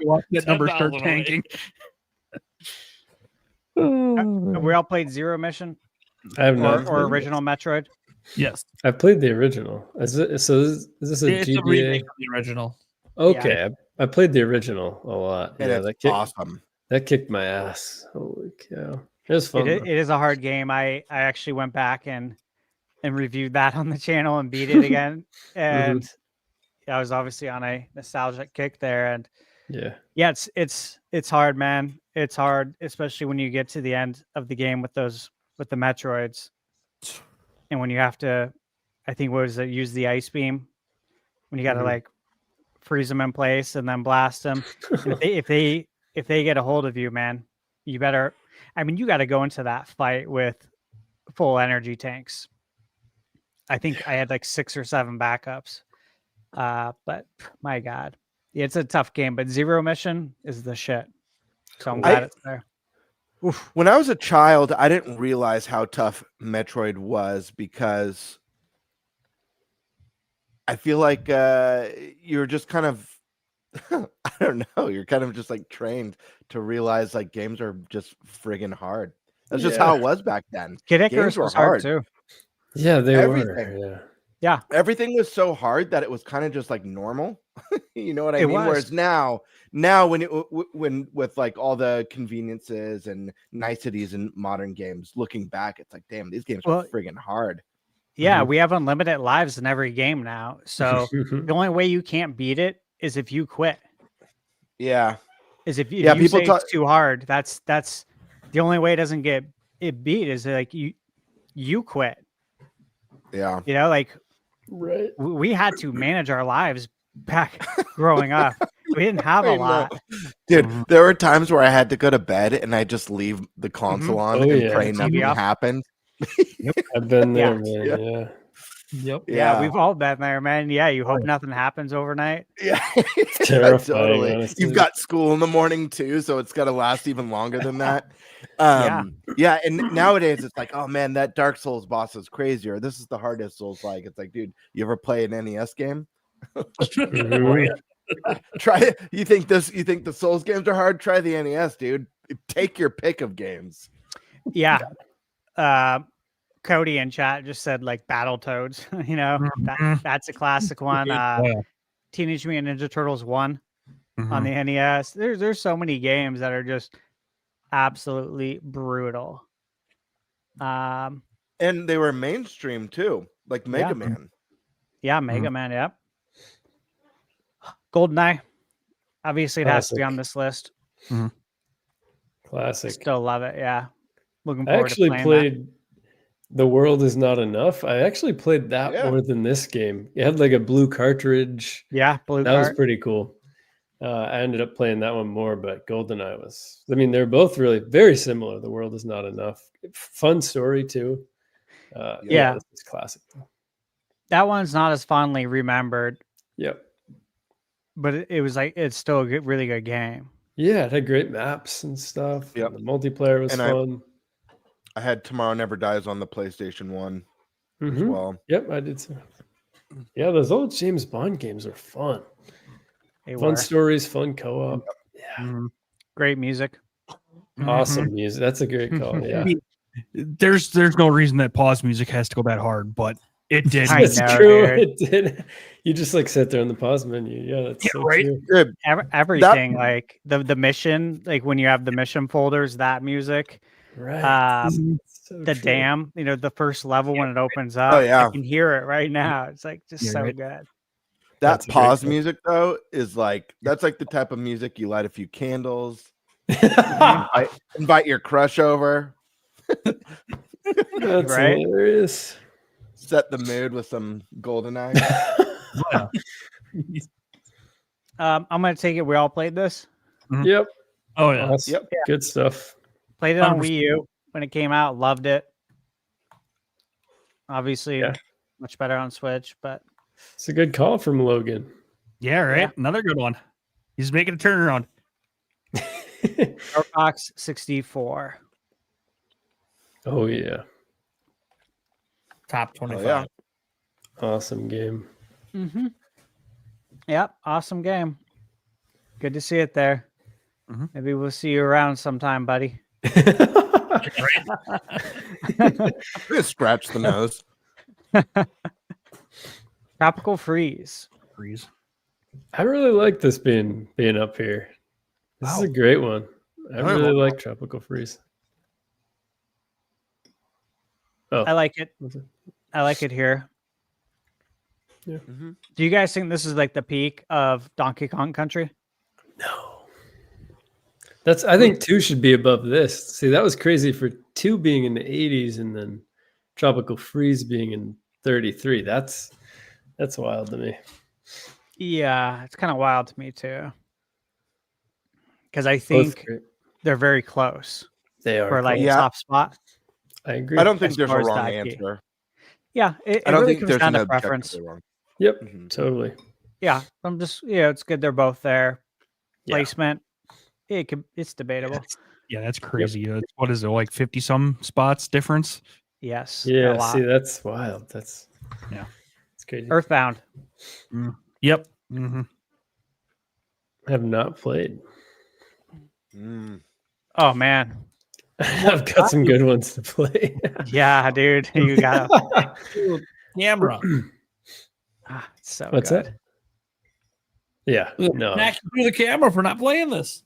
watch that number 10,000 start away. tanking. Have we all played Zero Mission I have not or original Metroid? Yes, I've played the original. Is this a it's a GBA? remake of the original. Okay, I played the original a lot. And it's awesome. That kicked my ass. Holy cow! It was fun. It is a hard game. I actually went back and reviewed that on the channel and beat it again. And I was obviously on a nostalgic kick there. And yeah, it's hard, man. It's hard, especially when you get to the end of the game with the Metroids, and when you have to, I think what was it, use the ice beam when you got to like freeze them in place and then blast them. And if they get a hold of you, man, you better. I mean, you got to go into that fight with full energy tanks. I think I had like 6 or 7 backups. But my God, it's a tough game. But Zero Mission is the shit. So I'm glad it's there. When I was a child, I didn't realize how tough Metroid was because I feel like you're just kind of, I don't know, you're kind of just like trained to realize like games are just friggin' hard. That's just how it was back then. Kid Icarus was hard too. Yeah, they Everything. were. Yeah. Everything was so hard that it was kind of just like normal. You know what I It mean? was. Whereas now when with like all the conveniences and niceties in modern games, looking back, it's like, damn, these games are friggin' hard. Yeah, we have unlimited lives in every game now. So the only way you can't beat it is if you quit. Yeah. Is if you people say it's too hard. That's the only way it doesn't get it beat is like you quit. Yeah. You know, like we had to manage our lives back growing up. We didn't have a lot. Dude, there were times where I had to go to bed and I just leave the console on and pray nothing happened. I've been there, man. Yep. Yeah, we've all been there, man. Yeah, you hope nothing happens overnight. Yeah, terrifying. Totally. You've got school in the morning too, so it's got to last even longer than that. Yeah, and nowadays it's like, oh man, that Dark Souls boss is crazy, or this is the hardest Souls like. It's like, dude, you ever play an NES game? Try it. You think the Souls games are hard? Try the NES, dude. Take your pick of games. Yeah. Cody in chat just said like Battletoads. You know, that's a classic one. Teenage Mutant Ninja Turtles 1 on the NES. There's so many games that are just absolutely brutal. And they were mainstream too, like Mega Man. Yeah, Mega Man. Yep. GoldenEye. Obviously, it has to be on this list. Classic. Still love it. Yeah. Looking I forward actually to playing played The World Is Not Enough. I actually played that more than this game. It had like a blue cartridge. Yeah, blue That was pretty cool. I ended up playing that one more, but GoldenEye was, I mean, they're both really very similar. The World Is Not Enough. Fun story too. Yeah. It's classic. that one's not as fondly remembered. Yep. But it was like, it's still a good, really good game. Yeah, it had great maps and stuff. Yep. The multiplayer was fun. I had Tomorrow Never Dies on the PlayStation 1 as well. Yep, I did too. Yeah, those old James Bond games are fun. Fun stories, fun co-op. Yeah. Great music. Awesome music. That's a great call. Yeah. There's no reason that pause music has to go that hard, but it did. That's true. It did. You just like sit there in the pause menu. Yeah, that's so right. true. Everything like the mission, like when you have the mission folders, that music. Right. The dam, you know, the first level when it opens up. I can hear it right now. It's like just good. That That's pause music though is like that's like the type of music you light a few candles, invite your crush over. That's hilarious. Set the mood with some GoldenEye. I'm gonna take it. We all played this. Yep. Oh yeah. Yep. Good stuff. Played it on Wii U when it came out. Loved it. Obviously, much better on Switch, but it's a good call from Logan. Yeah, right. Yeah. Another good one. He's making a turnaround. Fox 64. Oh yeah. Top 25. yeah. Awesome game. Mm-hmm. Yep, awesome game. Good to see it there. Mhm. Maybe we'll see you around sometime, buddy. Just scratch the nose. Tropical Freeze. Freeze. I really like this being up here. This is a great one. I really like Tropical Freeze. Oh, I like it. I like it here. Yeah. Mhm. Do you guys think this is like the peak of Donkey Kong Country? No. I think 2 should be above this. See, that was crazy for 2 being in the 80s and then Tropical Freeze being in 33. That's wild to me. Yeah, it's kind of wild to me too. Because I Both think great. they're very close They are for like close. Yeah. top spot. I agree. I don't think As there's a far as wrong the IP. answer. Yeah, it I don't really think comes there's down an to preference. objectively wrong. Yep, Mhm. totally. Yeah, I'm just it's good they're both there. Yeah. Placement, it's debatable. Yeah, that's crazy. What is it, like 50 some spots difference? Yes. Yeah, a lot. see, that's wild. It's crazy. Earthbound. Yep. Mm-hmm. I have not played. Mm. Oh man. I've got some good ones to play. Yeah, dude. You got Camera. it's so What's good. that? Yeah, no. Back through the camera for not playing this.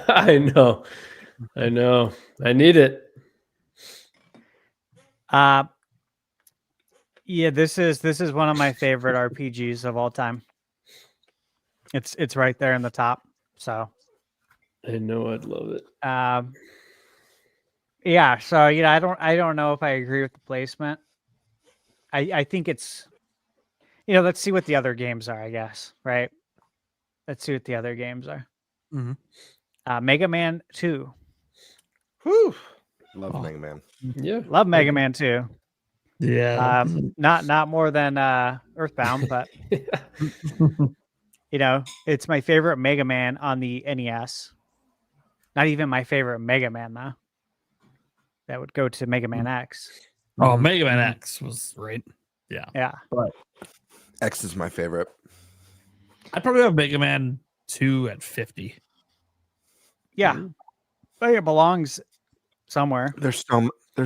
I know. I need it. Yeah, this is one of my favorite RPGs of all time. It's right there in the top. So I know I'd love it. yeah, so I don't know if I agree with the placement. I think it's let's see what the other games are, I guess, right? Let's see what the other games are. Mhm. Mega Man 2. Whew. Love Mega Man. Yeah. Love Mega Man 2. Yeah. Not more than Earthbound, but it's my favorite Mega Man on the NES. Not even my favorite Mega Man though. That would go to Mega Man X. Oh, Mega Man X was great. Yeah. Yeah. X is my favorite. I'd probably have Mega Man 2 at 50. Yeah. I think it belongs somewhere. There's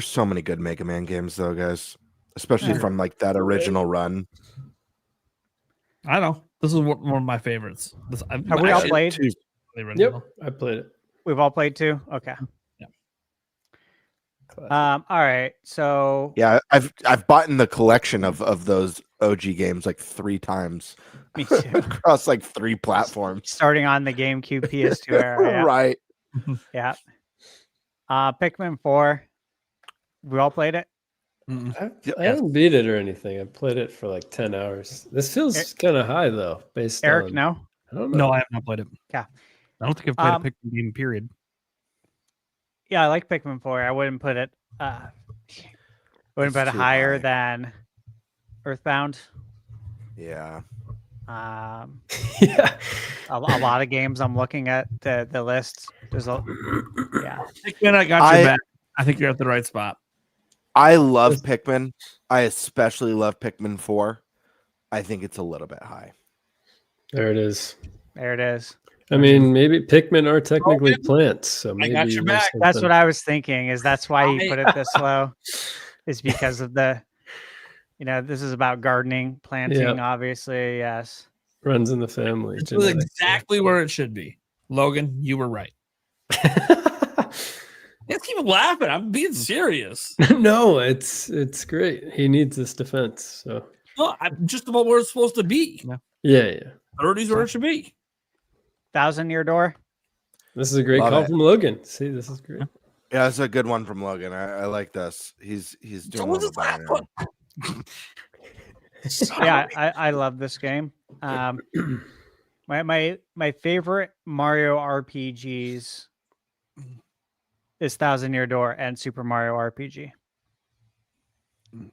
so many good Mega Man games though, guys. Especially Yeah. from like that original run. I know. This is one of my favorites. Have we all played? Yep, I played it. We've all played too? Okay. All right. So Yeah, I've bought in the collection of those OG games like 3 times. Me too. Across like 3 platforms. Starting on the GameCube PS2 era. Yeah. Right. Yeah. Pikmin 4. We all played it? I haven't beat it or anything. I played it for like 10 hours. This feels kind of high though, based Eric, on. no? I don't know. No, I have not played it. Yeah. I don't think I've played a Pikmin game, period. Yeah, I like Pikmin 4. I wouldn't put it It's it too higher high. than Earthbound. Yeah. Yeah. A lot of games I'm looking at the list. There's a Pikmin, I got your back. I think you're at the right spot. I love Pikmin. I especially love Pikmin 4. I think it's a little bit high. There it is. There it is. I mean, maybe Pikmin are technically plants, so maybe got your there's back. That's something- what I was thinking. Is that's why he put it this low? Is because of the, this is about gardening, planting. Obviously, yes. runs in the family. This is genetics. exactly where it should be. Logan, you were right. Let's keep laughing. I'm being serious. No, it's great. He needs this defense. So No, I'm just about where it's supposed to be. yeah. 30s where it should be. 1,000-Year Door. This is a great Love call it. from Logan. See, this is great. Yeah, that's a good one from Logan. I like this. He's doing a was little his better last now. Yeah, I love this game. My favorite Mario RPGs is 1,000-Year Door and Super Mario RPG.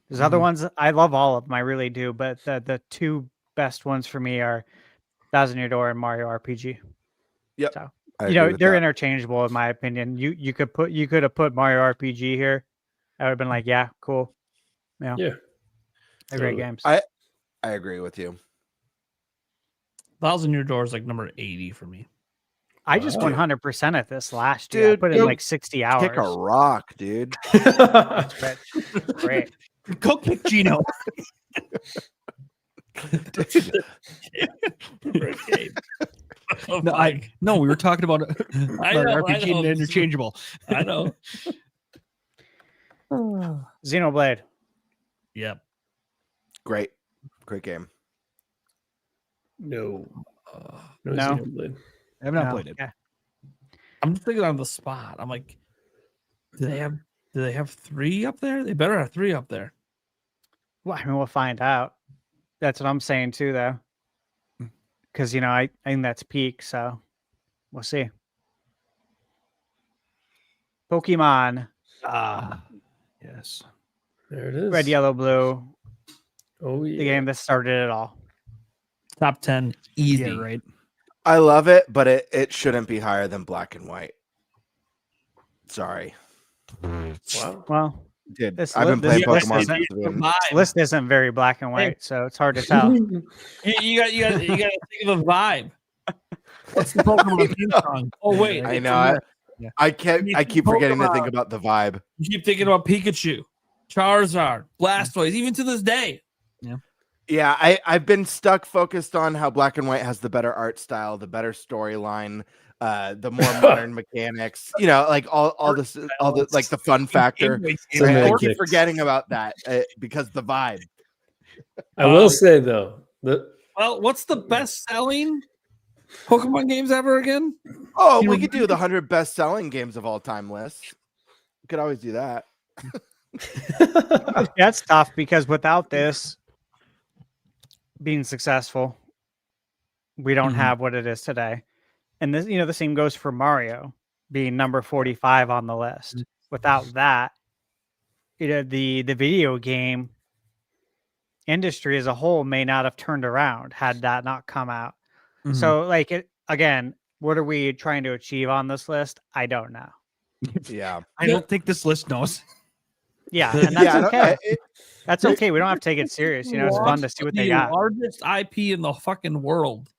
There's other ones I love all of them, I really do, but the 2 best ones for me are 1,000-Year Door and Mario RPG. Yep. So I agree with they're that. interchangeable in my opinion. You could have put Mario RPG here. I would have been like, yeah, cool. Yeah. Yeah. They're great games. I agree with you. 1,000 Year Door is like number 80 for me. I just Wow. 100% at this last year. I put in go like 60 hours. Kick a rock, dude. That's rich. Great. Go kick Gino. No, we were talking about I know, RPG and interchangeable. I know. Xenoblade. Yep. Great game. No. No. Xenoblade. I have not No. played it. Yeah. I'm just thinking on the spot. I'm like, do they have 3 up there? They better have 3 up there. Well, I mean, we'll find out. That's what I'm saying too, though. Because I think that's peak, so we'll see. Pokemon. Yes. There it is. Red, Yellow, Blue. Oh yeah. The game that started it all. Top 10, easy. Yeah, right. I love it, but it shouldn't be higher than Black and White. Sorry. Wow. Well, Dude, This I've been li- playing this Pokemon isn't- since the beginning. this list isn't very black and white, so it's hard to tell. You got to think of the vibe. What's the Pokemon theme song? Oh wait, I know. I keep forgetting to think Pokemon. about the vibe. You keep thinking about Pikachu, Charizard, Blastoise, even to this day. Yeah, I've been focused on how Black and White has the better art style, the better storyline, the more modern mechanics. Like all the like the fun factor. I keep forgetting about that because the vibe. I will say though, Well, what's the best selling Pokemon games ever again? Oh, we could do the 100 best selling games of all time list. We could always do that. That's tough because without this being successful, we don't have what it is today. And this, the same goes for Mario being number 45 on the list. Without that, the video game industry as a whole may not have turned around had that not come out. So, again, what are we trying to achieve on this list? I don't know. Yeah, I don't think this list knows. Yeah, and that's okay. it- That's okay. We don't have to take it serious. It's fun to see what they The got. largest IP in the fucking world.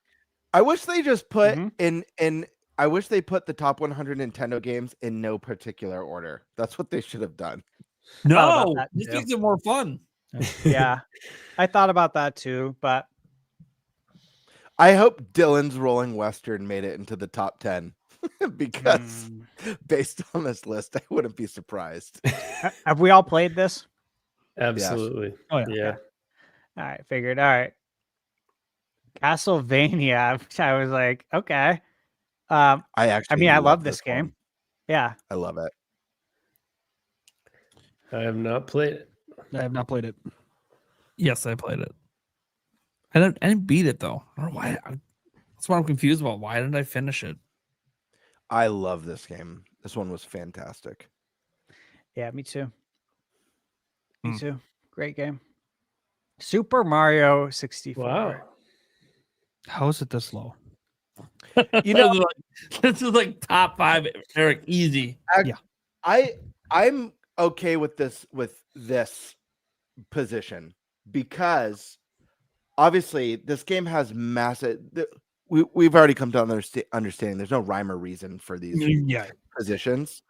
I wish they just put in. I wish they put the top 100 Nintendo games in no particular order. That's what they should have done. No, that this too. makes it more fun. Yeah, I thought about that too, but I hope Dylan's Rolling Western made it into the top 10 because based on this list, I wouldn't be surprised. have we all played this? absolutely. Oh, yeah. All right, figured. All right, Castlevania. I was like, okay. I actually, I love this game. one. Yeah, I love it. I have not played it. I have not played it. Yes, I played it. I didn't beat it though. I don't know why. That's what I'm confused about. Why didn't I finish it? I love this game. This one was fantastic. yeah, me too. Me too. Great game. Super Mario 64. Wow. How is it this low? You know, this is like top 5, Eric. Easy. I'm okay with this position because obviously this game has massive. We've already come to understanding there's no rhyme or reason for these positions.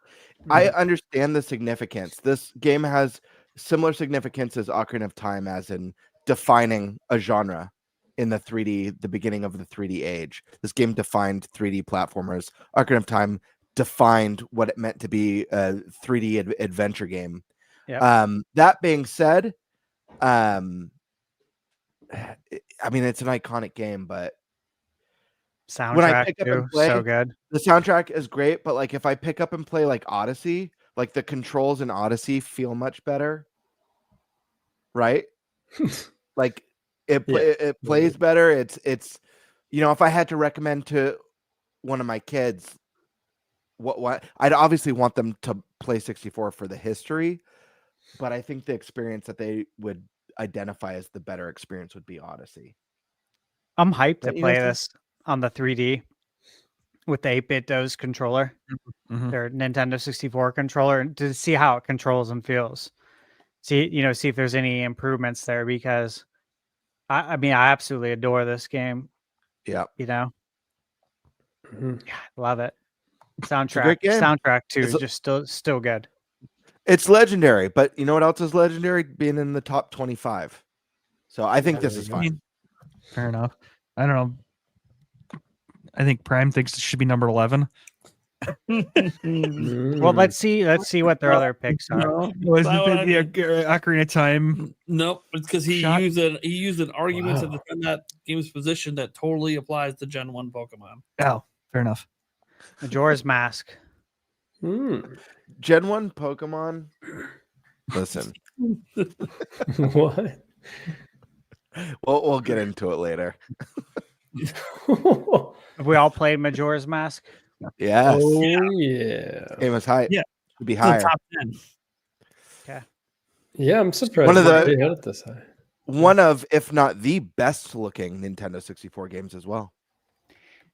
I understand the significance. This game has similar significance as Ocarina of Time, as in defining a genre in the beginning of the 3D age. This game defined 3D platformers. Ocarina of Time defined what it meant to be a 3D adventure game. Yep. That being said, I mean, it's an iconic game, but when I Soundtrack pick up too, and play, so good. the soundtrack is great, but like if I pick up and play like Odyssey, like the controls in Odyssey feel much better, right? Like it plays better. It's if I had to recommend to one of my kids what I'd obviously want them to play 64 for the history, but I think the experience that they would identify as the better experience would be Odyssey. I'm hyped to Don't you play guys think- this on the 3D with the 8-bit DOS controller, their Nintendo 64 controller, and to see how it controls and feels. see if there's any improvements there, because I mean, I absolutely adore this game. Yeah. Yeah, love it. a great Soundtrack game. soundtrack too, It's a- just still good. It's legendary, but you know what else is legendary? Being in the top 25. So I think this is fine. Fair enough. I don't know. I think Prime thinks it should be number 11. Well, let's see what their other picks are. No, was it the Ocarina of Time? Nope, it's because he used an argument to defend that game's position that totally applies to Gen 1 Pokemon. Oh, fair enough. Majora's Mask. Gen 1 Pokemon. Listen. What? We'll get into it later. Have we all played Majora's Mask? Yes. Oh yeah. Game was high. Yeah. Should be It's the higher. top 10. Okay. Yeah, I'm surprised One of they had it this high. One of, if not the best looking Nintendo 64 games as well.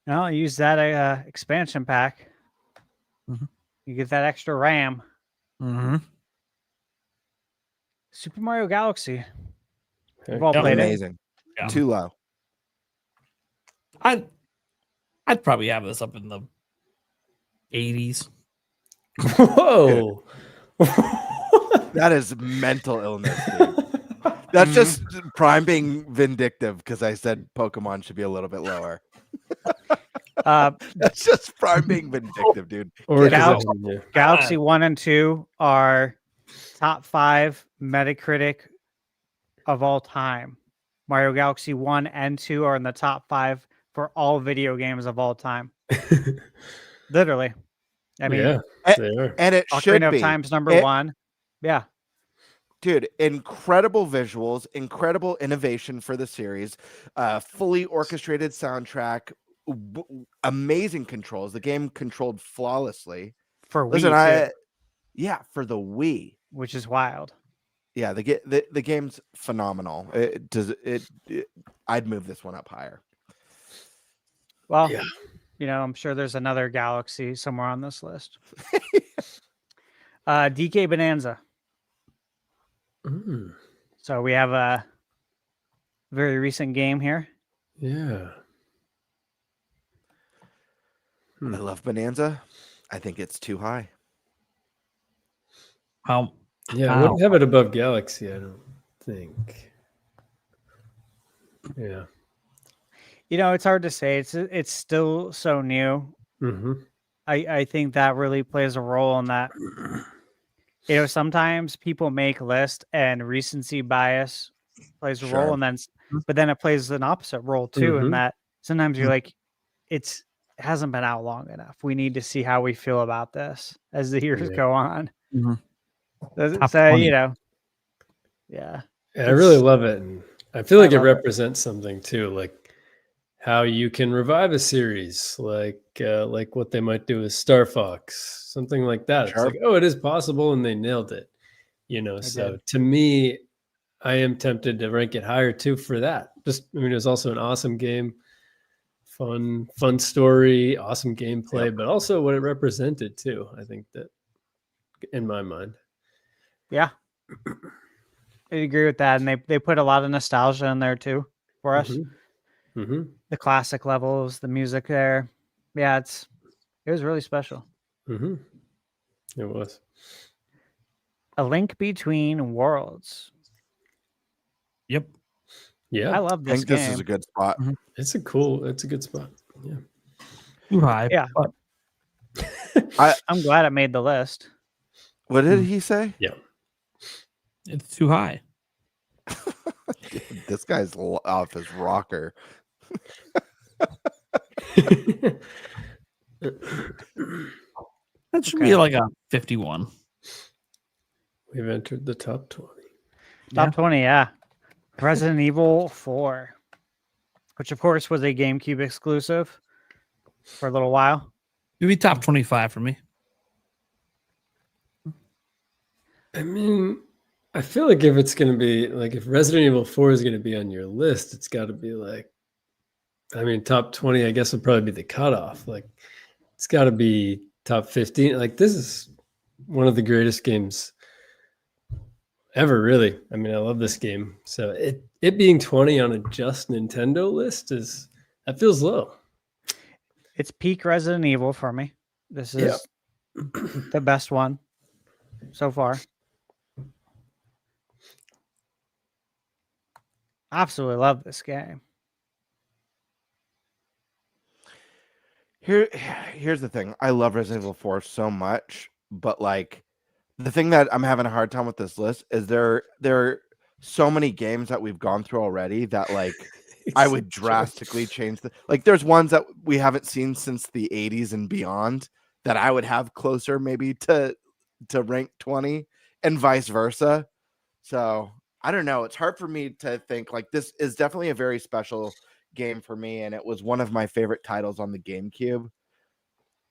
No, use that expansion pack. You get that extra RAM. Super Mario Galaxy. We've all played it. Amazing. Yeah. Too low. I'd probably have this up in the 80s. Whoa. That is mental illness, dude. That's just Prime being vindictive because I said Pokemon should be a little bit lower. That's just Prime being vindictive, dude. Or Galaxy 1 and 2 are top 5 Metacritic of all time. Mario Galaxy 1 and 2 are in the top 5 for all video games of all time. Literally. I mean, yeah, they are. And it should Ocarina of be. Time's number 1. Yeah. Dude, incredible visuals, incredible innovation for the series, fully orchestrated soundtrack, amazing controls. The game controlled flawlessly. For Wii, for the Wii, which is wild. Yeah, the game's phenomenal. I'd move this one up higher. Well, I'm sure there's another Galaxy somewhere on this list. DK Bonanza. So we have a very recent game here. Yeah. I love Bonanza. I think it's too high. I wouldn't have it above Galaxy, I don't think. Yeah. It's hard to say. It's still so new. I think that really plays a role in that. Sometimes people make lists and recency bias plays a role, but then it plays an opposite role too. In that sometimes you're like, it hasn't been out long enough. We need to see how we feel about this as the years go on. So, yeah. I really love it, and I feel like it represents something too, like how you can revive a series, like what they might do with Star Fox, something like that. It's like, oh, it is possible, and they nailed it. So to me, I am tempted to rank it higher too for that. It was also an awesome game, fun story, awesome gameplay, but also what it represented too. I think that, in my mind. Yeah. I agree with that. And they put a lot of nostalgia in there too for us. The classic levels, the music there. Yeah, it was really special. It was. A Link Between Worlds. Yep. Yeah. I love this game. This is a good spot. It's a good spot. Yeah. Too high. Yeah. I'm glad I made the list. What did he say? Yeah. It's too high. Dude, this guy's off his rocker. That should be like a 51. We've entered the top 20. Top 20, yeah. Resident Evil 4, which of course was a GameCube exclusive for a little while. Maybe top 25 for me. I mean, I feel like if it's going to be like, if Resident Evil 4 is going to be on your list, it's got to be like, top 20, I guess would probably be the cutoff. Like, it's got to be top 15. Like, this is one of the greatest games ever, really. I mean, I love this game. So it being 20 on a just Nintendo list that feels low. It's peak Resident Evil for me. This is the best one so far. Absolutely love this game. Here's the thing. I love Resident Evil 4 so much, but like the thing that I'm having a hard time with this list is there are so many games that we've gone through already that like I would drastically change like there's ones that we haven't seen since the 80s and beyond that I would have closer maybe to rank 20 and vice versa. So I don't know. It's hard for me to think like this is definitely a very special game for me, and it was one of my favorite titles on the GameCube.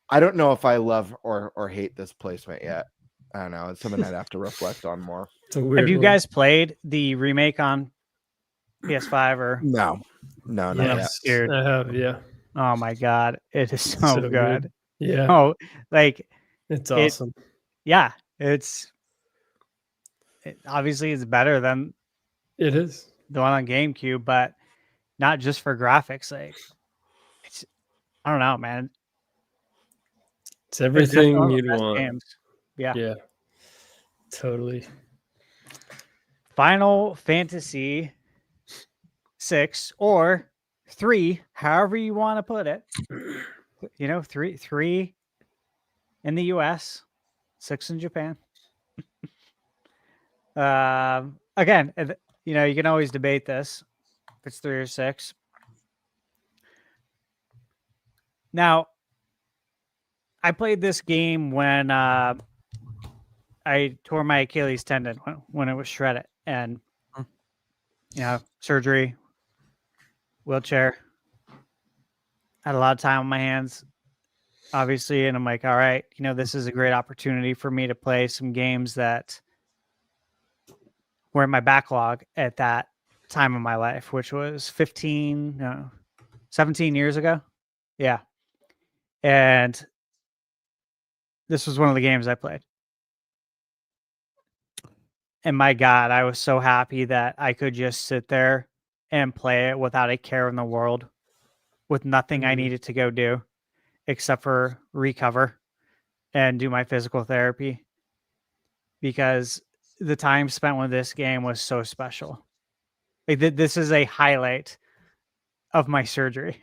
I don't know if I love or hate this placement yet. I don't know. It's something I'd have to reflect on more. Have you guys played the remake on PS5 or no? Not yet. Scared. I have, yeah. Oh my god, it is so good. Yeah. Oh, like it's awesome. Obviously it's better than it is the one on GameCube, but not just for graphics. Like I don't know, man. It's everything you'd best want. Games. Yeah. Yeah. Totally. Final Fantasy 6 or 3, however you want to put it. You know, 3 in the US, 6 in Japan. Again, you know, you can always debate this if it's 3 or 6. Now, I played this game when I tore my Achilles tendon when it was shredded, and you know, surgery, wheelchair. Had a lot of time on my hands, obviously, and I'm like, all right, you know, this is a great opportunity for me to play some games that were in my backlog at that time of my life, which was 17 years ago. Yeah. And this was one of the games I played. And my God, I was so happy that I could just sit there and play it without a care in the world, with nothing I needed to go do except for recover and do my physical therapy, because the time spent with this game was so special. Like this is a highlight of my surgery.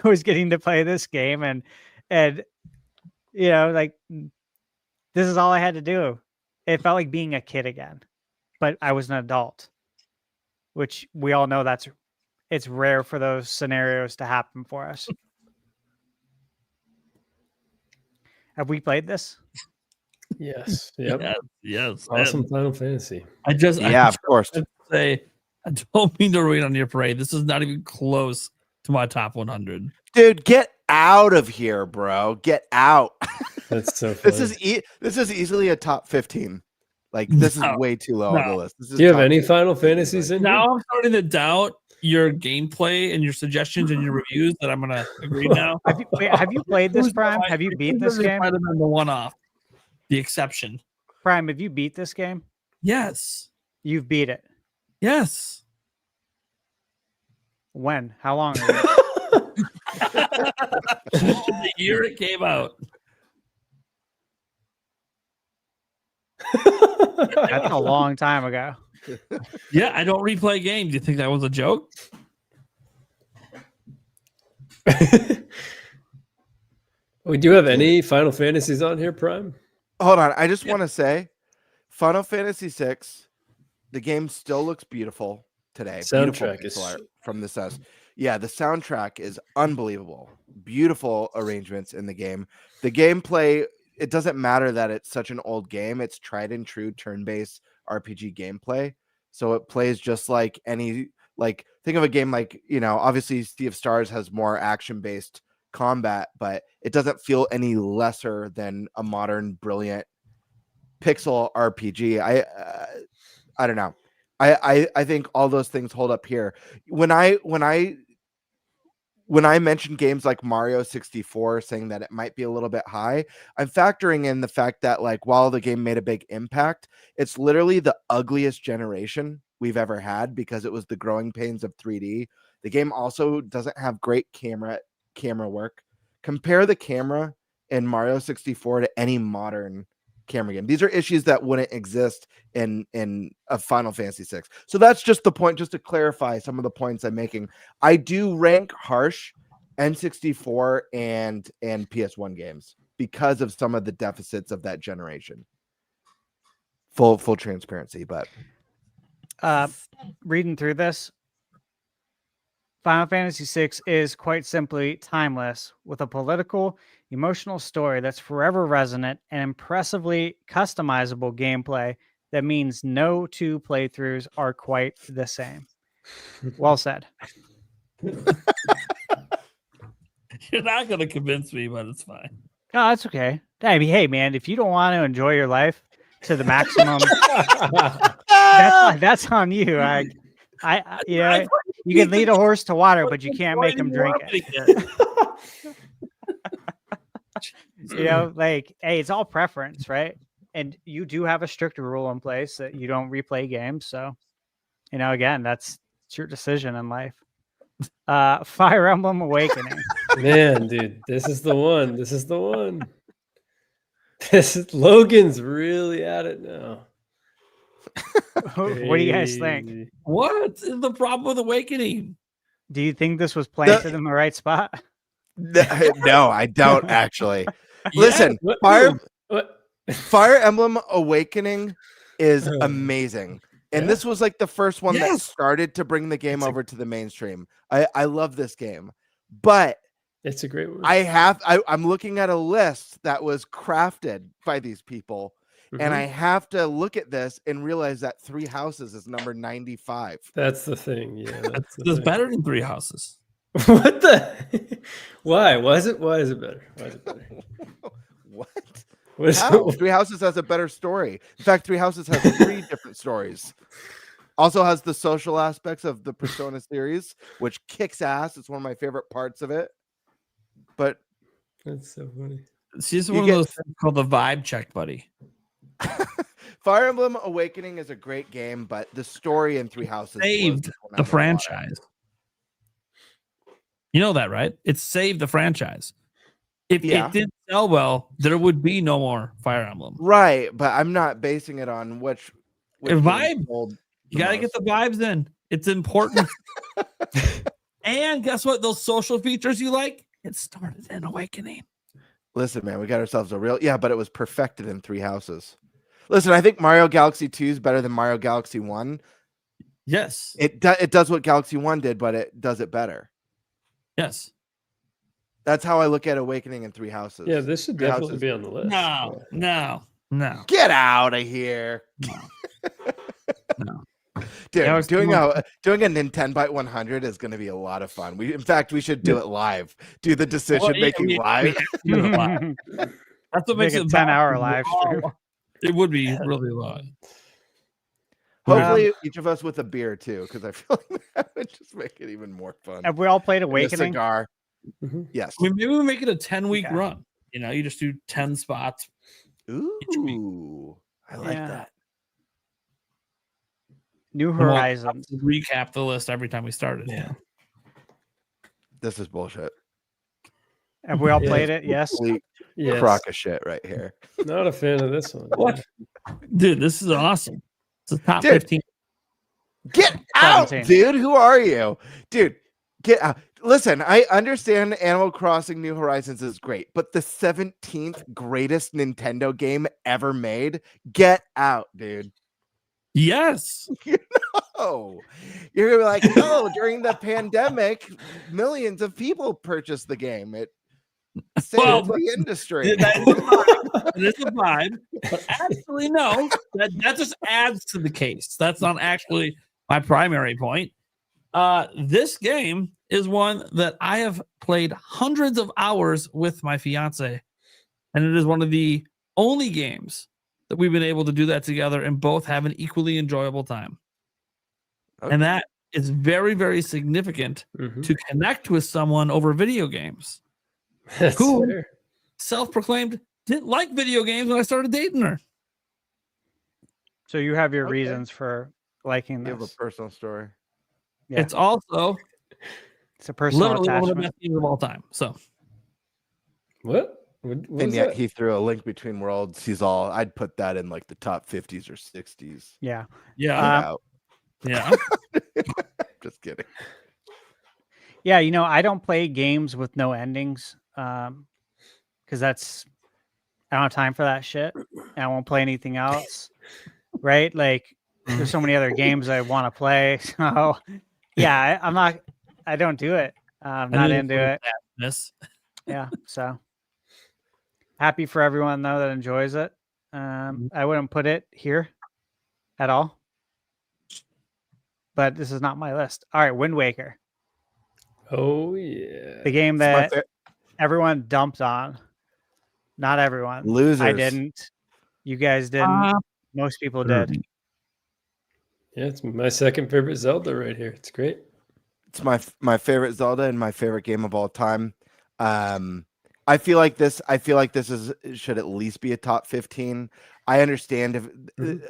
was getting to play this game, and you know, like this is all I had to do. It felt like being a kid again, but I was an adult, which we all know it's rare for those scenarios to happen for us. Have we played this? Yes. Yep. Yes. Awesome Final Fantasy. Of course. Say, I don't mean to rain on your parade. This is not even close to my top 100. Dude, get out of here, bro. Get out. That's so funny. This is easily a top 15. Like this is way too low on the list. This is Do you have any Final Fantasies in now? here? I'm starting to doubt your gameplay and your suggestions and your reviews that I'm gonna agree now. Have you played this, Prime? Have you beat this game? Might have been the one-off, the exception. Prime, have you beat this game? Yes. You've beat it. Yes. When? How long ago? The year it came out. That's a long time ago. Yeah, I don't replay games. You think that was a joke? We do have any Final Fantasies on here, Prime? Hold on. I just want to say Final Fantasy VI, the game still looks beautiful today. Soundtrack beautiful is art from the SES. Yeah, the soundtrack is unbelievable. Beautiful arrangements in the game. The gameplay, it doesn't matter that it's such an old game. It's tried and true turn-based RPG gameplay. So it plays just like any, like, think of a game like, you know, obviously Sea of Stars has more action-based combat, but it doesn't feel any lesser than a modern, brilliant pixel RPG. I don't know. I think all those things hold up here. When when I mentioned games like Mario 64, saying that it might be a little bit high, I'm factoring in the fact that, like, while the game made a big impact, it's literally the ugliest generation we've ever had because it was the growing pains of 3D. The game also doesn't have great camera work. Compare the camera in Mario 64 to any modern camera game. These are issues that wouldn't exist in a Final Fantasy 6. So that's just the point, just to clarify some of the points I'm making. I do rank harsh N64 and PS1 games because of some of the deficits of that generation. Full transparency, but reading through this, Final Fantasy VI is quite simply timeless, with a political, emotional story that's forever resonant and impressively customizable gameplay that means no two playthroughs are quite the same. Well said. You're not going to convince me, but it's fine. No, that's okay. I mean, hey, man, if you don't want to enjoy your life to the maximum, that's on you. You know, you can lead a horse to water, but you can't make him drink it. You know, like, hey, it's all preference, right? And you do have a stricter rule in place that you don't replay games. So, you know, again, it's your decision in life. Fire Emblem Awakening. Man, dude, this is the one. This is the one. Logan's really at it now. What do you guys think? What is the problem with Awakening? Do you think this was planted in the right spot? No, I don't actually. Listen, Fire Emblem Awakening is amazing. And this was like the first one that started to bring the game over to the mainstream. I love this game. But it's a great one. I'm looking at a list that was crafted by these people. And I have to look at this and realize that Three Houses is number 95. That's the thing. Yeah, that's better than Three Houses. What the? Why? Why is it better? Why is it better? What? How? Three Houses has a better story. In fact, Three Houses has 3 different stories. Also has the social aspects of the Persona series, which kicks ass. It's one of my favorite parts of it. But that's so funny. She's one of those things called the vibe check, buddy. Fire Emblem Awakening is a great game, but the story in Three Houses saved the franchise. You know that, right? It saved the franchise. If it didn't sell well, there would be no more Fire Emblem. Right, but I'm not basing it on which vibe. You got to get the vibes in. It's important. And guess what? Those social features you like, it started in Awakening. Listen, man, we got ourselves a real... Yeah, but it was perfected in Three Houses. Listen, I think Mario Galaxy 2 is better than Mario Galaxy 1. Yes. It does what Galaxy 1 did, but it does it better. Yes. That's how I look at Awakening in Three Houses. Yeah, this should definitely be on the list. No. Get out of here. No. Dude, doing a Nintenbyte 100 is going to be a lot of fun. In fact, we should do it live. Do the decision making live. That's what makes it a 10-hour live stream. It would be really long. Hopefully, each of us with a beer too, because I feel like that would just make it even more fun. Have we all played Awakening? A cigar. Yes. Maybe we make it a 10-week run. You know, you just do 10 spots. Ooh, I like that. New Horizons. Recap the list every time we started. Yeah. This is bullshit. Have we all played it? Yes. Crock of shit right here. Not a fan of this one. What? Dude, this is awesome. It's the top 15. Get out, dude. Who are you? Dude, get out. Listen, I understand Animal Crossing New Horizons is great, but the 17th greatest Nintendo game ever made? Get out, dude. Yes. No. You're gonna be like, no, during the pandemic, millions of people purchased the game. It saved the industry. It is a vibe, but actually, no, that just adds to the case. That's not actually my primary point. This game is one that I have played hundreds of hours with my fiance, and it is one of the only games that we've been able to do that together and both have an equally enjoyable time. Okay. And that is very, very significant Mhm. to connect with someone over video games. That's Who fair. self-proclaimed didn't like video games when I started dating her. So you have your Okay. reasons for liking You have a this. personal story. Yeah. It's also It's a personal literally one of the attachment. best games of all time. So What And was yet that? he threw a Link Between Worlds. He's all, I'd put that in like the top 50s or 60s. Yeah. yeah, Out. yeah. Just kidding. Yeah, I don't play games with no endings. Because that's I don't have time for that shit. And I won't play anything else. Right? Like there's so many other games I want to play. So yeah, I don't do it. I'm not into it. Sadness. Yeah. So happy for everyone though that enjoys it. I wouldn't put it here at all. But this is not my list. All right, Wind Waker. Oh yeah. The game It's my that everyone dumped on. Not everyone. Losers. I didn't. You guys didn't. Most people did. Yeah, it's my second favorite Zelda right here. It's great. It's my favorite Zelda and my favorite game of all time. I feel like this should at least be a top 15. I understand if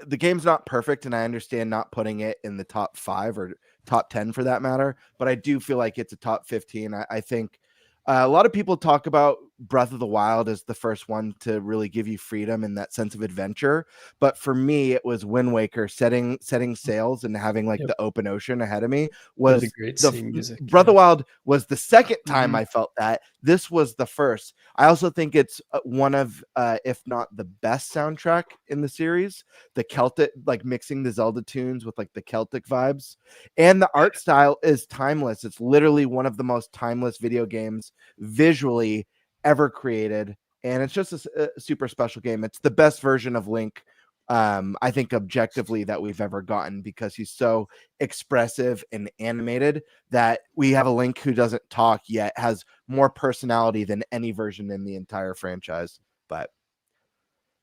the game's not perfect, and I understand not putting it in the top 5 or top 10 for that matter, but I do feel like it's a top 15. I think a lot of people talk about Breath of the Wild as the first one to really give you freedom and that sense of adventure. But for me, it was Wind Waker setting sails and having like the open ocean ahead of me was The great sea music. Breath of the Wild was the second time I felt that. This was the first. I also think it's one of, if not the best soundtrack in the series. The Celtic, like mixing the Zelda tunes with like the Celtic vibes, and the art style is timeless. It's literally one of the most timeless video games visually ever created, and it's just a super special game. It's the best version of Link, I think objectively, that we've ever gotten, because he's so expressive and animated that we have a Link who doesn't talk yet has more personality than any version in the entire franchise. But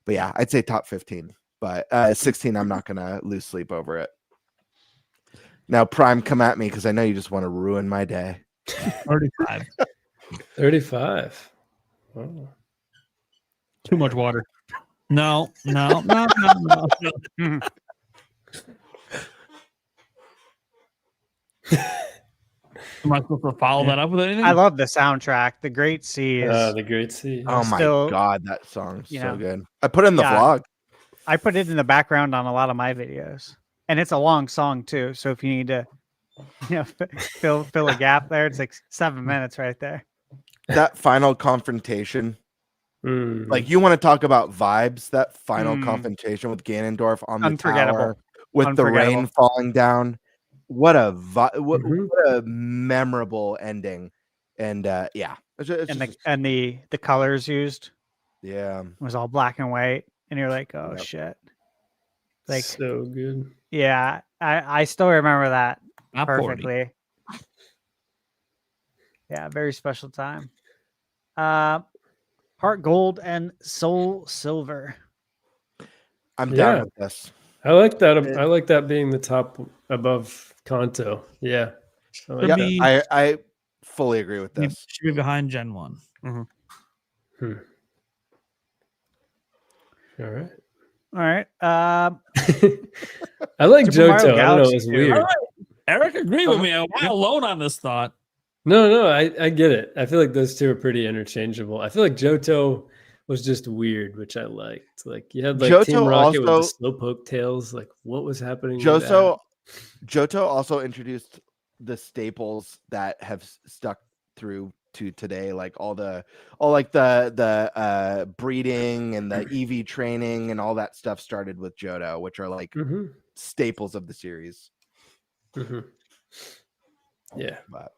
yeah, I'd say top 15, but 16 I'm not gonna lose sleep over it. Now Prime, come at me, because I know you just want to ruin my day. 35. 35. Wow. Too much water. No. Mm-hmm. Am I supposed to follow that up with anything? I love the soundtrack. The Great Sea is The Great Sea. Oh my Still, god, that song's you so know, good. I put it in the yeah. vlog. I put it in the background on a lot of my videos, and it's a long song too. So if you need to, fill a gap there, it's like 7 minutes right there. That final confrontation, Mhm. like you want to talk about vibes, that final confrontation with Ganondorf on the Unforgettable. tower with the rain falling down. What a what a memorable ending. And yeah, And the colors used yeah, was all black and white, and you're like, oh shit. Like, so good. yeah, I still remember that Not perfectly. Yeah, very special time. Heart Gold and Soul Silver. I'm down with this. I like that. I like that being the top above Kanto. Yeah. I fully agree with this. Should be behind Gen 1. All right. All right. I like Super Mario Johto. I don't know. Galaxy It's 2. weird. All right. Eric agreed with me. I'm not alone on this thought. No, I get it. I feel like those two are pretty interchangeable. I feel like Johto was just weird, which I liked. Like you had like Johto Team Rocket with also- the slowpoke tails. Like what was happening? with Johto also introduced the staples that have stuck through to today, like all the breeding and the EV training and all that stuff started with Johto, which are like staples of the series. Yeah. But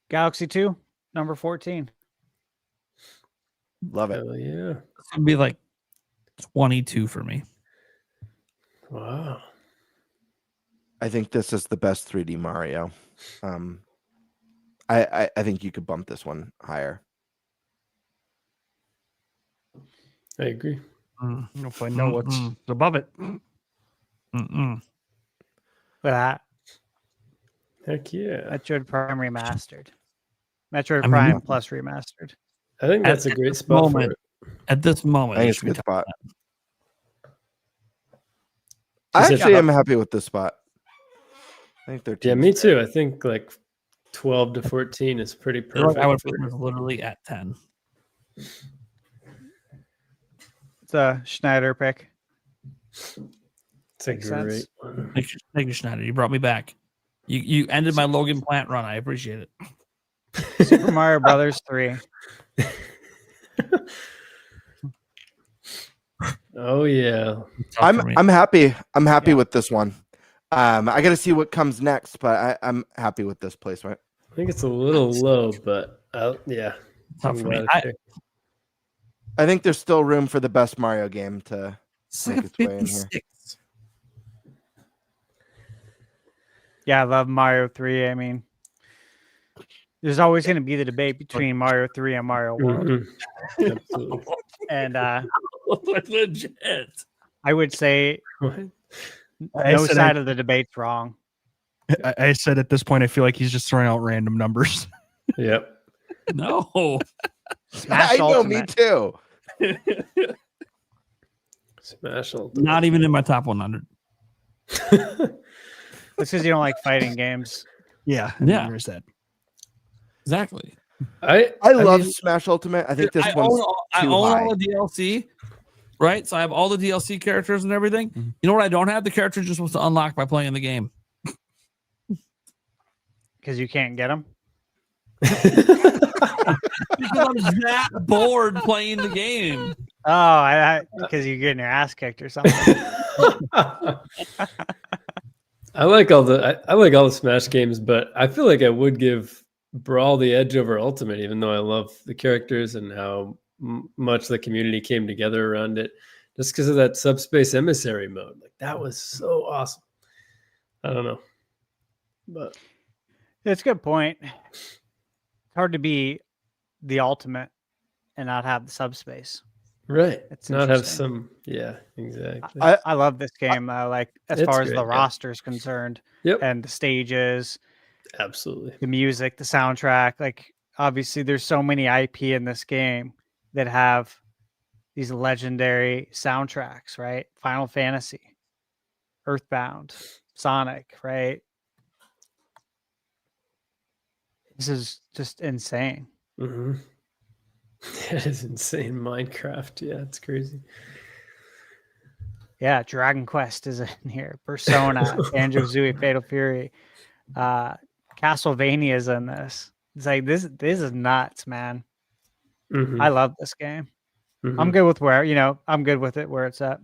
Galaxy 2, number 14. love it. Hell yeah. It's gonna be like 22 for me. Wow. I think this is the best 3D Mario. I think you could bump this one higher. I agree. I don't know if I know what's above it. with that. Heck yeah. Metroid Prime remastered. Metroid I mean, Prime plus remastered. I think that's a great spot for it. At this moment, I think it it's a should be good spot. You I said actually top- am happy with this spot. I think they're Yeah, me too. I think like 12 to 14 is pretty perfect. I would for- put this literally at 10. It's a Schneider pick. It's a Makes great sense. one. Thank you, Schneider. You brought me back. You ended my Logan Plant run. I appreciate it. Super Mario Brothers 3. Oh yeah. Tough for me. I'm happy. I'm happy with this one. I got to see what comes next, but I'm happy with this placement. I think it's a little low, but yeah. Tough I'm for me. glad it's there. I think there's still room for the best Mario game to It's make like a its way in here. 56. Yeah, I love Mario 3. I mean, there's always going to be the debate between Mario 3 and Mario World. Mhm. Absolutely. And Legit. I would say What? I no said side of the debate's wrong. I said at this point, I feel like he's just throwing out random numbers. Yep. No. Smash I know, me Ultimate. too. Smash Ultimate. Not even in my top 100. That's because you don't like fighting games. Yeah, Yeah. There's that. Exactly. I love mean, Smash Ultimate. I think this I one's I too own high. all the DLC, right? So I have all the DLC characters and everything. Mhm. You know what? I don't have the characters you're supposed to unlock by playing the game. Because you can't get them. Because I'm that bored playing the game. Oh, because you're getting your ass kicked or something. I like all the Smash games, but I feel like I would give Brawl the edge over Ultimate, even though I love the characters and how much the community came together around it, just because of that subspace emissary mode. Like that was so awesome. I don't know, but It's a good point. It's hard to be the ultimate and not have the subspace. right, It's not have interesting. some. Yeah, exactly. I love this game though. Like as It's far as great, the yeah. roster is concerned, Yep, and the stages, absolutely. the music, the soundtrack. Like obviously, there's so many IP in this game that have these legendary soundtracks. Right? Final Fantasy, Earthbound, Sonic. Right? This is just insane. Mm-hmm. That is insane. Minecraft. Yeah, it's crazy. Yeah, Dragon Quest is in here. Persona, Banjo-Kazooie, Fatal Fury, Castlevania is in this. It's like this is nuts, man. Mhm, I love this game. I'm mhm. good with I'm good with it where it's at.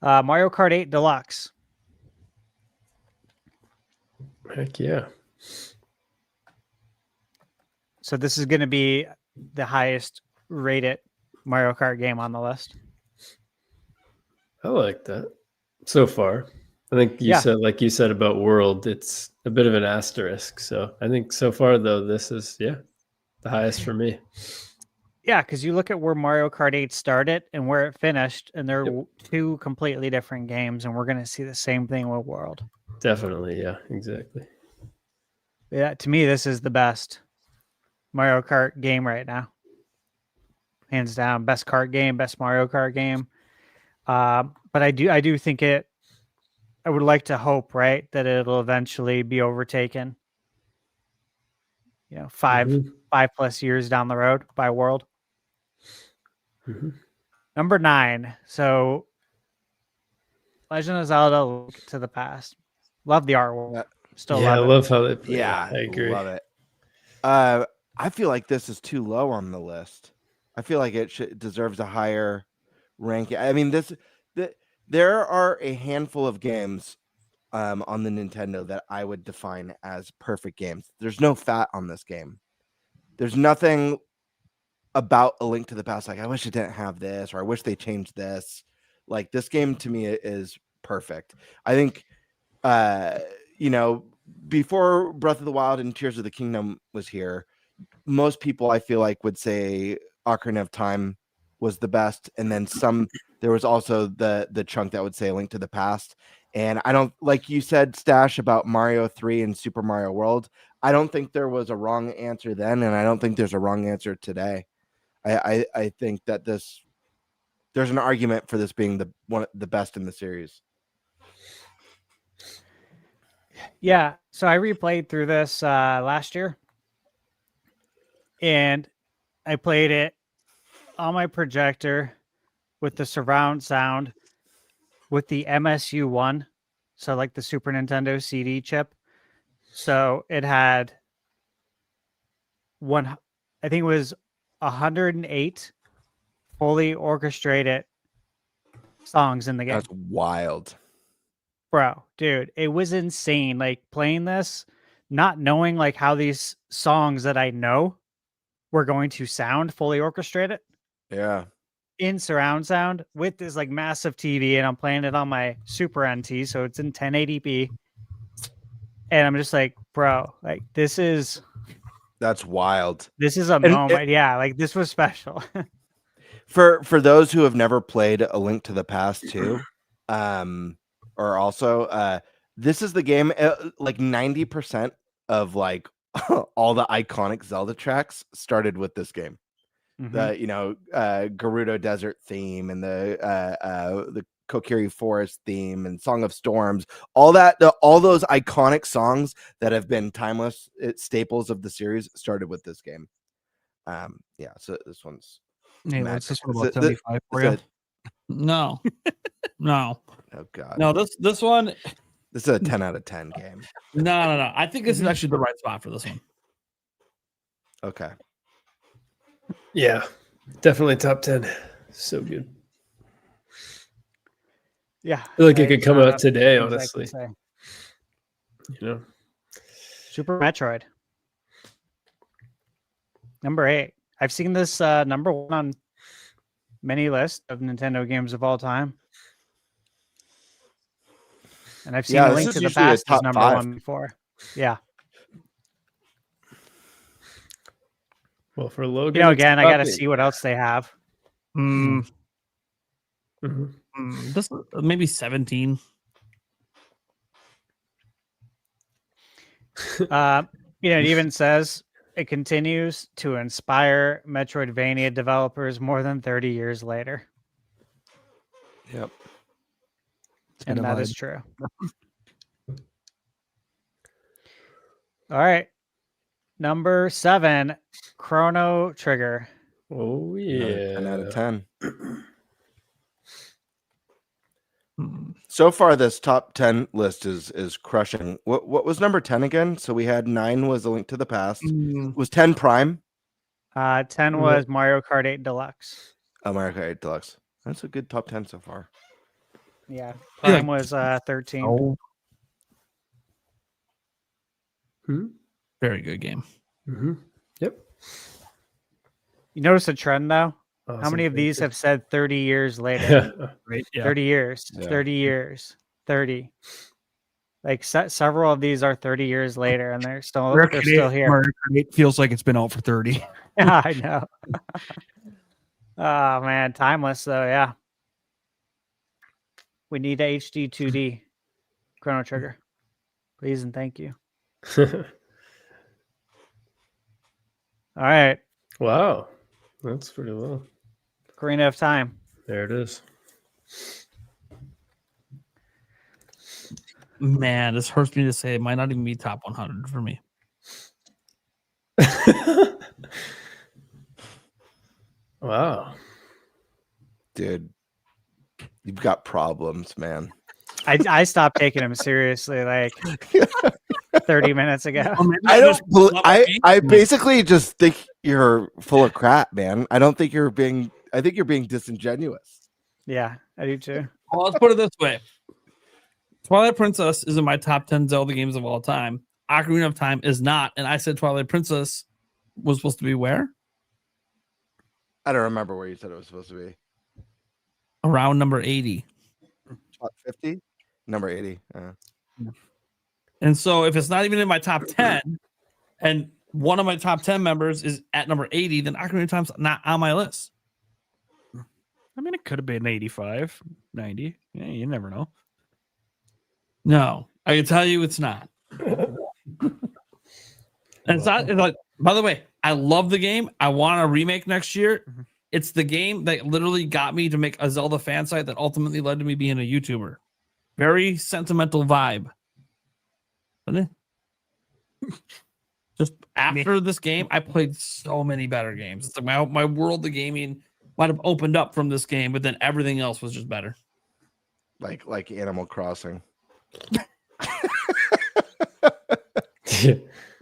Mario Kart 8 Deluxe. Heck yeah. So this is going to be the highest rated Mario Kart game on the list. I like that so far. I think you said about World, it's a bit of an asterisk. So I think so far though, this is the highest for me. Yeah, because you look at where Mario Kart 8 started and where it finished, and they're Yep. two completely different games, and we're going to see the same thing with World. Definitely, yeah, exactly. Yeah, to me, this is the best Mario Kart game right now. Hands down, best kart game, best Mario Kart game. But I do think I would like to hope, right, that it'll eventually be overtaken. 5+ years down the road by World. Mhm. Number 9. So, Legend of Zelda: Link to the Past. Love the artwork. Yeah. Still Yeah, I love it. love how they play. Yeah, I agree. love it. I feel like this is too low on the list. I feel like it deserves a higher ranking. I mean, there are a handful of games on the Nintendo that I would define as perfect games. There's no fat on this game. There's nothing about A Link to the Past like I wish it didn't have this, or I wish they changed this. Like this game to me is perfect. I think before Breath of the Wild and Tears of the Kingdom was here, most people I feel like would say Ocarina of Time was the best, and then there was also the chunk that would say A Link to the Past, And I don't, like you said, Stash, about Mario 3 and Super Mario World. I don't think there was a wrong answer then, and I don't think there's a wrong answer today. I think that there's an argument for this being the best in the series. Yeah, so I replayed through this last year, and I played it on my projector with the surround sound with the MSU1, so like the Super Nintendo CD chip. So it had I think it was 108 fully orchestrated songs in the game. That's wild. Bro, dude, it was insane. Like playing this, not knowing like how these songs that I know were going to sound fully orchestrated. Yeah. In surround sound with this like massive TV, and I'm playing it on my Super NT, so it's in 1080p. And I'm just like, bro, like that's wild. This is a moment. Yeah, like this was special. For those who have never played A Link to the Past 2, or also this is the game, like 90% of like all the iconic Zelda tracks started with this game. The Gerudo Desert theme and the Kokiri Forest theme and Song of Storms, all those iconic songs that have been timeless staples of the series started with this game. So this one's what's this one about 75 for you? No. No. Oh god. No, this one. This is a 10 out of 10 game. No. I think this is actually the right spot for this one. Okay. Yeah, definitely top 10. So good. Yeah. I feel like it could come out today, honestly. Super Metroid. Number 8. I've seen this number 1 on many lists of Nintendo games of all time. And I've seen A Link to the Past as number 1 before. Yeah. Well, for Logan, again, I got to see what else they have. This maybe 17. It even says it continues to inspire Metroidvania developers more than 30 years later. Yep. And that is true. All right. Number 7, Chrono Trigger. Oh, yeah. 10 out of 10. So far, this top 10 list is crushing. What was number 10 again? So we had 9 was A Link to the Past. Was 10 Prime? 10 was Mario Kart 8 Deluxe. Oh, Mario Kart 8 Deluxe. That's a good top 10 so far. Yeah. Prime was 13. Oh. Very good game. Yep. You notice a trend though? Awesome. How many of these have said 30 years later? Right? Yeah. 30 years, Yeah. 30 years, 30. Like several of these are 30 years later, and they're still here. Mario Kart 8 feels like it's been out for 30. Yeah, I know. Oh man, timeless though. Yeah, we need a HD 2D Chrono Trigger, please and thank you. All right, Wow. That's pretty low. Ocarina of Time. There it is. Man, this hurts me to say it might not even be top 100 for me. Wow. Dude, you've got problems, man. I stopped taking him seriously like 30 minutes ago. I basically just think you're full of crap, man. I think you're being disingenuous. Yeah, I do too. Well, let's put it this way. Twilight Princess is in my top 10 Zelda games of all time. Ocarina of Time is not. And I said Twilight Princess was supposed to be where? I don't remember where you said it was supposed to be. Around number 80. Top 50? Number 80. And so if it's not even in my top 10 and one of my top 10 members is at number 80, then Ocarina of Time's not on my list. I mean, it could have been 85, 90. Yeah, you never know. No, I can tell you it's not. And it's not. It's like, by the way, I love the game. I want a remake next year. It's the game that literally got me to make a Zelda fan site that ultimately led to me being a YouTuber. Very sentimental vibe. Just after this game, I played so many better games. It's like my world of gaming might have opened up from this game, but then everything else was just better. Like Animal Crossing.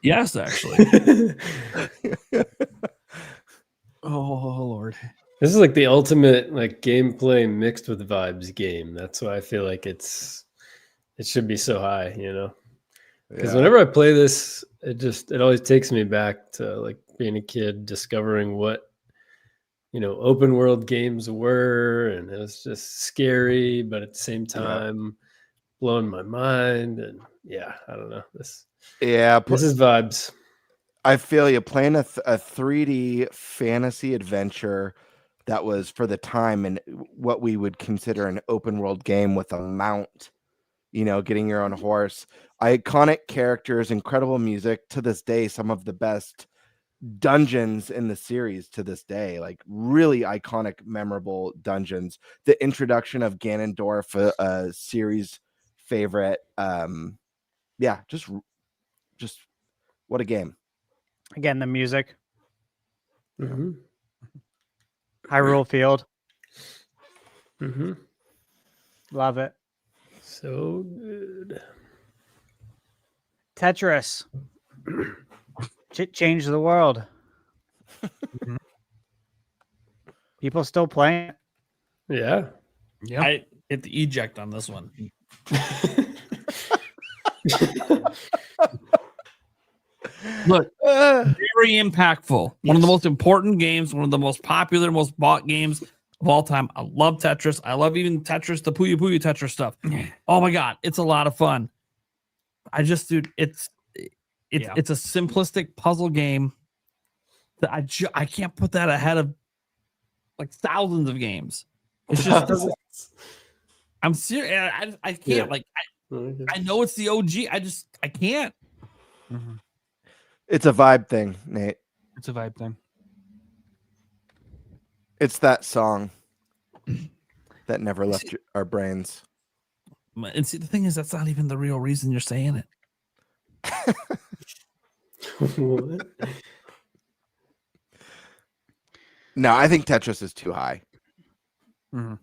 Yes, actually. Oh Lord. This is like the ultimate like gameplay mixed with vibes game. That's why I feel like it should be so high, you know. Because whenever I play this, it always takes me back to like being a kid, discovering what, you know, open world games were, and it was just scary, but at the same time blowing my mind. And yeah, I don't know. This is vibes. I feel you playing a 3D fantasy adventure that was for the time and what we would consider an open world game with a mount, you know, getting your own horse, iconic characters, incredible music. To this day, some of the best dungeons in the series to this day, like really iconic, memorable dungeons. The introduction of Ganondorf, a series favorite. Just what a game. Again, the music. Mm-hmm. Hyrule Field. Mm-hmm. Love it. So good. Tetris. Change the world. People still playing. Yeah. Yeah. I hit the eject on this one. Look, very impactful. One of the most important games, one of the most popular, most bought games of all time. I love Tetris. I love even Tetris, the Puyo Puyo Tetris stuff. Oh my God, it's a lot of fun. Dude, it's a simplistic puzzle game that I can't put that ahead of like thousands of games. It's just I'm serious. I can't I know it's the OG. I can't. Mm-hmm. It's a vibe thing, Nate. It's a vibe thing. It's that song that never left our brains. And see, the thing is, that's not even the real reason you're saying it. No, I think Tetris is too high. Mm-hmm.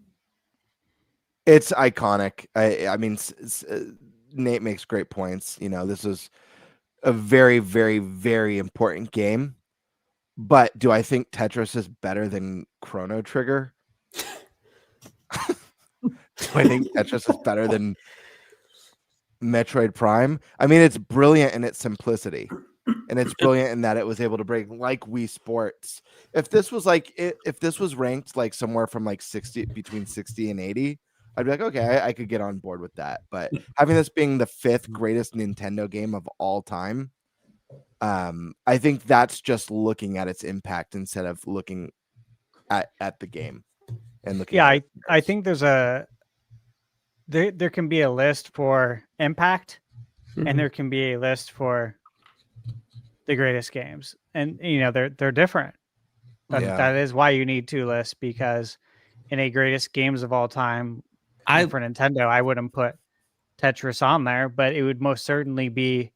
It's iconic. I mean, Nate makes great points. You know, this is a very, very, very important game. But do I think Tetris is better than Chrono Trigger? Do I think Tetris is better than Metroid Prime? I mean, it's brilliant in its simplicity. And it's brilliant in that it was able to break like Wii Sports. If this was ranked like somewhere from like 60, between 60 and 80, I'd be like, okay, I could get on board with that. But having this being the 5th greatest Nintendo game of all time, I think that's just looking at its impact instead of looking at the game. And looking. Yeah, I think there's there can be a list for impact, and there can be a list for the greatest games, and you know they're different. That is why you need 2 lists, because in a greatest games of all time, for Nintendo, I wouldn't put Tetris on there, but it would most certainly be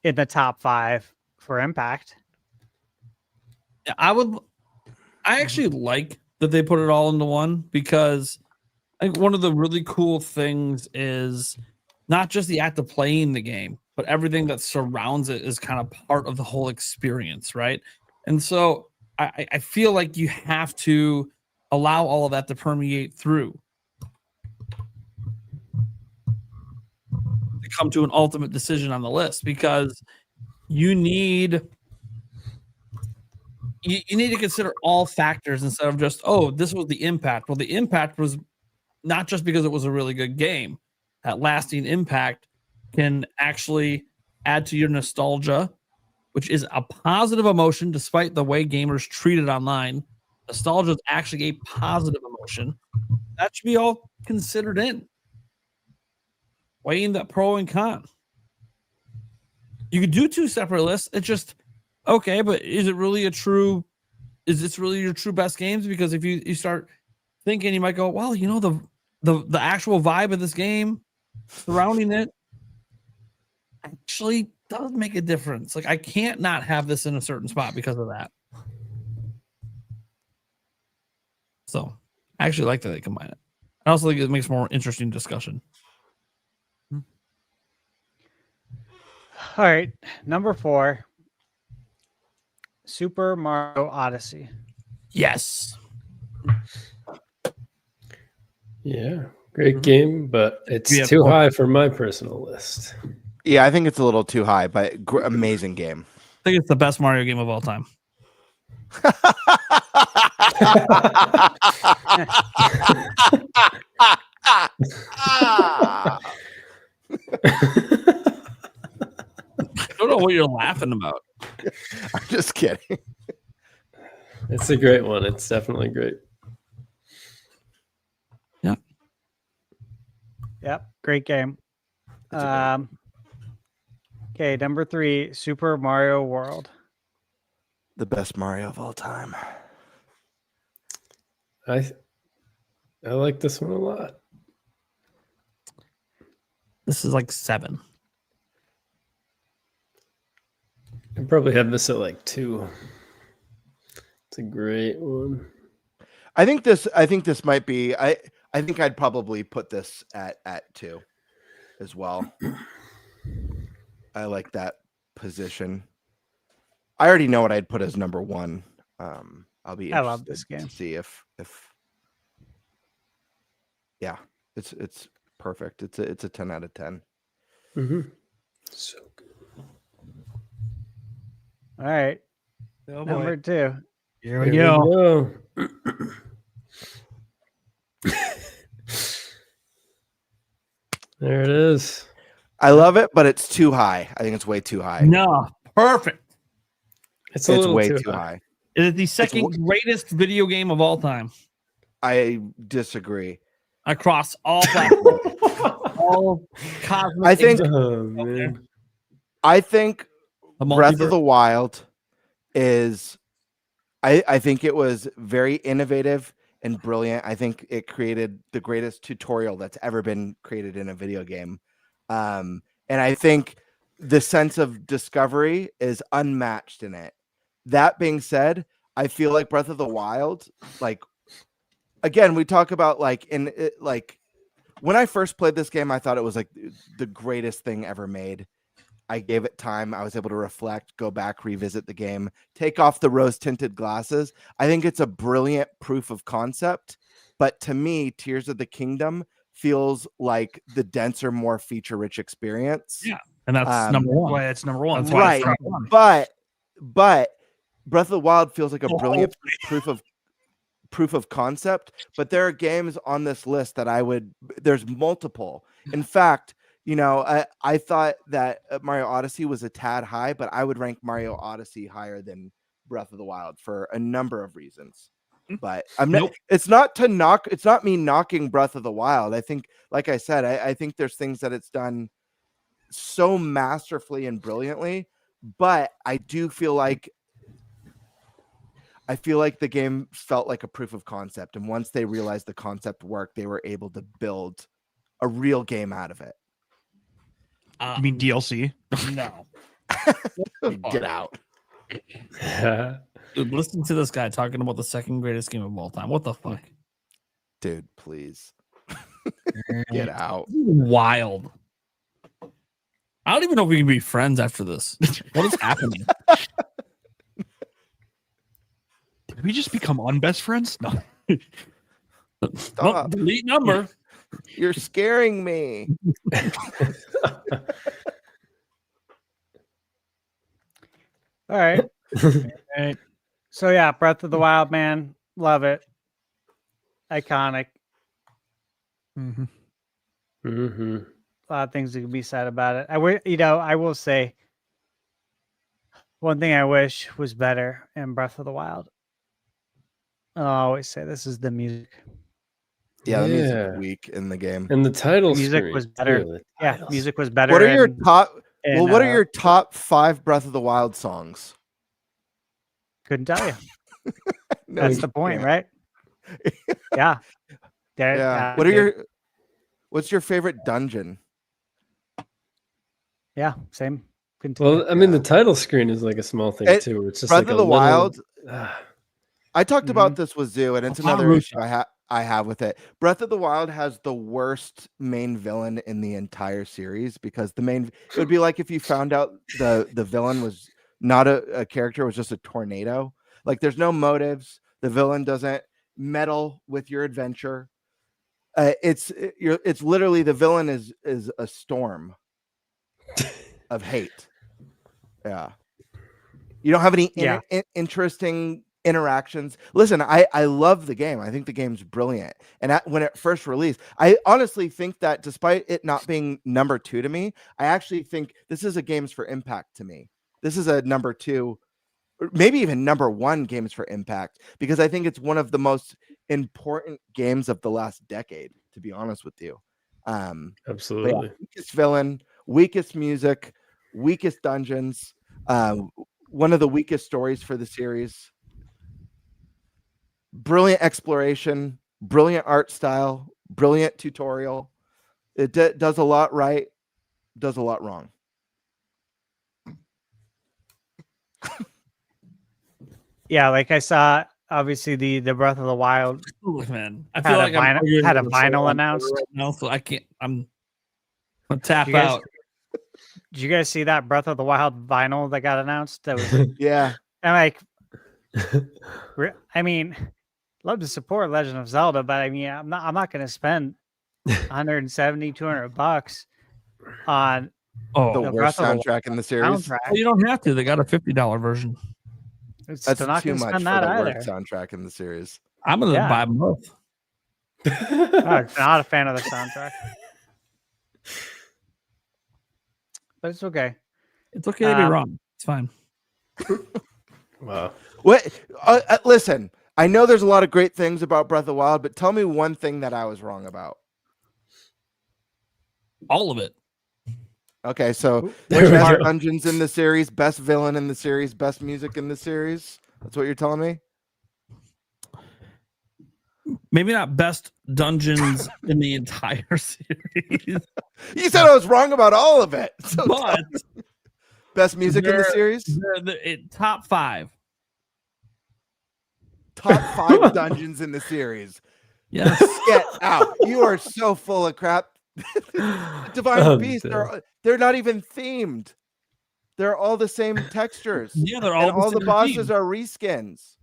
in the top 5 for impact. I actually like that they put it all into one, because I think one of the really cool things is not just the act of playing the game, but everything that surrounds it is kind of part of the whole experience, right? And so I feel like you have to allow all of that to permeate through to come to an ultimate decision on the list, because you need to consider all factors instead of just, oh, this was the impact. Well, the impact was not just because it was a really good game. That lasting impact can actually add to your nostalgia, which is a positive emotion despite the way gamers treat it online. Nostalgia is actually a positive emotion. That should be all considered in. weighing that pro and con. You could do 2 separate lists. It's just okay, but is it really is this really your true best games? Because if you start thinking, you might go, well, the actual vibe of this game surrounding it actually does make a difference. Like I can't not have this in a certain spot because of that. So I actually like that they combine it. I also think it makes more interesting discussion. All right, number 4, Super Mario Odyssey. Yes. Yeah, great game, but it's too high for my personal list. Yeah, I think it's a little too high, but amazing game. I think it's the best Mario game of all time. I don't know what you're laughing about. I'm just kidding. It's a great one. It's definitely great. Yeah. Yep, great game. Okay, number 3, Super Mario World. The best Mario of all time. I like this one a lot. This is like 7. I probably have this at like 2. It's a great one. I think this might be. I think I'd probably put this at 2 as well. I like that position. I already know what I'd put as number 1. I'll be. I love this game. To see if yeah, it's perfect. It's a 10 out of 10. Mm-hmm. So good. All right, Oh, boy. number 2. Here we go. There it is. I love it, but it's too high. I think it's way too high. No, perfect. It's a little way too too high. high. It is the second greatest video game of all time. I disagree. Across all platforms. All cosmic. I think. Oh, man. I think The Breath multiverse. of the Wild is. I think it was very innovative and brilliant. I think it created the greatest tutorial that's ever been created in a video game. And I think the sense of discovery is unmatched in it. That being said, I feel like Breath of the Wild, like, again, we talk about like when I first played this game, I thought it was like the greatest thing ever made. I gave it time. I was able to reflect, go back, revisit the game, take off the rose tinted glasses. I think it's a brilliant proof of concept. But to me, Tears of the Kingdom feels like the denser, more feature rich experience. Yeah. And that's number 1. Why it's number 1. That's why it's Right. number 1. But Breath of the Wild feels like a brilliant proof of concept. But there are games on this list that there's multiple. In fact, I thought that Mario Odyssey was a tad high, but I would rank Mario Odyssey higher than Breath of the Wild for a number of reasons. But it's not me knocking Breath of the Wild. I think, like I said, I think there's things that it's done so masterfully and brilliantly, but I do feel like the game felt like a proof of concept. And once they realized the concept worked, they were able to build a real game out of it. You mean DLC? No. Get out. Dude, listen to this guy talking about the second greatest game of all time. What the fuck? Dude, please. Get out. Wild. I don't even know if we can be friends after this. What is happening? Did we just become unbest friends? No. Well, delete number. You're scaring me. All right. Right. So yeah, Breath of the Wild, man, love it. Iconic. Mm-hmm. Mm-hmm. A lot of things that can be said about it. I will say one thing I wish was better in Breath of the Wild. I'll always say this is the music. Yeah, the music's weak in the game. And the title Music screen, was better. too, the Yeah, titles. music was better. What are your top? in, Well, what are your top 5 Breath of the Wild songs? Couldn't tell you. No, That's you the point, can't. right? Yeah. Yeah. What's your favorite dungeon? Yeah, same. Couldn't tell you. Well, I mean, the title screen is like a small thing too. It's just Breath like of a the little, Wild. I talked Mm-hmm. about this with Zoo, and it's another issue I have with it. Breath of the Wild has the worst main villain in the entire series because it would be like if you found out the villain was not a character, it was just a tornado. Like there's no motives. The villain doesn't meddle with your adventure. It's literally the villain is a storm of hate. Yeah. You don't have any interesting interactions. Listen, I love the game. I think the game's brilliant. And when it first released, I honestly think that despite it not being number 2 to me, I actually think this is a Games for Impact to me. This is a number 2, or maybe even number 1 Games for Impact, because I think it's one of the most important games of the last decade, to be honest with you. Absolutely. Weakest villain, weakest music, weakest dungeons, one of the weakest stories for the series. Brilliant exploration, brilliant art style, brilliant tutorial. It does a lot right, does a lot wrong. Yeah, like I saw, obviously the Breath of the Wild. Ooh, man, I feel like had a vinyl announced right now, so I can't. I'm tap Did you guys- out. Did you guys see that Breath of the Wild vinyl that got announced? That was yeah. I'm like, I mean, love to support Legend of Zelda, but I mean, I'm not going to spend 170, $200 on the worst soundtrack in the series. soundtrack. Well, you don't have to. They got a $50 version. That's not too gonna much for spend that the either. worst soundtrack in the series. I'm gonna Yeah. buy both. I'm not a fan of the soundtrack, but it's okay. It's okay to be wrong. It's fine. Wow. What? Listen, I know there's a lot of great things about Breath of the Wild, but tell me one thing that I was wrong about. All of it. Okay, so There we best go. dungeons in the series, best villain in the series, best music in the series. That's what you're telling me? Maybe not best dungeons in the entire series. You said I was wrong about all of it. So But best music in the series? Top 5. Top 5 dungeons in the series. Yes. Get out. You are so full of crap. Divine Beast, they're not even themed. They're all the same textures. Yeah, they're and all all the same bosses theme. are reskins.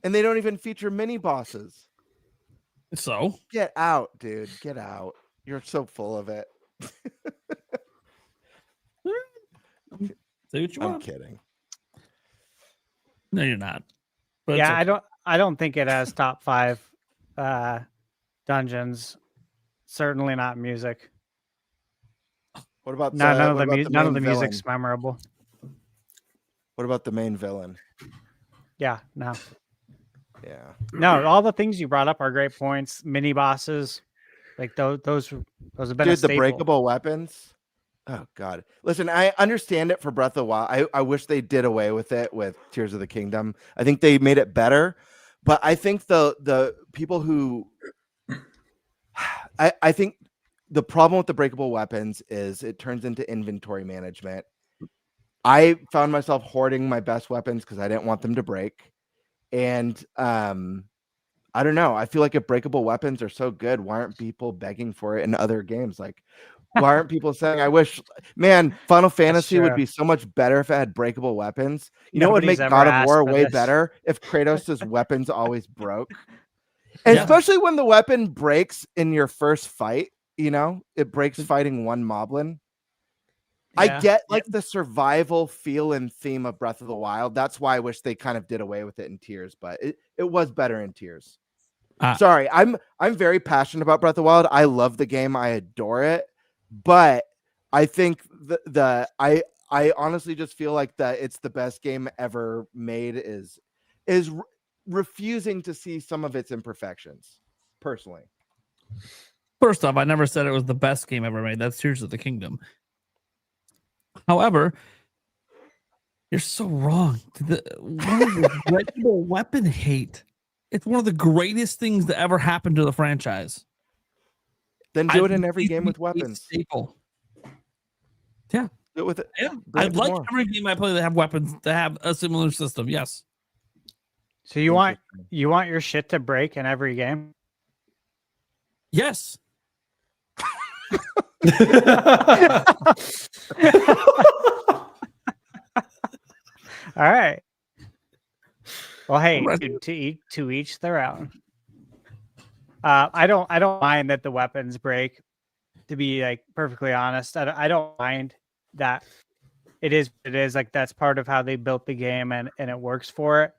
And they don't even feature mini bosses. So Get out, dude. Get out. You're so full of it. say what you I'm want. kidding. No, you're not. But Yeah, it's okay. I don't think it has top 5 dungeons. Certainly not music. What about None of what the about none of main the music's villain? memorable. What about the main villain? Yeah, no. Yeah. No, all the things you brought up are great points. Mini bosses, like those have been a Dude, the staple. breakable weapons. Oh God. Listen, I understand it for Breath of the Wild. I wish they did away with it with Tears of the Kingdom. I think they made it better. But I think the people who I think the problem with the breakable weapons is it turns into inventory management. I found myself hoarding my best weapons because I didn't want them to break. And I don't know. I feel like if breakable weapons are so good, why aren't people begging for it in other games? Like, why aren't people saying, I wish, man, Final Fantasy would true. be so much better if it had breakable weapons. You know what would Nobody's make ever God of asked War for way this. better? If Kratos' weapons always broke. And Yeah. especially when the weapon breaks in your first fight, you know, it breaks fighting one moblin. I Yeah. get like the survival feel and theme of Breath of the Wild. That's why I wish they kind of did away with it in Tears, but it was better in Tears. Sorry, I'm very passionate about Breath of the Wild. I love the game. I adore it. But I think I honestly just feel like that it's the best game ever made is refusing to see some of its imperfections. personally. First off, I never said it was the best game ever made. That's Tears of the Kingdom. However, you're so wrong. What is the regular weapon hate? It's one of the greatest things that ever happened to the franchise. Then do it in every game with weapons. Staple. Yeah. Do it with it. Yeah. Bring I'd it like more. every game I play that have weapons to have a similar system. Yes. So you want your shit to break in every game? Yes. All right. Well, hey, to each their own. I don't mind that the weapons break. To be like perfectly honest, I don't mind that. It is like that's part of how they built the game, and it works for it.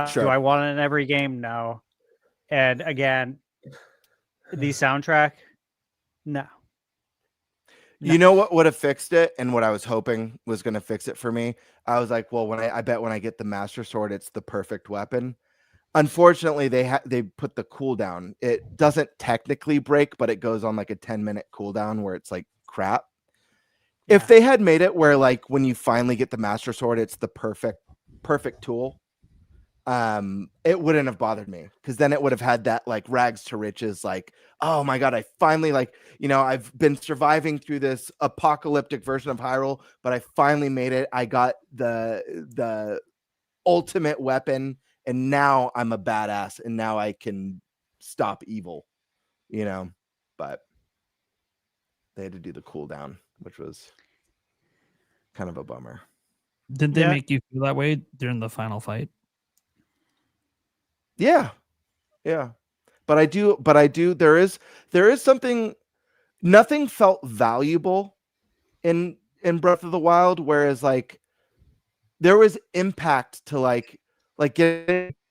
Sure. Do I want it in every game? No. And again, the soundtrack, no. You know what would have fixed it, and what I was hoping was going to fix it for me? I was like, well, I bet when I get the Master Sword, it's the perfect weapon. Unfortunately, they put the cooldown. It doesn't technically break, but it goes on like a 10-minute cooldown where it's like crap. Yeah. If they had made it where like when you finally get the Master Sword, it's the perfect tool, it wouldn't have bothered me, because then it would have had that like rags to riches, like, oh my god, I finally, like, you know, I've been surviving through this apocalyptic version of Hyrule, but I finally made it. I got the ultimate weapon, and now I'm a badass, and now I can stop evil, you know. But they had to do the cooldown, which was kind of a bummer. Did they make you feel that way during the final fight? Yeah. But I do. There is something. Nothing felt valuable in Breath of the Wild, whereas like there was impact to like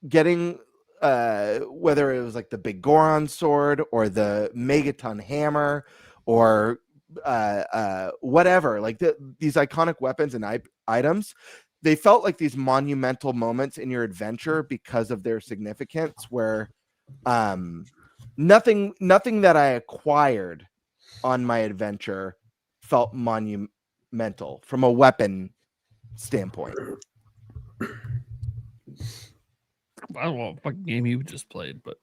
getting whether it was like the Big Goron sword or the Megaton hammer or whatever, like these iconic weapons and items. They felt like these monumental moments in your adventure because of their significance, where nothing that I acquired on my adventure felt monumental from a weapon standpoint. I don't know what game you just played, but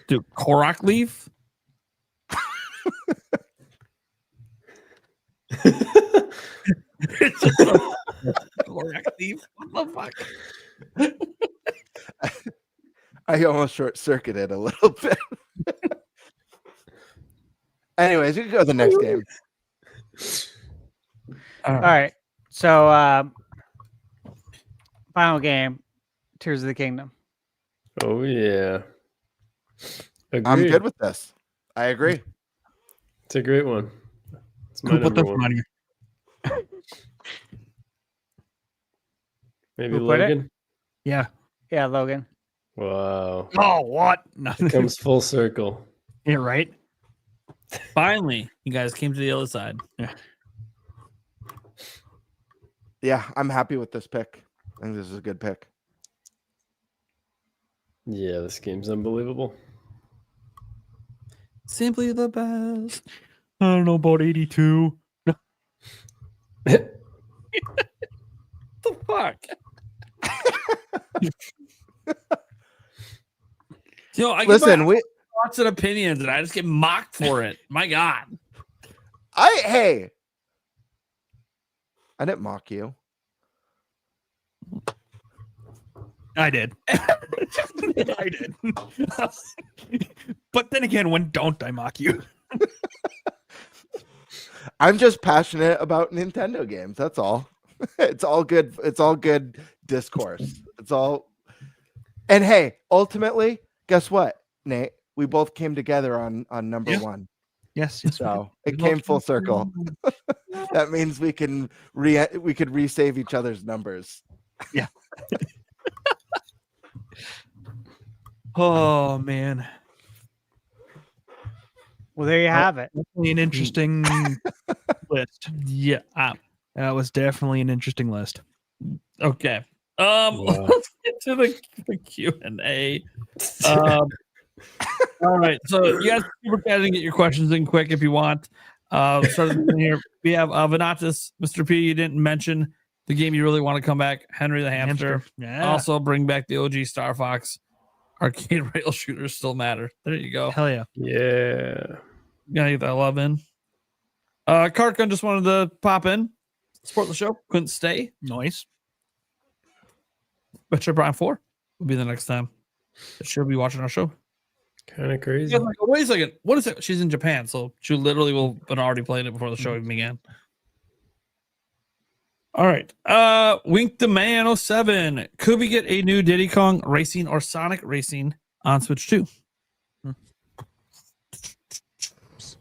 dude, Korok Leaf. It's just Korok Leaf. What the fuck? I almost short circuited a little bit. Anyways, you can go to the next game. All right. So final game, Tears of the Kingdom. Oh yeah. I'm Agreed. good with this. I agree. It's a great one. It's my Who put number this one. on here? Maybe Who put it? Logan. Yeah. Yeah, Logan. Wow. Oh, what? No. It comes full circle. Yeah, right. Finally, you guys came to the other side. Yeah, I'm happy with this pick. I think this is a good pick. Yeah, this game's unbelievable. Simply the best. I don't know about 82. The fuck? You know, I Listen, we thoughts and opinions, and I just get mocked for it. My God. I didn't mock you. I did. I did. But then again, when don't I mock you? I'm just passionate about Nintendo games. That's all. It's all good. It's all good discourse. It's all. And hey, ultimately, guess what, Nate? We both came together on number one. Yes. So it came full circle. That means we could resave each other's numbers. Yeah. Oh man. Well, there you have it. Definitely an interesting list. Yeah. That was definitely an interesting list. Okay. Let's get to the Q&A. All right, so you guys super chat and get your questions in quick if you want. Starting here, we have Venatus, Mr. P. You didn't mention the game you really want to come back, Henry the Hamster. Yeah. Also, bring back the OG Star Fox. Arcade rail shooters still matter. There you go. Hell yeah. Yeah. Gotta get that love in. Karkun just wanted to pop in, support the show. Couldn't stay. Nice. Metroid Prime 4 will be the next time that she'll be watching our show. Kind of crazy. Yeah, like, wait a second. What is it? She's in Japan, so she literally will have been already playing it before the show even began. All right. Wink the Man 07. Could we get a new Diddy Kong Racing or Sonic Racing on Switch 2?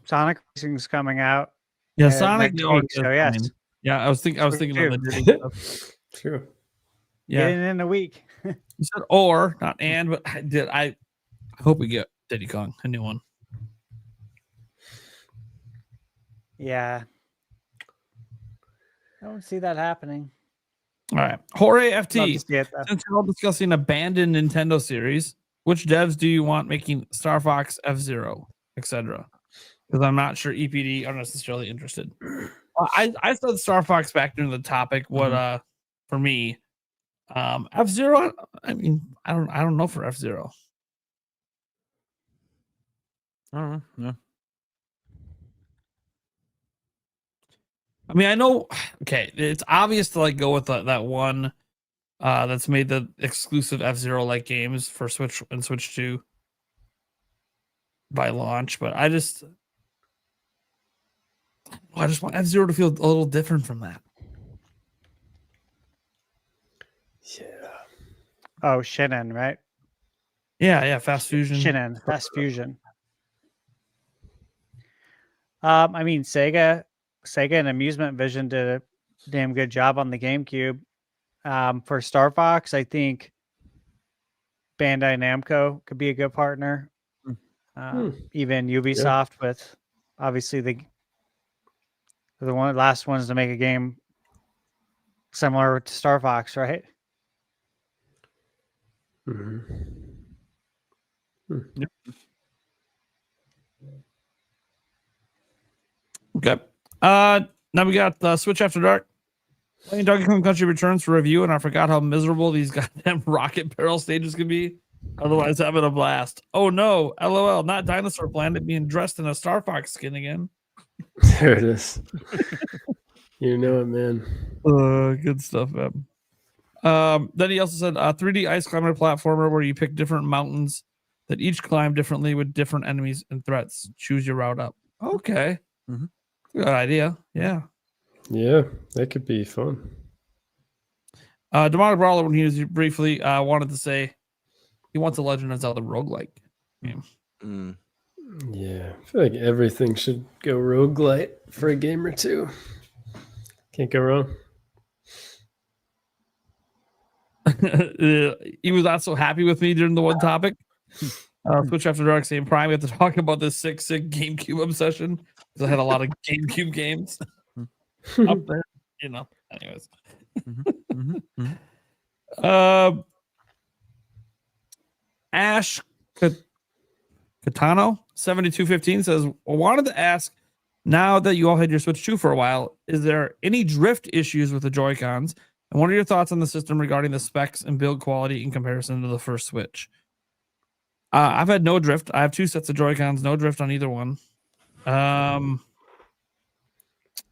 Sonic Racing's coming out. Yeah, Sonic. next week, so yes. Yeah, I was thinking of the Diddy stuff. True. Yeah, Yeah. in a week. You said or, not and, but I hope we get Diddy Kong, a new one. Yeah. I don't see that happening. All right. Jorge Love FT. to see it, though. Since we're all discussing abandoned Nintendo series, which devs do you want making Star Fox, F-Zero, etc.? Because I'm not sure EPD are necessarily interested. I said Star Fox back during the topic. What for me, F-Zero. I mean, I don't know for F-Zero. I don't know. Yeah. I mean, I know. Okay, it's obvious to like go with that one that's made the exclusive F-Zero like games for Switch and Switch 2 by launch, but I just want F-Zero to feel a little different from that. Yeah. Oh, Shinen, right? Yeah, Fast Fusion. Shinen, Fast Fusion. I mean, Sega and Amusement Vision did a damn good job on the GameCube. For Star Fox, I think Bandai Namco could be a good partner. Even Ubisoft with obviously the last ones to make a game similar to Star Fox, right? Yep. Okay. Now we got Switch After Dark. Playing Donkey Kong Country Returns for review, and I forgot how miserable these goddamn rocket barrel stages could be. Otherwise, having a blast. Oh no, LOL, not Dinosaur Planet being dressed in a Star Fox skin again. There it is. You know it, man. Good stuff, man. Then he also said 3D ice climber platformer where you pick different mountains that each climb differently with different enemies and threats. Choose your route up. Okay. Good idea. Yeah. Yeah, that could be fun. Demonic Brawler, when he was briefly wanted to say he wants a Legend of Zelda roguelike game. Yeah, I feel like everything should go roguelite for a game or two. Can't go wrong. He was not so happy with me during the one topic. Switch After Dark, same Prime. We have to talk about this sick GameCube obsession because I had a lot of GameCube games up there. You know, anyways. Ash Katano 7215 says, I wanted to ask, now that you all had your Switch 2 for a while, is there any drift issues with the Joy-Cons? And what are your thoughts on the system regarding the specs and build quality in comparison to the first Switch? I've had no drift. I have 2 sets of Joy-Cons, no drift on either one.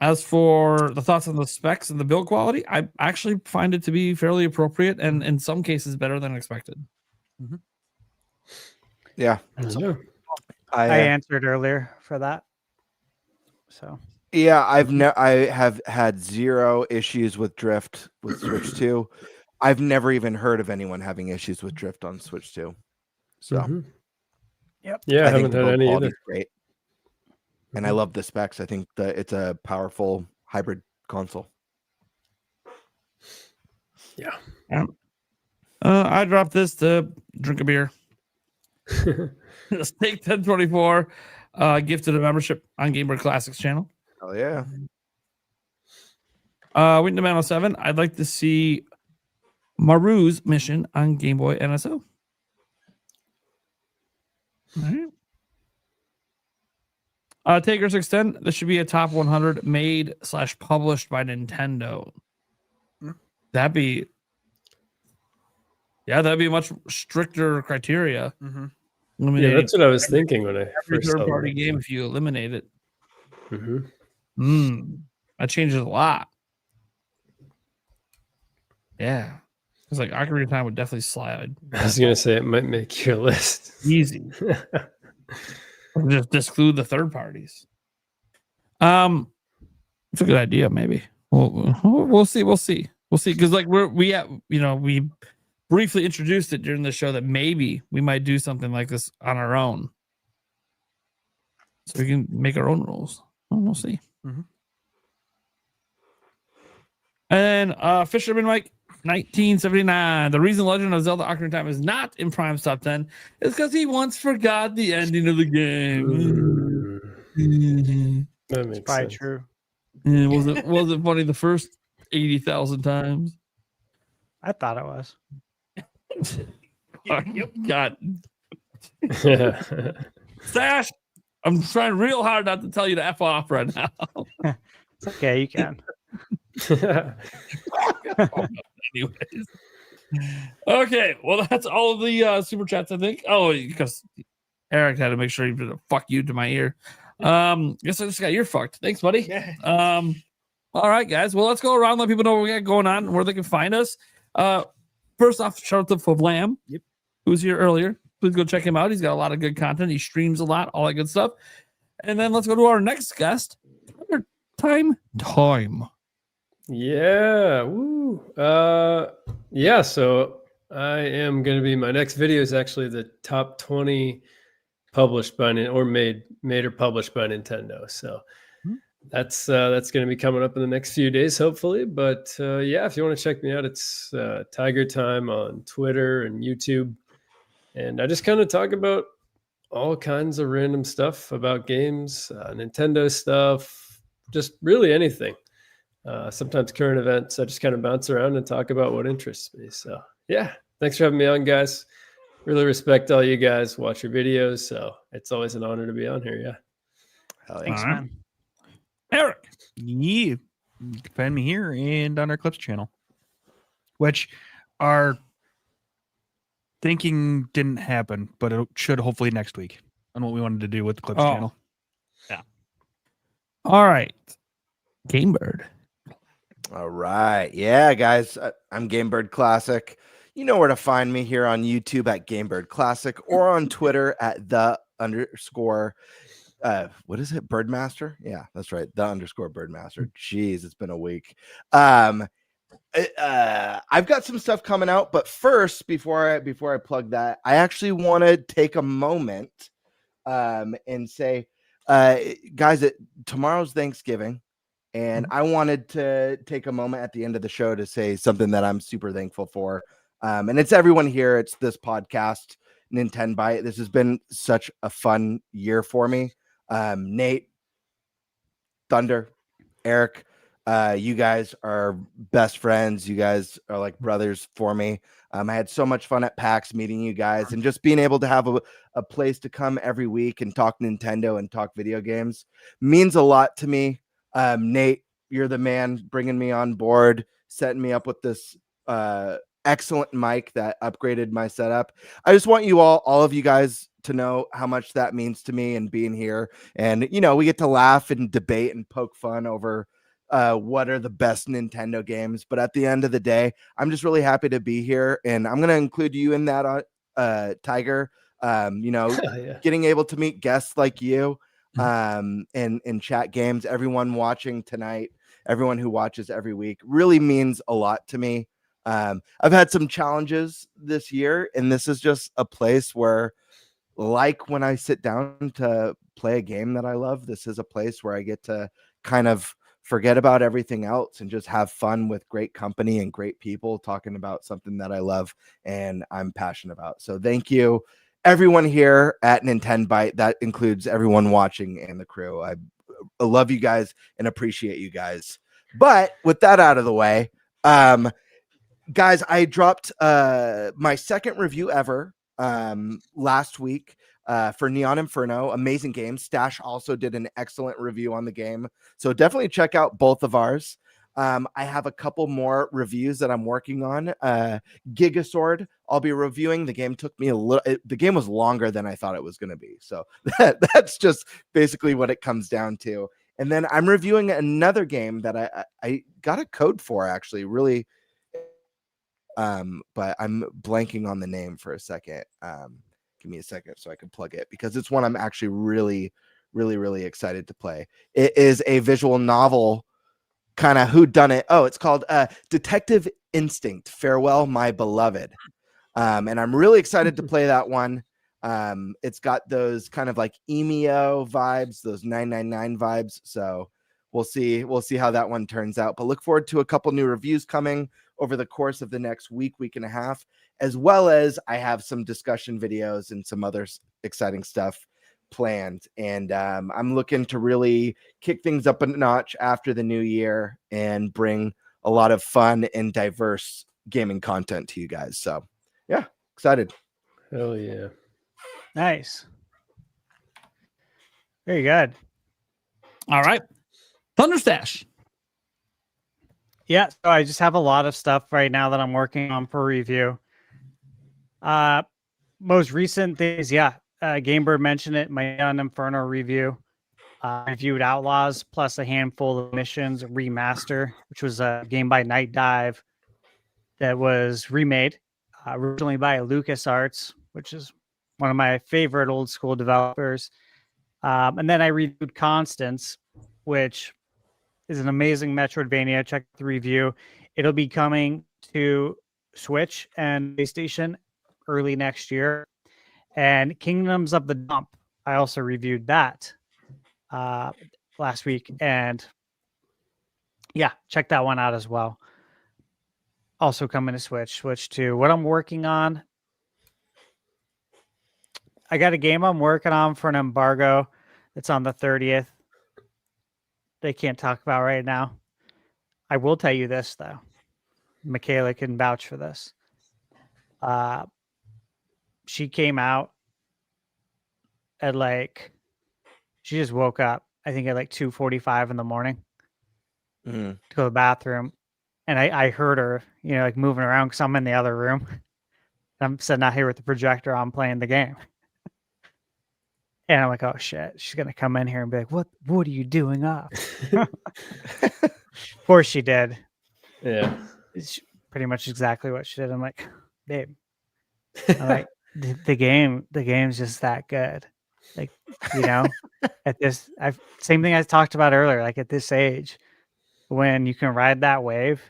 As for the thoughts on the specs and the build quality, I actually find it to be fairly appropriate and in some cases better than expected. Yeah. I answered earlier for that. So yeah, I have had 0 issues with drift with Switch 2. I've never even heard of anyone having issues with drift on Switch 2. So yep. Yeah, I haven't had any either. Great. And I love the specs. I think that it's a powerful hybrid console. Yeah. I dropped this to drink a beer. Steak 1024 gifted a membership on GameBird Classics channel. Oh yeah. Window Man 07. I'd like to see Mahru's Mission on Game Boy NSO. All right. Takers Extend. This should be a top 100 made / published by Nintendo. That'd be a much stricter criteria. Yeah, that's what I was thinking when I every first saw third-party it. game if you eliminate it. That changes a lot. Yeah. It's like Ocarina of Time would definitely slide. I was gonna say it might make your list easy. Just exclude the third parties. It's a good idea. Maybe we'll see. We'll see because like we briefly introduced it during the show that maybe we might do something like this on our own, so we can make our own rules. We'll see. And Fisherman Mike 1979. The reason Legend of Zelda Ocarina of Time is not in Prime's top 10 is because he once forgot the ending of the game. That makes Probably sense. true. And was it funny the first 80,000 times? I thought it was. God. Stash, I'm trying real hard not to tell you to F off right now. It's okay, you can. Anyways. Okay, well, that's all of the super chats, I think. Oh, because Eric had to make sure he did a fuck you to my ear. Guess I just got ear fucked. Thanks, buddy. All right, guys. Well, let's go around, let people know what we got going on and where they can find us. First off, shout out to FVLAM, who was here earlier. Please go check him out. He's got a lot of good content. He streams a lot, all that good stuff. And then let's go to our next guest, TigerTyme. Yeah. Woo. Yeah. So I am going to be, my next video is actually the top 20 published by or made or published by Nintendo. So that's going to be coming up in the next few days, hopefully. But yeah, if you want to check me out, it's TigerTyme on Twitter and YouTube. And I just kind of talk about all kinds of random stuff about games, Nintendo stuff, just really anything. Sometimes current events. I just kind of bounce around and talk about what interests me. So yeah, thanks for having me on, guys. Really respect all you guys. Watch your videos. So it's always an honor to be on here. Yeah. Thanks, man. Eric, you can find me here and on our Clips channel, which our thinking didn't happen, but it should hopefully next week on what we wanted to do with the Clips channel. Yeah. All right. GameBird. All right. Yeah, guys, I'm GameBird Classic. You know where to find me here on YouTube at GameBird Classic or on Twitter at _, what is it? Birdmaster? Yeah, that's right. _Birdmaster. Jeez, it's been a week. I've got some stuff coming out, but first, before I plug that, I actually want to take a moment and say, guys, tomorrow's Thanksgiving. And I wanted to take a moment at the end of the show to say something that I'm super thankful for. And it's everyone here. It's this podcast, Nintenbyte. This has been such a fun year for me. Nate, Thunder, Eric, you guys are best friends. You guys are like brothers for me. I had so much fun at PAX meeting you guys and just being able to have a place to come every week and talk Nintendo and talk video games means a lot to me. Nate, you're the man bringing me on board, setting me up with this excellent mic that upgraded my setup. I just want you all of you guys to know how much that means to me and being here. And, you know, we get to laugh and debate and poke fun over what are the best Nintendo games. But at the end of the day, I'm just really happy to be here. And I'm going to include you in that, Tiger. You know, getting able to meet guests like you. And chat games, everyone watching tonight, everyone who watches every week really means a lot to me. I've had some challenges this year, and this is just a place where, like when I sit down to play a game that I love, this is a place where I get to kind of forget about everything else and just have fun with great company and great people talking about something that I love and I'm passionate about. So thank you, everyone here at Nintenbyte. That includes everyone watching and the crew. I love you guys and appreciate you guys. But with that out of the way, guys, I dropped my second review ever last week for Neon Inferno. Amazing game. Stash also did an excellent review on the game, so definitely check out both of ours. I have a couple more reviews that I'm working on. Gigasword, I'll be reviewing. The game took me the game was longer than I thought it was going to be, so that's just basically what it comes down to. And then I'm reviewing another game that I got a code for, actually, really. But I'm blanking on the name for a second. Give me a second so I can plug it, because it's one I'm actually really excited to play. It is a visual novel kind of whodunit. Oh, it's called Detective Instinct, Farewell, My Beloved. And I'm really excited to play that one. It's got those kind of like EMEO vibes, those 999 vibes. So we'll see how that one turns out. But look forward to a couple new reviews coming over the course of the next week and a half, as well as I have some discussion videos and some other exciting stuff planned. And I'm looking to really kick things up a notch after the new year and bring a lot of fun and diverse gaming content to you guys. So yeah, excited. Hell yeah. Nice. Very good. All right. ThunderStash. Yeah, so I just have a lot of stuff right now that I'm working on for review. Most recent things, GameBird mentioned it, my Neon Inferno review. Reviewed Outlaws plus a handful of missions, remaster, which was a game by Night Dive that was remade originally by LucasArts, which is one of my favorite old school developers. And then I reviewed Constance, which is an amazing Metroidvania. Check the review. It'll be coming to Switch and PlayStation early next year. And Kingdoms of the Dump, I also reviewed that last week. And yeah, check that one out as well. Also coming to Switch 2. What I'm working on, I got a game I'm working on for an embargo. It's on the 30th. They can't talk about right now. I will tell you this, though. Michaela can vouch for this. She came out at she just woke up, I think at 2:45 in the morning to go to the bathroom. And I heard her, moving around because I'm in the other room. I'm sitting out here with the projector on playing the game. And I'm like, oh shit, she's gonna come in here and be like, what are you doing up? Of course she did. Yeah. It's pretty much exactly what she did. I'm like, babe. I'm like, the game's just that good. At this same thing I talked about earlier, at this age, when you can ride that wave,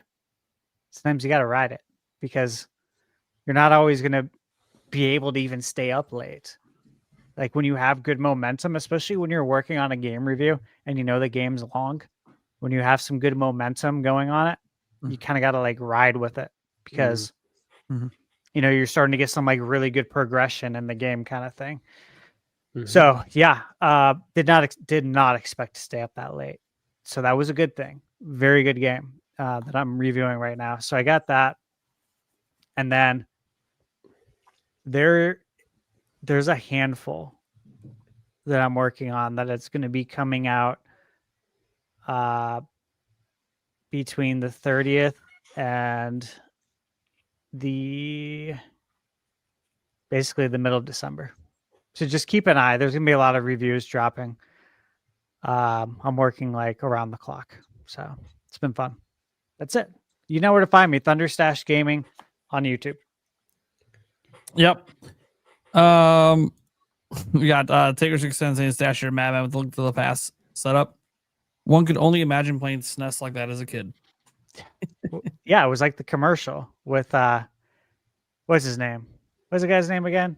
sometimes you gotta ride it because you're not always gonna be able to even stay up late. When you have good momentum, especially when you're working on a game review and the game's long, when you have some good momentum going on it, you kind of got to ride with it because, you're starting to get some really good progression in the game kind of thing. Mm-hmm. So yeah, did not expect to stay up that late. So that was a good thing. Very good game that I'm reviewing right now. So I got that. And then there's a handful that I'm working on that it's going to be coming out between the 30th and basically the middle of December. So just keep an eye. There's going to be a lot of reviews dropping. I'm working around the clock. So it's been fun. That's it. You know where to find me. ThunderStash Gaming on YouTube. Yep. We got Taker 6 saying Stash your Madman with the Link to the Past setup. One could only imagine playing SNES like that as a kid. Yeah, it was like the commercial with what's his name? What's the guy's name again?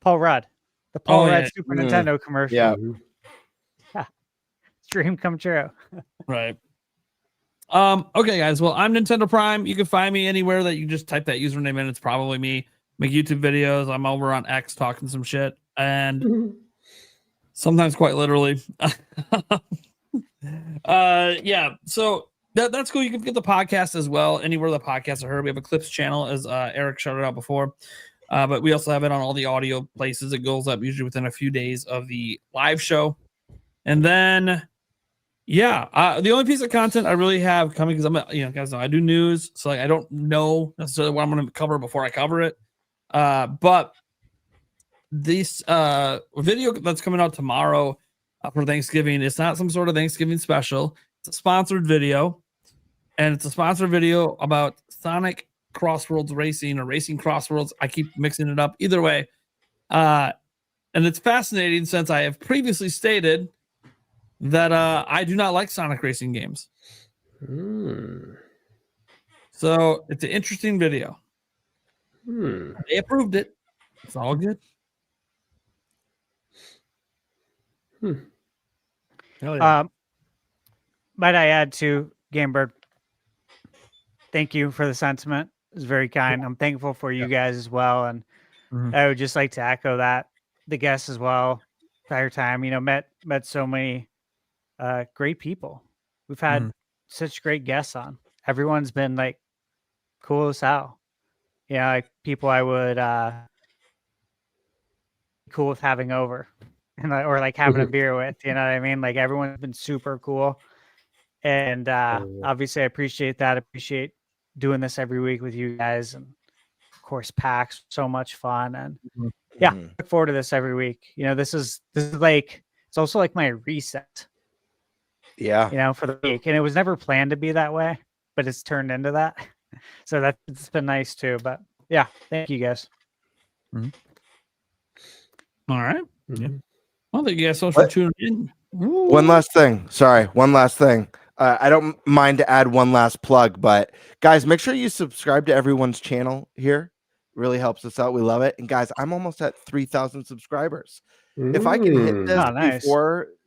Paul Rudd. The Paul Rudd Super Nintendo commercial. Yeah. Dream come true. Right. Okay, guys. Well, I'm Nintendo Prime. You can find me anywhere that you just type that username in. It's probably me. Make YouTube videos. I'm over on X talking some shit, and sometimes quite literally. Yeah. So That's cool. You can get the podcast as well anywhere the podcasts are heard. We have a clips channel, as Eric shouted out before, but we also have it on all the audio places. It goes up usually within a few days of the live show, and then the only piece of content I really have coming, because guys know I do news, so like I don't know necessarily what I'm going to cover before I cover it, but this video that's coming out tomorrow for Thanksgiving, it's not some sort of Thanksgiving special. It's a sponsored video, and it's a sponsored video about Sonic Crossworlds Racing or Racing Crossworlds. I keep mixing it up. Either way, and it's fascinating since I have previously stated that I do not like Sonic racing games. So it's an interesting video. They approved it. It's all good. Might I add to GameBird? Thank you for the sentiment. It's very kind. I'm thankful for you guys as well, and I would just like to echo that. The guests as well. TigerTyme, met so many great people. We've had such great guests on. Everyone's been like cool as hell. Like people I would cool with having over, and or like having a beer with. You know what I mean? Like everyone's been super cool. And obviously I appreciate that. Appreciate doing this every week with you guys, and of course PAX, so much fun. And look forward to this every week. This is like, it's also like my reset. For the week. And it was never planned to be that way, but it's turned into that. So it's been nice too. But yeah, thank you guys. All right. Well, thank you guys so much for tuning in. One last thing. I don't mind to add one last plug, but guys, make sure you subscribe to everyone's channel here. It really helps us out. We love it. And guys, I'm almost at 3,000 subscribers. If I can hit this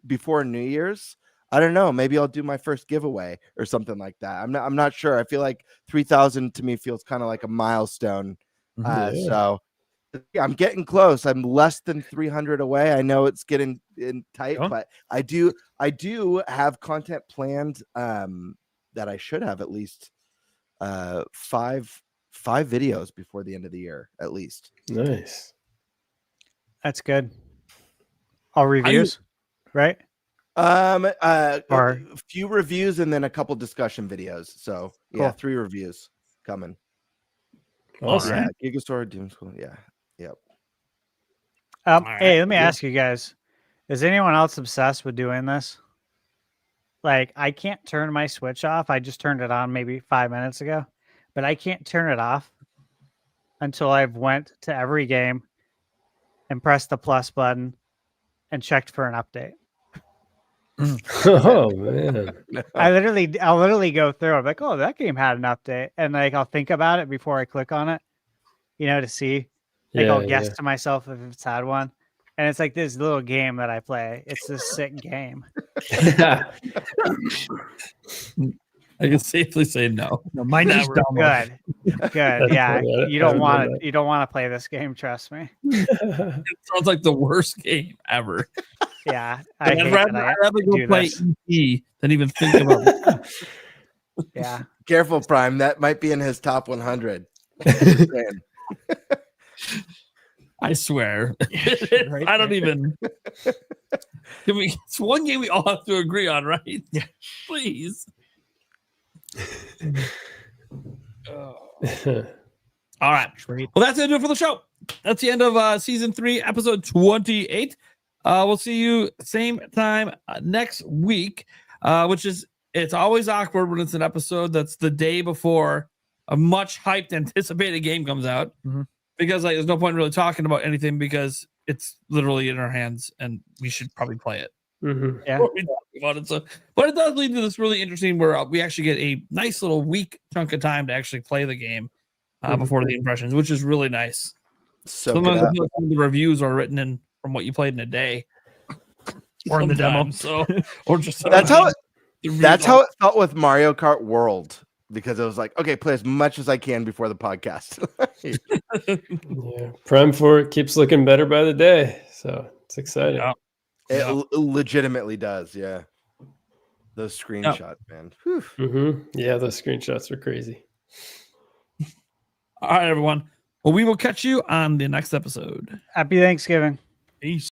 before New Year's, I don't know. Maybe I'll do my first giveaway or something like that. I'm not sure. I feel like 3,000 to me feels kind of like a milestone. So yeah, I'm getting close. I'm less than 300 away. I know it's getting tight, but I do have content planned that I should have at least five videos before the end of the year, at least. Nice. That's good. All reviews, right? A few reviews and then a couple discussion videos. So Cool. 3 reviews coming. Awesome. Yeah, Gigastore, Doom School. Yeah. Yep. Hey, let me ask you guys: is anyone else obsessed with doing this? Like, I can't turn my Switch off. I just turned it on maybe 5 minutes ago, but I can't turn it off until I've went to every game and pressed the plus button and checked for an update. Oh man! I'll literally go through. I'm like, oh, that game had an update, and like I'll think about it before I click on it, to see. Like I'll guess to myself if it's had one, and it's like this little game that I play. It's this sick game. I can safely say no. Mine is good. Yeah, you don't want to play this game. Trust me. It sounds like the worst game ever. Yeah, I'd rather go play ET than even think about it. Yeah, careful, Prime. That might be in his top 100. I swear. I don't even. It's one game we all have to agree on, right? Yeah. Please. All right. Well, that's going to do it for the show. That's the end of season 3, episode 28. We'll see you same time next week, it's always awkward when it's an episode that's the day before a much hyped, anticipated game comes out, because like there's no point really talking about anything because it's literally in our hands and we should probably play it. Yeah. About it. So, but it does lead to this really interesting where we actually get a nice little week chunk of time to actually play the game before the impressions, which is really nice. So sometimes I feel like some of the reviews are written in from what you played in a day, or in the demo. So, or just that's how it felt with Mario Kart World, because it was like, okay, play as much as I can before the podcast. Yeah, Prime 4 keeps looking better by the day, so it's exciting. It legitimately does, yeah. Those screenshots, man. Whew. Yeah, those screenshots are crazy. All right, everyone. Well, we will catch you on the next episode. Happy Thanksgiving. Peace.